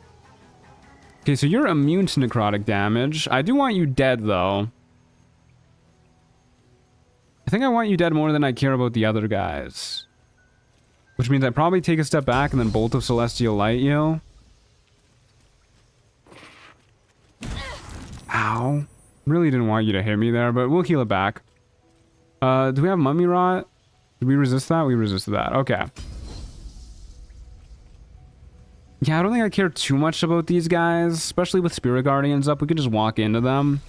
Okay, so you're immune to necrotic damage. I do want you dead, though. I think I want you dead more than I care about the other guys. Which means I probably take a step back and then Bolt of Celestial Light you. Ow. Really didn't want you to hit me there, but we'll heal it back. Do we have Mummy Rot? Did we resist that? We resisted that. Okay. Yeah, I don't think I care too much about these guys, especially with Spirit Guardians up. We could just walk into them.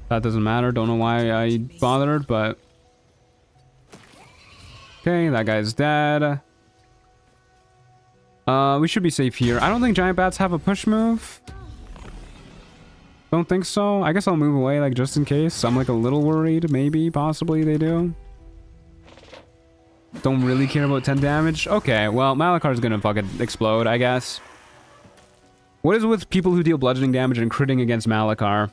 That doesn't matter. Don't know why I bothered, but... Okay, that guy's dead. We should be safe here. I don't think giant bats have a push move. Don't think so. I guess I'll move away, like, just in case. I'm, like, a little worried. Maybe, possibly they do. Don't really care about 10 damage. Okay, well, Malachar's gonna fucking explode, I guess. What is with people who deal bludgeoning damage and critting against Malachar?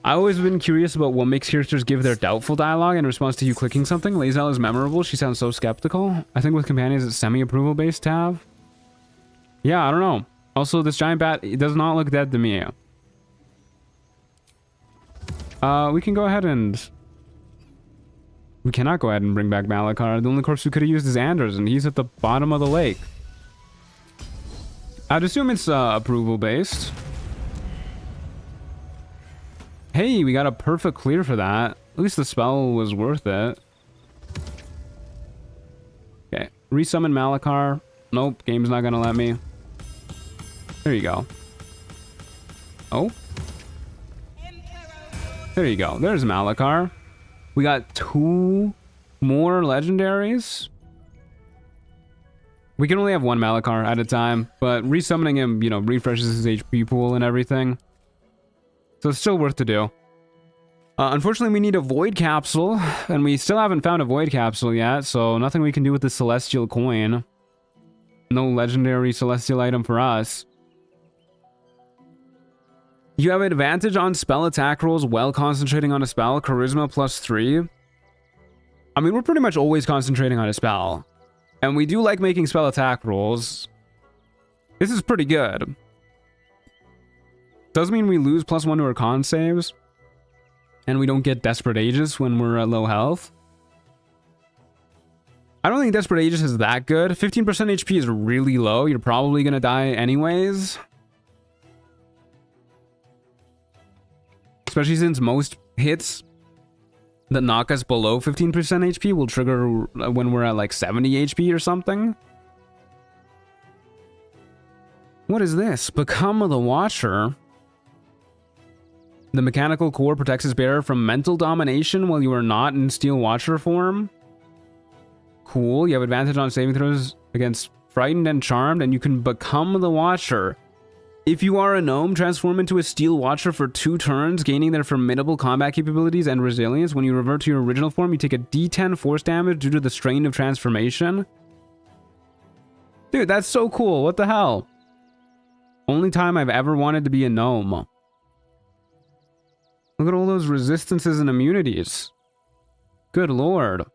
I've always been curious about what makes characters give their doubtful dialogue in response to you clicking something. Lae'zel is memorable. She sounds so skeptical. I think with companions it's semi-approval based, Tav. Yeah, I don't know. Also, this giant bat, it does not look dead to me. We can go ahead and... We cannot go ahead and bring back Malachar. The only corpse we could have used is Anders, and he's at the bottom of the lake. I'd assume it's approval based. Hey, we got a perfect clear for that. At least the spell was worth it. Okay, resummon Malakar. Nope, game's not gonna let me. There you go. Oh. There you go. There's Malakar. We got 2 more legendaries. We can only have 1 Malakar at a time, but resummoning him, you know, refreshes his HP pool and everything. So it's still worth to do. Unfortunately, we need a Void Capsule, and we still haven't found a Void Capsule yet, so nothing we can do with the Celestial Coin. No legendary Celestial item for us. You have advantage on spell attack rolls while concentrating on a spell. Charisma +3. I mean, we're pretty much always concentrating on a spell. And we do like making spell attack rolls. This is pretty good. Does mean we lose +1 to our con saves. And we don't get Desperate Aegis when we're at low health. I don't think Desperate Aegis is that good. 15% HP is really low. You're probably going to die anyways. Especially since most hits that knock us below 15% HP will trigger when we're at like 70 HP or something. What is this? Become the Watcher. The mechanical core protects its bearer from mental domination while you are not in Steel Watcher form. Cool. You have advantage on saving throws against Frightened and Charmed, and you can become the Watcher. If you are a gnome, transform into a Steel Watcher for 2 turns, gaining their formidable combat capabilities and resilience. When you revert to your original form, you take a D10 force damage due to the strain of transformation. Dude, that's so cool. What the hell? Only time I've ever wanted to be a gnome. Look at all those resistances and immunities. Good lord.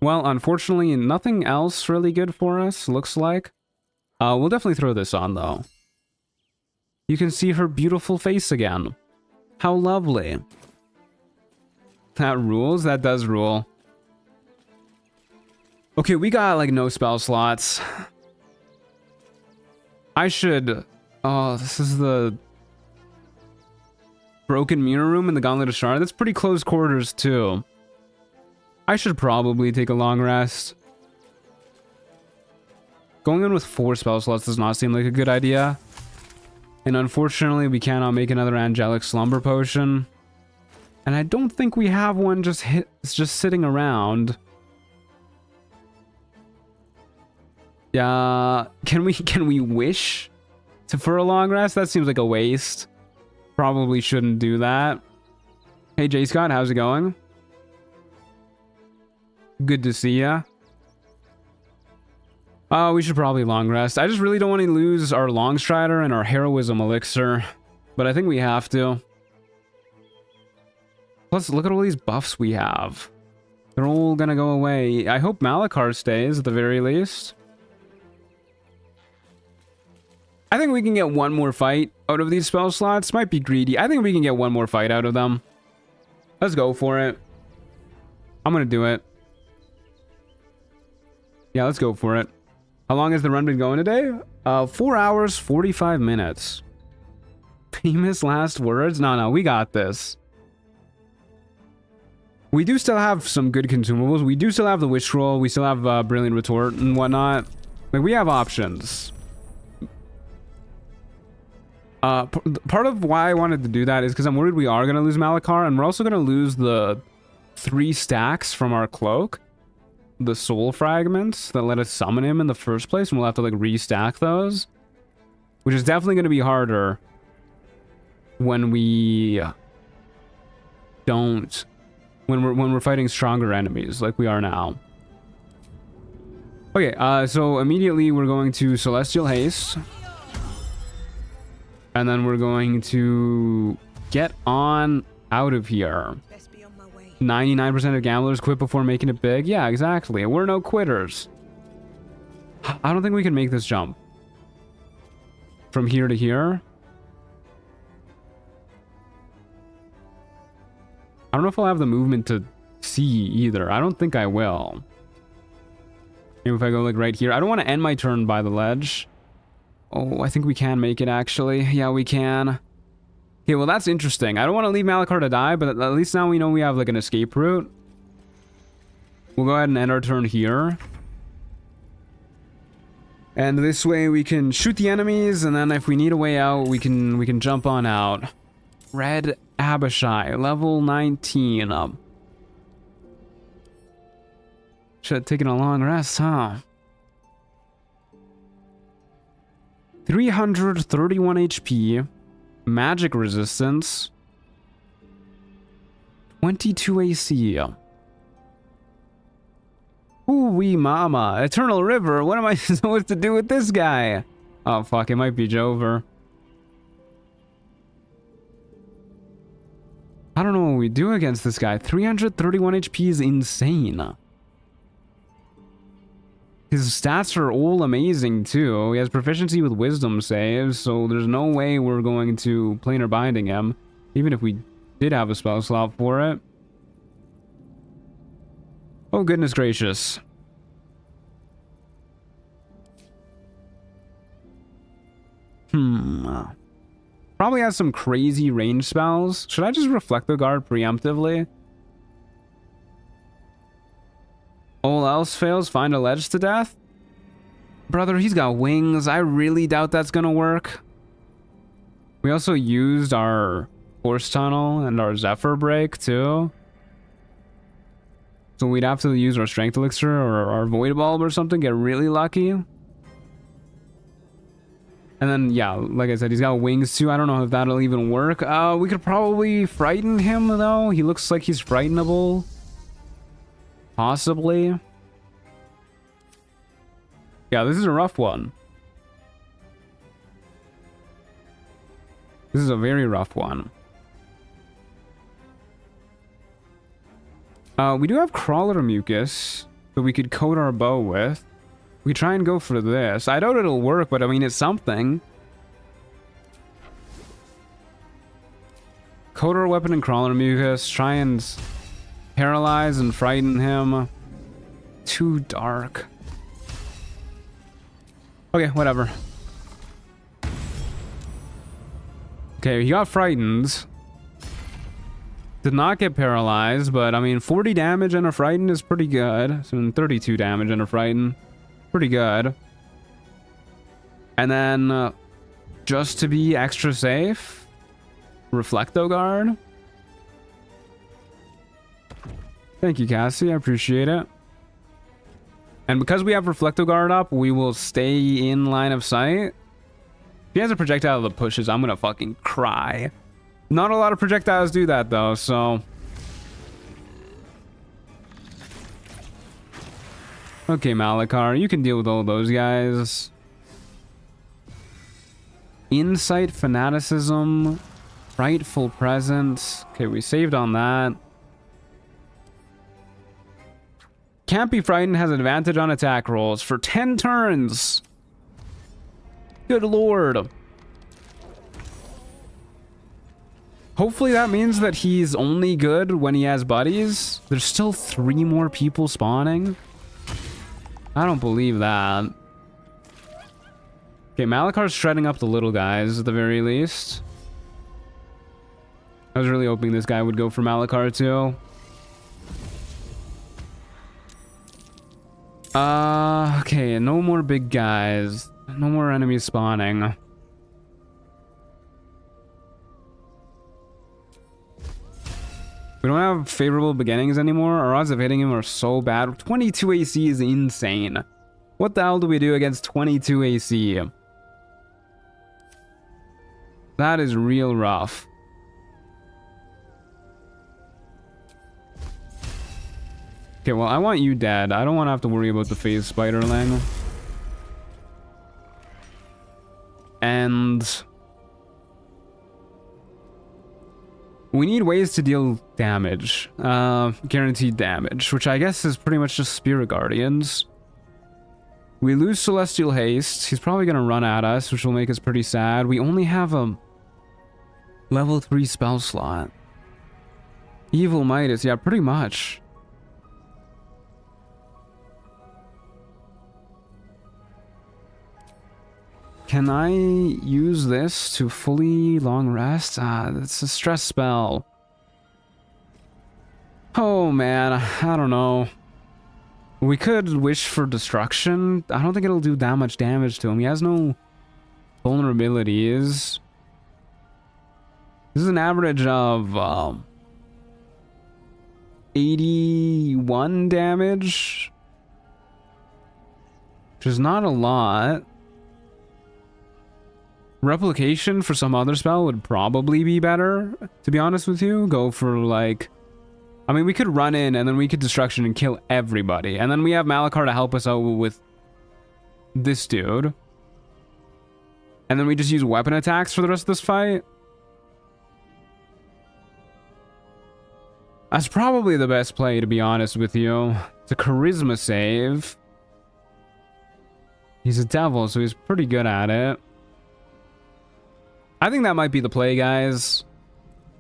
Well, unfortunately, nothing else really good for us, looks like. We'll definitely throw this on, though. You can see her beautiful face again. How lovely. That rules? That does rule. Okay, we got, like, no spell slots. I should... Oh, this is the... Broken Mirror Room in the Gauntlet of Shard. That's pretty close quarters, too. I should probably take a long rest. Going in with 4 spell slots does not seem like a good idea. And unfortunately, we cannot make another Angelic Slumber Potion. And I don't think we have one just sitting around. Yeah, can we wish for a long rest? That seems like a waste. Probably shouldn't do that. Hey, J. Scott, how's it going? Good to see ya. We should probably long rest. I just really don't want to lose our Long Strider and our Heroism Elixir. But I think we have to. Plus, look at all these buffs we have. They're all gonna go away. I hope Malakar stays at the very least. I think we can get one more fight out of these spell slots. Might be greedy. I think we can get one more fight out of them. Let's go for it. I'm gonna do it. Yeah, let's go for it. How long has the run been going today? 4 hours, 45 minutes. Famous last words? No, we got this. We do still have some good consumables. We do still have the Witch Scroll. We still have Brilliant Retort and whatnot. Like, we have options. Part of why I wanted to do that is because I'm worried we are going to lose Malakar, and we're also going to lose the 3 stacks from our cloak. The soul fragments that let us summon him in the first place, and we'll have to like restack those, which is definitely going to be harder when we don't when we're fighting stronger enemies like we are now. Okay, so immediately we're going to Celestial Haste, and then we're going to get on out of here. 99% of gamblers quit before making it big. Yeah, exactly. We're no quitters. I don't think we can make this jump. From here to here. I don't know if I'll have the movement to see either. I don't think I will. Maybe if I go like right here. I don't want to end my turn by the ledge. Oh, I think we can make it actually. Yeah, we can. Okay, well that's interesting. I don't want to leave Malachar to die, but at least now we know we have like an escape route. We'll go ahead and end our turn here. And this way we can shoot the enemies, and then if we need a way out, we can jump on out. Red Abishai, level 19. Should have taken a long rest, huh? 331 HP, magic resistance, 22 AC. Ooh wee mama, Eternal River, what am I supposed to do with this guy? Oh fuck, it might be Jover. I don't know what we do against this guy. 331 HP is insane. His stats are all amazing too. He has proficiency with wisdom saves, so there's no way we're going to planar binding him, even if we did have a spell slot for it. Oh goodness gracious. Probably has some crazy range spells. Should I just reflect the guard preemptively? All else fails, find a ledge to death? Brother, he's got wings. I really doubt that's gonna work. We also used our force tunnel and our Zephyr break too. So we'd have to use our strength elixir or our void bulb or something, get really lucky. And then, yeah, like I said, he's got wings too. I don't know if that'll even work. We could probably frighten him though. He looks like he's frightenable. Possibly. Yeah, this is a rough one. This is a very rough one. We do have Crawler Mucus that we could coat our bow with. We try and go for this. I doubt it'll work, but I mean, it's something. Coat our weapon in Crawler Mucus. Try and paralyze and frighten him. Too dark. Okay, whatever. Okay, he got frightened. Did not get paralyzed, but I mean, 40 damage and a frighten is pretty good. So 32 damage and a frighten. Pretty good. And then, just to be extra safe, Reflecto Guard. Thank you, Cassie. I appreciate it. And because we have Reflecto Guard up, we will stay in line of sight. If he has a projectile that pushes, I'm gonna fucking cry. Not a lot of projectiles do that, though, so... Okay, Malachar, you can deal with all those guys. Insight, Fanaticism, Frightful Presence. Okay, we saved on that. Can't be frightened, has advantage on attack rolls for 10 turns. Good lord. Hopefully that means that he's only good when he has buddies. There's still 3 more people spawning. I don't believe that. Okay, Malachar's shredding up the little guys at the very least. I was really hoping this guy would go for Malachar too. Okay, no more big guys. No more enemies spawning. We don't have favorable beginnings anymore. Our odds of hitting him are so bad. 22 AC is insane. What the hell do we do against 22 AC? That is real rough. Okay, well, I want you dead. I don't want to have to worry about the phase spiderling. And... we need ways to deal damage. Guaranteed damage, which I guess is pretty much just Spirit Guardians. We lose Celestial Haste. He's probably going to run at us, which will make us pretty sad. We only have a level 3 spell slot. Evil Midas, yeah, pretty much. Can I use this to fully long rest? It's a stress spell. Oh man, I don't know. We could wish for destruction. I don't think it'll do that much damage to him. He has no vulnerabilities. This is an average of 81 damage, which is not a lot. Replication for some other spell would probably be better, to be honest with you. Go for like... I mean, we could run in and then we could destruction and kill everybody. And then we have Malachar to help us out with this dude. And then we just use weapon attacks for the rest of this fight. That's probably the best play, to be honest with you. It's a charisma save. He's a devil, so he's pretty good at it. I think that might be the play, guys.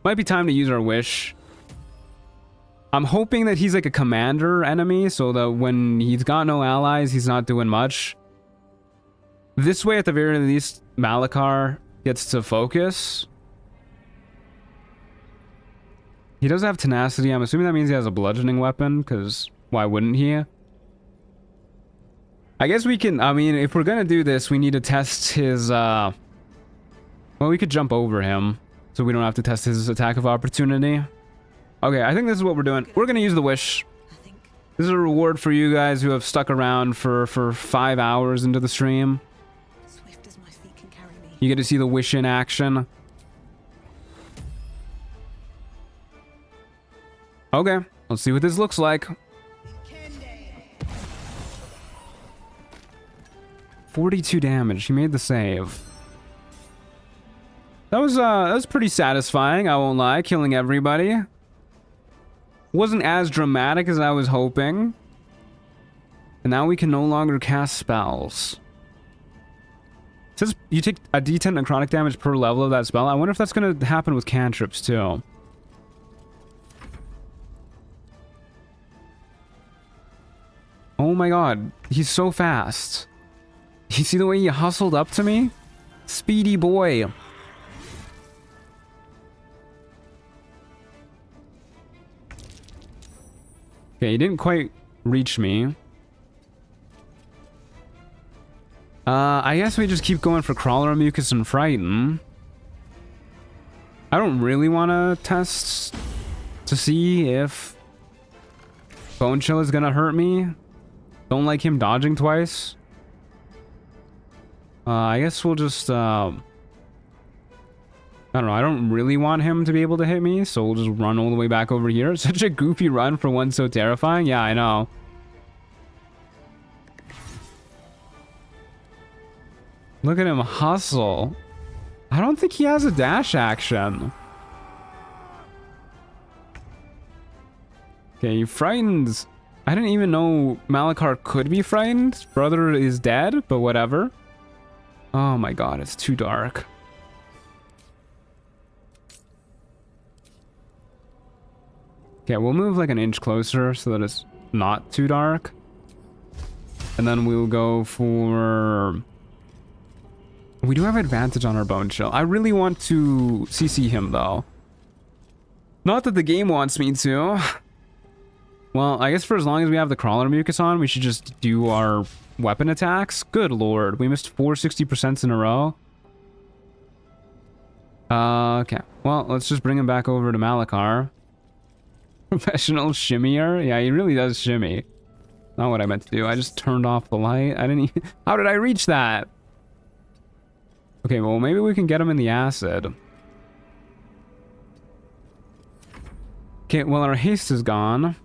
Might be time to use our wish. I'm hoping that he's like a commander enemy, so that when he's got no allies, he's not doing much. This way, at the very least, Malachar gets to focus. He does have tenacity. I'm assuming that means he has a bludgeoning weapon, because why wouldn't he? I guess we can... I mean, if we're gonna do this, we need to test his... Well, we could jump over him, so we don't have to test his attack of opportunity. Okay, I think this is what we're doing. We're gonna use the wish. This is a reward for you guys who have stuck around for 5 hours into the stream. Swift as my feet can carry me. You get to see the wish in action. Okay, let's see what this looks like. 42 damage. He made the save. That was pretty satisfying, I won't lie, killing everybody. Wasn't as dramatic as I was hoping. And now we can no longer cast spells. It says you take a D10 necrotic damage per level of that spell. I wonder if that's going to happen with cantrips too. Oh my god, he's so fast. You see the way he hustled up to me? Speedy boy. Okay, he didn't quite reach me. I guess we just keep going for Crawler, Mucus, and Frighten. I don't really want to test to see if Bone Chill is gonna hurt me. Don't like him dodging twice. I guess we'll just, I don't know, I don't really want him to be able to hit me, so we'll just run all the way back over here. Such a goofy run for one so terrifying. Yeah, I know. Look at him hustle. I don't think he has a dash action. Okay, he frightens. I didn't even know Malachar could be frightened. Brother is dead, but whatever. Oh my god, it's too dark. Okay, we'll move like an inch closer so that it's not too dark. And then we'll go for... We do have advantage on our Bone Chill. I really want to CC him though. Not that the game wants me to. Well, I guess for as long as we have the Crawler Mucus on, we should just do our weapon attacks. Good lord, we missed 4 60% in a row. Okay, well, let's just bring him back over to Malachar. Professional shimmier? Yeah, he really does shimmy. Not what I meant to do. I just turned off the light. I didn't even... How did I reach that? Okay, well, maybe we can get him in the acid. Okay, well, our haste is gone.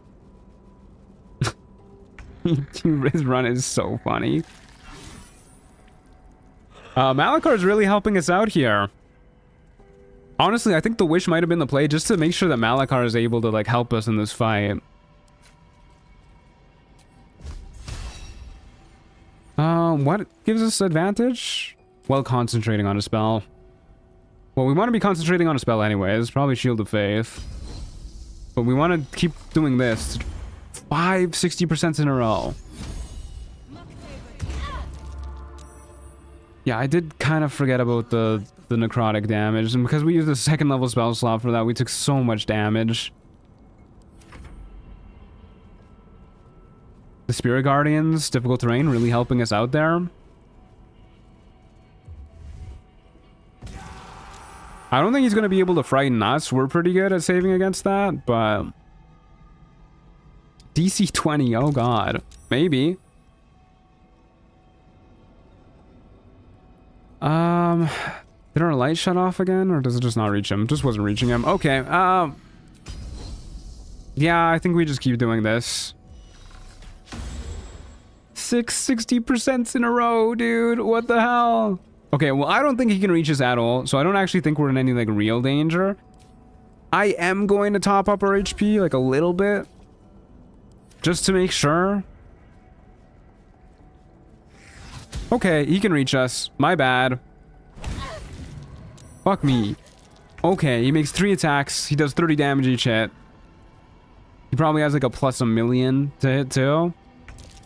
His run is so funny. Malachar is really helping us out here. Honestly, I think the wish might have been the play just to make sure that Malachar is able to like help us in this fight. What gives us advantage? Well, concentrating on a spell. Well, we want to be concentrating on a spell anyways. Probably Shield of Faith. But we want to keep doing this. 5 60% in a row. Yeah, I did kind of forget about the necrotic damage, and because we used a second level spell slot for that, we took so much damage. The Spirit Guardians, difficult terrain, really helping us out there. I don't think he's going to be able to frighten us. We're pretty good at saving against that, but... DC 20, oh god. Maybe. Did our light shut off again, or does it just not reach him? Just wasn't reaching him. Okay, yeah, I think we just keep doing this. 60% in a row, dude. What the hell? Okay, well, I don't think he can reach us at all, so I don't actually think we're in any, like, real danger. I am going to top up our HP, like, a little bit. Just to make sure. Okay, he can reach us. My bad. Fuck me. Okay, he makes 3 attacks. He does 30 damage each hit. He probably has, like, a plus 1,000,000 to hit, too.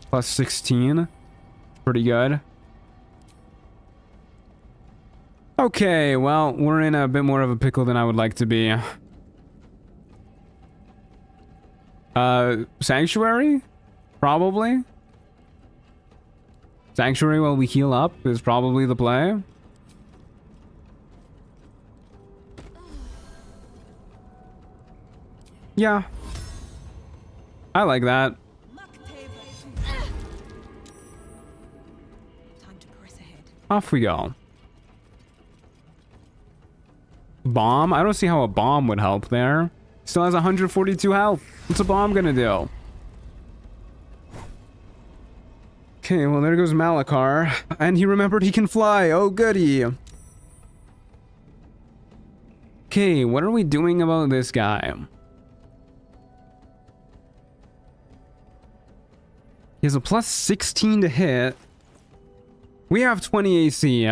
Plus 16. Pretty good. Okay, well, we're in a bit more of a pickle than I would like to be. Sanctuary? Probably. Sanctuary while we heal up is probably the play. Yeah. I like that. Time to press ahead. Off we go. Bomb? I don't see how a bomb would help there. Still has 142 health. What's a bomb gonna do? Okay, well there goes Malachar. And he remembered he can fly. Oh goody. Okay, what are we doing about this guy? He has a plus 16 to hit. We have 20 AC.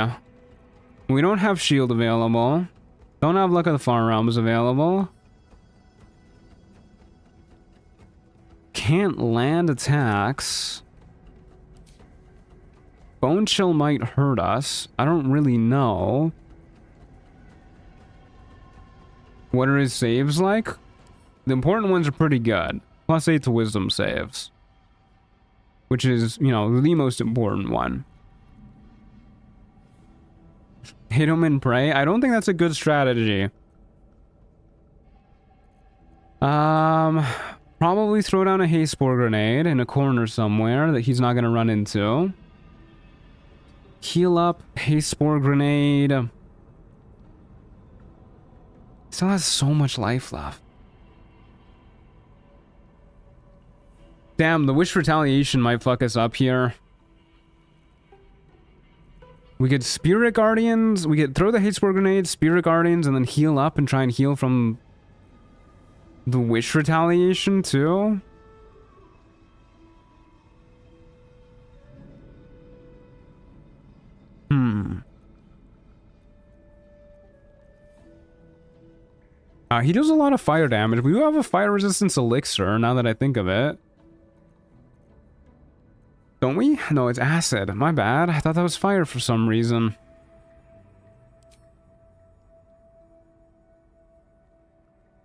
We don't have shield available. Don't have Luck of the Far Realms available. Can't land attacks. Bone Chill might hurt us. I don't really know. What are his saves like? The important ones are pretty good. Plus 8 to wisdom saves. Which is, you know, the most important one. Hit him and pray? I don't think that's a good strategy. Probably throw down a haste spore grenade in a corner somewhere that he's not going to run into. Heal up, haste spore grenade. Still has so much life left. Damn, the wish retaliation might fuck us up here. We could Spirit Guardians. We could throw the Hate Spore Grenade, Spirit Guardians, and then heal up and try and heal from the Wish Retaliation, too. He does a lot of fire damage. We do have a fire resistance elixir, now that I think of it. Don't we? No, it's acid. My bad. I thought that was fire for some reason.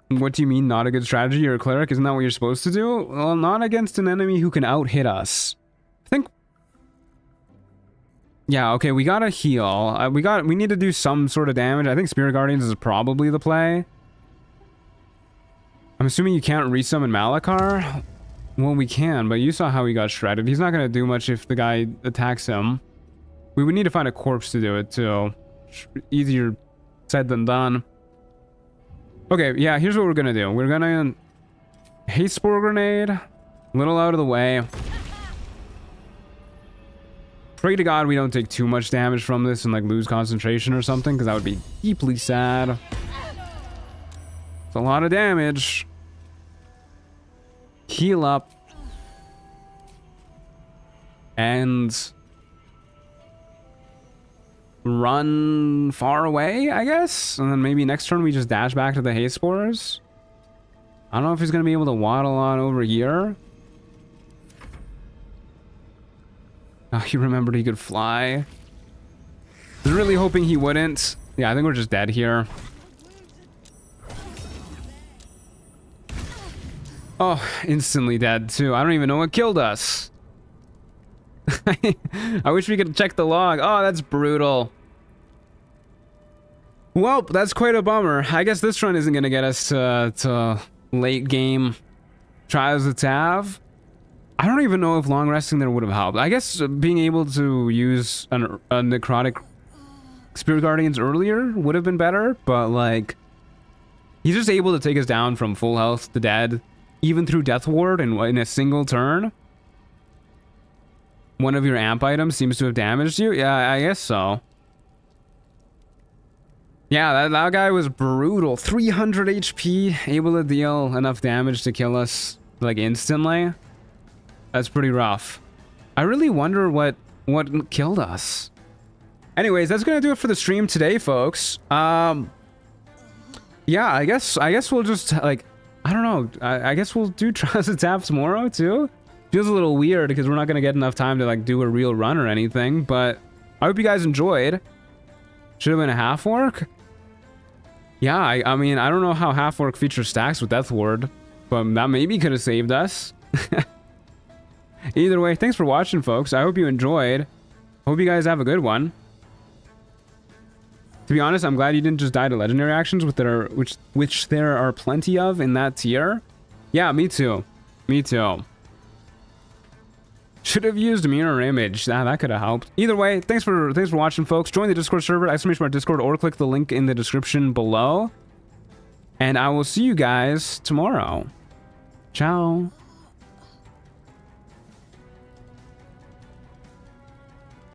What do you mean, not a good strategy? You're a cleric? Isn't that what you're supposed to do? Well, not against an enemy who can out-hit us. I think... Yeah, okay, we gotta heal. We need to do some sort of damage. I think Spirit Guardians is probably the play. I'm assuming you can't resummon Malachar? Well, we can, but you saw how he got shredded. He's not going to do much if the guy attacks him. We would need to find a corpse to do it, too. Easier said than done. Okay, yeah, here's what we're going to do. We're going to Haste Spore Grenade. A little out of the way. Pray to God we don't take too much damage from this and, like, lose concentration or something, because that would be deeply sad. It's a lot of damage. Heal up. And run far away, I guess? And then maybe next turn we just dash back to the haste spores. I don't know if he's going to be able to waddle on over here. Oh, he remembered he could fly. really hoping he wouldn't. Yeah, I think we're just dead here. Oh, instantly dead too. I don't even know what killed us. I wish we could check the log. Oh, that's brutal. Well, that's quite a bummer. I guess this run isn't going to get us to late game Trials of Tav. I don't even know if long resting there would have helped. I guess being able to use a necrotic Spirit Guardians earlier would have been better, but like, he's just able to take us down from full health to dead, even through Death Ward in a single turn. One of your amp items seems to have damaged you? Yeah, I guess so. Yeah, that guy was brutal. 300 HP, able to deal enough damage to kill us, like, instantly. That's pretty rough. I really wonder what killed us. Anyways, that's gonna do it for the stream today, folks. Yeah, I guess we'll just, like, I don't know. I guess we'll do Trials of Tav tomorrow, too. Feels a little weird because we're not gonna get enough time to, like, do a real run or anything, but I hope you guys enjoyed. Should have been a half orc. Yeah, I mean, I don't know how half orc features stacks with Death Ward, but that maybe could have saved us. Either way, thanks for watching, folks. I hope you enjoyed. Hope you guys have a good one. To be honest, I'm glad you didn't just die to legendary actions, which there are plenty of in that tier. Yeah, me too. Me too. Should have used mirror image. That could have helped. Either way, thanks for watching, folks. Join the Discord server, !mark Discord, or click the link in the description below. And I will see you guys tomorrow. Ciao.